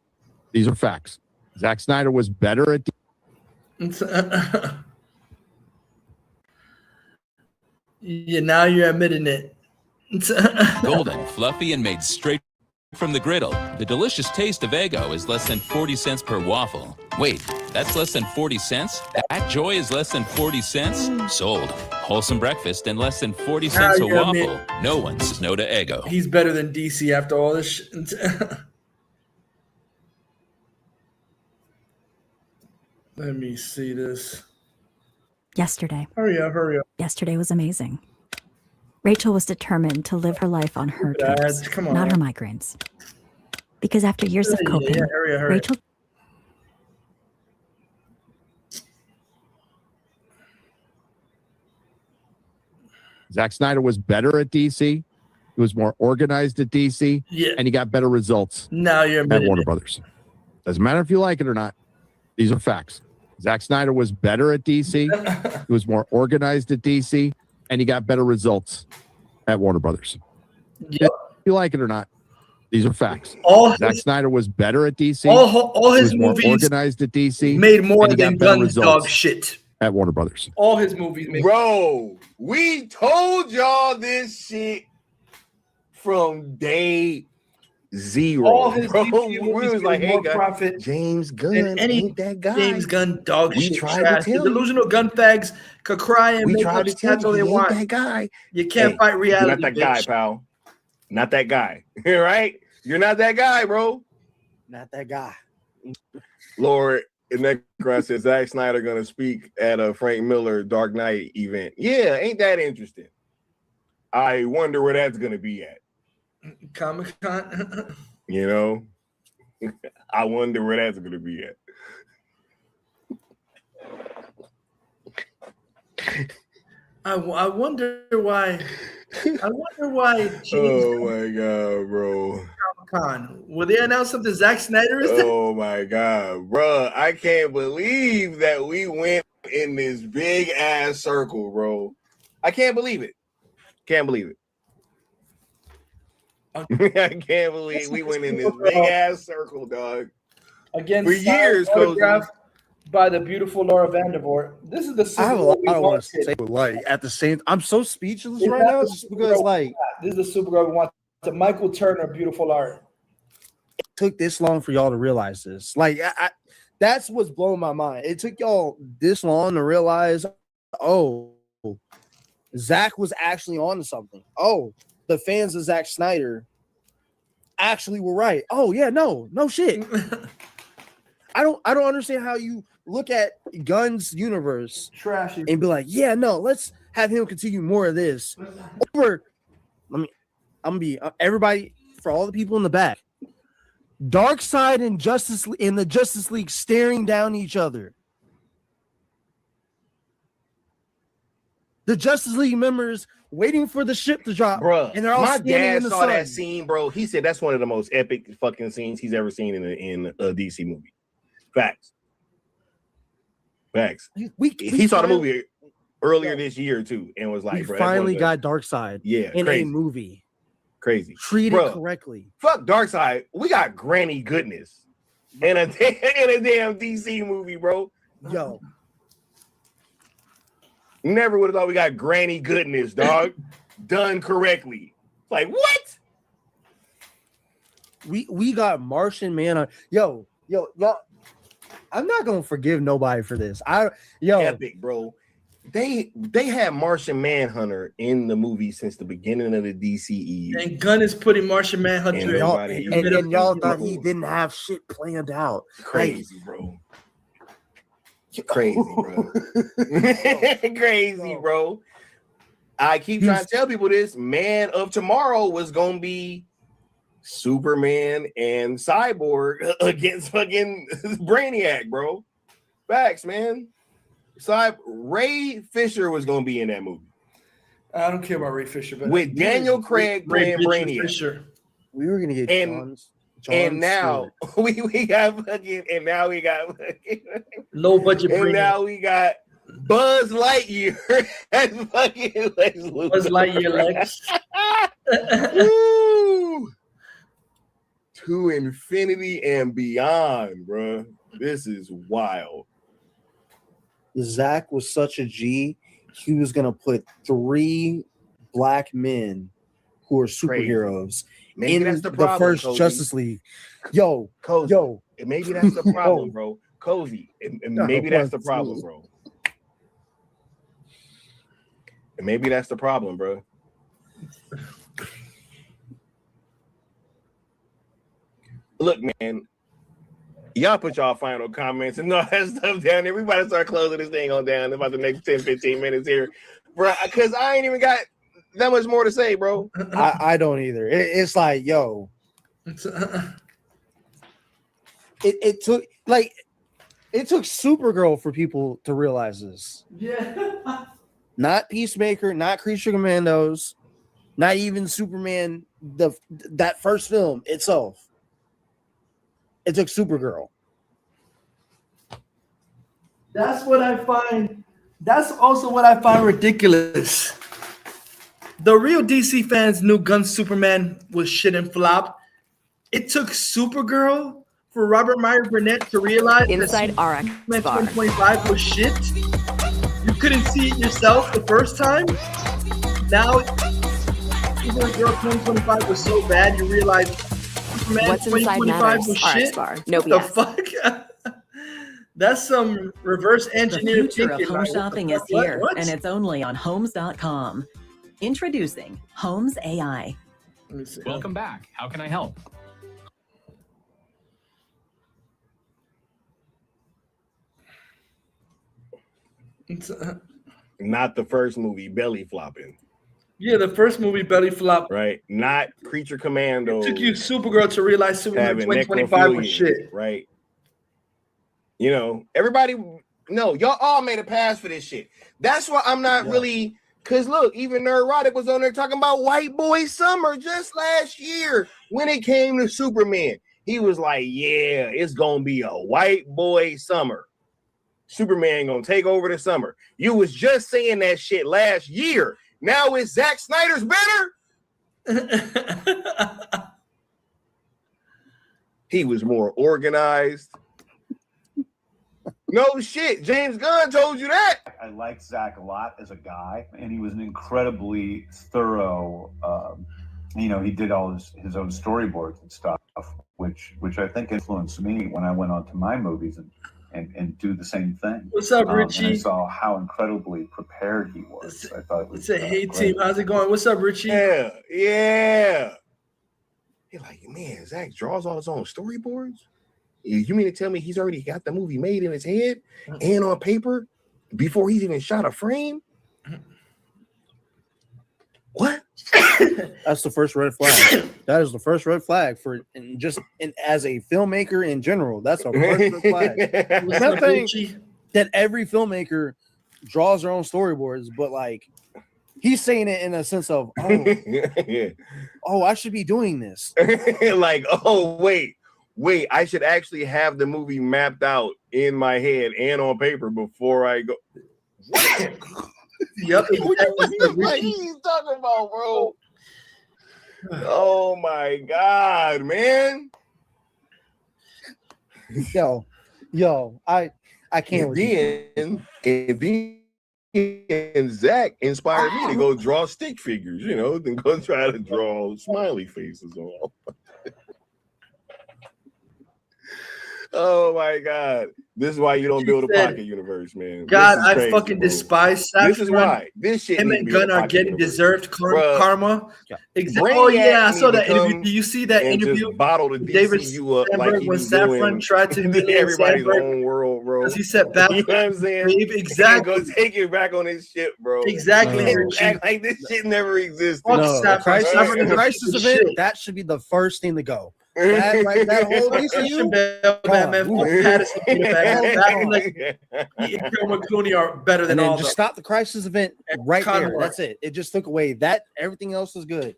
These are facts. Zack Snyder was better at Yeah, now you're admitting it. Golden, fluffy, and made straight from the griddle. The delicious taste of Eggo is less than 40 cents per waffle. Wait, that's less than 40 cents? That joy is less than 40 cents? Sold. Wholesome breakfast and less than 40 cents a waffle. No one says no to Eggo. He's better than DC after all this shit. Let me see this. Yesterday. Hurry up. Yesterday was amazing. Rachel was determined to live her life on her terms, Come on. not her migraines. Because after years of coping, hurry. Rachel. Zack Snyder was better at DC. He was more organized at DC. Yeah. And he got better results Now you're at admitting Warner it. Brothers. Doesn't matter if you like it or not. These are facts. Zack Snyder was better at DC. He was more organized at DC. And he got better results at Warner Brothers. Yep. If you like it or not, these are facts. Zack Snyder was better at DC. All his he was more movies organized at DC. made more and he than got better Gunn's results dog shit. at Warner Brothers. All his movies made. Bro, we told y'all this shit from day zero. All his bro. DC We movies was made like, hey, more guys, profit James than Gunn any ain't that guy. James Gunn dog We shit. tried to trash. tell The you. delusional gun fags could cry and We make tried up to tell stats all you, they he ain't want. that guy. You can't Hey, fight reality. You're not that guy, bitch. pal. Not that guy. Right? You're not that guy, bro. Not that guy. Lord, and that crowd says Zack Snyder gonna speak at a Frank Miller Dark Knight event. Yeah, ain't that interesting? I wonder where that's gonna be at. Comic-Con. You know, I wonder where that's gonna be at. I wonder why. I wonder why. Oh my god, bro. Comic-Con. Will they announce something? Zack Snyder is there? Oh my god, bro. I can't believe that we went in this big ass circle, bro. I can't believe it. Can't believe it. I can't believe we went in this big ass circle, dog. Again, for years, autographed by the beautiful Laura Vandervoort. This is the I have a Supergirl lot we I want to wanted. say, but like at the same, I'm so speechless Is right that now the just because Supergirl? like This is the Supergirl we want. To Michael Turner, beautiful art. it took this long for y'all to realize this. Like that's what's blowing my mind. It took y'all this long to realize, oh, Zach was actually on to something. Oh, the fans of Zack Snyder actually were right. Oh yeah, no shit. I don't understand how you look at Gunn's universe trashy and be like, yeah, no, let's have him continue more of this. Over, I'm gonna be everybody, for all the people in the back. Darkseid and the Justice League staring down each other. The Justice League members waiting for the ship to drop, Bruh, and they're all my standing dad in the saw sun. that scene, bro. He said that's one of the most epic fucking scenes he's ever seen in a DC movie. Facts. He saw the movie earlier this year too, and was like, we bro, finally got Darkseid in crazy. a movie. Crazy. Treated correctly. Fuck Darkseid. We got Granny Goodness in a damn DC movie, bro. Yo. Never would have thought we got Granny Goodness, dog. Done correctly. Like, what? We got Martian Manhunter. Yo, y'all. I'm not gonna forgive nobody for this. Epic, bro. They had Martian Manhunter in the movie since the beginning of the DCEU. And Gunn is putting Martian Manhunter and y'all thought he didn't have shit planned out. Crazy, bro. Crazy, bro. Crazy, bro. I keep trying to tell people this. Man of Tomorrow was gonna be Superman and Cyborg against fucking Brainiac, bro. Facts, man. Ray Fisher was gonna be in that movie. I don't care about Ray Fisher, but with Daniel Craig playing Brainiac. Fisher. We were gonna get John's and now we got fucking, and now we got low budget. And now we got Buzz Lightyear as fucking Lex Luthor. Buzz Lightyear Lex. Woo! To infinity and beyond, bro. This is wild. Zach was such a G. He was gonna put 3 black men who are superheroes in that's the problem, first Cozy. Justice League. Yo, maybe that's the problem, bro. Cozy, maybe that's the problem, bro. And maybe that's the problem, bro. Look, man, y'all put y'all final comments and all that stuff down there. We about to start closing this thing on down in about the next 10, 15 minutes here, bro, because I ain't even got that much more to say, bro. I don't either. It's like, yo, it took Supergirl for people to realize this. Yeah. Not Peacemaker, not Creature Commandos, not even Superman, that first film itself. It took Supergirl. That's what I find. That's also what I find ridiculous. The real DC fans knew Gunn's Superman was shit and flop. It took Supergirl for Robert Meyer Burnett to realize Inside that RX Superman bar. 2025 was shit. You couldn't see it yourself the first time. Now, Supergirl 2025 was so bad, you realize Superman What's inside 2025 matters. was RX shit. bar. No What the BS. fuck? That's some reverse The engineered future of thinking. home like, what the shopping fuck? is here, What? and it's only on Homes.com. Introducing Homes AI. Welcome back. How can I help? Not the first movie, belly flopping. Yeah, the first movie belly flop. Right. Not Creature Commando. It took you Supergirl to realize Superman having 2025 was necrophilia, shit. right? You know, everybody, no, y'all all made a pass for this shit. That's why I'm not really, because look, even Neurotic was on there talking about White Boy Summer just last year when it came to Superman. He was like, yeah, it's going to be a White Boy Summer. Superman going to take over the summer. You was just saying that shit last year. Now it's Zack Snyder's better. He was more organized. No shit. James Gunn told you that. I like Zach a lot as a guy, and he was an incredibly thorough. He did all his own storyboards and stuff, which I think influenced me when I went on to my movies and do the same thing. What's up, Richie? And I saw how incredibly prepared he was. I thought it was It's a hey great. team. How's it going? What's up, Richie? Yeah. They're like, man, Zach draws all his own storyboards. You mean to tell me he's already got the movie made in his head and on paper before he's even shot a frame? What? That's the first red flag. That is the first red flag for as a filmmaker in general. That's a first red flag. Not saying that every filmmaker draws their own storyboards, but like he's saying it in a sense of, oh, I should be doing this. Like, oh, wait, I should actually have the movie mapped out in my head and on paper before I go. Yep. What he's talking about, bro? Oh my God, man. Yo, I can't. And then Zach inspired me to go draw stick figures, then go try to draw smiley faces on. Oh my God. This is why you don't build a pocket universe, man. God, Crazy, I fucking bro. despise Saffron. This is why. This shit. Him and Gunn are getting deserved karma. Exactly. Brainiac Oh yeah, I saw need that to come interview. Do you see that and interview? just bottle the David DCU up Sandberg like he when be Saffron doing tried to humiliate everybody's Sandberg own world, bro. because he said Batman. You know what I'm saying? Exactly. Go take it back on his shit, bro. Exactly. And act like this shit never existed. No, crisis event. That should be the first thing to go. That whole DCU, Batman, Patterson, and Clooney are better than and then all. Just stop the crisis event right there. That's it. It just took away that. Everything else is good.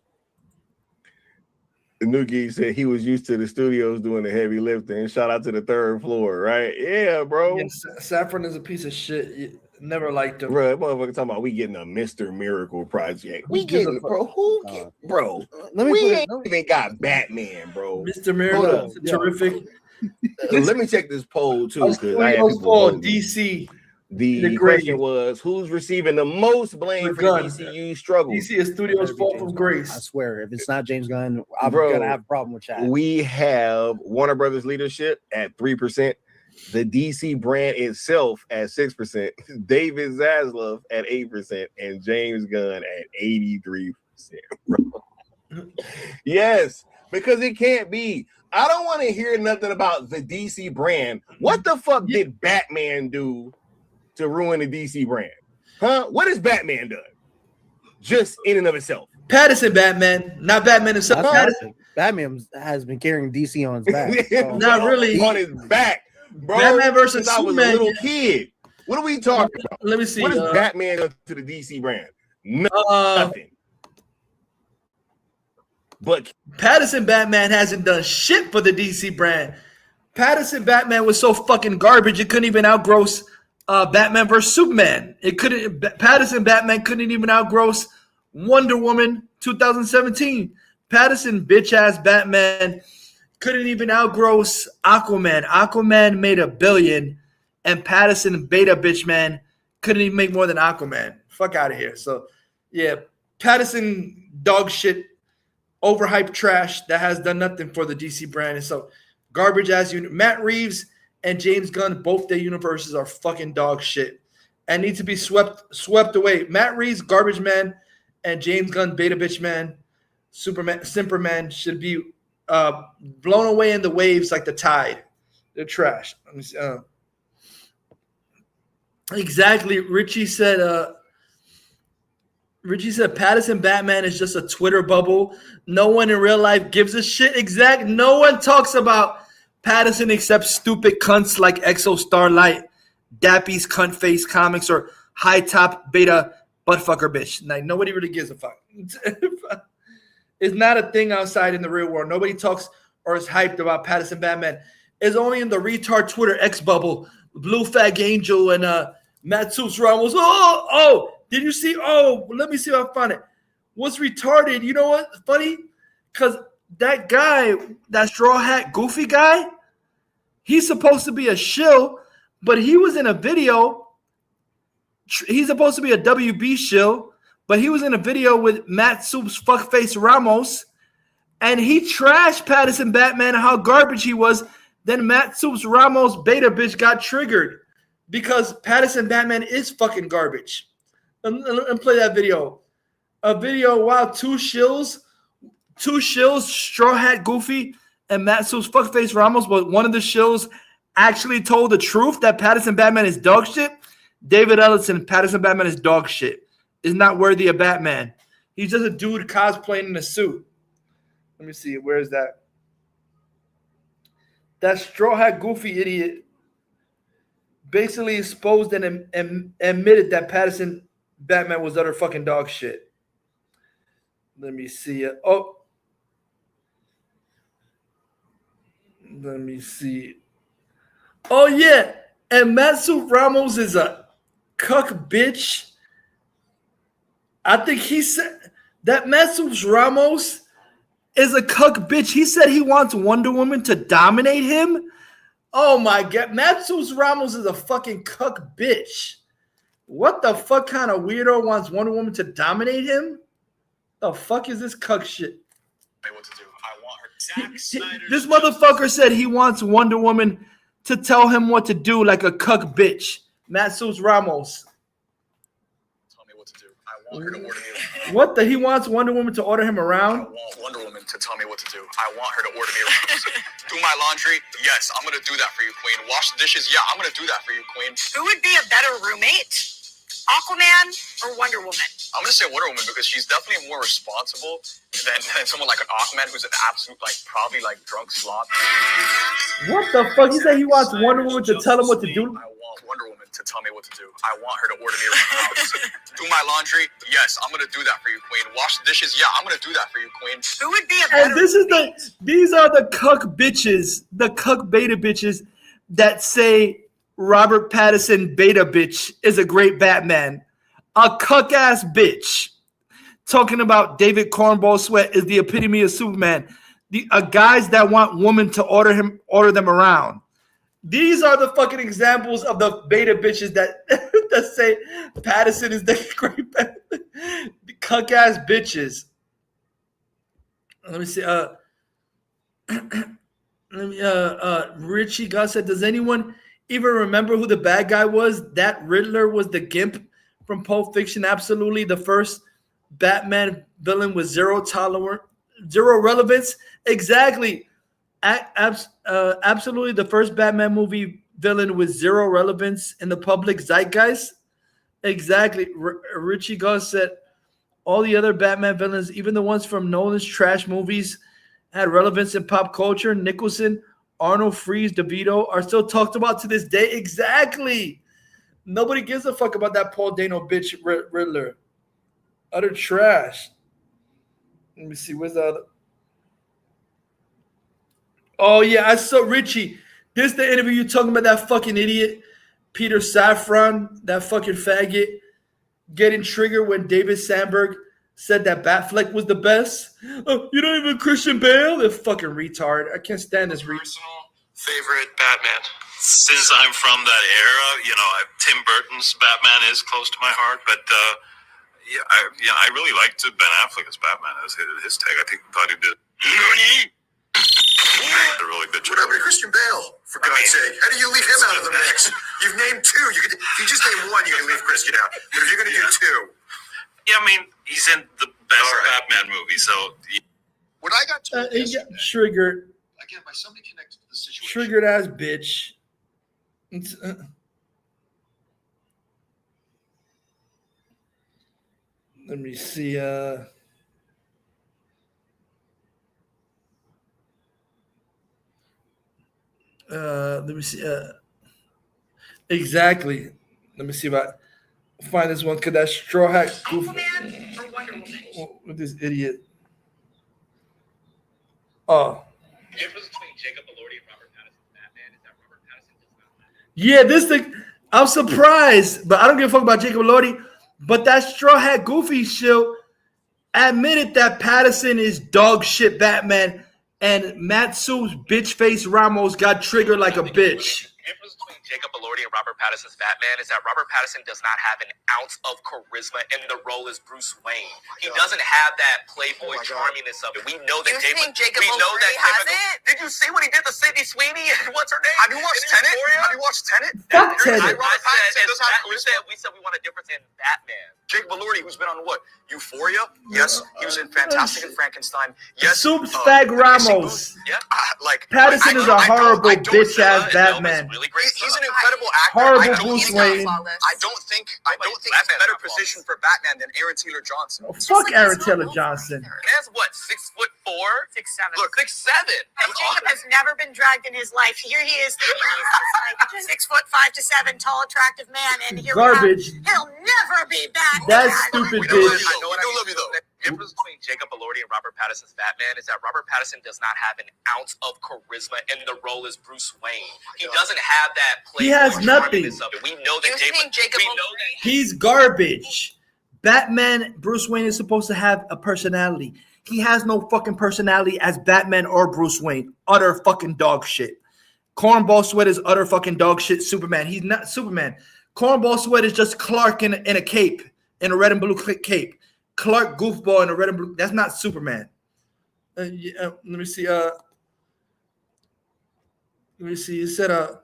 Nuki said he was used to the studios doing the heavy lifting. Shout out to the third floor, right? Yeah, bro. Yeah, Saffron is a piece of shit. Never liked him. Bro, that motherfucker talking about we getting a Mr. Miracle project. We getting, bro. Bro, we ain't even got Batman, bro. Mr. Miracle is terrific. Let me check this poll too, because I have DC. The question was, who's receiving the most blame for the DCU struggle? DC is studio's fault from grace. I swear, if it's not James Gunn, I'm gonna have a problem with that. We have Warner Brothers leadership at 3%, the DC brand itself at 6%, David Zaslav at 8%, and James Gunn at 83%. Bro. Yes, because it can't be. I don't want to hear nothing about the DC brand. What the fuck did Batman do to ruin the DC brand? Huh? What has Batman done? Just in and of itself. Patterson Batman, not Batman himself. Batman has been carrying DC on his back. So. Not really. On his back, bro. Batman versus I was Superman. a little kid. What are we talking about? Let me see. What has Batman done to the DC brand? Nothing. But Patterson Batman hasn't done shit for the DC brand. Patterson Batman was so fucking garbage it couldn't even outgross Batman versus Superman. Patterson Batman couldn't even outgross Wonder Woman 2017. Patterson bitch ass Batman couldn't even outgross Aquaman. Aquaman made $1 billion, and Patterson beta bitch man couldn't even make more than Aquaman. Fuck out of here. So yeah, Patterson dog shit, overhyped trash that has done nothing for the DC brand. And so garbage ass unit. Matt Reeves and James Gunn, both their universes are fucking dog shit and need to be swept away. Matt Reeves, garbage man, and James Gunn, beta bitch man, Simperman should be blown away in the waves like the tide. They're trash. Let me see. Exactly. Richie said Patterson Batman is just a Twitter bubble. No one in real life gives a shit. Exact. No one talks about Patterson except stupid cunts like Exo Starlight, Dappy's Cunt Face Comics, or High Top Beta Buttfucker Bitch. Like, nobody really gives a fuck. It's not a thing outside in the real world. Nobody talks or is hyped about Patterson Batman. It's only in the retard Twitter X bubble. Blue Fag Angel and Matt Soups Ramos. Oh, did you see? Oh, let me see if I find it. What's retarded? You know what? Funny? Because that guy, that straw hat goofy guy, he's supposed to be a shill, but he was in a video. He's supposed to be a WB shill, but he was in a video with Matt Soups Fuckface Ramos, and he trashed Patterson Batman and how garbage he was. Then Matt Soups Ramos beta bitch got triggered because Patterson Batman is fucking garbage. And play that video. A video, wow, two shills two shills, Straw Hat Goofy and Matt Su's Fuckface Ramos, but one of the shills actually told the truth that Pattinson Batman is dog shit. David Ellison, Pattinson Batman is dog shit. Is not worthy of Batman. He's just a dude cosplaying in a suit. Let me see. Where is that? That Straw Hat Goofy idiot basically exposed and admitted that Pattinson Batman was utter fucking dog shit. Let me see. Oh. Let me see. Oh, yeah. And Matsu Ramos is a cuck bitch. I think he said that Matsu Ramos is a cuck bitch. He said he wants Wonder Woman to dominate him. Oh, my God. Matsu Ramos is a fucking cuck bitch. What the fuck kind of weirdo wants Wonder Woman to dominate him? The fuck is this cuck shit? What to do. I want her. Zack Snyder's This motherfucker said he wants Wonder Woman to tell him what to do like a cuck bitch. Matsus Ramos. Tell me what to do. I want her to order me around. What the? He wants Wonder Woman to order him around? I want Wonder Woman to tell me what to do. I want her to order me around. Do my laundry? Yes, I'm going to do that for you, Queen. Wash the dishes? Yeah, I'm going to do that for you, Queen. Who would be a better roommate? Aquaman or Wonder Woman? I'm going to say Wonder Woman because she's definitely more responsible than someone like an Aquaman who's an absolute, probably drunk slob. What the fuck? He said he wants Wonder Woman to tell him what to do? I want Wonder Woman to tell me what to do. I want her to order me around the house. Do my laundry? Yes, I'm going to do that for you, Queen. Wash the dishes? Yeah, I'm going to do that for you, Queen. Who would be a better And these are the cuck bitches, the cuck beta bitches that say Robert Pattinson beta bitch is a great Batman. A cuck ass bitch talking about David Cornball Sweat is the epitome of Superman. Guys that want women to order them around. These are the fucking examples of the beta bitches that that say Pattinson is the great Batman. The cuck ass bitches. Let me see. Richie Gus said, does anyone even remember who the bad guy was? That Riddler was the Gimp from Pulp Fiction. Absolutely. The first Batman villain with zero relevance. Exactly. Absolutely. The first Batman movie villain with zero relevance in the public zeitgeist. Exactly. Richie Gus said all the other Batman villains, even the ones from Nolan's trash movies, had relevance in pop culture. Nicholson, Arnold, Freeze, DeVito are still talked about to this day. Exactly. Nobody gives a fuck about that Paul Dano bitch Riddler. Utter trash. Let me see. Where's the other? Oh, yeah. I saw Richie. This the interview you talking about that fucking idiot, Peter Safran, that fucking faggot, getting triggered when David Sandberg said that Batfleck was the best. Oh, you don't even Christian Bale? The fucking retard. I can't stand this Personal favorite Batman. Since I'm from that era, Tim Burton's Batman is close to my heart, but I really liked Ben Affleck as Batman, as his take. I thought he did a really good job. What happened to Christian Bale, for God's sake? How do you leave him out of the mix? You've named two. If you just name one, you can leave Christian out. But if you're going to do two. Yeah, he's in the best Batman movie, so. What I got told triggered. Again, by somebody connected to the situation. Triggered ass bitch. Let me see. Let me see. Exactly. Let me see if I find this one. Cause that straw hat goofy with this idiot. Oh. Difference between Jacob Elordi and Robert Pattinson Batman is that Robert Pattinson does not matter. Yeah, this thing. I'm surprised, but I don't give a fuck about Jacob Elordi. But that straw hat goofy shit admitted that Pattinson is dog shit Batman, and Matsu's bitch face Ramos got triggered like a bitch. The difference between Jacob Elordi and Robert Pattinson's Batman is that Robert Pattinson does not have an ounce of charisma in the role as Bruce Wayne. He doesn't have that playboy charminess of it. We know that Jacob Elordi has it? Did you see what he did to Sydney Sweeney and what's her name? Have you watched Tenet? We said we want a difference in Batman. Jake Valordi, who's been on what? Euphoria? Yes. He was in Fantastic and Frankenstein. Yes. Soups Fag Ramos. Yeah. Patterson is a horrible bitch ass Batman. Really great. He's an incredible actor. Horrible Bruce Wayne. I don't think he's a better position for Batman than Aaron Taylor Johnson. Fuck Aaron Taylor Johnson. Man's what, 6'4"? 6'7". Look, 6'7". Jacob has never been dragged in his life. Here he is, he's like 6'5" to 7", tall, attractive man, and here Garbage. he'll never be back. That stupid bitch. I know, and I love you though. The difference between Jacob Elordi and Robert Pattinson's Batman is that Robert Pattinson does not have an ounce of charisma, and the role is Bruce Wayne. He doesn't have that play. He has nothing. We know that Jacob. We know that he's garbage. Batman, Bruce Wayne is supposed to have a personality. He has no fucking personality as Batman or Bruce Wayne. Utter fucking dog shit. Cornball Sweat is utter fucking dog shit. Superman. He's not Superman. Cornball Sweat is just Clark in a cape, in a red and blue cape. Clark Goofball in a red and blue. That's not Superman. Let me see. It said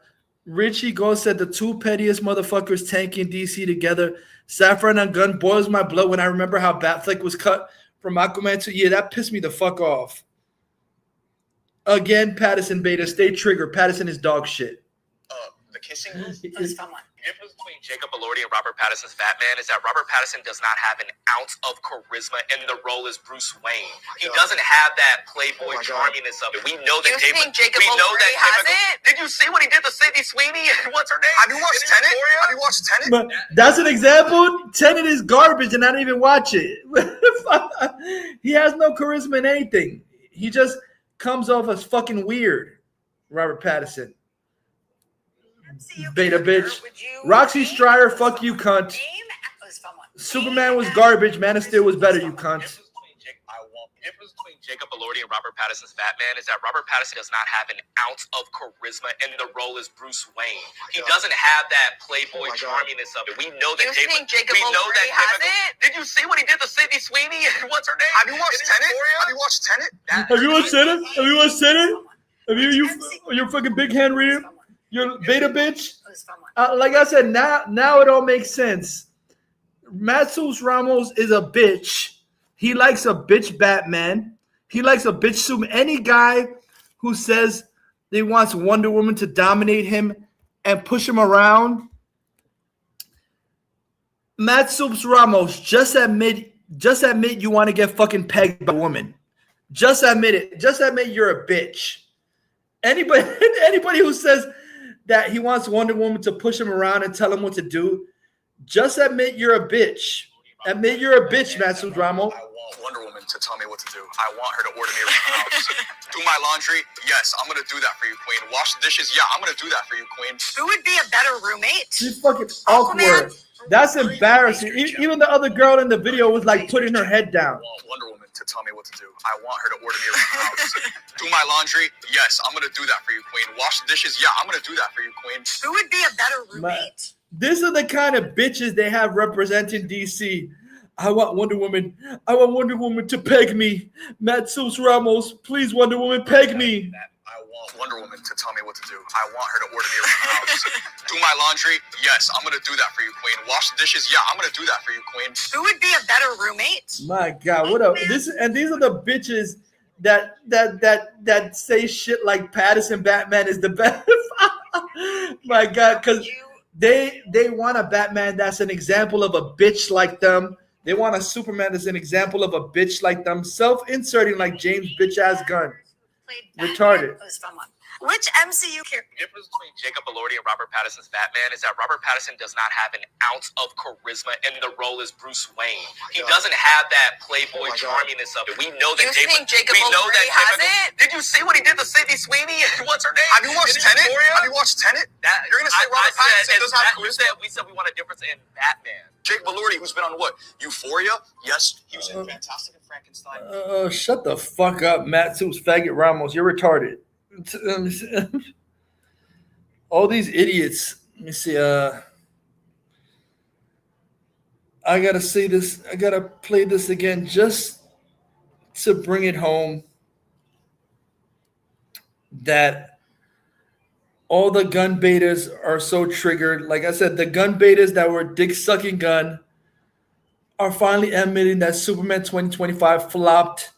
Richie Gold said the two pettiest motherfuckers tanking DC together. Saffron and Gun boils my blood when I remember how Batfleck was cut from Aquaman 2. Yeah, that pissed me the fuck off. Again, Pattinson beta. Stay triggered. Pattinson is dog shit. the kissing booth. The difference between Jacob Elordi and Robert Pattinson's Batman is that Robert Pattinson does not have an ounce of charisma, and the role is Bruce Wayne. He doesn't have that playboy charminess of it. We know that Jacob Elordi has it. Did you see what he did to Sydney Sweeney? What's her name? Have you watched Tenet? Have you watched Tenet? But that's an example. Tenet is garbage, and I didn't even watch it. He has no charisma in anything. He just comes off as fucking weird. Robert Pattinson. Beta bitch. Roxy Stryer, fuck you, cunt. Superman was garbage. Man of Steel was better, you cunt. The difference between Jacob Elordi and Robert Pattinson's Batman is that Robert Pattinson does not have an ounce of charisma, and the role is Bruce Wayne. He doesn't have that playboy charminess of it. We know that Jacob Elordi has it. Did you see what he did to Sydney Sweeney? What's her name? Have you watched Tenet? Have you watched Tenet? Have you watched Tenet? Have you watched Tenet? Have you fucking big hand reader? You're beta bitch. Like I said, now it all makes sense. Matsus Ramos is a bitch. He likes a bitch Batman. He likes a bitch Superman. Any guy who says he wants Wonder Woman to dominate him and push him around. Matsus Ramos, just admit you want to get fucking pegged by a woman. Just admit it. Just admit you're a bitch. Anybody who says that he wants Wonder Woman to push him around and tell him what to do, just admit you're a bitch. Admit you're a bitch, Matsus Ramos. I want Wonder Woman to tell me what to do. I want her to order me around the house. Do my laundry? Yes, I'm going to do that for you, Queen. Wash the dishes? Yeah, I'm going to do that for you, Queen. Who would be a better roommate? She's fucking awkward. That's embarrassing. Even the other girl in the video was like putting her head down. I want Wonder Woman to tell me what to do. I want her to order me around the house. Do my laundry? Yes, I'm going to do that for you, Queen. Wash the dishes? Yeah, I'm going to do that for you, Queen. Who would be a better roommate? These are the kind of bitches they have representing DC. I want Wonder Woman. I want Wonder Woman to peg me. Matsus Ramos, please, Wonder Woman, peg me. I want Wonder Woman to tell me what to do. I want her to order me around the house. Do my laundry? Yes, I'm going to do that for you, Queen. Wash the dishes? Yeah, I'm going to do that for you, Queen. Who would be a better roommate? My God, what up? These are the bitches that say shit like Pattinson Batman is the best. My God, because they want a Batman that's an example of a bitch like them. They want a Superman that's an example of a bitch like them, self-inserting like James bitch-ass Gunn. Retarded. Which MCU character? The difference between Jacob Elordi and Robert Pattinson's Batman is that Robert Pattinson does not have an ounce of charisma, and the role is Bruce Wayne. He doesn't have that playboy charminess of it. We know that Jacob Elordi has it. Did you see what he did to Sydney Sweeney? What's her name? Have you watched Tenet? Have you watched Tenet? You're going to say Robert Pattinson doesn't have charisma? We said we want a difference in Batman. Jake Elordi, who's been on what? Euphoria? Yes, he was in Fantastic and Frankenstein. Shut the fuck up, Matsus Faggot Ramos. You're retarded. All these idiots. Let me see. I gotta say this. I gotta play this again just to bring it home that all the gun betas are so triggered. Like I said, the gun betas that were dick sucking gun are finally admitting that Superman 2025 flopped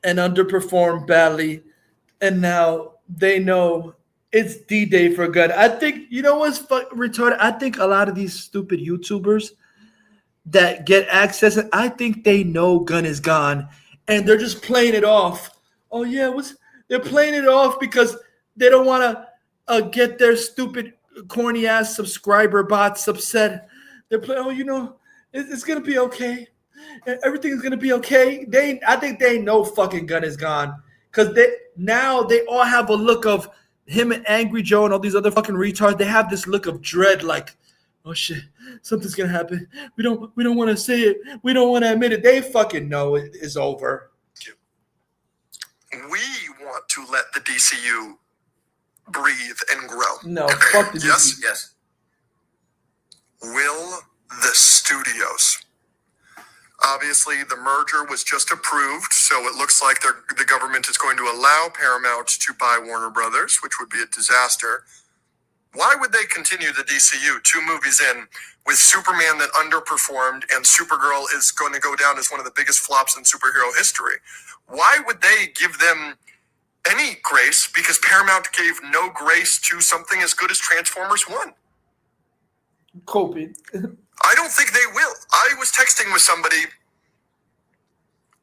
and underperformed badly, and now they know it's D-Day for Gunn. I think, you know what's retarded? I think a lot of these stupid YouTubers that get access, I think they know Gunn is gone, and they're just playing it off. Oh yeah, they're playing it off because they don't want to get their stupid, corny ass subscriber bots upset. They're playing. Oh, you know, it's gonna be okay. Everything's gonna be okay. I think they know fucking Gunn is gone because they all have a look of him and Angry Joe and all these other fucking retards. They have this look of dread, like, oh shit, something's gonna happen. We don't want to say it. We don't want to admit it. They fucking know it is over. We want to let the DCU breathe and grow. No, fuck the DCU. Yes. Will the studios? Obviously, the merger was just approved, so it looks like the government is going to allow Paramount to buy Warner Brothers, which would be a disaster. Why would they continue the DCU 2 movies in with Superman that underperformed and Supergirl is going to go down as one of the biggest flops in superhero history? Why would they give them any grace? Because Paramount gave no grace to something as good as Transformers 1. Coping. I don't think they will. I was texting with somebody.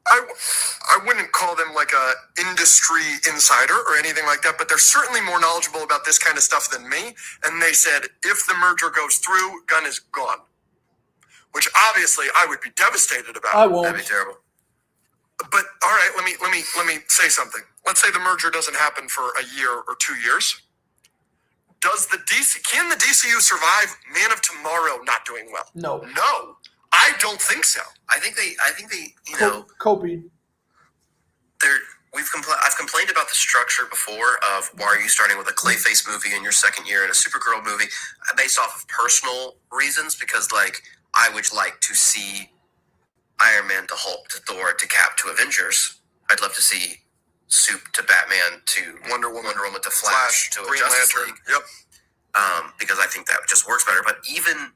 I wouldn't call them like a industry insider or anything like that, but they're certainly more knowledgeable about this kind of stuff than me. And they said, if the merger goes through, Gunn is gone. Which obviously I would be devastated about. I won't. That'd be terrible. But all right, let me say something. Let's say the merger doesn't happen for a year or 2 years. Can the DCU survive Man of Tomorrow not doing well? No. No. I don't think so. I think they you know, Coping. I've complained about the structure before of why are you starting with a Clayface movie in your second year and a Supergirl movie based off of personal reasons, because like I would like to see Iron Man to Hulk to Thor to Cap to Avengers. I'd love to see Soup to Batman to Wonder Woman to Flash to Green Justice Lantern. League. Yep. Because I think that just works better. But even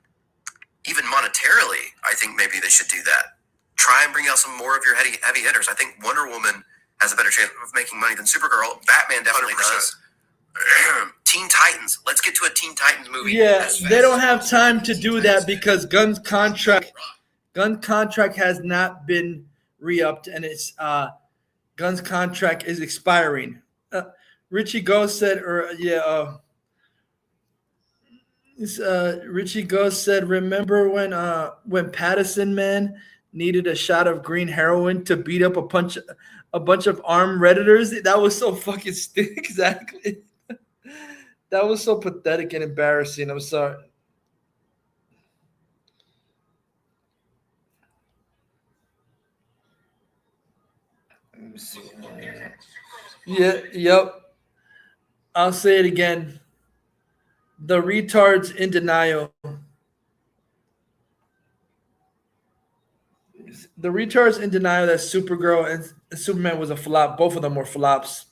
monetarily, I think maybe they should do that. Try and bring out some more of your heavy hitters. I think Wonder Woman has a better chance of making money than Supergirl. Batman definitely 100%. does. Teen Titans. Let's get to a Teen Titans movie. Yeah, they don't have time to do that because Gunn's contract has not been re-upped, and it's Gunn's contract is expiring. Richie Ghost said, Richie Ghost said, remember when Patterson man needed a shot of green heroin to beat up a bunch of armed Redditors? That was so fucking exactly. That was so pathetic and embarrassing. I'm sorry. Let me see. Yeah, yep. I'll say it again. The retards in denial. The retards in denial that Supergirl and Superman was a flop. Both of them were flops.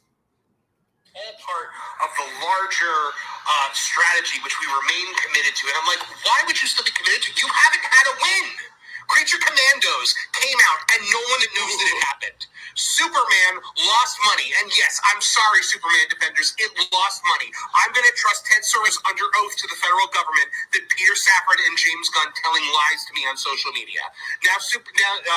All part of the larger strategy, which we remain committed to. And I'm like, why would you still be committed to? You haven't had a win. Creature Commandos came out and no one knows that it happened. Superman lost money. And yes, I'm sorry, Superman defenders, it lost money. I'm going to trust Ted Soros under oath to the federal government that Peter Safran and James Gunn telling lies to me on social media. Now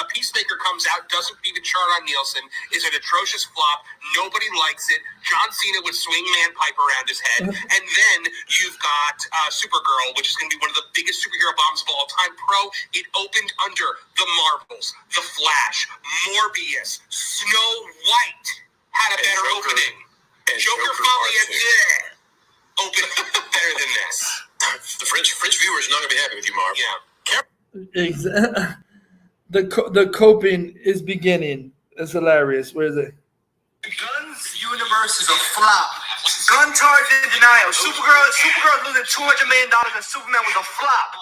Peacemaker comes out, doesn't beat the chart on Nielsen, is an atrocious flop. Nobody likes it. John Cena would swing man pipe around his head. And then you've got Supergirl, which is going to be one of the biggest superhero bombs of all time. It opened under the Marvels, the Flash, Morbius, Snow White had a better opening. Joker finally opened better than this. The French viewers are not going to be happy with you, Marv. Yeah. Exactly. The coping is beginning. It's hilarious. Where is it? Gunn's universe is a flop. Gunn charged in denial. Supergirl losing $200 million and Superman was a flop.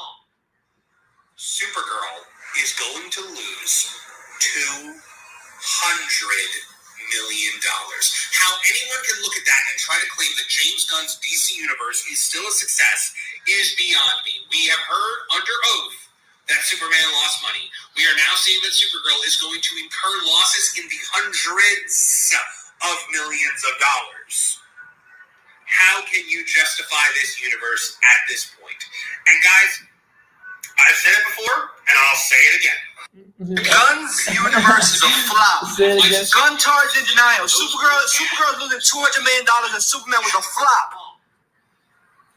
Supergirl is going to lose $200 million. How anyone can look at that and try to claim that James Gunn's DC universe is still a success is beyond me. We have heard under oath that Superman lost money. We are now seeing that Supergirl is going to incur losses in the hundreds of millions of dollars. How can you justify this universe at this point? And guys, I've said it before, and I'll say it again. Gunn's universe is a flop. Gunn charged in denial. Supergirl losing $200 million and Superman was a flop.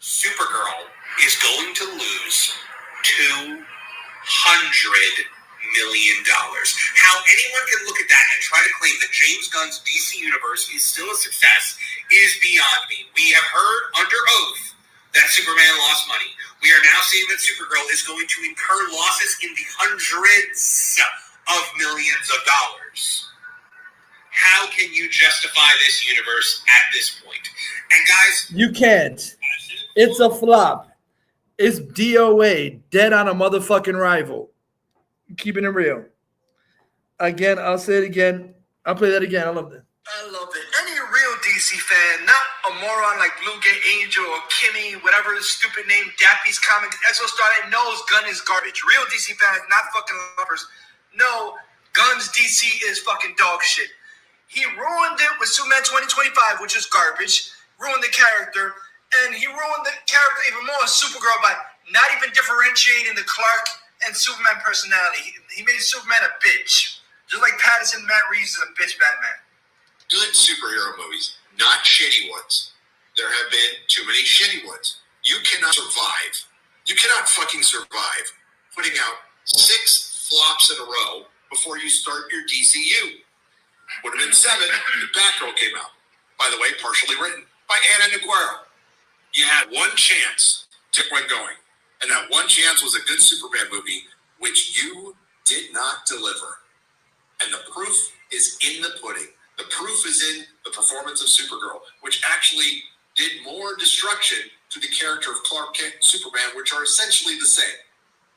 Supergirl is going to lose $200 million. How anyone can look at that and try to claim that James Gunn's DC universe is still a success is beyond me. We have heard under oath that Superman lost money. We are now seeing that Supergirl is going to incur losses in the hundreds of millions of dollars. How can you justify this universe at this point? And guys, you can't. It's a flop. It's DOA, dead on a motherfucking rival. Keeping it real. Again, I'll say it again. I'll play that again. I love that. I love it. Any real DC fan, not a moron like Blue Gay Angel or Kimmy, whatever his stupid name, Dappy's comic, Exo Star, that knows Gunn is garbage. Real DC fans, not fucking lovers. No, Gunn's DC is fucking dog shit. He ruined it with Superman 2025, which is garbage. Ruined the character. And he ruined the character even more as Supergirl by not even differentiating the Clark and Superman personality. He made Superman a bitch. Just like Pattinson, Matt Reeves is a bitch Batman. Good superhero movies, not shitty ones. There have been too many shitty ones. You cannot survive. You cannot fucking survive putting out 6 flops in a row before you start your DCU. Would have been 7 if Batgirl came out. By the way, partially written by Anna Naguero. You had one chance to get one going. And that one chance was a good Superman movie, which you did not deliver. And the proof is in the pudding. The proof is in the performance of Supergirl, which actually did more destruction to the character of Clark Kent and Superman, which are essentially the same.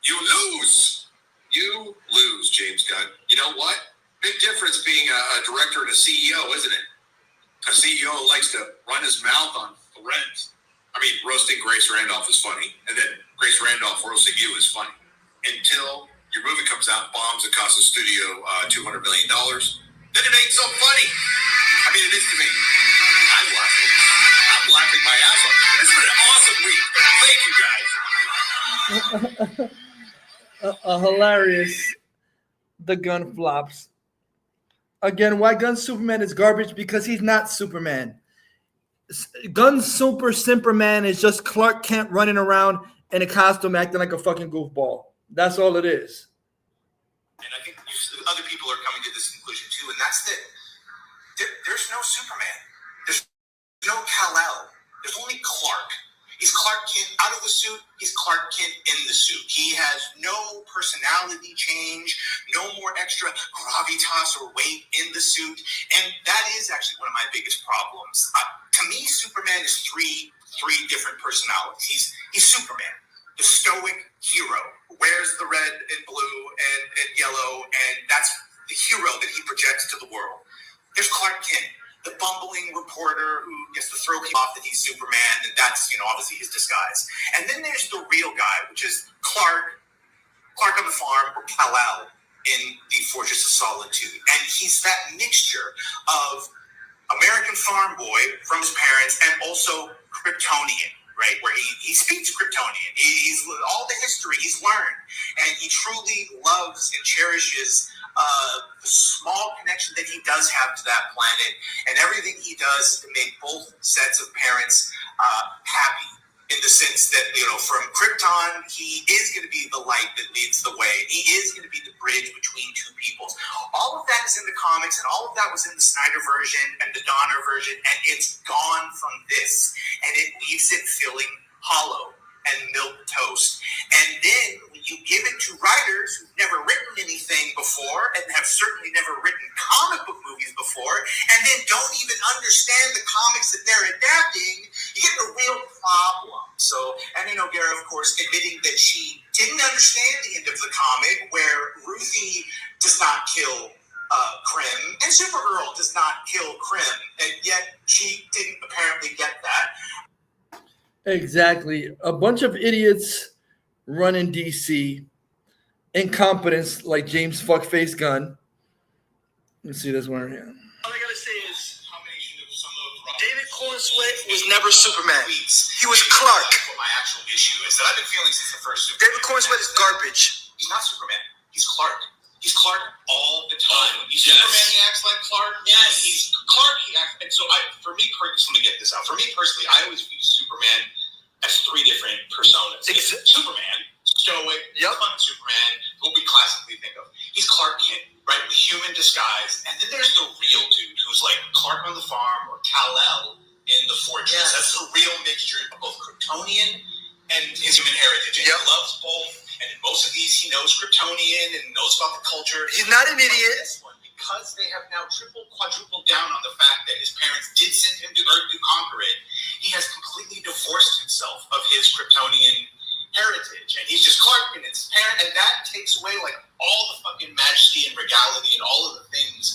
You lose. You lose, James Gunn. You know what? Big difference being a director and a CEO, isn't it? A CEO likes to run his mouth on threads. I mean, roasting Grace Randolph is funny, and then Grace Randolph roasting you is funny. Until your movie comes out, bombs, and costs the studio $200 million, then it ain't so funny. I mean, it is to me. I'm laughing. I'm laughing my ass off. It's been an awesome week. Thank you, guys. Hilarious. The Gunn flops. Again, why Gunn's Superman is garbage? Because he's not Superman. Gunn's Superman is just Clark Kent running around in a costume acting like a fucking goofball. That's all it is. And I think other people are coming to this conclusion too, and that's that there's no Superman. There's no Kal-El. There's only Clark. He's Clark Kent out of the suit. He's Clark Kent in the suit. He has no personality change, no more extra gravitas or weight in the suit. And that is actually one of my biggest problems. To me, Superman is three different personalities. He's Superman, the stoic hero who wears the red and blue and yellow, and that's the hero that he projects to the world. There's Clark Kent, the bumbling reporter who gets to throw people off that he's Superman, and that's, obviously his disguise. And then there's the real guy, which is Clark on the farm, or Kal-El in the Fortress of Solitude. And he's that mixture of American farm boy from his parents and also Kryptonian, right? Where he speaks Kryptonian. He's all the history he's learned, and he truly loves and cherishes the small connection that he does have to that planet, and everything he does to make both sets of parents happy, in the sense that, from Krypton, he is going to be the light that leads the way. He is going to be the bridge between two peoples. All of that is in the comics, and all of that was in the Snyder version and the Donner version, and it's gone from this, and it leaves it feeling hollow and milk toast. And then when you give it to writers who've never written anything before and have certainly never written comic book movies before, and then don't even understand the comics that they're adapting, you get a real problem. So, and O'Gara, of course, admitting that she didn't understand the end of the comic where Ruthie does not kill Krim, and Supergirl does not kill Krim, and yet she didn't apparently get that. Exactly. A bunch of idiots running DC. incompetence like James Fuckface Gunn. Let's see this one right here. All I gotta say is, David Cornswet was never Superman. He was Clark. What my actual issue is that I've been feeling since the first Superman. David Cornswet is garbage. He's not Superman. He's Clark. He's Clark all the time. He's Superman. He acts like Clark. Yes. He's Clark. He acts. And so, for me personally, let me get this out. For me personally, I always view Superman as three different personas. It's Superman, stoic, fun Superman, what we classically think of. He's Clark Kent, right? The human disguise. And then there's the real dude who's like Clark on the farm or Kal-El in the fortress. Yes. That's the real mixture of both Kryptonian and his human heritage. And he loves both. And in most of these, he knows Kryptonian and knows about the culture. He's not an idiot. This one, because they have now quadrupled down on the fact that his parents did send him to Earth to conquer it, he has completely divorced himself of his Kryptonian heritage. And he's just Clark and his parent. And that takes away like all the fucking majesty and regality and all of the things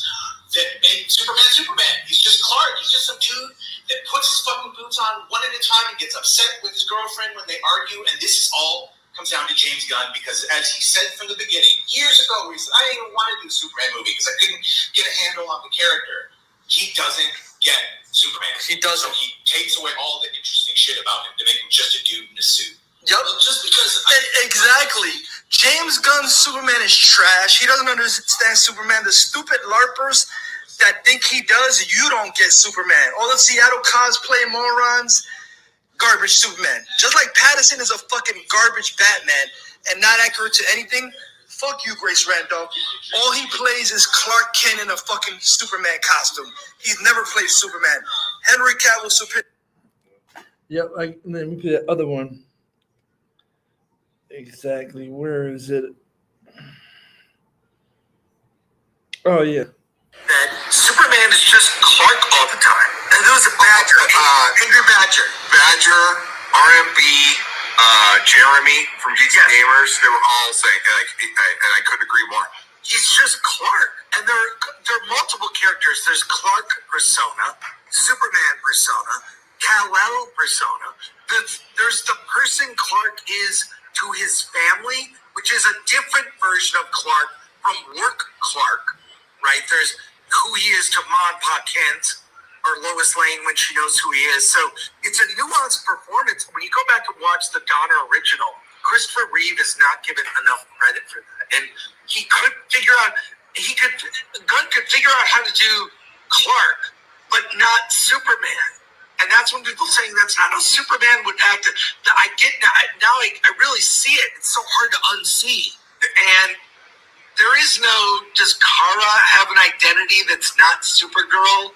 that make Superman Superman. He's just Clark. He's just some dude that puts his fucking boots on one at a time and gets upset with his girlfriend when they argue. And this is all comes down to James Gunn, because as he said from the beginning, years ago, he said, I didn't even want to do a Superman movie because I couldn't get a handle on the character. He doesn't get Superman. He doesn't. So he takes away all the interesting shit about him to make him just a dude in a suit. Yep. Just because. Exactly. James Gunn's Superman is trash. He doesn't understand Superman. The stupid LARPers that think he does, you don't get Superman. All the Seattle cosplay morons, garbage Superman. Just like Pattinson is a fucking garbage Batman and not accurate to anything. Fuck you, Grace Randolph. All he plays is Clark Kent in a fucking Superman costume. He's never played Superman. Henry Cavill Superman. Yep, let me play the other one. Exactly. Where is it? Oh, yeah. That Superman is just Clark all the time. And there was a Badger, Angry Badger. Badger, RMB, Jeremy from GT Gamers, they were all saying, and I couldn't agree more. He's just Clark. And there are multiple characters. There's Clark persona, Superman persona, Kal-El persona. There's the person Clark is to his family, which is a different version of Clark from work Clark, right? There's who he is to Ma and Pa Kent, or Lois Lane when she knows who he is. So it's a nuanced performance. When you go back and watch the Donner original, Christopher Reeve is not given enough credit for that. And Gunn could figure out how to do Clark, but not Superman. And that's when people saying that's not how Superman would act. I get now I really see it. It's so hard to unsee. And there is does Kara have an identity that's not Supergirl?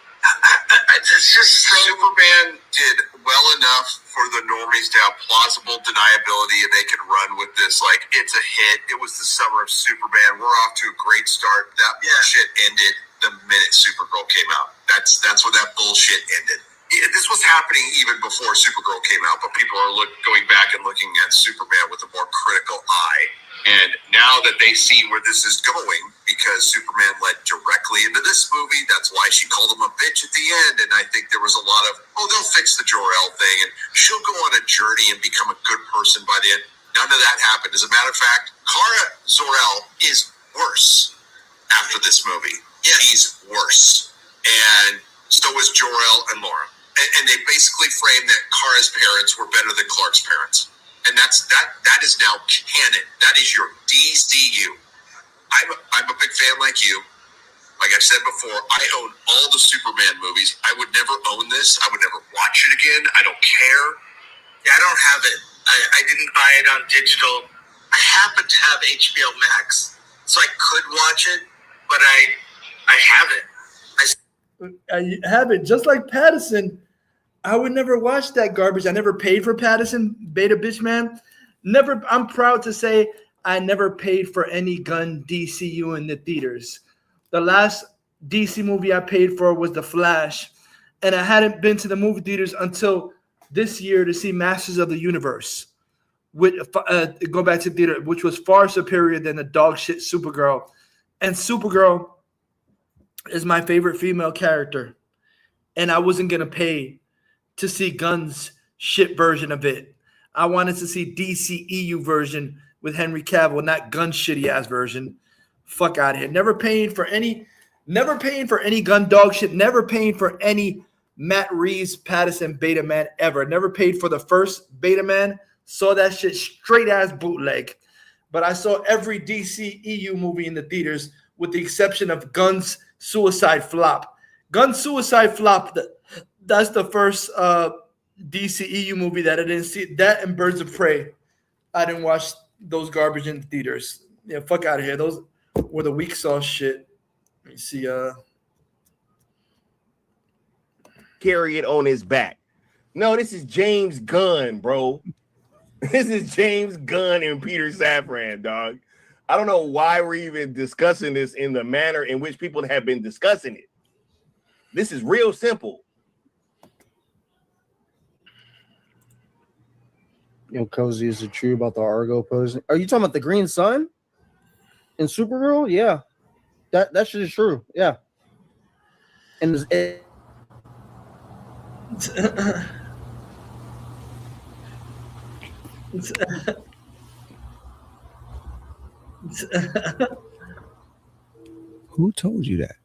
It's just Superman did well enough for the normies to have plausible deniability, and they can run with this like it's a hit. It was the summer of Superman. We're off to a great start. That bullshit ended the minute Supergirl came out. That's when that bullshit ended. This was happening even before Supergirl came out, but people are going back and looking at Superman with a more critical eye. And now that they see where this is going, because Superman led directly into this movie, that's why she called him a bitch at the end. And I think there was a lot of, they'll fix the Jor-El thing, and she'll go on a journey and become a good person by the end. None of that happened. As a matter of fact, Kara Zor-El is worse after this movie. Yeah. She's worse. And so is Jor-El and Laura. And they basically framed that Kara's parents were better than Clark's parents. And that is now canon. That is your DCU. I'm a big fan like you. Like I've said before, I own all the Superman movies. I would never own this. I would never watch it again. I don't care. Yeah, I don't have it. I didn't buy it on digital. I happen to have HBO Max, so I could watch it, but I haven't. I have it. Just like Pattinson, I would never watch that garbage. I never paid for Pattinson, beta bitch man. Never. I'm proud to say I never paid for any Gunn DCU in the theaters. The last DC movie I paid for was The Flash, and I hadn't been to the movie theaters until this year to see Masters of the Universe. Go back to the theater, which was far superior than the dog shit Supergirl. And Supergirl is my favorite female character, and I wasn't gonna pay to see Gunn's shit version of it. I wanted to see DCEU version with Henry Cavill, not Gunn shitty ass version. Fuck out of here. Never paying for any Gunn dog shit. Never paying for any Matt Reeves Patterson Beta Man ever. Never paid for the first Beta Man. Saw that shit straight ass bootleg. But I saw every DC EU movie in the theaters with the exception of Gunn's Suicide Flop. Gunn's Suicide Flop, that's the first DC EU movie that I didn't see. That and Birds of Prey. I didn't watch those garbage in the theaters. Yeah, fuck out of here. Those were the weak sauce shit. Let me see. Carry it on his back. No, this is James Gunn, bro. This is James Gunn and Peter Safran, dog. I don't know why we're even discussing this in the manner in which people have been discussing it. This is real simple. Yo, Cozy, is it true about the Argo posing? Are you talking about the Green Sun in Supergirl? Yeah, that shit is true. Yeah, and Who told you that?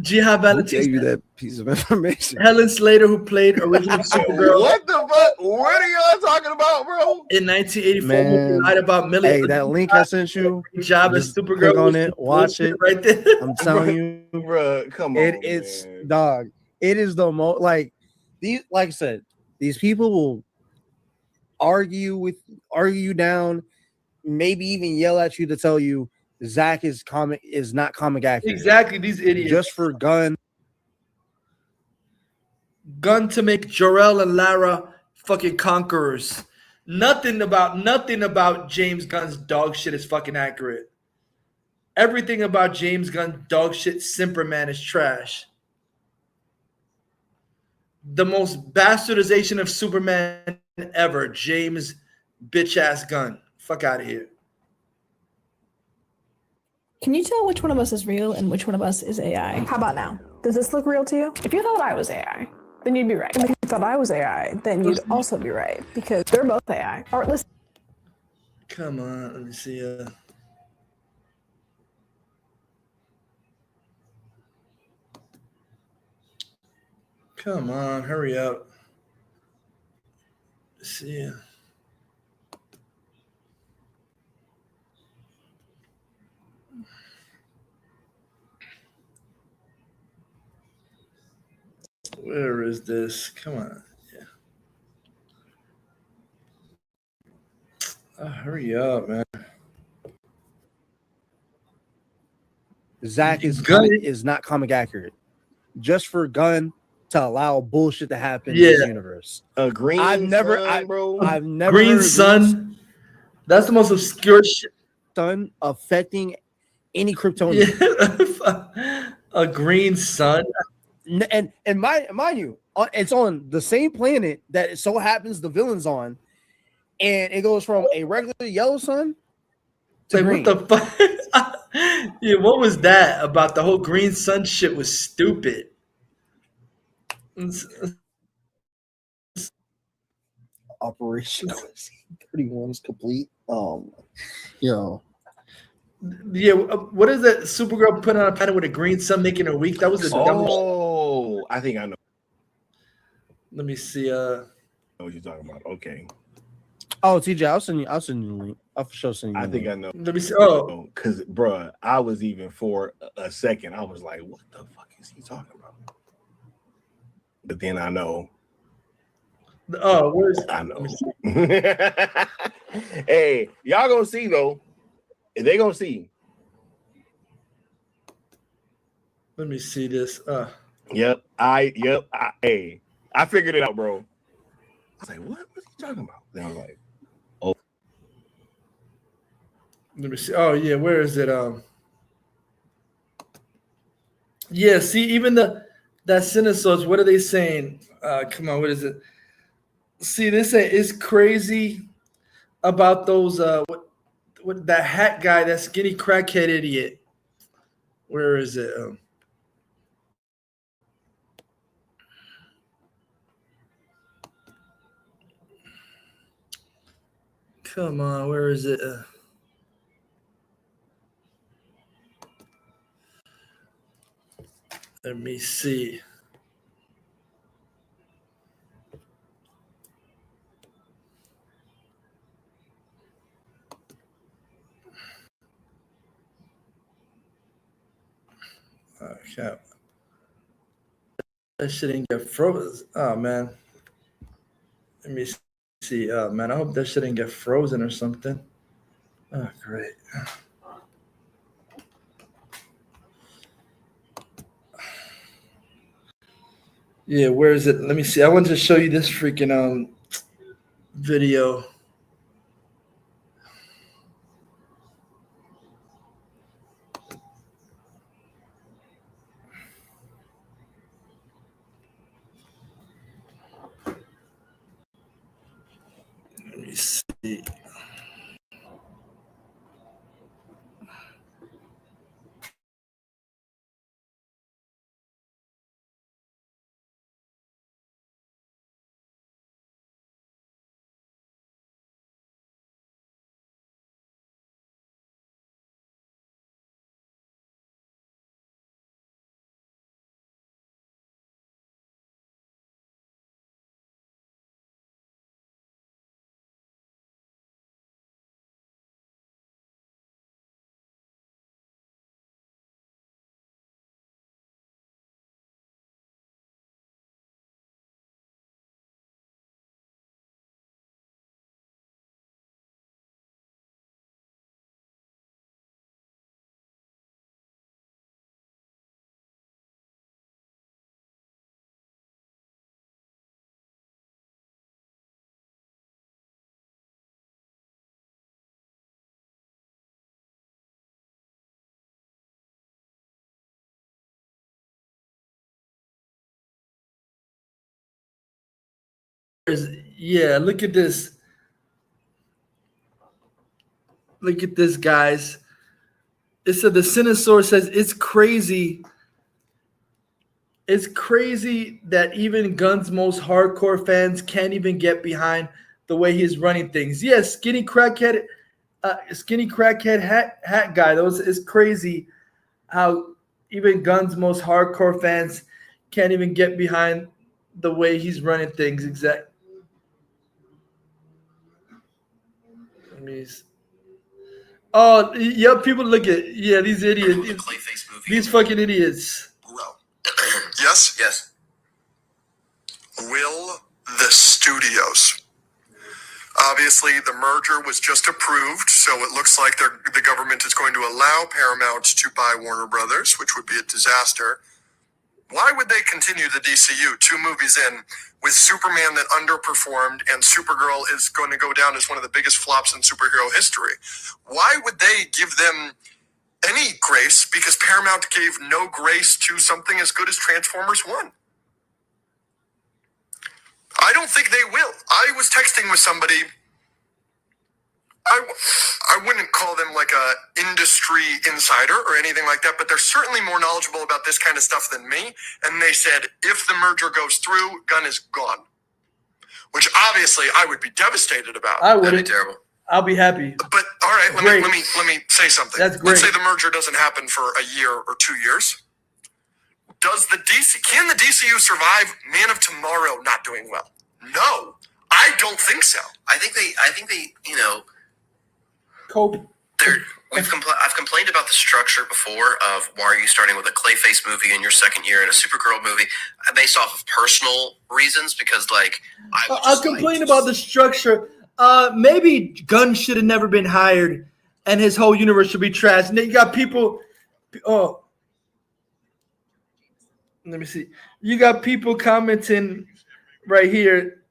Jihad Valentine gave you that piece of information. Helen Slater, who played original Supergirl. What the fuck? What are y'all talking about, bro? In 1984, Man. lied about Millie. Hey, that link I sent you. Great job as Just Supergirl. click on it, watch it. Right there. I'm telling you, bro. Come on, it's man. dog. It is the most like these. Like I said, these people will argue you down, maybe even yell at you to tell you Zach is not comic accurate. Exactly, these idiots. Just for Gunn to make Jor-El and Lara fucking conquerors. Nothing about James Gunn's dog shit is fucking accurate. Everything about James Gunn's dog shit Simperman is trash. The most bastardization of Superman ever, James bitch ass Gunn. Fuck out of here. Can you tell which one of us is real and which one of us is AI? How about now? Does this look real to you? If you thought I was AI, then you'd be right. And if you thought I was AI, then you'd also be right because they're both AI. Or listen. Come on, let me see. Come on, hurry up. Let's see. Where is this? Come on. Yeah. Oh, hurry up, man. Zach is not comic accurate. Just for Gunn to allow bullshit to happen in this universe. A green I've never Green Sun. That's the most obscure shit. Sun affecting any Kryptonian. Yeah. A green sun. And mind you, it's on the same planet that it so happens the villain's on, and it goes from a regular yellow sun to green. What the fuck? Yeah, what was that about? The whole green sun shit was stupid. Operation 31 is complete. Yeah, what is that? Supergirl put on a planet with a green sun making her weak. That was the dumbest. Oh, I think I know. Let me see. I know what you're talking about. Okay. Oh, TJ, I'll send you the link. I'll for sure send you. I think I know. Let me see. Oh, because bruh, I was even for a second. I was like, "What the fuck is he talking about?" But then I know. Oh, where's I know. Hey, y'all gonna see though. They gonna see. Let me see this. Yep. Hey, I figured it out, bro. I was like, what was he talking about? Then I was like, oh. Let me see. Oh yeah, where is it? Yeah, see, even that Cinesource, what are they saying? Come on, what is it? See, this is crazy about those what that hat guy, that skinny crackhead idiot. Where is it? Come on, where is it? Let me see. Okay. That shit didn't get frozen. Oh man. Let me see. Oh man, I hope that shit didn't get frozen or something. Oh great. Yeah, where is it? Let me see. I wanted to show you this freaking video. Let me see. Yeah, look at this. Look at this, guys. It said the Cinesaur says it's crazy. It's crazy that even Gunn's most hardcore fans can't even get behind the way he's running things. Yes, skinny crackhead hat guy. Those is crazy how even Gunn's most hardcore fans can't even get behind the way he's running things. Exact. Oh, yeah, people look at these idiots. These fucking idiots. Yes? Yes. Will the studios? Obviously, the merger was just approved, so it looks like the government is going to allow Paramount to buy Warner Brothers, which would be a disaster. Why would they continue the DCU 2 movies in with Superman that underperformed and Supergirl is going to go down as one of the biggest flops in superhero history? Why would they give them any grace? Because Paramount gave no grace to something as good as Transformers 1. I don't think they will. I was texting with somebody. I wouldn't call them like a industry insider or anything like that, but they're certainly more knowledgeable about this kind of stuff than me. And they said, if the merger goes through, Gunn is gone. Which obviously I would be devastated about. I wouldn't. That'd be terrible. I'll be happy. But all right, let me say something. That's great. Let's say the merger doesn't happen for a year or 2 years. Can the DCU survive Man of Tomorrow not doing well? No, I don't think so. I think they, Cope. I've complained about the structure before of why are you starting with a Clayface movie in your second year and a Supergirl movie based off of personal reasons because I'll complain about the structure. Maybe Gunn should have never been hired, and his whole universe should be trashed. And then you got people. Oh, let me see. You got people commenting right here.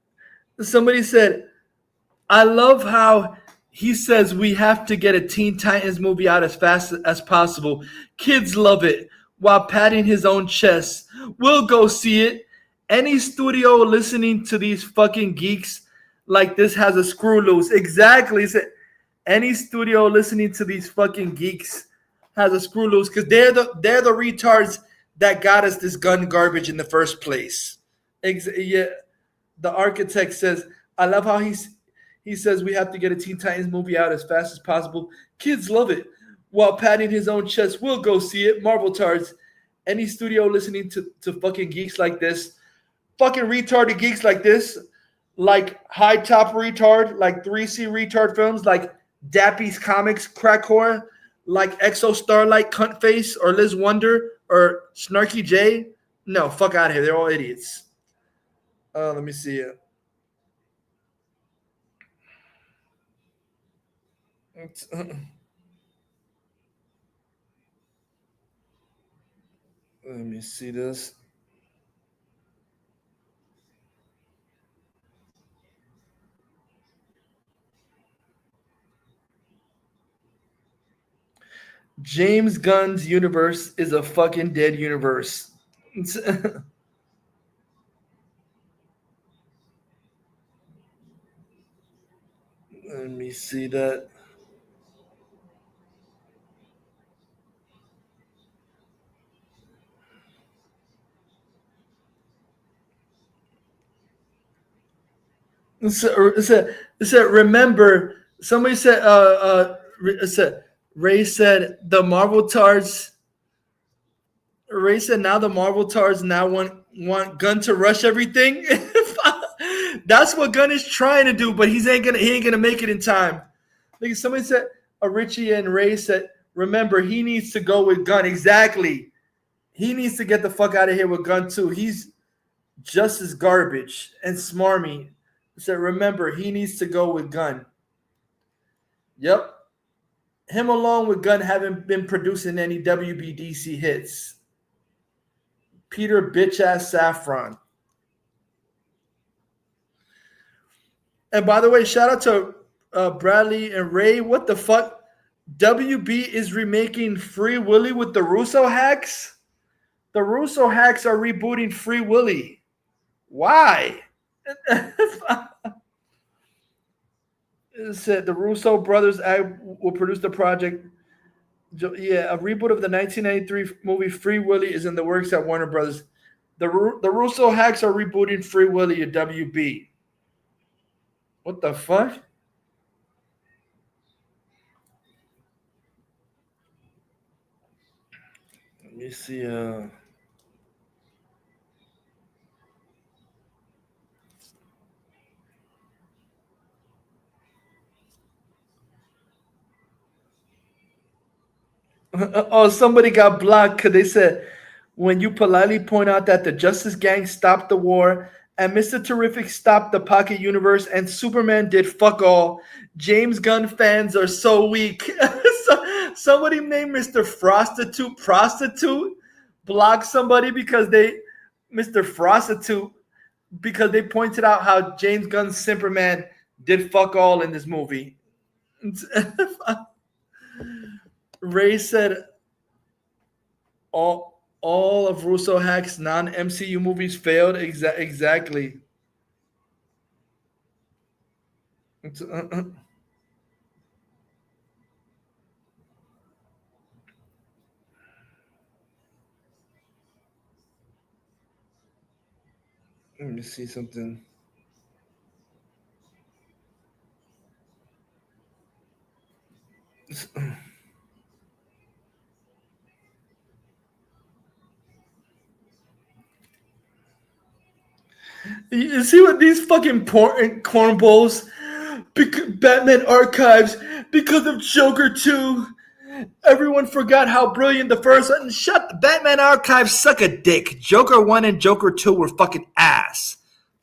Somebody said, "I love how." He says we have to get a Teen Titans movie out as fast as possible. Kids love it, while patting his own chest. We'll go see it. Any studio listening to these fucking geeks like this has a screw loose. Exactly. He said, any studio listening to these fucking geeks has a screw loose because they're the retards that got us this Gunn garbage in the first place. Yeah. The architect says, I love how he He says we have to get a Teen Titans movie out as fast as possible. Kids love it. While patting his own chest, we'll go see it. Marvel tards. Any studio listening to fucking geeks like this, fucking retarded geeks like this, like High Top Retard, like 3C Retard Films, like Dappy's Comics, Crack Whore, like Exo Starlight, Cunt Face, or Liz Wonder, or Snarky J. No, fuck out of here. They're all idiots. Let me see it. Let me see this. James Gunn's universe is a fucking dead universe. Let me see that. It said, remember, somebody said, Ray said, the Marvel tards. Ray said, now the Marvel tards now want Gunn to rush everything. That's what Gunn is trying to do, but he ain't gonna make it in time. Like somebody said, Richie and Ray said, remember, he needs to go with Gunn. Exactly. He needs to get the fuck out of here with Gunn too. He's just as garbage and smarmy. Said, remember, he needs to go with Gunn. Yep. Him along with Gunn haven't been producing any WBDC hits. Peter bitch-ass Safran. And by the way, shout out to Bradley and Ray. What the fuck? WB is remaking Free Willy with the Russo hacks? The Russo hacks are rebooting Free Willy. Why? It said the Russo brothers will produce the project. Yeah, a reboot of the 1993 movie Free Willy is in the works at Warner Brothers. The Russo hacks are rebooting Free Willy at WB. What the fuck? Let me see. Oh, somebody got blocked because they said when you politely point out that the Justice Gang stopped the war and Mr. Terrific stopped the Pocket Universe and Superman did fuck all, James Gunn fans are so weak. Somebody named Mr. Prostitute blocked somebody because they pointed out how James Gunn's Superman did fuck all in this movie. Ray said all of Russo Hack's non-MCU movies failed. Exactly. Let me see something. You see what these fucking cornballs, Batman Archives, because of Joker 2, everyone forgot how brilliant the first one. Shut the Batman Archives suck a dick. Joker 1 and Joker 2 were fucking ass.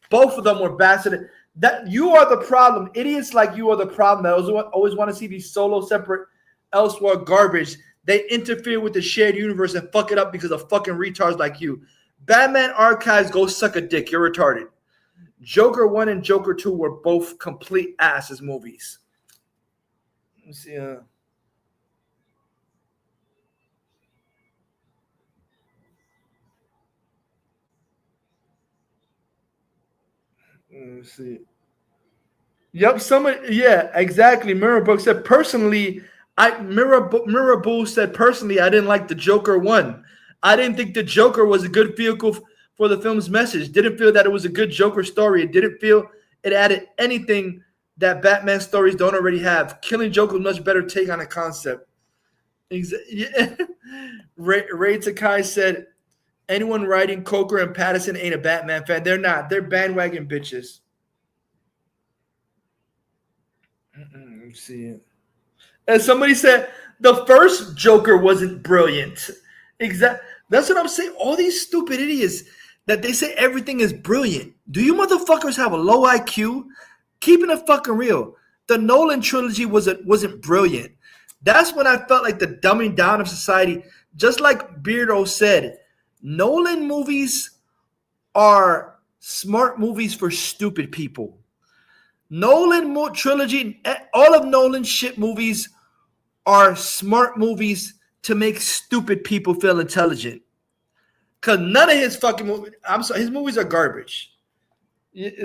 Both of them were bastard. That you are the problem. Idiots like you are the problem that always want to see these solo separate elsewhere garbage. They interfere with the shared universe and fuck it up because of fucking retards like you. Batman Archives, go suck a dick. You're retarded. Joker 1 and Joker 2 were both complete asses movies. Let me see. Let me see. Yep, yeah, exactly. Mirrorbook said personally, Mirrorbook said personally, I didn't like the Joker 1. I didn't think the Joker was a good vehicle for the film's message. Didn't feel that it was a good Joker story. It didn't feel it added anything that Batman stories don't already have. Killing Joke was much better take on a concept. Yeah. Ray Takai said, anyone writing Coker and Patterson ain't a Batman fan. They're not. They're bandwagon bitches. Let's see. And somebody said the first Joker wasn't brilliant. Exactly. That's what I'm saying. All these stupid idiots that they say everything is brilliant. Do you motherfuckers have a low IQ? Keeping it fucking real. The Nolan trilogy wasn't brilliant. That's when I felt like the dumbing down of society. Just like Beardo said, Nolan movies are smart movies for stupid people. Nolan trilogy, all of Nolan's shit movies are smart movies to make stupid people feel intelligent. Because none of his fucking movies, I'm sorry, his movies are garbage.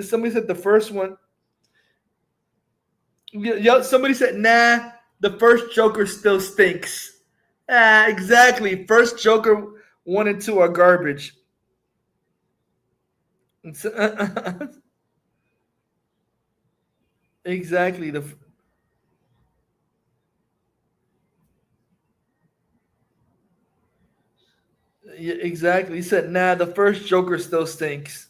Somebody said the first one. Somebody said, nah, the first Joker still stinks. Exactly. First Joker 1 and 2 are garbage. Exactly. Yeah, exactly. He said, nah, the first Joker still stinks.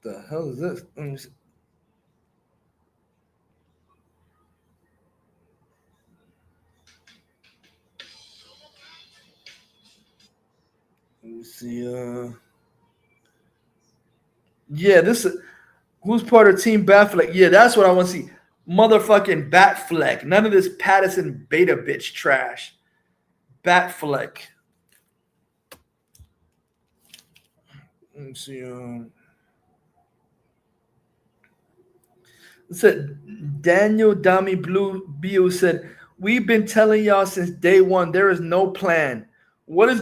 The hell is this? Let me see. Yeah, this is who's part of Team Batfleck. Yeah, that's what I want to see. Motherfucking Batfleck. None of this Patterson beta bitch trash. Batfleck. Let me see. It said Daniel Dami Blue Bio said, we've been telling y'all since day one there is no plan. What is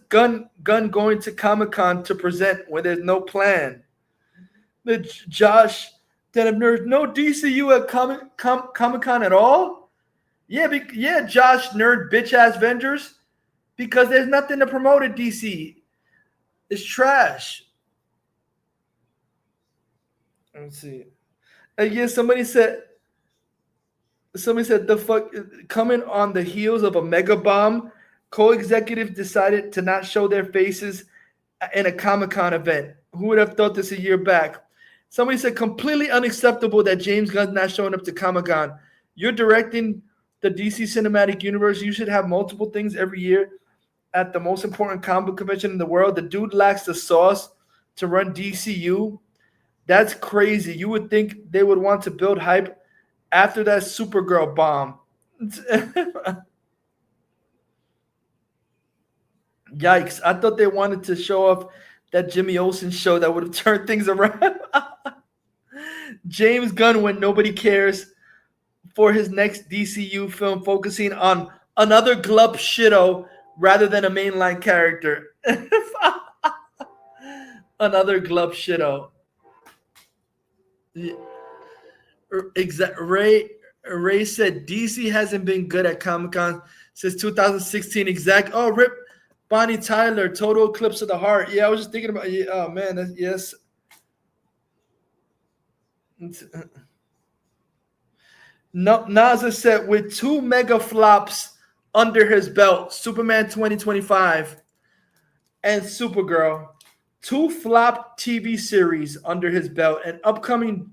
Gunn going to Comic-Con to present when there's no plan? The Josh that have nerds no DCU at Comic-Con at all? Yeah, Josh nerd bitch ass Avengers, because there's nothing to promote at DC. It's trash. Let's see. Yeah, somebody said the fuck coming on the heels of a mega bomb. Co-executives decided to not show their faces in a Comic-Con event. Who would have thought this a year back? Somebody said completely unacceptable that James Gunn's not showing up to Comic-Con. You're directing the DC Cinematic Universe. You should have multiple things every year at the most important comic book convention in the world. The dude lacks the sauce to run DCU. That's crazy. You would think they would want to build hype after that Supergirl bomb. Yikes. I thought they wanted to show off that Jimmy Olsen show that would have turned things around. James Gunn, when nobody cares, for his next DCU film, focusing on another glub shitto rather than a mainline character. Another glub shitto. Ray said DC hasn't been good at Comic-Con since 2016. Oh, rip Bonnie Tyler, total eclipse of the heart. Yeah, I was just thinking about. Yeah, oh man, yes. No, Naza said with 2 mega flops under his belt, Superman 2025 and Supergirl, 2 flop TV series under his belt, an upcoming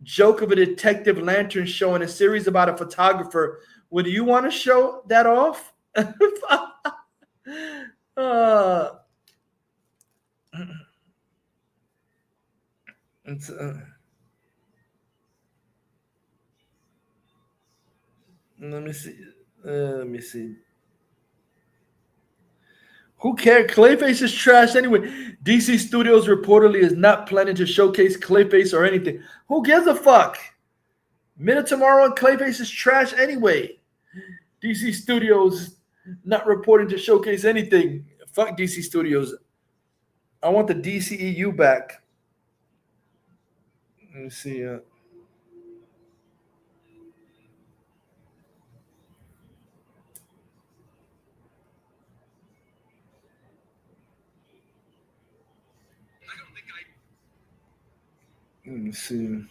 joke of a detective lantern show and a series about a photographer. Would you want to show that off? Let me see. Who cares? Clayface is trash anyway. DC Studios reportedly is not planning to showcase Clayface or anything. Who gives a fuck? Minute Tomorrow and Clayface is trash anyway. DC Studios not reporting to showcase anything. Fuck DC Studios. I want the DCEU back. Let me see. Let me see.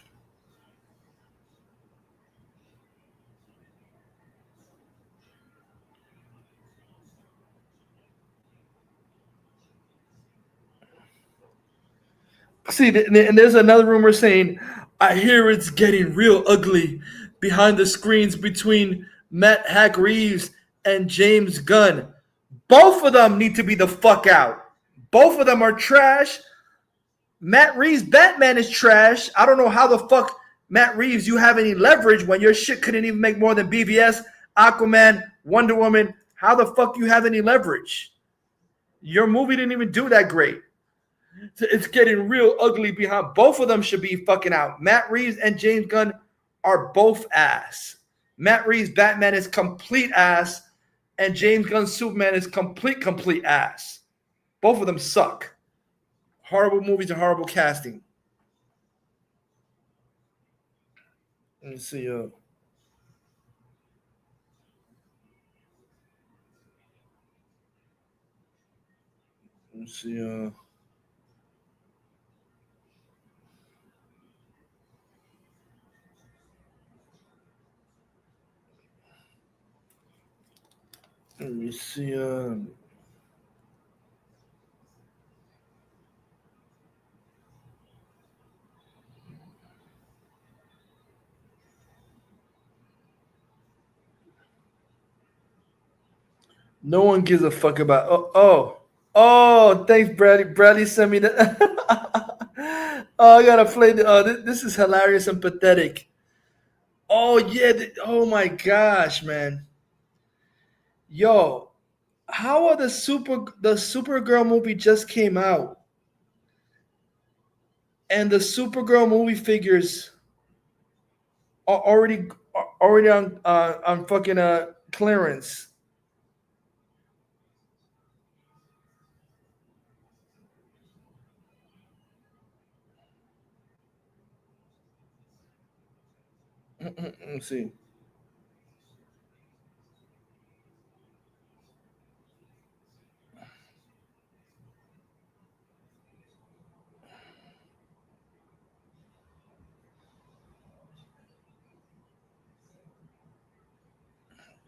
See, and there's another rumor saying, I hear it's getting real ugly behind the screens between Matt Hack Reeves and James Gunn. Both of them need to be the fuck out. Both of them are trash. Matt Reeves' Batman is trash. I don't know how the fuck, Matt Reeves, you have any leverage when your shit couldn't even make more than BVS, Aquaman, Wonder Woman. How the fuck you have any leverage? Your movie didn't even do that great. It's getting real ugly behind. Both of them should be fucking out. Matt Reeves and James Gunn are both ass. Matt Reeves' Batman is complete ass, and James Gunn's Superman is complete ass. Both of them suck. Horrible movies and horrible casting. Let me see. Let me see. Let me see. No one gives a fuck about. Oh! Thanks, Bradley. Bradley sent me that. Oh, I gotta play. This is hilarious and pathetic. Oh yeah. Oh my gosh, man. Yo, how are the Supergirl movie just came out, and the Supergirl movie figures are already on fucking clearance. Let's see.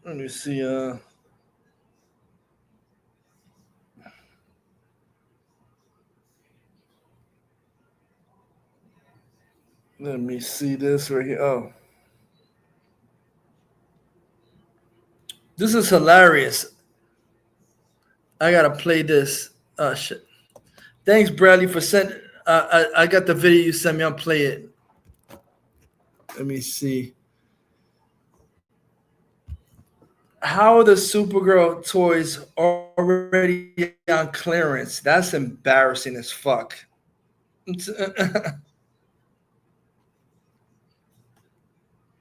Let me see. Let me see this right here. Oh, this is hilarious. I gotta play this. Oh shit. Thanks, Bradley, for sending. I got the video you sent me. I'll play it. Let me see. How are the Supergirl toys already on clearance? That's embarrassing as fuck.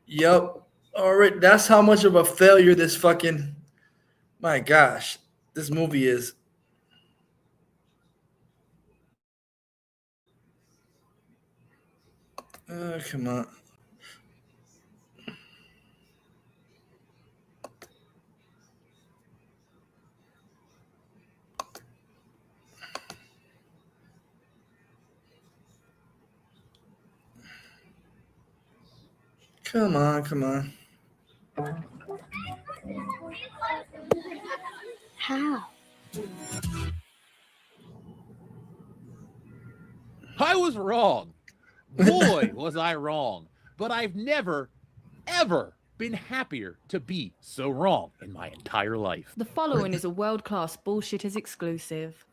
Yep. All right. That's how much of a failure this fucking. My gosh, this movie is. Come on. Come on. How? I was wrong. Boy, was I wrong. But I've never, ever been happier to be so wrong in my entire life. The following is a world-class bullshitters exclusive.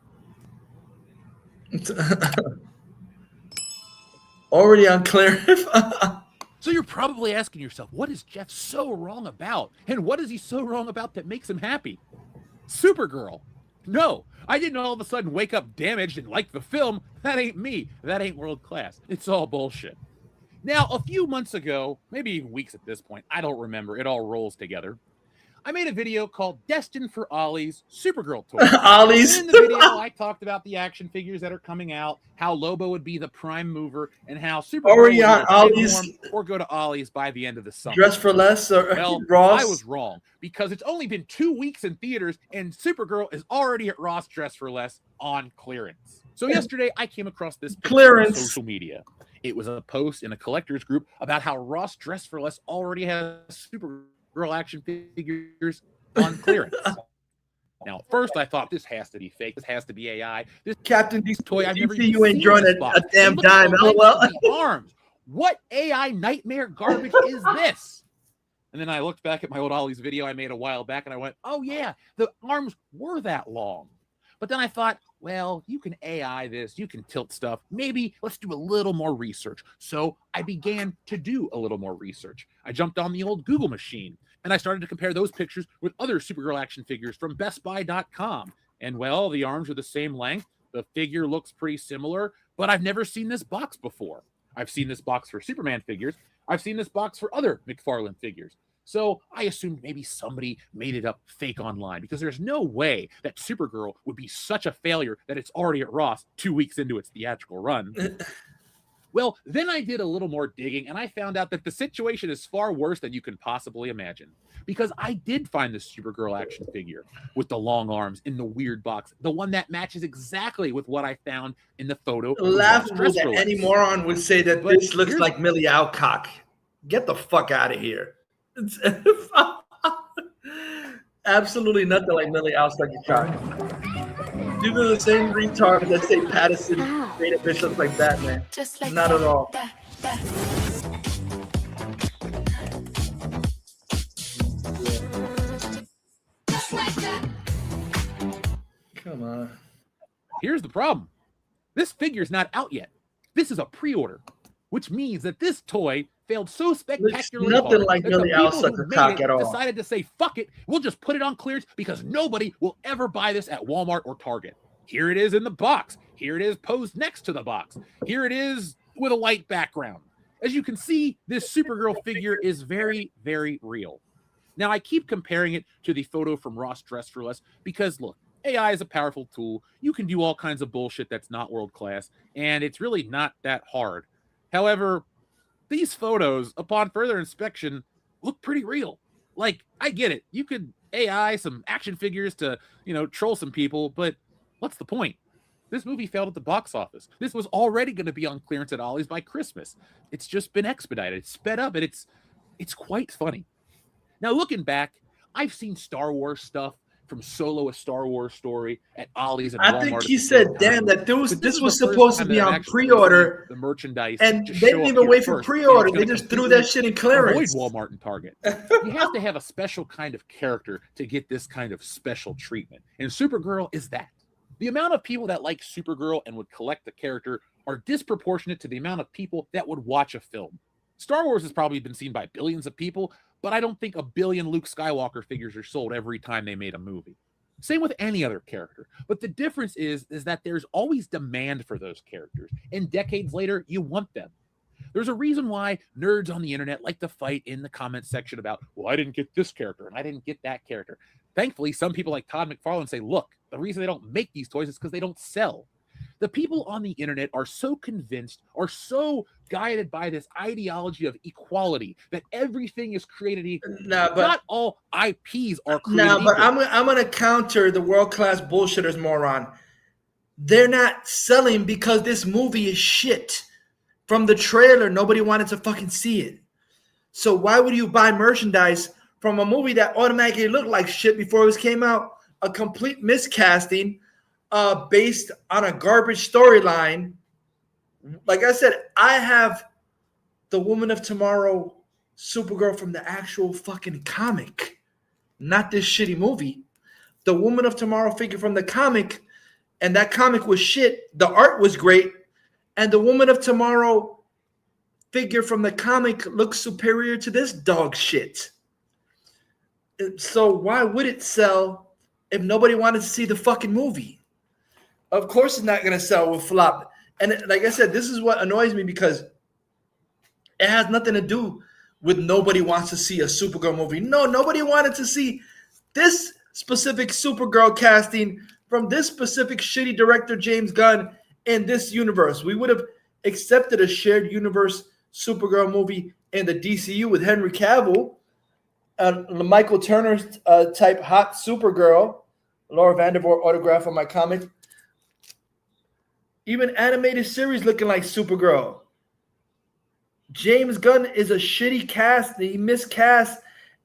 Already on clearance. So you're probably asking yourself, what is Jeff so wrong about? And what is he so wrong about that makes him happy? Supergirl. No, I didn't all of a sudden wake up damaged and like the film. That ain't me. That ain't world class. It's all bullshit. Now, a few months ago, maybe even weeks at this point, I don't remember. It all rolls together. I made a video called Destined for Ollie's Supergirl toy. Ollie's. In the video, I talked about the action figures that are coming out, how Lobo would be the prime mover, and how Supergirl Already would on Ollie's. or go to Ollie's by the end of the summer. Dress for Less or well, Ross? I was wrong because it's only been 2 weeks in theaters, and Supergirl is already at Ross Dress for Less on clearance. So yesterday, I came across this picture on social media. It was a post in a collector's group about how Ross Dress for Less already has Supergirl action figures on clearance. Now, at first I thought this has to be fake. This has to be AI. This Captain toy I've never DC, even you ain't seen drawing this a box. damn Look at dime, the length LOL. of the arms. What AI nightmare garbage is this? And then I looked back at my old Ollie's video I made a while back, and I went, oh yeah, the arms were that long. But then I thought, well, you can AI this, you can tilt stuff. Maybe let's do a little more research. So I began to do a little more research. I jumped on the old Google machine, and I started to compare those pictures with other Supergirl action figures from BestBuy.com. And well, the arms are the same length. The figure looks pretty similar, but I've never seen this box before. I've seen this box for Superman figures. I've seen this box for other McFarlane figures. So I assumed maybe somebody made it up fake online, because there's no way that Supergirl would be such a failure that it's already at Ross 2 weeks into its theatrical run. Well, then I did a little more digging, and I found out that the situation is far worse than you can possibly imagine. Because I did find this Supergirl action figure with the long arms in the weird box, the one that matches exactly with what I found in the photo. Laughable that any moron would say that this looks like Millie Alcock. Get the fuck out of here. It's absolutely nothing like Millie Alcock. These are the same retards that say Patterson made a bitch look like Batman. Just like not at all. Come on. Here's the problem. This figure's not out yet. This is a pre-order, which means that this toy failed so spectacularly nothing hard like that Millie the people Alcock who cock made at it all. decided to say, fuck it, we'll just put it on clearance because nobody will ever buy this at Walmart or Target. Here it is in the box. Here it is posed next to the box. Here it is with a white background. As you can see, this Supergirl figure is very, very real. Now, I keep comparing it to the photo from Ross Dress for Less because, look, AI is a powerful tool. You can do all kinds of bullshit that's not world class, and it's really not that hard. However, these photos, upon further inspection, look pretty real. Like, I get it. You could AI some action figures to, troll some people, but what's the point? This movie failed at the box office. This was already going to be on clearance at Ollie's by Christmas. It's just been expedited. It's sped up, and it's quite funny. Now, looking back, I've seen Star Wars stuff from Solo, a Star Wars story at Ollie's and Walmart. I think he said, damn, that this was supposed to be on pre-order, the merchandise, and they didn't even wait for pre-order. They just threw that shit in clearance. Avoid Walmart and Target. You have to have a special kind of character to get this kind of special treatment, and Supergirl is that. The amount of people that like Supergirl and would collect the character are disproportionate to the amount of people that would watch a film. Star Wars has probably been seen by billions of people, but I don't think a billion Luke Skywalker figures are sold every time they made a movie. Same with any other character. But the difference is that there's always demand for those characters, and decades later, you want them. There's a reason why nerds on the internet like to fight in the comment section about, well, I didn't get this character, and I didn't get that character. Thankfully, some people like Todd McFarlane say, look, the reason they don't make these toys is because they don't sell. The people on the internet are so convinced, are so guided by this ideology of equality that everything is created equal. Not all IPs are created equal. But I'm gonna counter the world-class bullshitters, moron. They're not selling because this movie is shit. From the trailer, nobody wanted to fucking see it. So why would you buy merchandise from a movie that automatically looked like shit before it came out? A complete miscasting. Based on a garbage storyline. Like I said, I have the Woman of Tomorrow Supergirl from the actual fucking comic, not this shitty movie. The Woman of Tomorrow figure from the comic, and that comic was shit. The art was great, and the Woman of Tomorrow figure from the comic looks superior to this dog shit. So why would it sell if nobody wanted to see the fucking movie? Of course it's not going to sell with flop. And like I said, this is what annoys me because it has nothing to do with nobody wants to see a Supergirl movie. No, nobody wanted to see this specific Supergirl casting from this specific shitty director, James Gunn, in this universe. We would have accepted a shared universe Supergirl movie in the DCU with Henry Cavill, Michael Turner type hot Supergirl, Laura Vandervoort autograph on my comic. Even animated series looking like Supergirl. James Gunn is a shitty cast. He miscast,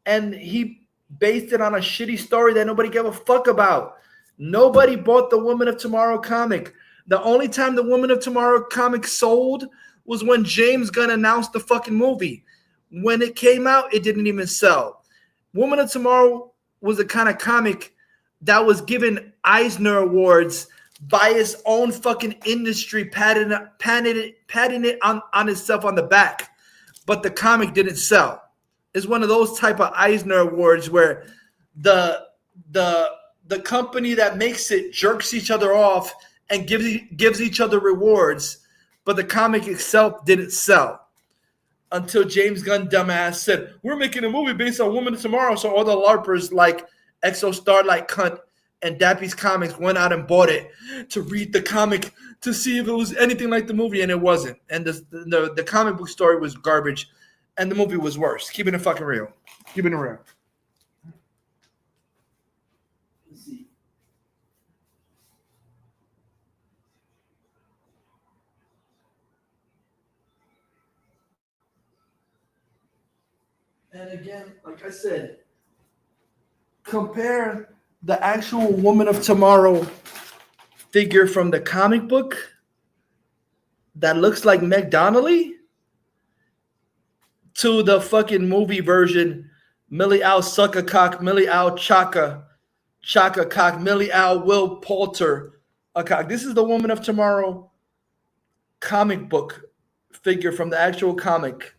and he based it on a shitty story that nobody gave a fuck about. Nobody bought the Woman of Tomorrow comic. The only time the Woman of Tomorrow comic sold was when James Gunn announced the fucking movie. When it came out, it didn't even sell. Woman of Tomorrow was the kind of comic that was given Eisner Awards by his own fucking industry, patting it on itself on the back. But the comic didn't sell. It's one of those type of Eisner Awards where the company that makes it jerks each other off and gives each other rewards, but the comic itself didn't sell. Until James Gunn dumbass said, we're making a movie based on Woman of Tomorrow, so all the LARPers like Exo Starlight Cunt and Dappy's Comics went out and bought it to read the comic to see if it was anything like the movie, and it wasn't. And the comic book story was garbage, and the movie was worse. Keeping it fucking real. Keeping it real. Let's see. And again, like I said, compare the actual Woman of Tomorrow figure from the comic book that looks like Meg Donnelly to the fucking movie version, Millie Owl Suck a Cock, Millie Owl Chaka Cock, Millie Owl Will Poulter a cock. This is the Woman of Tomorrow comic book figure from the actual comic.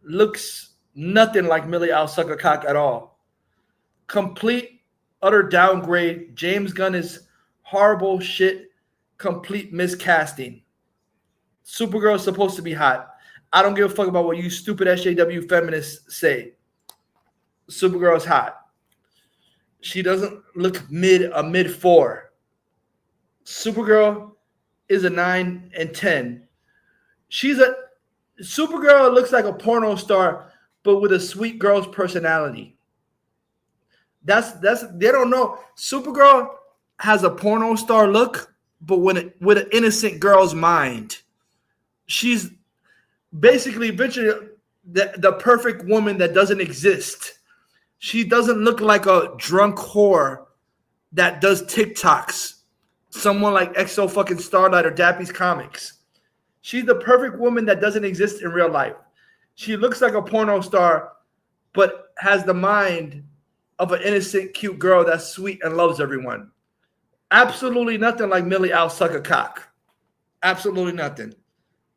Looks nothing like Millie Owl Suck a Cock at all. Complete, utter downgrade. James Gunn is horrible shit. Complete miscasting. Supergirl is supposed to be hot. I don't give a fuck about what you stupid SJW feminists say. Supergirl is hot. She doesn't look a mid 4. Supergirl is a 9 and 10. Supergirl looks like a porno star, but with a sweet girl's personality. That's they don't know. Supergirl has a porno star look, but with an innocent girl's mind. She's basically the perfect woman that doesn't exist. She doesn't look like a drunk whore that does TikToks. Someone like Exo fucking Starlight or Dappy's Comics. She's the perfect woman that doesn't exist in real life. She looks like a porno star, but has the mind of an innocent, cute girl that's sweet and loves everyone. Absolutely nothing like Millie Owl Suck a Cock. Absolutely nothing.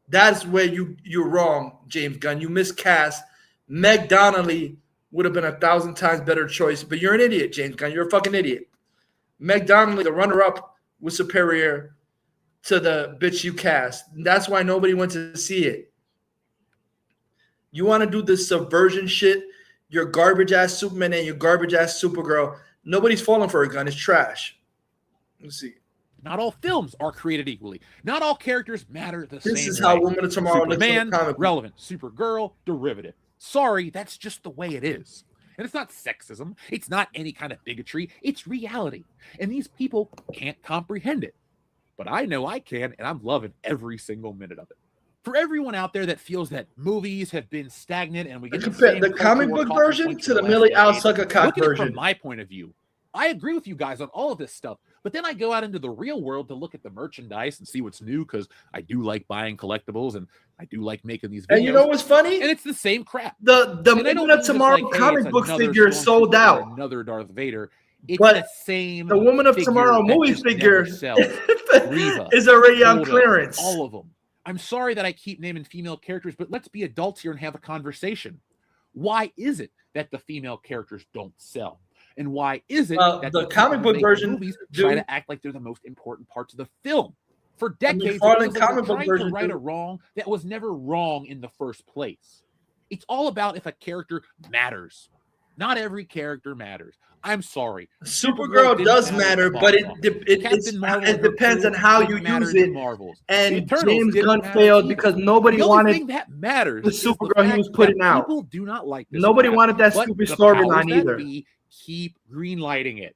That's where you're wrong, James Gunn. You miscast. Meg Donnelly would have been 1,000 times better choice, but you're an idiot, James Gunn. You're a fucking idiot. Meg Donnelly, the runner-up, was superior to the bitch you cast. That's why nobody went to see it. You want to do this subversion shit, your garbage-ass Superman and your garbage-ass Supergirl. Nobody's falling for a gun. It's trash. Let's see. Not all films are created equally. Not all characters matter the same way. This is how Woman of Tomorrow looks in the comic book. Relevant. Supergirl, derivative. Sorry, that's just the way it is. And it's not sexism. It's not any kind of bigotry. It's reality. And these people can't comprehend it. But I know I can, and I'm loving every single minute of it. For everyone out there that feels that movies have been stagnant and we get the comic book version to the Millie Owl Suck a Cock version. From my point of view, I agree with you guys on all of this stuff. But then I go out into the real world to look at the merchandise and see what's new because I do like buying collectibles and I do like making these videos. And you know what's funny? And it's the same crap. The Woman of Tomorrow comic book figure sold out. Another Darth Vader. It's but the same. The Woman of Tomorrow movie figure is already on clearance. All of them. I'm sorry that I keep naming female characters, but let's be adults here and have a conversation. Why is it that the female characters don't sell? And why is it that the comic book version movies try to act like they're the most important parts of the film? For decades, like trying to right a wrong that was never wrong in the first place. It's all about if a character matters. Not every character matters. I'm sorry. Supergirl does matter, but it depends on how you use it. And James Gunn failed because nobody wanted that matters the Supergirl he was putting out. People do not like this. Nobody wanted that stupid storyline either. Keep greenlighting it.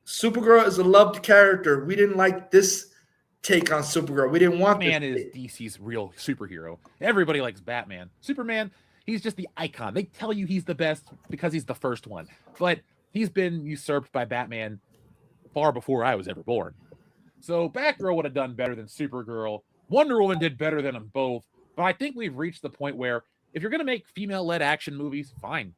Supergirl is a loved character. We didn't like this take on Supergirl. We didn't want Batman this is DC's real superhero. Everybody likes Batman. Superman, He's just the icon. They tell you he's the best because he's the first one, but he's been usurped by Batman far before I was ever born. So Batgirl would have done better than Supergirl. Wonder Woman did better than them both. But I think we've reached the point where if you're going to make female-led action movies, fine.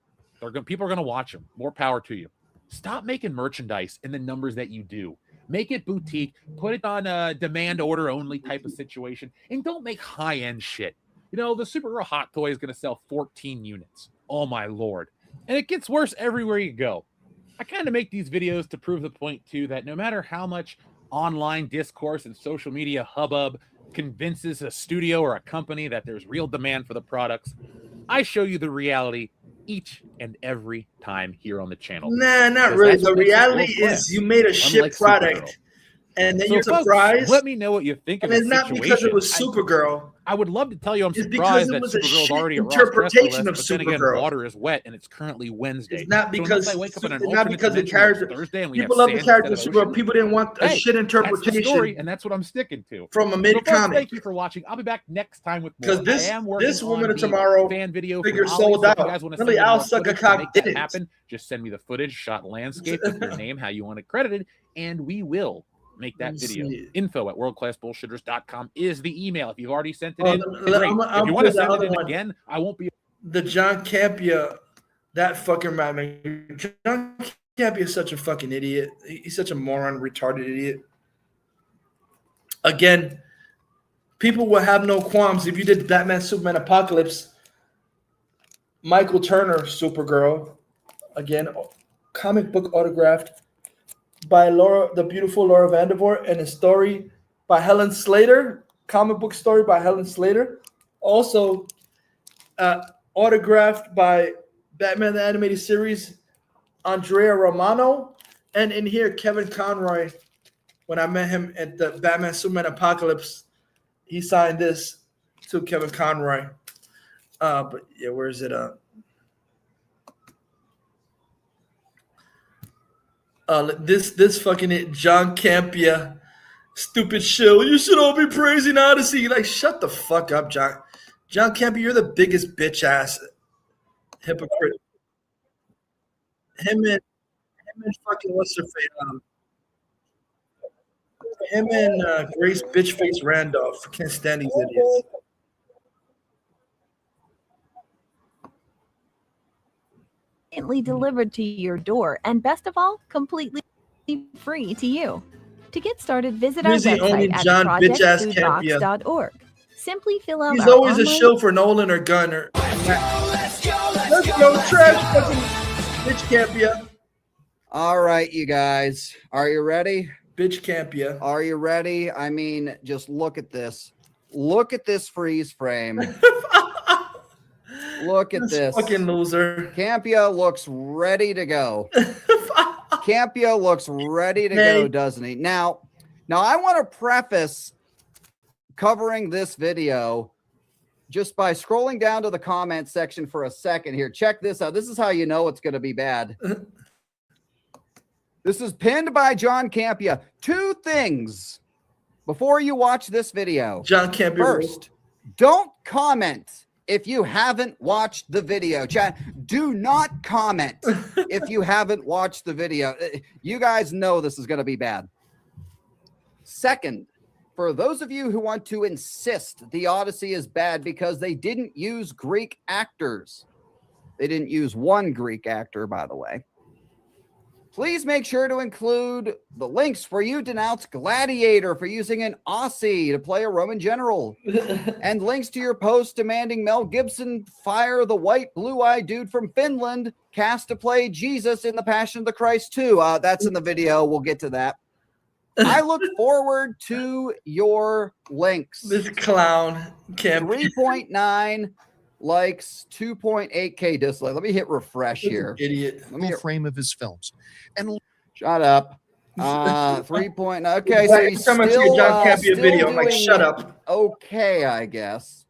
People are going to watch them. More power to you. Stop making merchandise in the numbers that you do. Make it boutique. Put it on a demand order only type of situation. And don't make high-end shit. You know, the Supergirl hot toy is going to sell 14 units. Oh, my Lord. And it gets worse everywhere you go. I kind of make these videos to prove the point, too, that no matter how much online discourse and social media hubbub convinces a studio or a company that there's real demand for the products, I show you the reality each and every time here on the channel. Nah, not really. The reality is you made a shit product. And then you're surprised. Let me know what you think of the it's not situation. because it was Supergirl. I would love to tell you I'm It's surprised because it that was a Supergirl's shit already a interpretation of but then again, Supergirl. water is wet and it's currently Wednesday. It's not So because unless I wake up in an it's not alternate because the dimension where it's character. Thursday and we People have love the sand character instead of Supergirl. ocean. People didn't want a Hey, shit that's the interpretation story, and that's what I'm sticking to. from a So mid folks, comic. thank you for watching. I'll be back next time with more. Because this I am working this Woman on of the Tomorrow fan video figure for sold Ollie, so if out. you guys want to Really, send me Al more footage to Suckacock make that didn't. happen, just send me the footage, shot landscape with your name, how you want it credited, and we will make that video. info@worldclassbullshitters.com is the email. If you've already sent it in, great. If you want to send it in again, I won't be. The John Campia, that fucking Batman. John Campia is such a fucking idiot. He's such a moron, retarded idiot. Again, people will have no qualms if you did Batman, Superman, Apocalypse. Michael Turner, Supergirl. Again, comic book autographed by the beautiful Laura Vandervoort, and a story by Helen Slater, comic book story by Helen Slater. Also, autographed by Batman the Animated Series, Andrea Romano. And in here, Kevin Conroy, when I met him at the Batman Superman Apocalypse, he signed this to Kevin Conroy. But yeah, where is it? This fucking John Campia, stupid shill. You should all be praising Odyssey. Like, shut the fuck up, John. John Campia, you're the biggest bitch ass hypocrite. Him and fucking what's her face? Him and Grace Bitchface Randolph. Can't stand these idiots. Delivered to your door, and best of all, completely free to you. To get started, visit our Who's the only website at John bitch-ass Campia? projectfoodbox.org. Simply fill out He's our always a online shill for Nolan or Gunner. Let's go, trash fucking bitch Campia. All right, you guys. Are you ready? Bitch Campia. Are you ready? I mean, just look at this. Look at this freeze frame. Look at this. Fucking loser. Campia looks ready to go. Campia looks ready to go, doesn't he? Now I want to preface covering this video just by scrolling down to the comment section for a second here. Check this out. This is how you know it's going to be bad. This is pinned by John Campia. 2 things before you watch this video. John Campia. First, don't comment if you haven't watched the video. Chat, do not comment if you haven't watched the video. You guys know this is going to be bad. Second, for those of you who want to insist the Odyssey is bad because they didn't use Greek actors, they didn't use one Greek actor, by the way. Please make sure to include the links where you denounce Gladiator for using an Aussie to play a Roman general, and links to your post demanding Mel Gibson fire the white blue-eyed dude from Finland cast to play Jesus in The Passion of the Christ 2. That's in the video. We'll get to that. I look forward to your links. This clown camp. 3.9 likes, 2.8K dislike. Let me hit refresh here. Idiot. Let me hit frame of his films. And shut up. 3.9. Okay, so he's Every time I see a John Campia video, I'm like, doing shut up. Okay, I guess.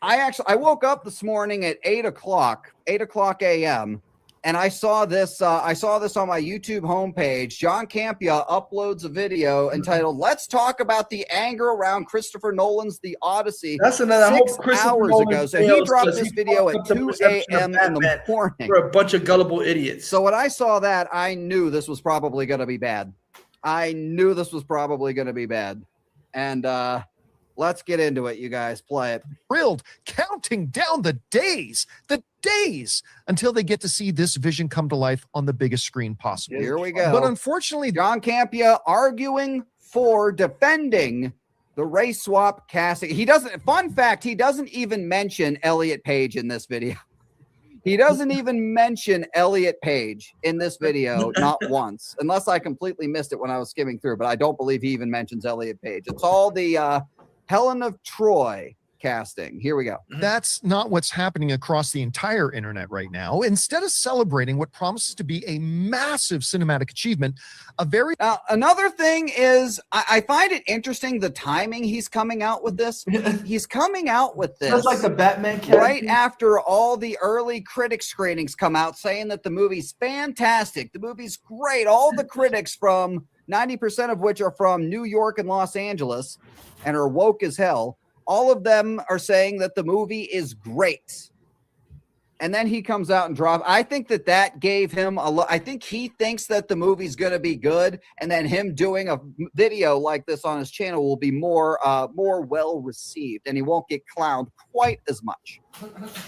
I woke up this morning at 8 o'clock a.m. And I saw this. I saw this on my YouTube homepage. John Campea uploads a video entitled "Let's Talk About the Anger Around Christopher Nolan's The Odyssey." That's another 6 hope Christopher hours Nolan ago. So he fails dropped 'cause this he video fucked at up the 2 perception of a.m. in the Batman morning. We're a bunch of gullible idiots. So when I saw that, I knew this was probably going to be bad. I knew this was probably going to be bad. And let's get into it, you guys. Play it. Thrilled, counting down the days until they get to see this vision come to life on the biggest screen possible. Here we go. But unfortunately, John Campea arguing for defending the race swap casting. He doesn't, fun fact, he doesn't even mention Elliot Page in this video. He doesn't even mention Elliot Page in this video, not once, unless I completely missed it when I was skimming through, but I don't believe he even mentions Elliot Page. It's all the Helen of Troy casting. Here we go. that's not what's happening across the entire internet right now. Instead of celebrating what promises to be a massive cinematic achievement, another thing is I find it interesting the timing he's coming out with this. He's coming out with this Sounds like the Batman character. right after all the early critic screenings come out saying that the movie's fantastic. The movie's great. All the critics, from 90% of which are from New York and Los Angeles and are woke as hell, all of them are saying that the movie is great. And then he comes out and drops. I think that gave him a lot. I think he thinks that the movie's going to be good. And then him doing a video like this on his channel will be more well received. And he won't get clowned quite as much.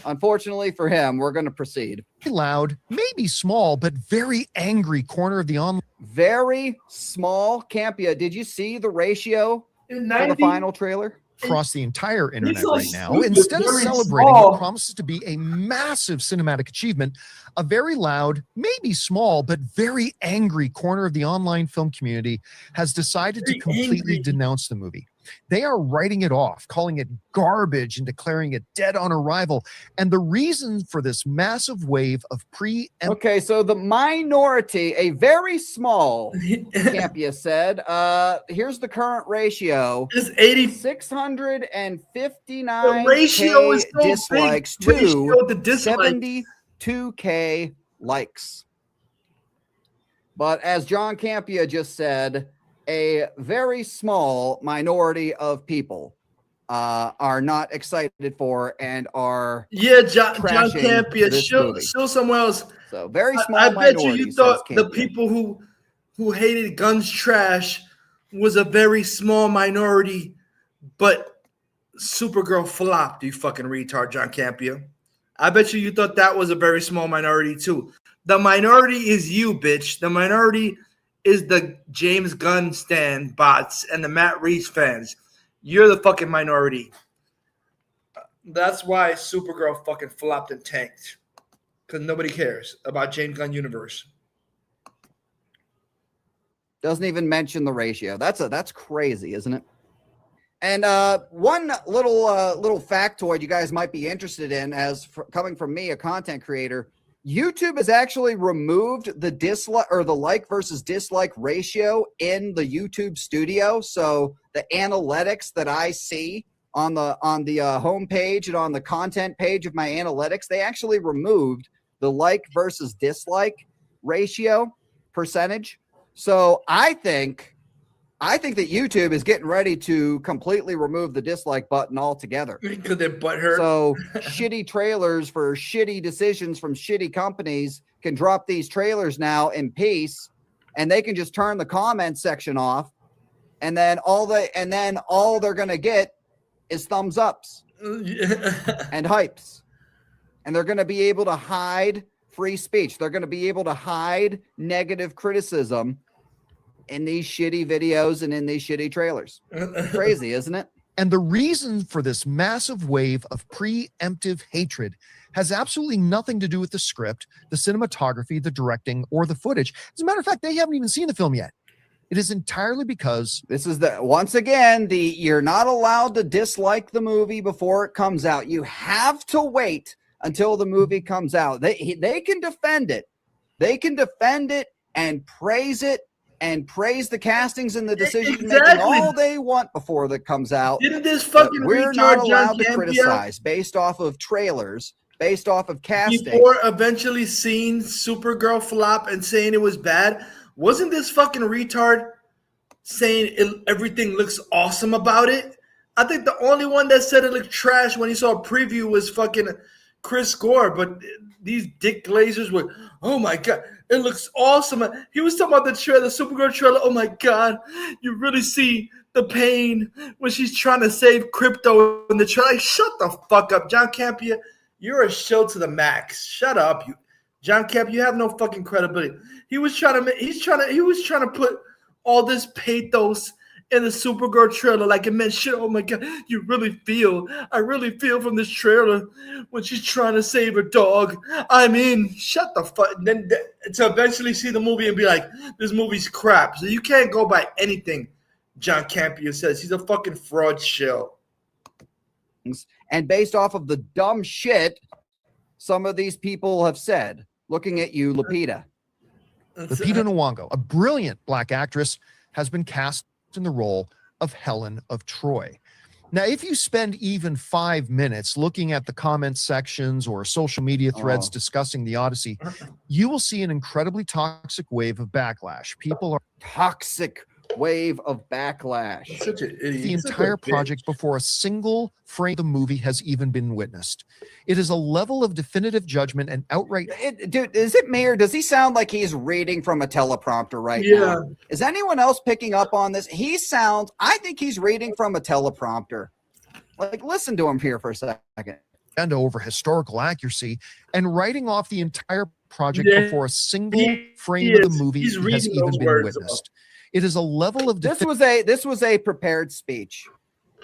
Unfortunately for him, we're going to proceed. loud, maybe small, but very angry corner of the online. Very small. Campea, did you see the ratio for the final trailer? Across the entire internet so right now. stupid, Instead of very celebrating small. what promises to be a massive cinematic achievement, a very loud, maybe small, but very angry corner of the online film community has decided to completely denounce the movie. They are writing it off, calling it garbage and declaring it dead on arrival. And the reason for this massive wave of Okay, so the minority, a very small, Campea said, here's the current ratio. It's 80. 659 The ratio is so dislikes big. Ratio to to dislikes. 72K likes. But as John Campea just said, a very small minority of people are not excited for and are John trashing Campea. this Show movie. somewhere else. So very small I bet minority, you thought says the Campea. people who hated guns trash was a very small minority, but Supergirl flopped. You fucking retard, John Campea. I bet you thought that was a very small minority too. The minority is you, bitch. The minority is the James Gunn stan bots and the Matt Reeves fans. You're the fucking minority. That's why Supergirl fucking flopped and tanked. Because nobody cares about James Gunn universe. Doesn't even mention the ratio. That's crazy, isn't it? And one little factoid you guys might be interested in, coming from me, a content creator, YouTube has actually removed the dislike or the like versus dislike ratio in the YouTube studio. So the analytics that I see on the home page and on the content page of my analytics, they actually removed the like versus dislike ratio percentage. So I think that YouTube is getting ready to completely remove the dislike button altogether. Because their butt hurt. So shitty trailers for shitty decisions from shitty companies can drop these trailers now in peace, and they can just turn the comment section off, and then all they're gonna get is thumbs ups and hypes, and they're gonna be able to hide free speech. They're gonna be able to hide negative criticism in these shitty videos and in these shitty trailers. Crazy, isn't it? And the reason for this massive wave of preemptive hatred has absolutely nothing to do with the script, the cinematography, the directing, or the footage. As a matter of fact, they haven't even seen the film yet. It is entirely because this is once again, you're not allowed to dislike the movie before it comes out. You have to wait until the movie comes out. They can defend it. They can defend it and praise it and praise the castings and the decision making all they want before that comes out. Didn't this fucking we're retard not John allowed to Campea? criticize based off of trailers, based off of casting. Before eventually seeing Supergirl flop and saying it was bad, wasn't this fucking retard saying everything looks awesome about it? I think the only one that said it looked trash when he saw a preview was fucking Chris Gore. But these dick glazers were, oh my God, it looks awesome. He was talking about the trailer, the Supergirl trailer. Oh my God, you really see the pain when she's trying to save Crypto in the trailer. Like, shut the fuck up, John Campea. You're a show to the max. Shut up, you, John Campea. You have no fucking credibility. He was trying to put all this pathos in the Supergirl trailer, like it meant shit. Oh my God, I really feel from this trailer when she's trying to save her dog. I mean, shut the fuck. Then to eventually see the movie and be like, this movie's crap. So you can't go by anything John Campea says. He's a fucking fraud shill. And based off of the dumb shit some of these people have said, looking at you, Lupita. Lupita Nyong'o, a brilliant black actress, has been cast in the role of Helen of Troy. Now, if you spend even 5 minutes looking at the comment sections or social media threads discussing the Odyssey, you will see an incredibly toxic wave of backlash. People are toxic wave of backlash. Such an idiot. The entire project before a single frame of the movie has even been witnessed. It is a level of definitive judgment and outright. Dude, is it me or does he sound like he's reading from a teleprompter right now? Is anyone else picking up on this? I think he's reading from a teleprompter. Like, listen to him here for a second. And over historical accuracy and writing off the entire project before a single frame of the movie has even been witnessed. It is a level of this was a prepared speech.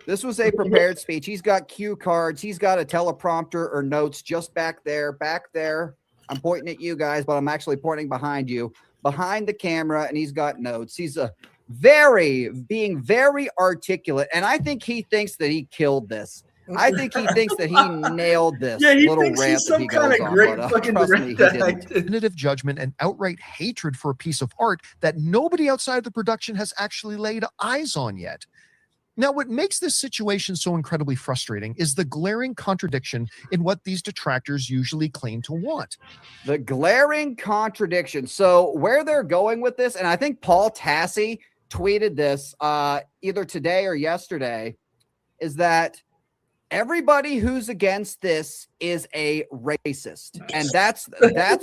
This was a prepared speech. He's got cue cards. He's got a teleprompter or notes just back there. I'm pointing at you guys, but I'm actually pointing behind you, behind the camera, and he's got notes. He's being very articulate, and I think he thinks that he killed this. I think he thinks that he nailed this little rant that he goes on. Definitive judgment and outright hatred for a piece of art that nobody outside of the production has actually laid eyes on yet. Now, what makes this situation so incredibly frustrating is the glaring contradiction in what these detractors usually claim to want. The glaring contradiction. So where they're going with this, and I think Paul Tassi tweeted this either today or yesterday, is that everybody who's against this is a racist. And that's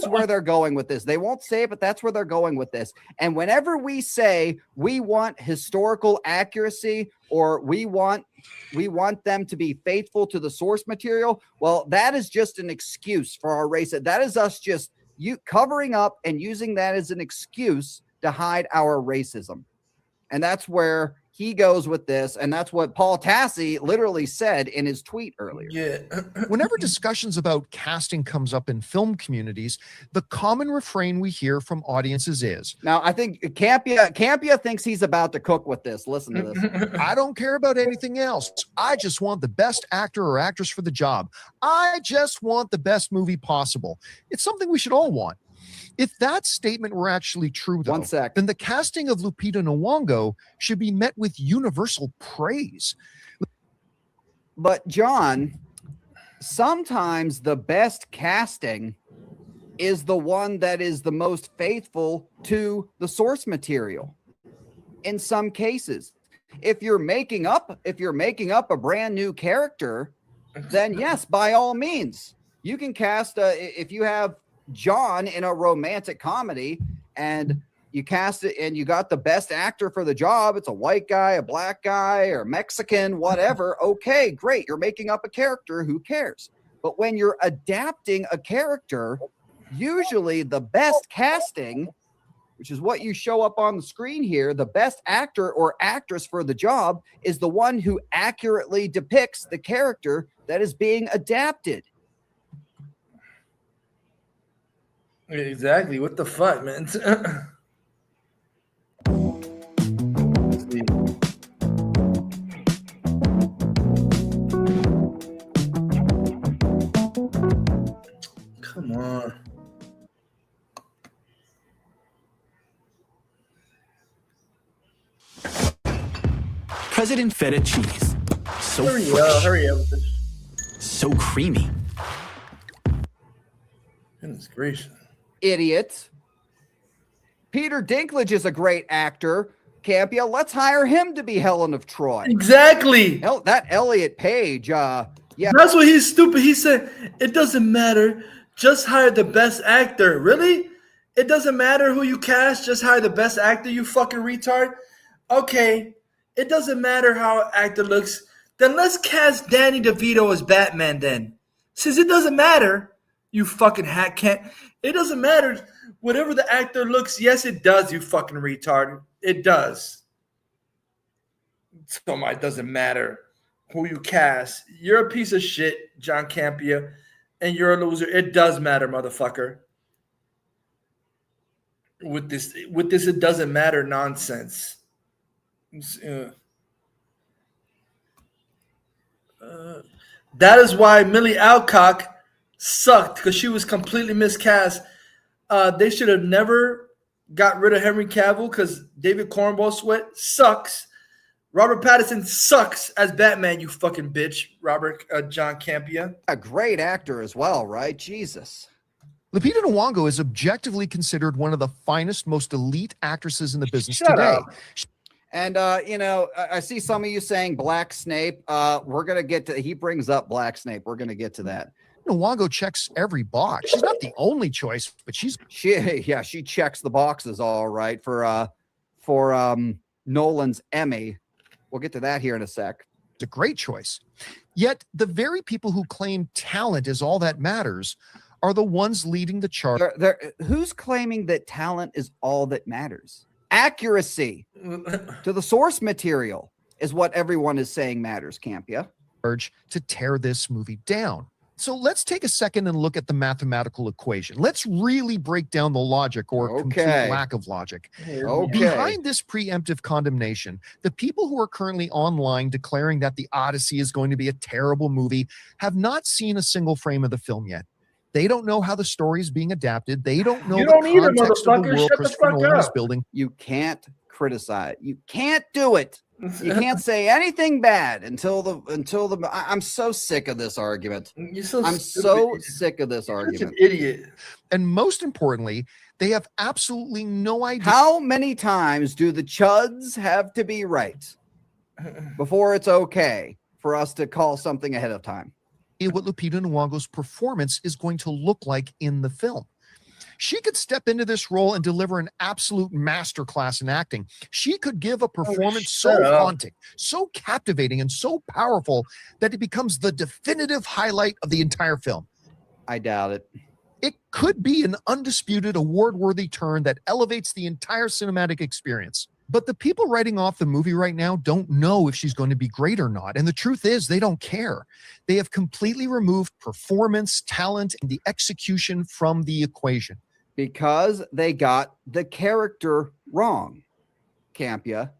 where they're going with this. They won't say it, but that's where they're going with this. And whenever we say we want historical accuracy or we want them to be faithful to the source material, well, that is just an excuse for our race. That is us just covering up and using that as an excuse to hide our racism. And that's where he goes with this, and that's what Paul Tassi literally said in his tweet earlier. Yeah. Whenever discussions about casting comes up in film communities, the common refrain we hear from audiences is, now I think Campea thinks he's about to cook with this. Listen to this. I don't care about anything else. I just want the best actor or actress for the job. I just want the best movie possible. It's something we should all want. If that statement were actually true, though, then the casting of Lupita Nyong'o should be met with universal praise. But, John, sometimes the best casting is the one that is the most faithful to the source material. In some cases, if you're making up a brand new character, then yes, by all means, you can cast if you have John in a romantic comedy and you cast it and you got the best actor for the job, it's a white guy, a black guy, or Mexican, whatever. Okay, great. You're making up a character. Who cares? But when you're adapting a character, usually the best casting, which is what you show up on the screen here, the best actor or actress for the job is the one who accurately depicts the character that is being adapted. Exactly. What the fuck, man? Come on. President feta cheese. So Hurry fresh. up with this. So creamy. Goodness gracious. Idiot. Peter Dinklage is a great actor. Campia, let's hire him to be Helen of Troy. Exactly. That Elliot Page, yeah. That's what he's stupid. He said, it doesn't matter. Just hire the best actor. Really? It doesn't matter who you cast. Just hire the best actor, you fucking retard. Okay. It doesn't matter how an actor looks. Then let's cast Danny DeVito as Batman then. Since it doesn't matter, you fucking hack can't. It doesn't matter. Whatever the actor looks, yes, it does, you fucking retard. It does. So it doesn't matter who you cast. You're a piece of shit, John Campia, and you're a loser. It does matter, motherfucker. With this, it doesn't matter nonsense. That is why Millie Alcock sucked, because she was completely miscast. They should have never got rid of Henry Cavill because David Cornwall Sweat sucks. Robert Pattinson sucks as Batman, you fucking bitch, John Campia. A great actor as well, right? Jesus. Lupita Nyong'o is objectively considered one of the finest, most elite actresses in the business Shut today. up. And, I see some of you saying Black Snape. We're going to get to, he brings up Black Snape. We're going to get to that. Nyong'o checks every box. She's not the only choice, but she checks the boxes all right for Nolan's Emmy. We'll get to that here in a sec. It's a great choice. Yet the very people who claim talent is all that matters are the ones leading the charge. Who's claiming that talent is all that matters? Accuracy to the source material is what everyone is saying matters, Campia. To tear this movie down. So let's take a second and look at the mathematical equation. Let's really break down the logic or complete lack of logic. Behind this preemptive condemnation, the people who are currently online declaring that The Odyssey is going to be a terrible movie have not seen a single frame of the film yet. They don't know how the story is being adapted. They don't know the context of the world Christopher Nolan is building. You can't criticize. You can't do it. You can't say anything bad until the. I'm so sick of this argument. I'm so sick of this argument. Such an idiot. And most importantly, they have absolutely no idea. How many times do the chuds have to be right before it's okay for us to call something ahead of time? What Lupita Nyong'o's performance is going to look like in the film. She could step into this role and deliver an absolute masterclass in acting. She could give a performance so haunting, so captivating, and so powerful that it becomes the definitive highlight of the entire film. I doubt it. It could be an undisputed award-worthy turn that elevates the entire cinematic experience. But the people writing off the movie right now don't know if she's going to be great or not. And the truth is, they don't care. They have completely removed performance, talent, and the execution from the equation. Because they got the character wrong, Campia.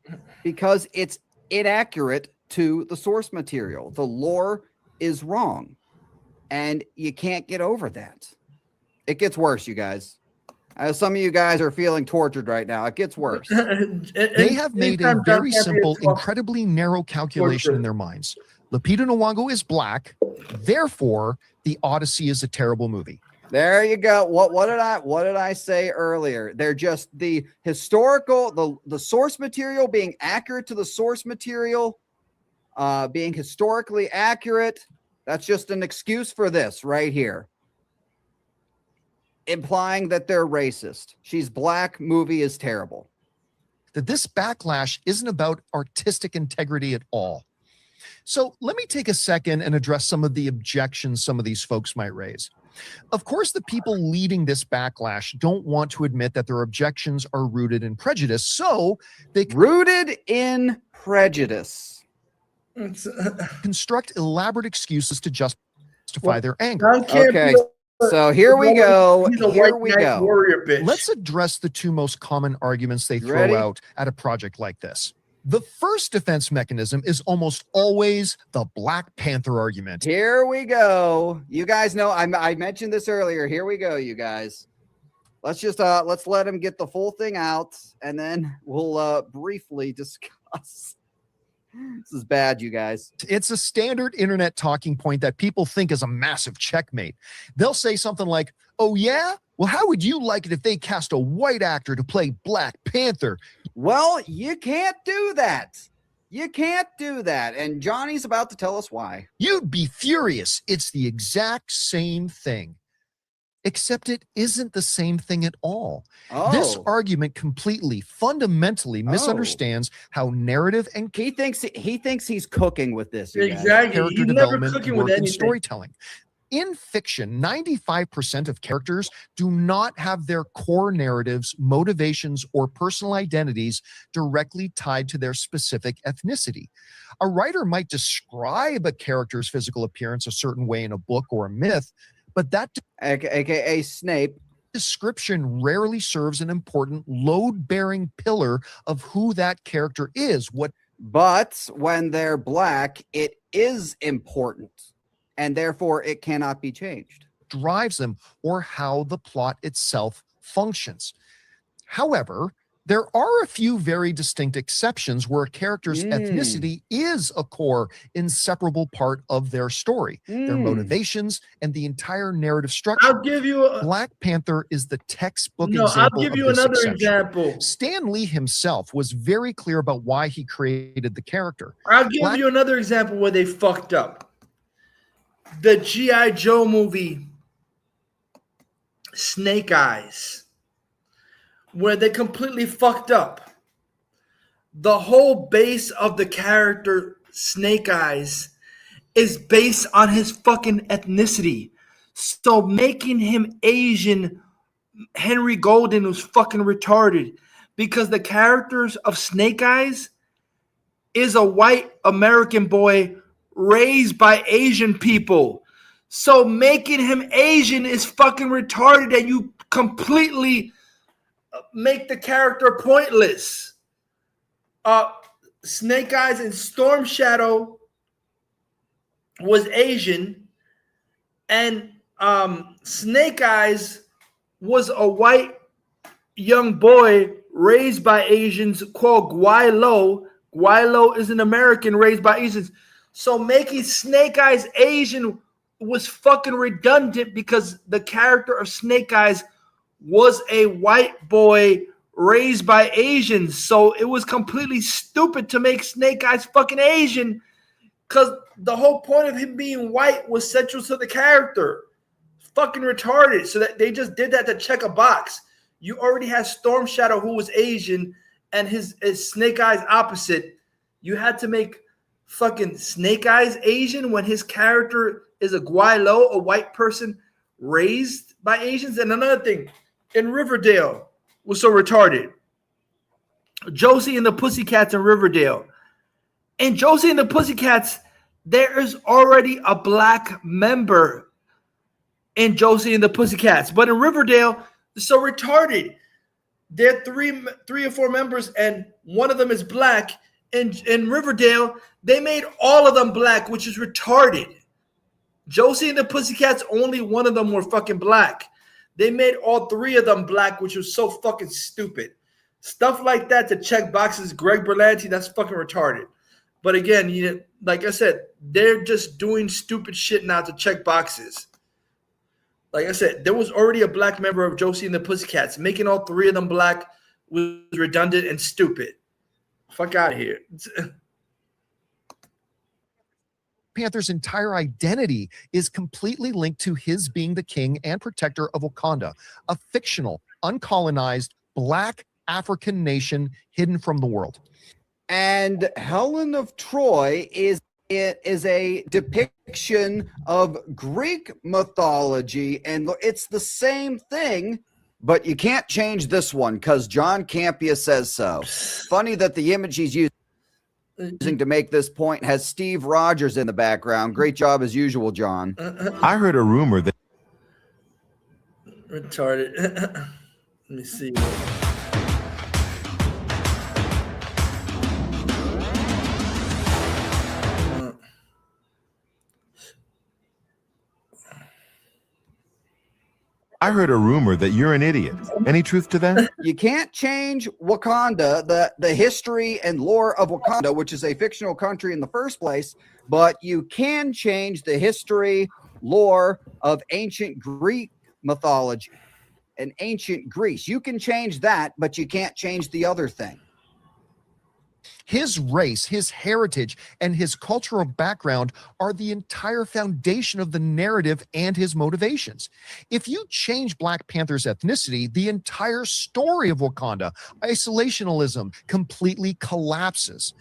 Because it's inaccurate to the source material. The lore is wrong. And you can't get over that. It gets worse, you guys. Some of you guys are feeling tortured right now. It gets worse. They have made a very simple, incredibly narrow calculation in their minds. Lupita Nyong'o is black, therefore The Odyssey is a terrible movie. There you go. What did I say earlier? They're just the historical, the source material being accurate to the source material, being historically accurate. That's just an excuse for this right here. Implying that they're racist. She's black, movie is terrible. That this backlash isn't about artistic integrity at all. So let me take a second and address some of the objections some of these folks might raise. Of course, the people leading this backlash don't want to admit that their objections are rooted in prejudice, so they rooted in prejudice construct elaborate excuses to justify their anger. Okay. So here we go. Here we go. Let's address the two most common arguments they throw out at a project like this. The first defense mechanism is almost always the Black Panther argument. Here we go. You guys know I mentioned this earlier. Here we go, you guys. Let's just let's let him get the full thing out, and then we'll briefly discuss This is bad, you guys. It's a standard internet talking point that people think is a massive checkmate. They'll say something like, oh, yeah? Well, how would you like it if they cast a white actor to play Black Panther? Well, you can't do that. You can't do that. And Johnny's about to tell us why. You'd be furious. It's the exact same thing. Except it isn't the same thing at all. This argument completely, fundamentally misunderstands how narrative and he thinks he's cooking with this. you guys. Exactly. character He's never development cooking work with in anything. storytelling. In fiction, 95% of characters do not have their core narratives, motivations, or personal identities directly tied to their specific ethnicity. A writer might describe a character's physical appearance a certain way in a book or a myth, but that aka Snape description rarely serves an important load-bearing pillar of who that character is. But when they're black, it is important, and therefore it cannot be changed. Drives them or how the plot itself functions. However, there are a few very distinct exceptions where a character's ethnicity is a core, inseparable part of their story, their motivations, and the entire narrative structure. I'll give you Black Panther is the textbook No, example. I'll give of you this another exception. example. Stan Lee himself was very clear about why he created the character. I'll give you another example where they fucked up. The G.I. Joe movie, Snake Eyes, where they completely fucked up. The whole base of the character Snake Eyes is based on his fucking ethnicity. So making him Asian, Henry Golden was fucking retarded because the characters of Snake Eyes is a white American boy raised by Asian people. So making him Asian is fucking retarded, and you completely make the character pointless. Snake Eyes and Storm Shadow was Asian, and Snake Eyes was a white young boy raised by Asians called Guai Lo. Guai Lo is an American raised by Asians. So making Snake Eyes Asian was fucking redundant because the character of Snake Eyes was a white boy raised by Asians. So it was completely stupid to make Snake Eyes fucking Asian because the whole point of him being white was central to the character. Fucking retarded. So that they just did that to check a box. You already had Storm Shadow who was Asian and his Snake Eyes opposite. You had to make fucking Snake Eyes Asian when his character is a Guai Lo, a white person raised by Asians. And another thing, in Riverdale was so retarded. Josie and the Pussycats in Riverdale. In Josie and the Pussycats, there is already a black member in Josie and the Pussycats. But in Riverdale, it's so retarded. There are three or four members, and one of them is black. In Riverdale, they made all of them black, which is retarded. Josie and the Pussycats, only one of them were fucking black. They made all three of them black, which was so fucking stupid. Stuff like that to check boxes, Greg Berlanti, that's fucking retarded. But again, like I said, they're just doing stupid shit now to check boxes. Like I said, there was already a black member of Josie and the Pussycats. Making all three of them black was redundant and stupid. Fuck out of here. Panther's entire identity is completely linked to his being the king and protector of Wakanda, a fictional, uncolonized, black African nation hidden from the world. And Helen of Troy is a depiction of Greek mythology, and it's the same thing, but you can't change this one because John Campea says so. Funny that the image he's using to make this point has Steve Rogers in the background. Great job as usual, John. I heard a rumor that retarded. Let me see. I heard a rumor that you're an idiot. Any truth to that? You can't change Wakanda, the history and lore of Wakanda, which is a fictional country in the first place, but you can change the history, lore of ancient Greek mythology and ancient Greece. You can change that, but you can't change the other thing. His race, his heritage, and his cultural background are the entire foundation of the narrative and his motivations. If you change Black Panther's ethnicity, the entire story of Wakanda, isolationism, completely collapses.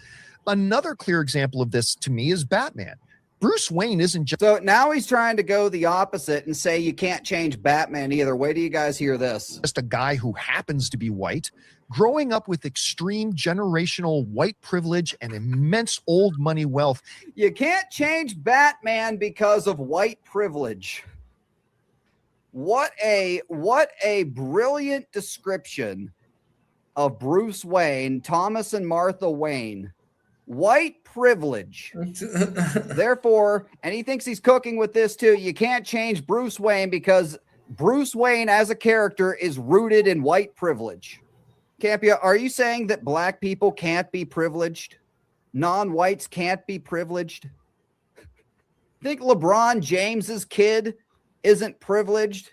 Another clear example of this to me is Batman. Bruce Wayne isn't just... So now he's trying to go the opposite and say you can't change Batman either. Wait till you guys hear this. Just a guy who happens to be white, growing up with extreme generational white privilege and immense old money wealth. You can't change Batman because of white privilege. What a brilliant description of Bruce Wayne, Thomas and Martha Wayne. White privilege. Therefore, and he thinks he's cooking with this too. You can't change Bruce Wayne because Bruce Wayne as a character is rooted in white privilege. Campia, are you saying that black people can't be privileged? Non-whites can't be privileged? Think LeBron James's kid isn't privileged?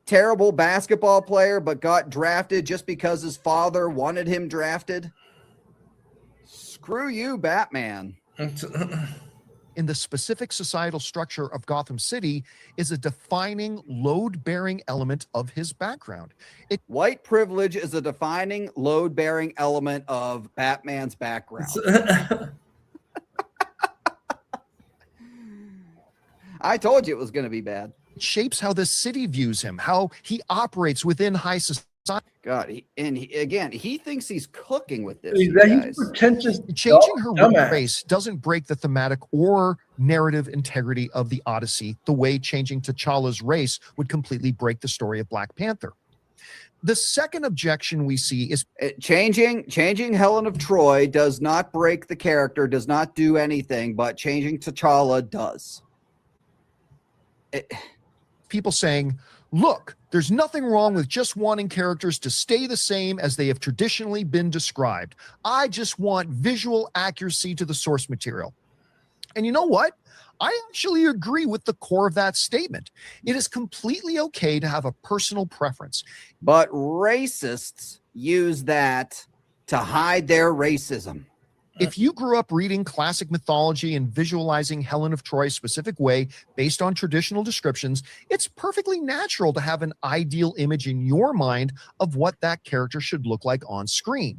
Terrible basketball player, but got drafted just because his father wanted him drafted? Screw you, Batman. In the specific societal structure of Gotham City is a defining load-bearing element of his background. White privilege is a defining load-bearing element of Batman's background. I told you it was going to be bad. It shapes how the city views him, how he operates within high society. God, he thinks he's cooking with this. He's pretentious. Changing her race doesn't break the thematic or narrative integrity of the Odyssey the way changing T'Challa's race would completely break the story of Black Panther. The second objection we see is changing Helen of Troy does not break the character, does not do anything, but changing T'Challa does. People saying, look, there's nothing wrong with just wanting characters to stay the same as they have traditionally been described. I just want visual accuracy to the source material. And you know what? I actually agree with the core of that statement. It is completely okay to have a personal preference. But racists use that to hide their racism. If you grew up reading classic mythology and visualizing Helen of Troy a specific way based on traditional descriptions, it's perfectly natural to have an ideal image in your mind of what that character should look like on screen.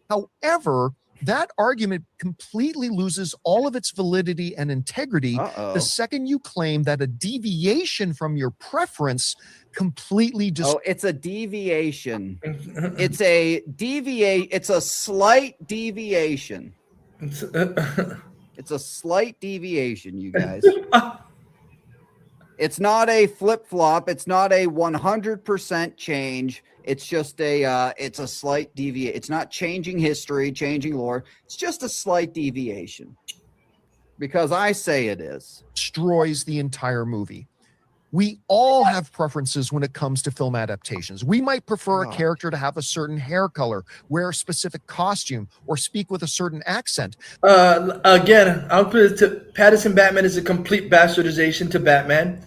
However, that argument completely loses all of its validity and integrity the second you claim that a deviation from your preference completely it's a deviation. It's a slight deviation. It's a slight deviation, you guys. It's not a flip-flop. It's not a 100% change. It's just it's a slight deviation. It's not changing history, changing lore. It's just a slight deviation. Because I say it is. Destroys the entire movie. We all have preferences when it comes to film adaptations. We might prefer a character to have a certain hair color, wear a specific costume, or speak with a certain accent. Again, I'll put it to Pattinson Batman is a complete bastardization to Batman.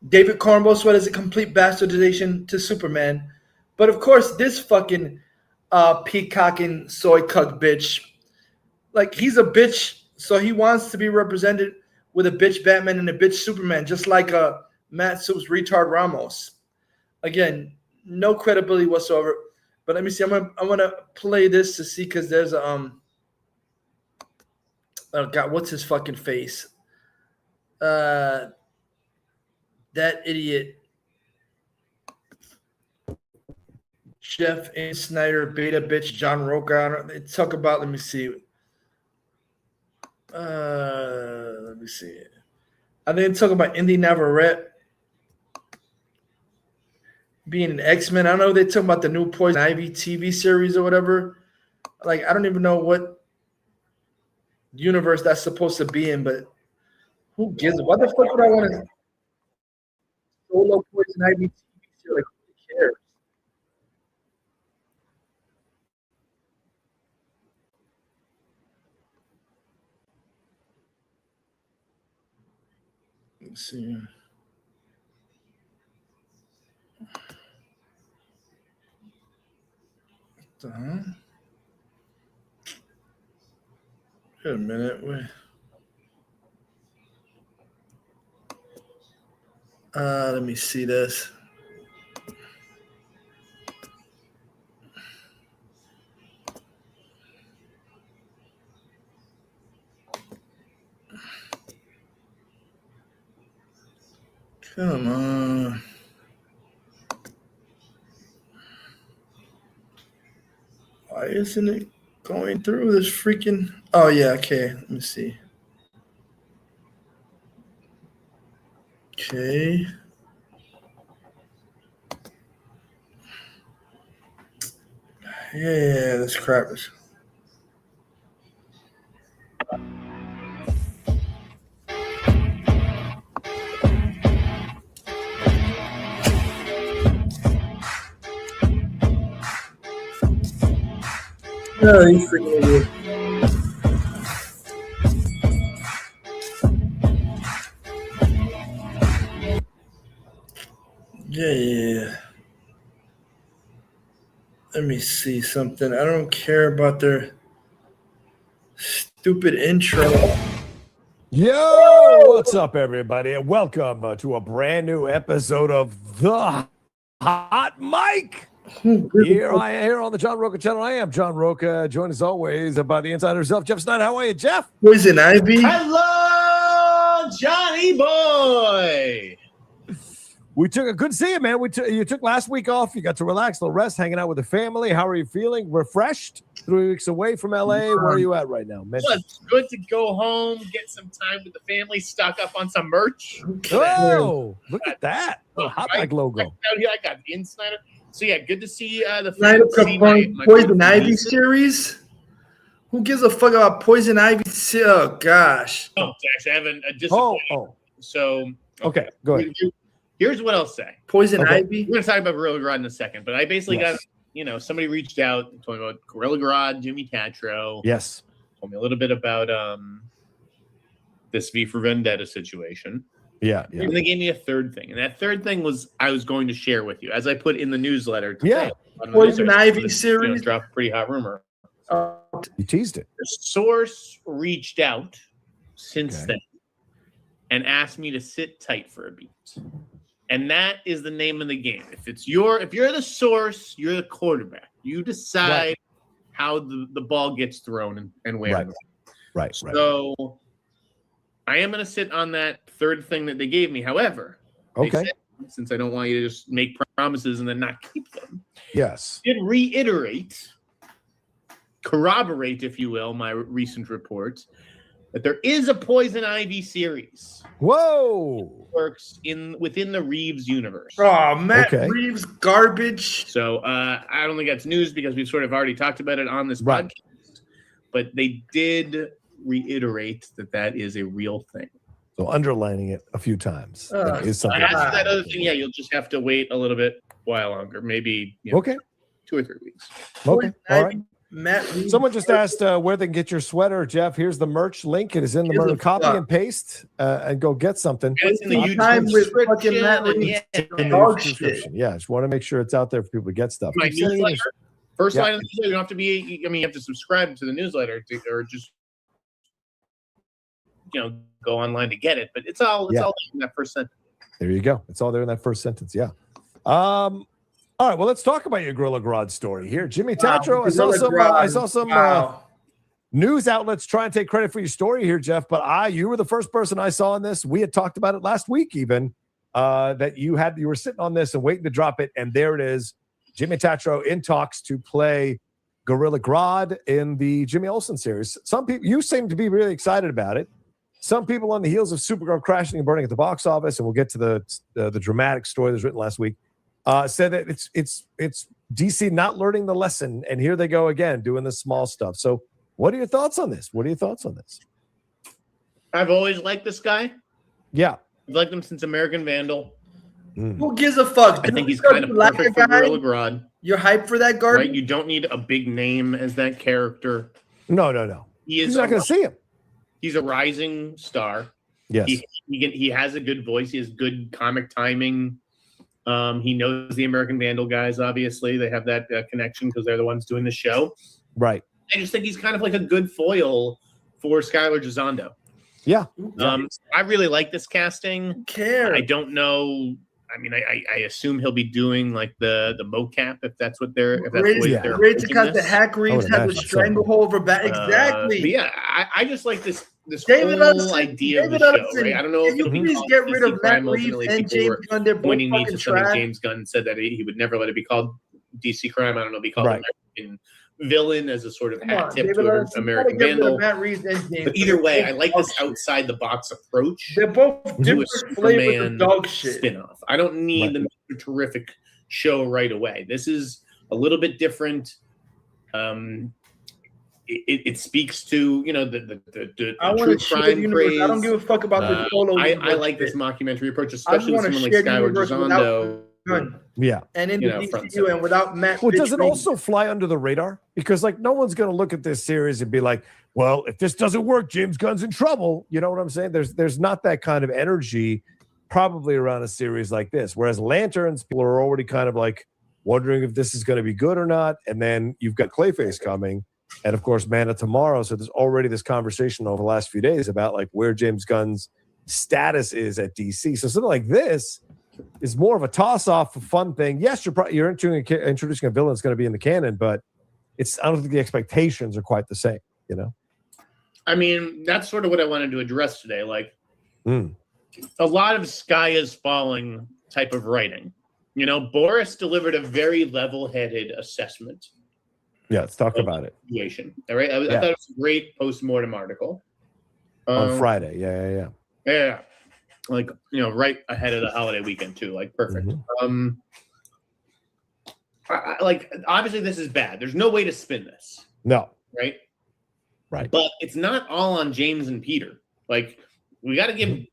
David Cornwell Sweat is a complete bastardization to Superman. But of course, this fucking peacocking soy cuck bitch, like he's a bitch, so he wants to be represented with a bitch Batman and a bitch Superman, just like Matt Soup's retard Ramos. Again, no credibility whatsoever. But let me see. I'm gonna play this to see because there's oh God, what's his fucking face? That idiot. Jeff A. Snyder, beta bitch, John Roca. They talk about, let me see. Let me see. I think they talk about Indy Navarrete being an X-Men. I don't know if they talk about the new Poison Ivy TV series or whatever. Like, I don't even know what universe that's supposed to be in, but who gives it? What the fuck would I want to solo Poison Ivy TV shit. Like, who cares? Let's see. What the hell? Wait a minute. Wait. Let me see this. Come on. Why isn't it going through this freaking... Oh, yeah, okay. Let me see. Okay. Yeah, this crap is... No, you freaking idiot. Yeah. Let me see something. I don't care about their stupid intro. Yo, what's up, everybody? And welcome to a brand new episode of The Hot Mic. Here on the John Roca channel. I am John Roca, joined as always by the insider herself, Jeff Snyder. How are you, Jeff? Poison Ivy. Hello, Johnny boy. We took a good see you, man. You took last week off. You got to relax, a little rest, hanging out with the family. How are you feeling? Refreshed? 3 weeks away from LA. Where are you at right now? Well, it's good to go home, get some time with the family, stock up on some merch. Oh, look at that. Hot Mic logo. I got the Insider. So yeah, good to see the Snyder family. Cup Poison Ivy series. Who gives a fuck about Poison Ivy? Oh gosh. Oh, Dax, I have a disappointment. So okay, go ahead. Here's what I'll say. Poison Ivy. We're gonna talk about Gorilla Grodd in a second, but I basically Yes. got somebody reached out talking about Gorilla Grodd, Jimmy Tatro. Yes. Told me a little bit about this V for Vendetta situation. Yeah. And they gave me a third thing. And that third thing was I was going to share with you, as I put in the newsletter today. Poison Ivy series. Dropped a pretty hot rumor. You teased it. The source reached out since then and asked me to sit tight for a beat. And that is the name of the game. If you're the source, you're the quarterback. You decide how the ball gets thrown and where. Right. So I am going to sit on that third thing that they gave me. However, they said, since I don't want you to just make promises and then not keep them. Yes. Did reiterate, corroborate, if you will, my recent reports that there is a Poison Ivy series. Whoa! Works within the Reeves universe. Oh, Matt Reeves garbage. So I don't think that's news because we've sort of already talked about it on this podcast. But they did reiterate that is a real thing. So underlining it a few times. That is something. As for that other thing, you'll just have to wait a little bit while longer, maybe 2 or 3 weeks. Okay, all right. Matt Reeves. Someone just asked where they can get your sweater, Jeff. Here's the merch link. It is in the merch. Copy and paste and go get something. And it's in the YouTube time with fucking Matt description. Reeves. In the description. Yeah, just want to make sure it's out there for people to get stuff. My Keep sending newsletter. us- First Yeah. line of the newsletter, you don't have to be. I mean, you have to subscribe to the newsletter or just go online to get it. But it's all in that first sentence. There you go. It's all there in that first sentence. Yeah. All right. Well, let's talk about your Gorilla Grodd story here, Jimmy Tatro. I saw some news outlets try and take credit for your story here, Jeff. But you were the first person I saw in this. We had talked about it last week, even that you were sitting on this and waiting to drop it, and there it is. Jimmy Tatro in talks to play Gorilla Grodd in the Jimmy Olsen series. Some people, you seem to be really excited about it. Some people on the heels of Supergirl crashing and burning at the box office, and we'll get to the dramatic story that was written last week, said that it's DC not learning the lesson, and here they go again doing this small stuff. So what are your thoughts on this? I've always liked this guy. Yeah. I've liked him since American Vandal. Who gives a fuck? I think he's Because kind of you like perfect a for guy, Gorilla Grodd. You're hyped for that Right? garbage? You don't need a big name as that character. No. He's not going to see him. He's a rising star. Yes. He has a good voice. He has good comic timing. He knows the American Vandal guys, obviously. They have that connection because they're the ones doing the show. Right. I just think he's kind of like a good foil for Skylar Gisondo. Yeah. I really like this casting. I don't know. I mean, I assume he'll be doing like the mocap if that's what they're. If that's the way they're Great to approaching cut the this. Hack Reeves had the stranglehold over back. Exactly. But yeah, I just like this David whole Hudson, idea of the David show, Hudson, right? I don't know can if you it'll be please called get rid DC of Crime. Matt Reeves Ultimately, and people James were Gunn? They're both pointing me to fucking something trash. James Gunn said that he would never let it be called DC Crime. I don't know, be called American Villain as a sort of hat tip David to Hudson, American you gotta get rid Vandal. of Matt Reeves and James But either Gunn. way, I like this outside the box approach. They're both to a different flavors Superman of dog shit. spinoff. I don't need the Mr. Terrific show right away. This is a little bit different. It speaks to the I want true to share crime universe. craze. I don't give a fuck about the solo. I like this mockumentary approach, I especially with want someone to like share Skylar universe Gisondo. Gunn. Yeah. And in You the know, front and DCU and without Matt. Well, does it Reeves. also fly under the radar? Because like no one's going to look at this series and be like, well, if this doesn't work, James Gunn's in trouble. You know what I'm saying? There's not that kind of energy probably around a series like this. Whereas Lanterns, people are already kind of like wondering if this is going to be good or not. And then you've got Clayface coming. And of course, Man of Tomorrow. So there's already this conversation over the last few days about like where James Gunn's status is at DC. So something like this is more of a toss-off, a fun thing. Yes, you're introducing a villain that's going to be in the canon, but I don't think the expectations are quite the same, you know? I mean, that's sort of what I wanted to address today. Like a lot of sky is falling type of writing. You know, Boris delivered a very level-headed assessment. Yeah, let's talk about it. Situation. All right. I thought it was a great post-mortem article. On Friday. Yeah. Yeah. Like, right ahead of the holiday weekend too. Like perfect. Like obviously this is bad. There's no way to spin this. No. Right. Right. But it's not all on James and Peter. Like we got to give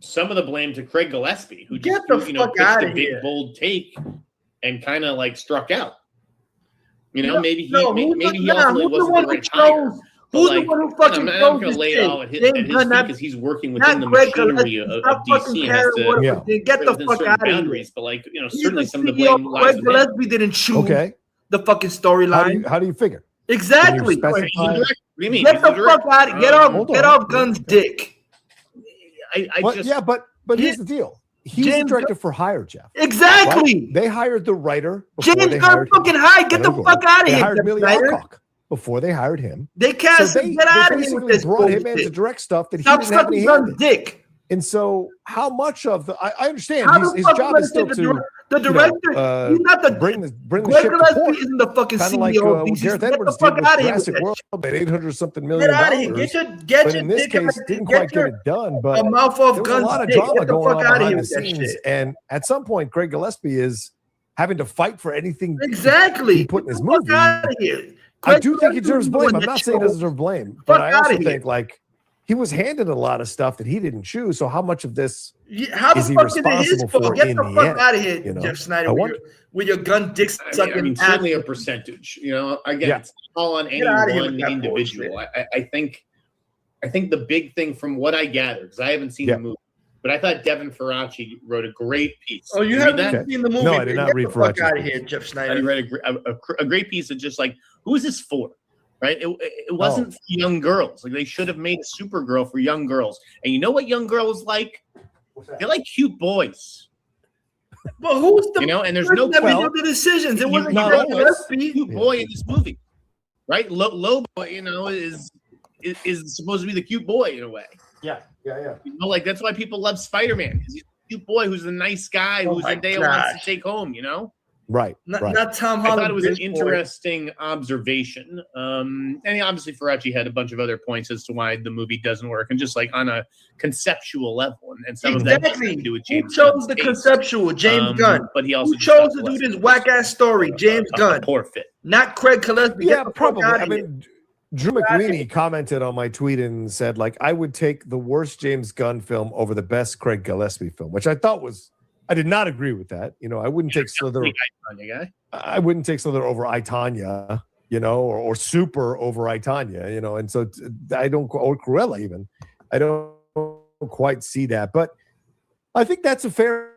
some of the blame to Craig Gillespie, who just pitched a big bold take and kind of like struck out. Maybe he ultimately wasn't the right hire. Who's the one who fucking I'm not going to lay it all at his feet because he's working within the machinery of DC and has to get the fuck out of boundaries. But like, certainly some of the blame lies with him. Gillespie didn't choose the fucking storyline. How do you figure? Exactly. What do you mean? Get the fuck out of get off Gunn's dick. But here's the deal. He's the director for hire, Jeff. Exactly. Right? They hired the writer. James Gunn fucking hired. Get the fuck out of here. They hired Millie Alcock before they hired him. They cast him. Get out of here with this brought him in to direct stuff that he didn't have any hand in. Dick. And so, how much of the? I understand his fuck job is still to the director. He's not the bring the Greg ship to Gillespie port. isn't the fucking Kind of CEO like of what DC. Gareth Get the Edwards fuck did out with of here. Jurassic World at $800-something million. Get out of here. Get but in this case, didn't quite get it done. But a mouth off there was Gunn's a lot of dick. drama Get the going fuck on out of behind here the with that scenes, shit. and at some point, Craig Gillespie is having to fight for anything exactly he put in his Get the movie. fuck out of here. I do think he Gillespie deserves blame. doing I'm that not saying he show. doesn't deserve blame, but I Fuck also outta here. think like he was handed a lot of stuff that he didn't choose. So how much of this How the is he fuck is it his responsible for fault? Get in the the fuck end? out of here, You know? Jeff Snyder, I with wonder- with your gun dick sucking. I mean, certainly a percentage. Again, it's all on any Get outta here one with that individual. I think the big thing from what I gather, because I haven't seen the movie, but I thought Devin Faraci wrote a great piece. Oh, you read haven't that? seen the movie? No, I did not Get read the fuck Faraci's out of piece. here, Jeff I Snyder. read a great piece of just like, who is this for? Right? It wasn't for young girls. Like they should have made a Supergirl for young girls. And you know what young girls like? They like cute boys. But who's the and there's no person that made the decisions? It wasn't Craig Gillespie. Cute boy in this movie, right? Lobo, is supposed to be the cute boy in a way. Yeah. Like that's why people love Spider-Man because he's a cute boy who's the nice guy who's my Zendaya wants gosh. to take home. Right. Not Tom I Holland. thought it was an bitch boy. interesting observation. And obviously Faraci had a bunch of other points as to why the movie doesn't work, and just like on a conceptual level, and some of that has to do with Who James chose Gunn's the taste. conceptual? James Gunn. But he also Who chose to do this whack ass story? James Gunn. Poor fit. Not Craig Gillespie. Yeah, Get the fuck probably. outta I here. mean, Drew McWeeny commented on my tweet and said, like, I would take the worst James Gunn film over the best Craig Gillespie film, which I thought was I did not agree with that. I wouldn't take Slither. I wouldn't take Slither over I, Tonya, or Super over I, Tonya, and so I don't, or Cruella even. I don't quite see that, but I think that's a fair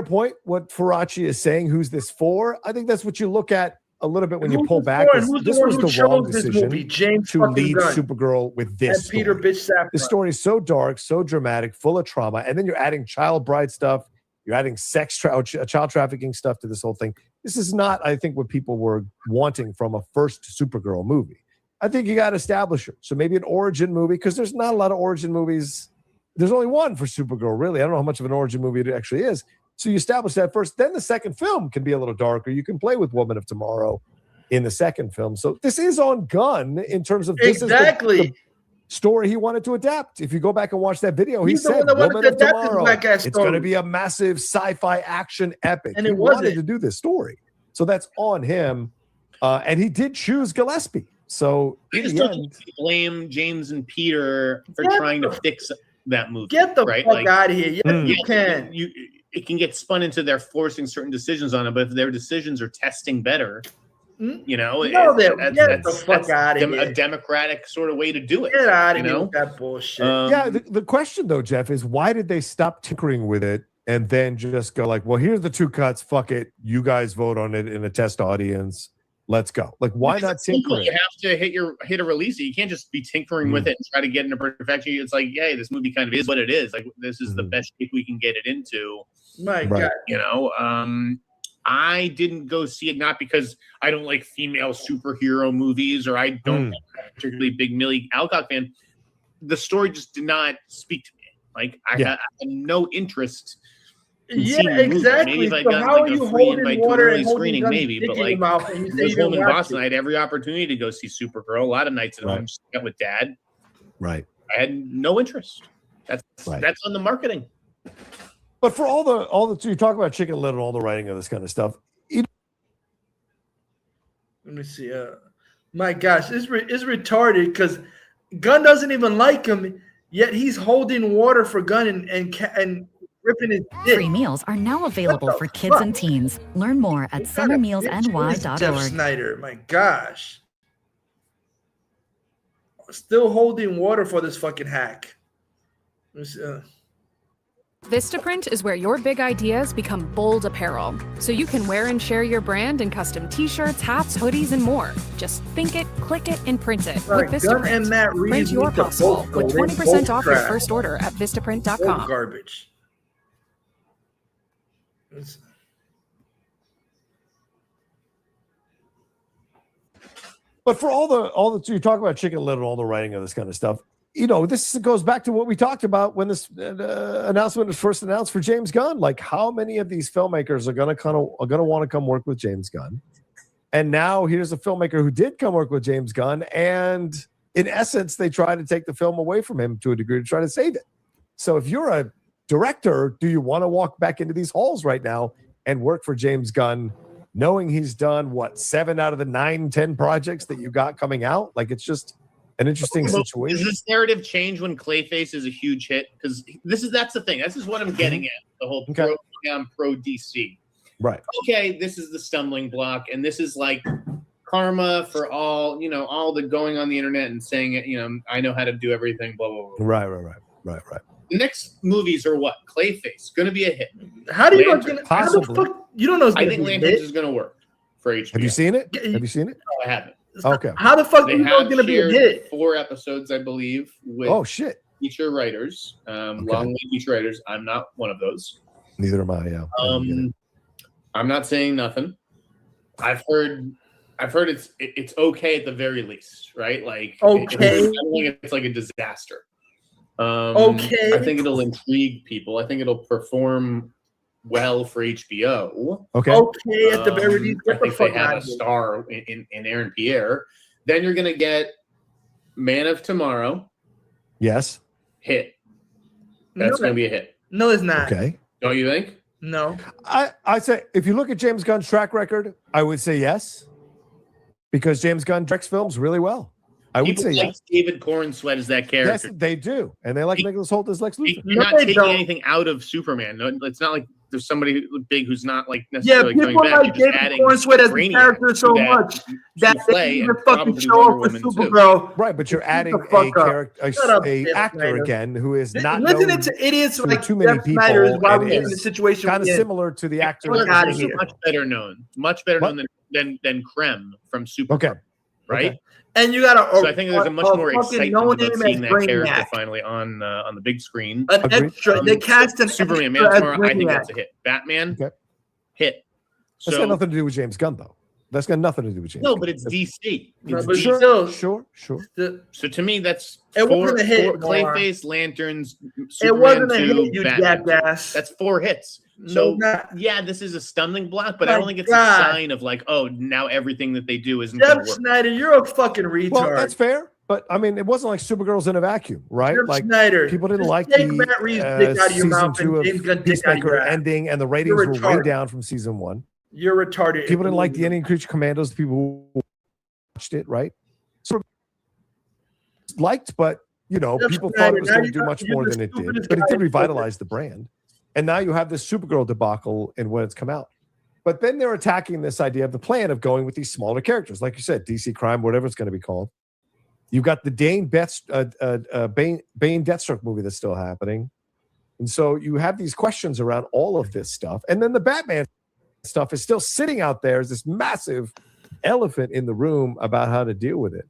point. What Faraci is saying, who's this for? I think that's what you look at a little bit when you pull back. This was the wrong decision to lead Supergirl with this Peter Bitch Safran. The story is so dark, so dramatic, full of trauma, and then you're adding child bride stuff. You're adding child trafficking stuff to this whole thing. This is not, I think, what people were wanting from a first Supergirl movie. I think you got to establish her. So maybe an origin movie, because there's not a lot of origin movies. There's only one for Supergirl, really. I don't know how much of an origin movie it actually is. So you establish that first. Then the second film can be a little darker. You can play with Woman of Tomorrow in the second film. So this is on Gunn in terms of this is the story he wanted to adapt. If you go back and watch that video, he said Woman of Tomorrow. It's going to be a massive sci-fi action epic. And he wanted to do this story. So that's on him. And he did choose Gillespie. So I just don't blame James and Peter for trying to fix that movie. Get the fuck out of here. Yes, you can. It can get spun into their forcing certain decisions on it, but if their decisions are testing better, that's the fuck out of here. A democratic sort of way to do it. Get out of here with that bullshit. The question though, Jeff, is why did they stop tinkering with it and then just go like, well, here's the two cuts, fuck it, you guys vote on it in a test audience, let's go. Like, why not tinker? You have to hit a release. You can't just be tinkering with it and try to get into perfection. It's like, hey, this movie kind of is what it is. Like, this is the best shape we can get it into. My God. I didn't go see it not because I don't like female superhero movies or I don't particularly big Millie Alcock fan. The story just did not speak to me. Like, I had no interest. Exactly. Maybe if I got like a free invite to an early screening, maybe. But like, I was home in Boston. I had every opportunity to go see Supergirl. A lot of nights at home, just got with Dad. Right. I had no interest. That's on the marketing. But for all the you talk about Chicken Little and all the writing of this kind of stuff. Let me see. My gosh, it's retarded because Gunn doesn't even like him, yet he's holding water for Gunn and ripping his dick. Free meals are now available for kids and teens. Learn more at summermealsny.org. Jeff Snyder, my gosh. Still holding water for this fucking hack. Vistaprint is where your big ideas become bold apparel, so you can wear and share your brand in custom t-shirts, hats, hoodies, and more. Just think it, click it, and print it with Vistaprint. Print your possible with 20% off your first order at Vistaprint.com. Garbage. But for all the you talk about Chicken Little and all the writing of this kind of stuff. This goes back to what we talked about when this announcement was first announced for James Gunn. Like, how many of these filmmakers are going to want to come work with James Gunn? And now here's a filmmaker who did come work with James Gunn, and in essence, they try to take the film away from him to a degree to try to save it. So if you're a director, do you want to walk back into these halls right now and work for James Gunn, knowing he's done 7 out of the 9, 10 projects that you got coming out? Like, it's just an interesting situation. Does this narrative change when Clayface is a huge hit? Because that's the thing. This is what I'm getting at. The whole pro DC. Right. Okay, this is the stumbling block, and this is like karma for all the going on the internet and saying it. I know how to do everything. Blah blah blah. Right. The next movies are what? Clayface going to be a hit. How do you possibly? You don't know. I think Lanterns is going to work for HBO. Have you seen it? No, I haven't. Okay. How the fuck do you know it's going to be a hit? 4 episodes, I believe, with feature writers, long feature writers. I'm not one of those. Neither am I. Yeah. I'm not saying nothing. I've heard it's okay at the very least, right? Like, I don't think it's like a disaster. I think it'll intrigue people. I think it'll perform well for HBO. Okay, at the very least. I think they have a star in Aaron Pierre. Then you're gonna get Man of Tomorrow. Yes. Hit. That's gonna be a hit. No, it's not. Okay. Don't you think? No. I say if you look at James Gunn's track record, I would say yes, because James Gunn directs films really well. I would say like yes. David Cornsweet is that character. Yes, they do, and they like Nicholas Hoult as Lex Luthor. You're not taking anything out of Superman. No, it's not like there's somebody big who's not like necessarily coming people back. like You're just David adding Cornsweet as a Brainiac character so to much that souffle they even and fucking probably show Wonder up with Woman too. Supergirl. Right, but you're adding the fuck a up. character, Shut up, a Jeff actor Snyder. again who is not Listening known to idiots to like too many Jeff people, Snyder is why and we're in the is situation kind of we're in. similar to the actor. Fuck outta here. Much better known than Krem from Supergirl. Okay. Right. Okay. And you got So I think there's a much more fucking excitement about no-name seeing as that character Brainiac. finally on the big screen. An extra. They cast an Superman, Man extra of as Tomorrow. I think Brainiac. that's a hit. Batman, hit. That's got nothing to do with James Gunn, though. That's got nothing to do with James. No, Gunn. but it's DC. No, It's but DC. still, Sure. So to me, that's It four wasn't a hit, Clayface, Lanterns, It Superman wasn't a 2, hit, you Batman. jackass. That's 4 hits. No, So not- yeah, this is a stumbling block, but I My don't think it's God. a sign of like, oh, now everything that they do isn't going Jeff to work. Snyder, you're a fucking retard. Well, that's fair. But I mean, it wasn't like Supergirl's in a vacuum, right? Jeff like Snyder, people didn't just like take the Matt Reeves' dick out of your season mouth 2 and of James Gunn dick out of your Peacemaker ass. ending, and the ratings You're were way retarded. down from season 1. You're retarded. People didn't like the Indian Creature Commandos. The people who watched it, right? So liked, but Jeff people thought Snyder, it was now going to you do got- much you're more the than it did. stupidest But it guy did in revitalize the brand. And now you have this Supergirl debacle in when it's come out. But then they're attacking this idea of the plan of going with these smaller characters, like you said, DC Crime, whatever it's going to be called. You've got the Bane Deathstroke movie that's still happening. And so you have these questions around all of this stuff. And then the Batman stuff is still sitting out there as this massive elephant in the room about how to deal with it.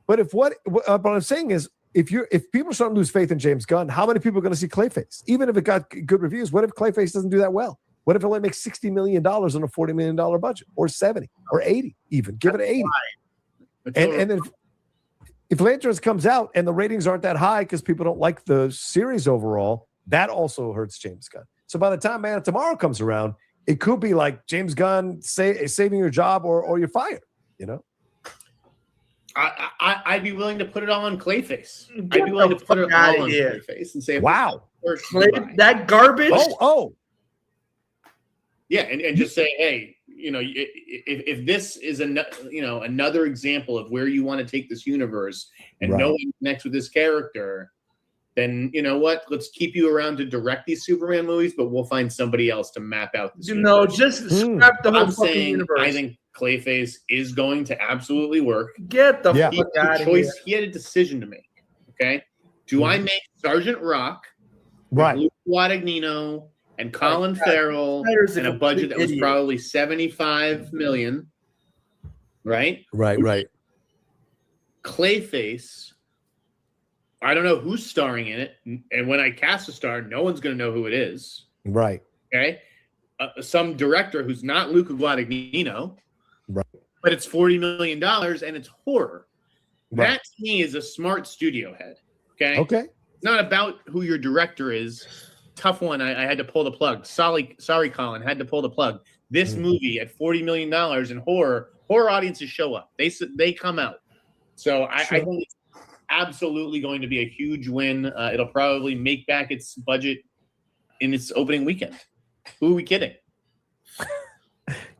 But what I'm saying is, if people are starting to lose faith in James Gunn, how many people are going to see Clayface? Even if it got good reviews, what if Clayface doesn't do that well? What if it only makes $60 million on a $40 million budget, or 70, or 80 even? Give it 80. And if Lanterns comes out and the ratings aren't that high because people don't like the series overall, that also hurts James Gunn. So by the time Man of Tomorrow comes around, it could be like James Gunn saving your job or you're fired, I'd be willing to put it all on Clayface. Get I'd be willing the to put it fuck outta all on here. Clayface and say, wow, that garbage. Oh. Yeah, and just say, hey, if this is another example of where you want to take this universe and no one connects with this character, then you know what? Let's keep you around to direct these Superman movies, but we'll find somebody else to map out this universe. Just scrap the whole I'm fucking saying, universe. I think Clayface is going to absolutely work. Get the fuck He had out a of here. He had a decision to make. Okay, do I make Sergeant Rock, right, Luke Guadagnino, and Colin God, Farrell, Snyder's a and a budget that was complete idiot. probably $75 million, right? Right. Clayface, I don't know who's starring in it, and when I cast a star, no one's going to know who it is. Right. Okay, some director who's not Luca Guadagnino, right? But it's $40 million and it's horror. Right. That to me is a smart studio head. Okay. It's not about who your director is. Tough one. I had to pull the plug. Sorry, Colin. Had to pull the plug. This movie at $40 million in horror audiences show up. They come out. So I think it's absolutely going to be a huge win. It'll probably make back its budget in its opening weekend. Who are we kidding?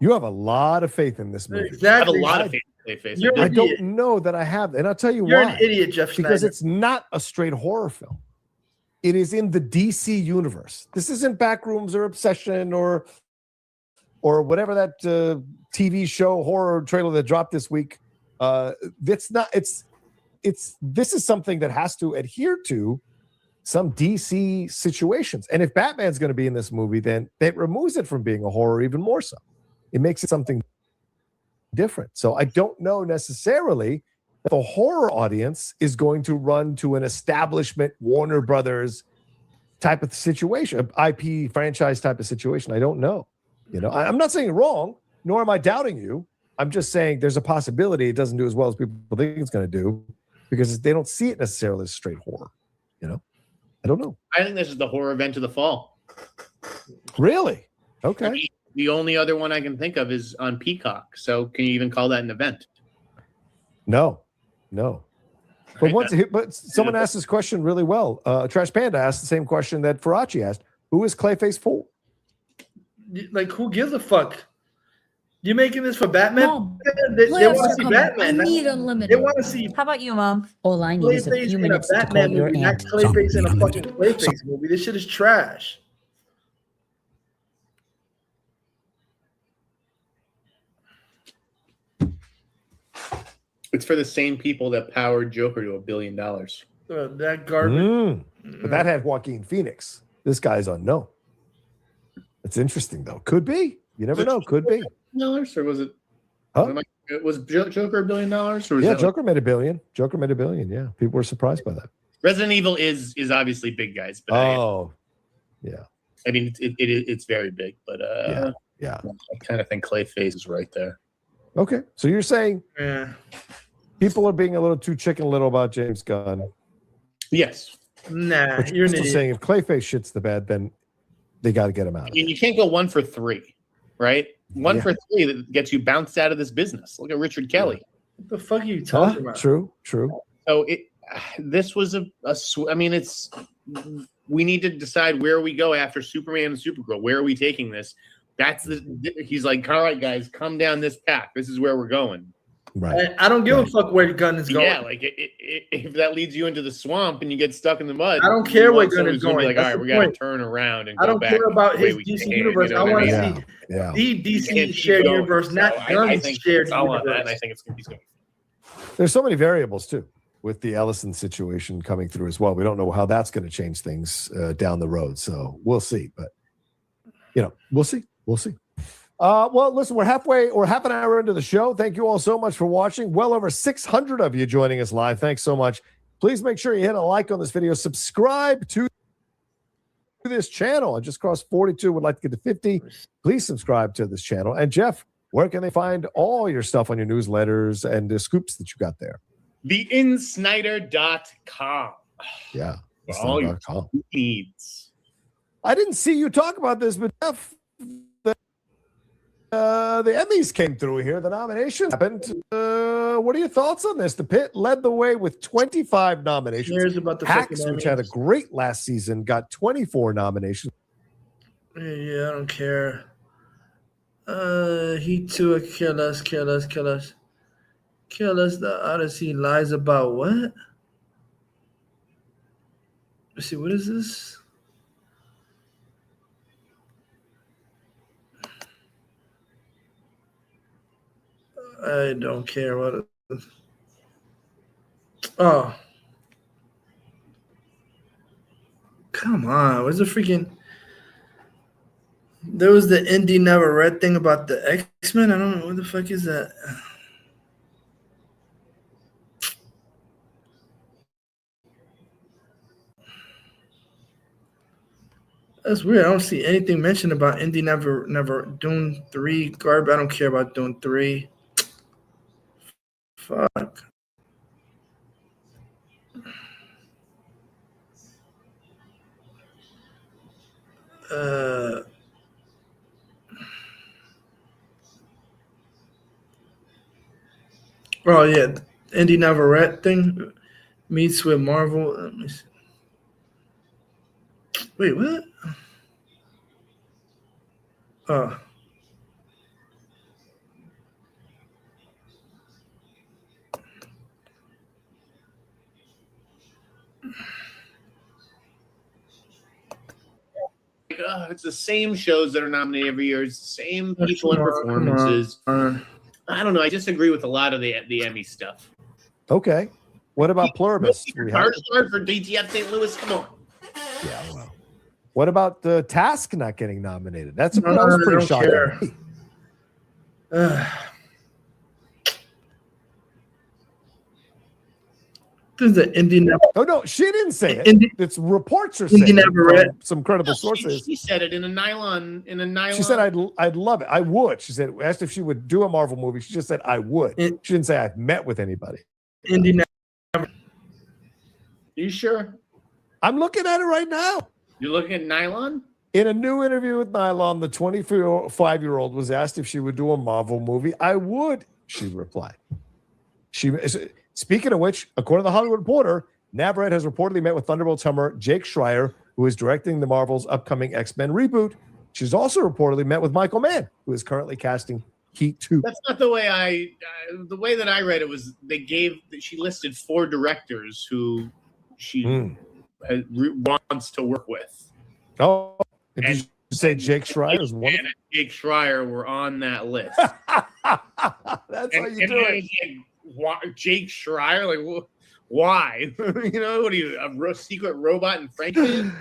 You have a lot of faith in this movie. Exactly. I have a lot of faith in Clayface. I don't know that I have, and I'll tell you You're why. an idiot, Jeff Snyder. Because it's not a straight horror film. It is in the DC universe. This isn't Backrooms or Obsession or whatever that TV show horror trailer that dropped this week. This is something that has to adhere to some DC situations. And if Batman's going to be in this movie, then that removes it from being a horror even more so. It makes it something different. So I don't know necessarily that the horror audience is going to run to an establishment Warner Brothers type of situation, IP franchise type of situation. I don't know. I'm not saying you're wrong, nor am I doubting you. I'm just saying there's a possibility it doesn't do as well as people think it's going to do because they don't see it necessarily as straight horror. I don't know. I think this is the horror event of the fall. Really? Okay. The only other one I can think of is on Peacock. So can you even call that an event? No. But someone asked this question really well. Trash Panda asked the same question that Farachi asked. Who is Clayface for? Like, who gives a fuck? You making this for Batman? Mom, they want to see Batman. I need unlimited. They want to see. How about you, Mom? All I need is a few minutes to call Batman your movie, not aunt. Clayface in a fucking Clayface movie. This shit is trash. It's for the same people that powered Joker to $1 billion. That garbage. But that had Joaquin Phoenix. This guy's unknown. It's interesting though. Could be. You never know. Could be. Dollars, or was it? Huh? Was Joker $1 billion? Or was Yeah, that Joker made $1 billion. Joker made $1 billion. Yeah, people were surprised by that. Resident Evil is obviously big, guys. But yeah. I mean, it's very big, but yeah. I kind of think Clayface is right there. Okay, so you're saying people are being a little too chicken little about James Gunn. Yes. Nah, But you're still an idiot. saying if Clayface shits the bed, then they got to get him out. I mean, you can't go 1 for 3, right? One for 3 that gets you bounced out of this business. Look at Richard Kelly. What the fuck are you talking about? True. So this was I mean, we need to decide where we go after Superman and Supergirl. Where are we taking this? He's like, all right, guys, come down this path. This is where we're going. Right. I don't give a fuck where Gunn is going. Yeah, like if that leads you into the swamp and you get stuck in the mud, I don't care where Gunn Gunn is going. Like, all right, we got to turn around and I don't go back care about the way his we DC came, universe. you know I what want to mean? see the You DC can't keep shared going. universe, not So I Gunn's think shared it's all on that, universe. and I think he's going to. There's so many variables too with the Ellison situation coming through as well. We don't know how that's going to change things down the road. So we'll see. But we'll see. We'll see. Well, listen, we're half an hour into the show. Thank you all so much for watching. Well over 600 of you joining us live. Thanks so much. Please make sure you hit a like on this video. Subscribe to this channel. I just crossed 42. Would like to get to 50. Please subscribe to this channel. And Jeff, where can they find all your stuff on your newsletters and the scoops that you got there? TheInsnider.com. Yeah. For all your needs. I didn't see you talk about this, but Jeff, the Emmys came through here. The nominations happened. What are your thoughts on this? The Pit led the way with 25 nominations. Here's about the Hacks, fucking which had a great last season, got 24 nominations. Yeah, I don't care. He too kill us. The Odyssey lies about what? Let's see, what is this? I don't care what it is. Oh. Come on. Where's the freaking... There was the Indy Never Read thing about the X-Men. I don't know. What the fuck is that? That's weird. I don't see anything mentioned about Indy Never Dune 3 garbage. I don't care about Dune 3. Fuck. Oh yeah, Indy Never Read thing meets with Marvel. Let me see. Wait, what? Oh. It's the same shows that are nominated every year. It's the same people and performances. I don't know. I disagree with a lot of the Emmy stuff. Okay. What about Pluribus? Hard for DTF St. Louis. Come on. Yeah, well. What about the Task not getting nominated? That was pretty shocking. This is the Indy Never. Oh no, she didn't say it. It's reports are saying some credible sources. She said it in a nylon. She said, "I'd love it. I would." She said, asked if she would do a Marvel movie. She just said, "I would." She didn't say I've met with anybody. Indy Never. You sure? I'm looking at it right now. You're looking at nylon. In a new interview with Nylon, the 25-year-old was asked if she would do a Marvel movie. I would, she replied. Speaking of which, according to the Hollywood Reporter, Navarrete has reportedly met with Thunderbolts hammer Jake Schreier, who is directing the Marvel's upcoming X-Men reboot. She's also reportedly met with Michael Mann, who is currently casting Heat 2. That's not the way the way that I read it was she listed 4 directors who she wants to work with. Oh, did you say Jake Schreier is one? And Jake Schreier were on that list. That's how you do it. why Jake Schreier? Like, why? You know, what are you, a secret robot in Franklin?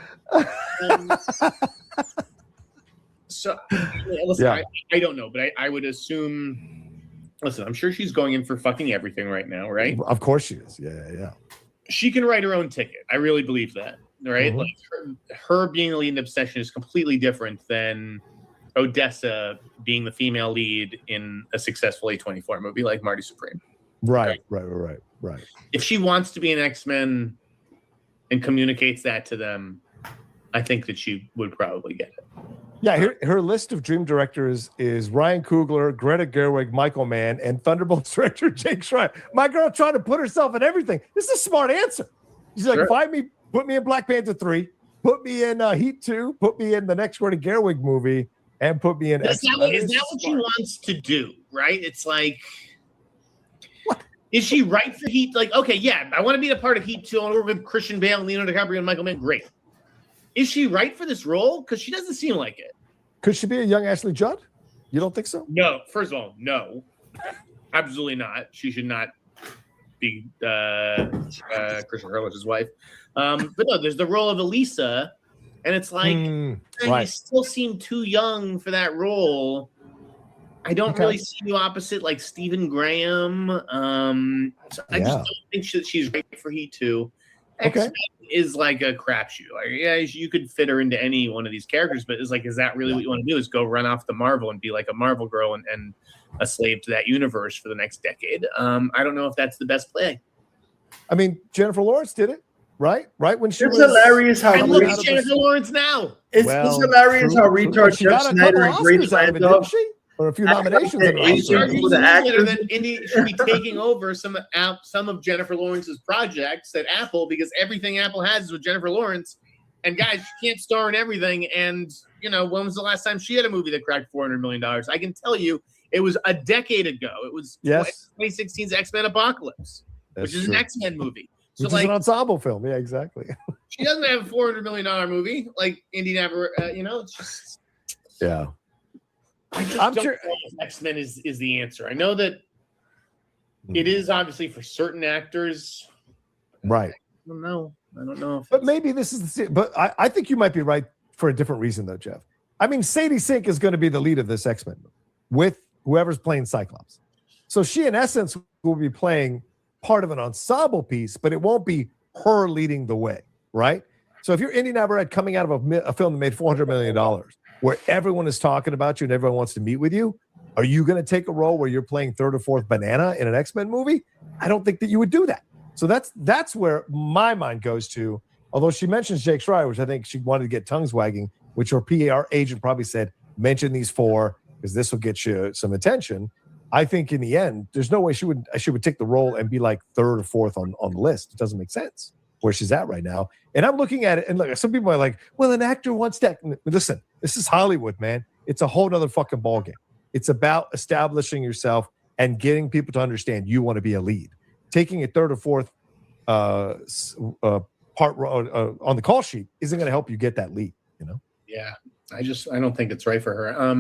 So, listen, Yeah. I don't know, but I would assume. Listen, I'm sure she's going in for fucking everything right now, right? Of course she is. Yeah. She can write her own ticket. I really believe that, right? Mhm. Like her being the lead in Obsession is completely different than Odessa being the female lead in a successful A24 movie like Marty Supreme. Right. If she wants to be an X-Men and communicates that to them, I think that she would probably get it. Yeah, her list of dream directors is Ryan Coogler, Greta Gerwig, Michael Mann, and Thunderbolts director Jake Schreier. My girl trying to put herself in everything. This is a smart answer. She's like, put me in Black Panther 3, put me in Heat 2, put me in the next Greta Gerwig movie, and put me in X-Men. Is that what she wants to do, right? It's like, is she right for Heat? Like, okay, yeah, I want to be a part of Heat 2. I want to work with Christian Bale, Leonardo DiCaprio, and Michael Mann. Great. Is she right for this role? Because she doesn't seem like it. Could she be a young Ashley Judd? You don't think so? No. First of all, no. Absolutely not. She should not be Christian Hurlich's wife. But no, there's the role of Elisa, and it's like, you still seem too young for that role. I don't really see you opposite like Stephen Graham. So I just don't think she's right for Heat 2. X-Men is like a crapshoot. Like, yeah, you could fit her into any one of these characters, but it's like, is that really what you want to do? Is go run off the Marvel and be like a Marvel girl and a slave to that universe for the next decade? I don't know if that's the best play. I mean, Jennifer Lawrence did it, right? Right when she It's was hilarious how look at Jennifer Lawrence now. It's hilarious how retard she got Jeff a Snyder couple and Grace Oscars out of it, Lando. didn't she? Or a few nominations. That Indy should be taking over some of Jennifer Lawrence's projects at Apple, because everything Apple has is with Jennifer Lawrence. And guys, she can't star in everything. And you know, when was the last time she had a movie that cracked $400 million? I can tell you, it was a decade ago. It was 2016's X-Men Apocalypse, which is an X-Men movie. So Which is an ensemble film. Yeah, exactly. She doesn't have a $400 million movie like Indy never. You know, it's just I just don't know if X-Men is the answer. I know that it is obviously for certain actors. Right. I don't know. But maybe this is but I think you might be right for a different reason though, Jeff. I mean, Sadie Sink is going to be the lead of this X-Men movie with whoever's playing Cyclops. So she in essence will be playing part of an ensemble piece, but it won't be her leading the way, right? So if you're Indy Navarrete coming out of a film that made $400 million, where everyone is talking about you and everyone wants to meet with you, are you going to take a role where you're playing third or fourth banana in an X-Men movie? I don't think that you would do that. So that's where my mind goes to. Although she mentions Jake Schreier, which I think she wanted to get tongues wagging, which her PR agent probably said, mention these four because this will get you some attention. I think in the end, there's no way she would take the role and be like third or fourth on the list. It doesn't make sense where she's at right now. And I'm looking at it, and look, some people are like, well, an actor wants that. Listen, this is Hollywood, man. It's a whole nother fucking ballgame. It's about establishing yourself and getting people to understand you want to be a lead. Taking a third or fourth part on the call sheet isn't going to help you get that lead, you know? Yeah, I don't think it's right for her.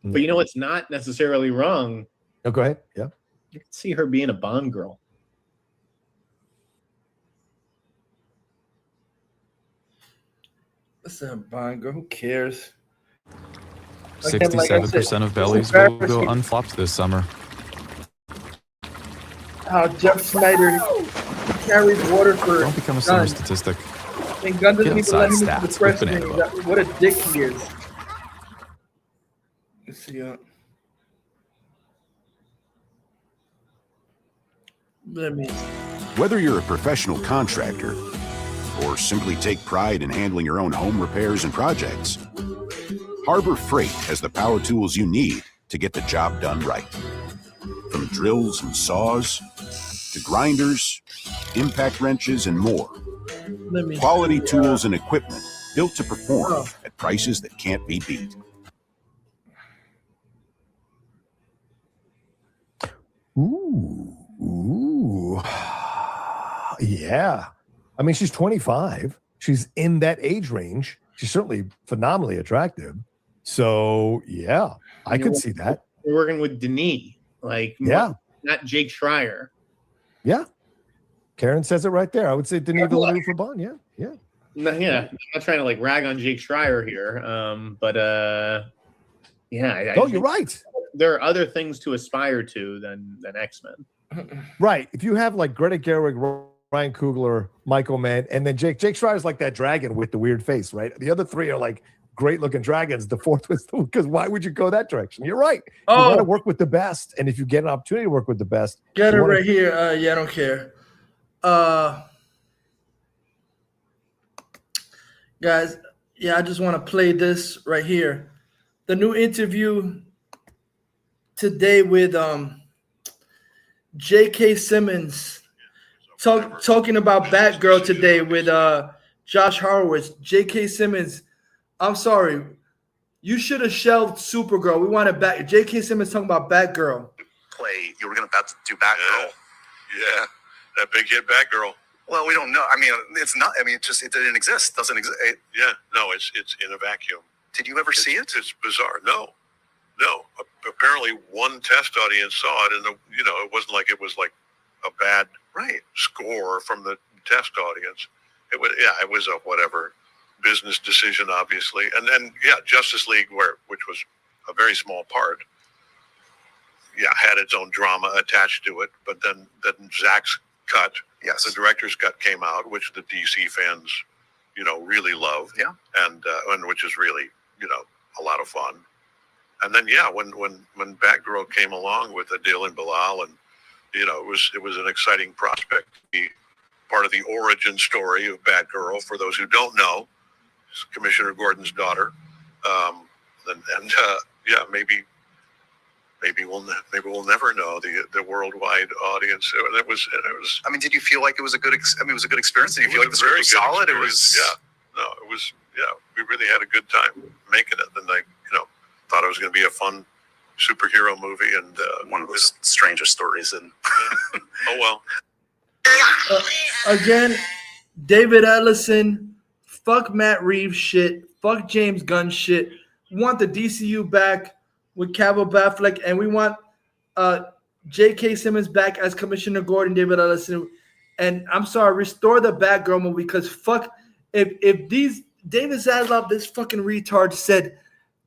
But you know what's not necessarily wrong? Oh, go ahead. Yeah. You can see her being a Bond girl. Listen, Bond girl, who cares? 67% of bellies will go unflopped this summer. How Jeff Snyder carries water for Don't become a summer statistic. And Gunn doesn't Get even let him outside into the stats press with meeting. Banana What a dick he is. Let's see. Whether you're a professional contractor or simply take pride in handling your own home repairs and projects, Harbor Freight has the power tools you need to get the job done right. From drills and saws to grinders, impact wrenches, and more. Quality tools and equipment built to perform at prices that can't be beat. Ooh. Yeah. I mean, she's 25. She's in that age range. She's certainly phenomenally attractive. So, yeah, I could see that. We're working with Denis, not Jake Schreier. Yeah. Karen says it right there. I would say Denis Villeneuve for Bond. Yeah. Yeah. No, yeah, I'm not trying to like rag on Jake Schreier here, but yeah, Oh, you're right. There are other things to aspire to than X-Men. Right. If you have like Greta Gerwig, Ryan Coogler, Michael Mann, and then Jake Schreier's like that dragon with the weird face, right? The other three are like great looking dragons. The fourth was because why would you go that direction? You're right. You want to work with the best, and if you get an opportunity to work with the best, get it right here. Yeah, I don't care. Guys, yeah, I just want to play this right here. The new interview today with J.K. Simmons talking about Batgirl today with Josh Horowitz. J.K. Simmons, I'm sorry, you should have shelved Supergirl. We wanted back. J.K. Simmons talking about Batgirl. You were going to do Batgirl. Yeah, that big hit Batgirl. Well, we don't know. I mean, it's not. I mean, it didn't exist. Doesn't exist. Yeah, no, it's in a vacuum. Did you ever see it? It's bizarre. No. Apparently, one test audience saw it, and it wasn't like it was like a bad score from the test audience. It was a whatever business decision, obviously, and then Justice League, which was a very small part, had its own drama attached to it, but then Zack's cut. Yes, the director's cut came out, which the DC fans, really loved. Yeah, and which is really, a lot of fun. And then when Batgirl came along with Adil and Bilal, and it was an exciting prospect to be part of the origin story of Batgirl. For those who don't know, it's Commissioner Gordon's daughter, maybe we'll never know the worldwide audience. And it was. I mean, did you feel like it was a good? It was a good experience. Did you feel like the script was solid? It was. Yeah. No, it was. Yeah, we really had a good time making it. And I, thought it was going to be a fun superhero movie, and one of the strangest stories. And oh well. Again, David Ellison, fuck Matt Reeves shit, fuck James Gunn shit. We want the DCU back with Cavill Batfleck, and we want J.K. Simmons back as Commissioner Gordon, David Ellison. And I'm sorry, restore the Batgirl movie, because fuck, if these David Zaslav, this fucking retard, said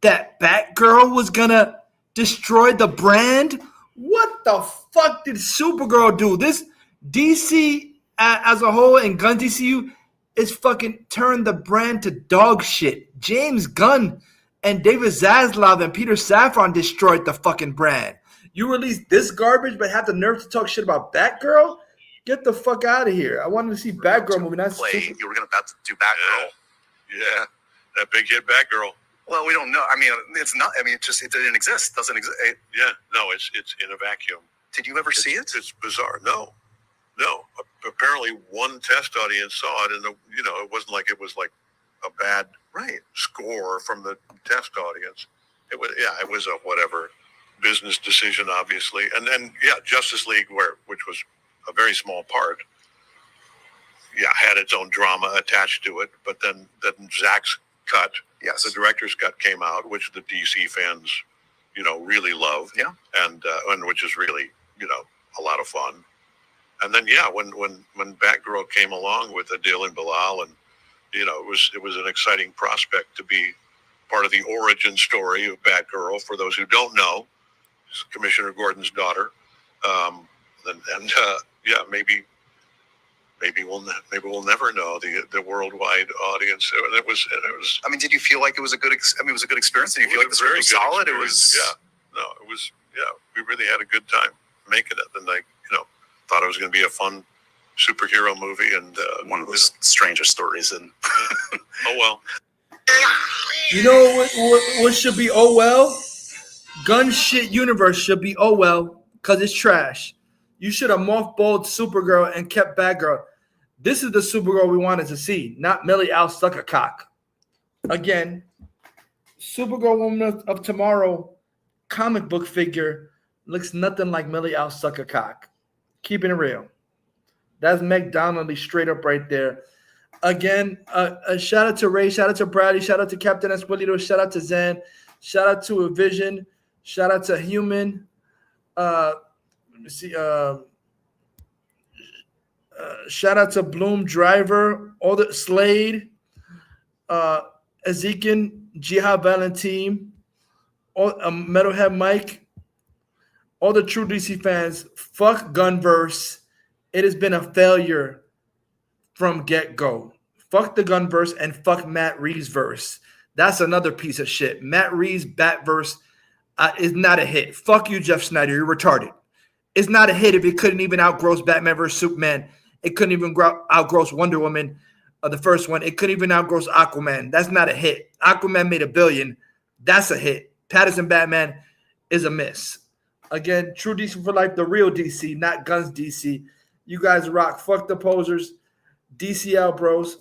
that Batgirl was gonna destroy the brand, what the fuck did Supergirl do? This DC as a whole and Gunn DCU is fucking turned the brand to dog shit. James Gunn and David Zaslav and Peter Safran destroyed the fucking brand. You released this garbage, but have the nerve to talk shit about Batgirl? Get the fuck out of here. I wanted to see Batgirl movie. Not you were about to do Batgirl. Yeah, that big hit Batgirl. Well, we don't know. I mean, it's not. I mean, it didn't exist. Doesn't exist. It's in a vacuum. Did you ever see it? It's bizarre. No. Apparently, one test audience saw it, and it wasn't like it was like a bad score from the test audience. It was. Yeah, it was a whatever business decision, obviously, and then Justice League, which was a very small part, had its own drama attached to it, but then Zack's cut. Yes, the director's cut came out, which the DC fans, really loved. Yeah, and which is really, a lot of fun. And then when Batgirl came along with Adil and Bilal, and it was an exciting prospect to be part of the origin story of Batgirl. For those who don't know, it's Commissioner Gordon's daughter, maybe we'll never know the worldwide audience. And it was. I mean, did you feel like it was a good? It was a good experience. Did you feel like the script was solid? It was. Yeah. No, it was. Yeah, we really had a good time making it, and thought it was going to be a fun superhero movie, and one of the strangest stories. And oh well. You know what should be oh well? Gun shit universe should be oh well, because it's trash. You should have mothballed Supergirl and kept Batgirl. This is the Supergirl we wanted to see, not Millie Al Suckercock. Again, Supergirl Woman of Tomorrow comic book figure looks nothing like Millie Al Suckercock. Keeping it real. That's Meg Donnelly straight up right there. Again, a shout out to Ray, shout out to Bradley, shout out to Captain Espolito, shout out to Zan, shout out to A Vision, shout out to Human. Let me see. Shout out to Bloom Driver, all the Slade, Ezekiel, Jihad Valentine, all Metalhead Mike, all the true DC fans. Fuck Gunnverse. It has been a failure from get-go. Fuck the Gunnverse and fuck Matt Reeves' verse. That's another piece of shit. Matt Reeves' Batverse is not a hit. Fuck you, Jeff Snyder. You're retarded. It's not a hit if it couldn't even outgross Batman vs. Superman. It couldn't even outgross Wonder Woman, the first one. It couldn't even outgross Aquaman. That's not a hit. Aquaman made $1 billion. That's a hit. Patterson Batman is a miss. Again, true DC for life, the real DC, not Guns DC. You guys rock. Fuck the posers. DCL bros.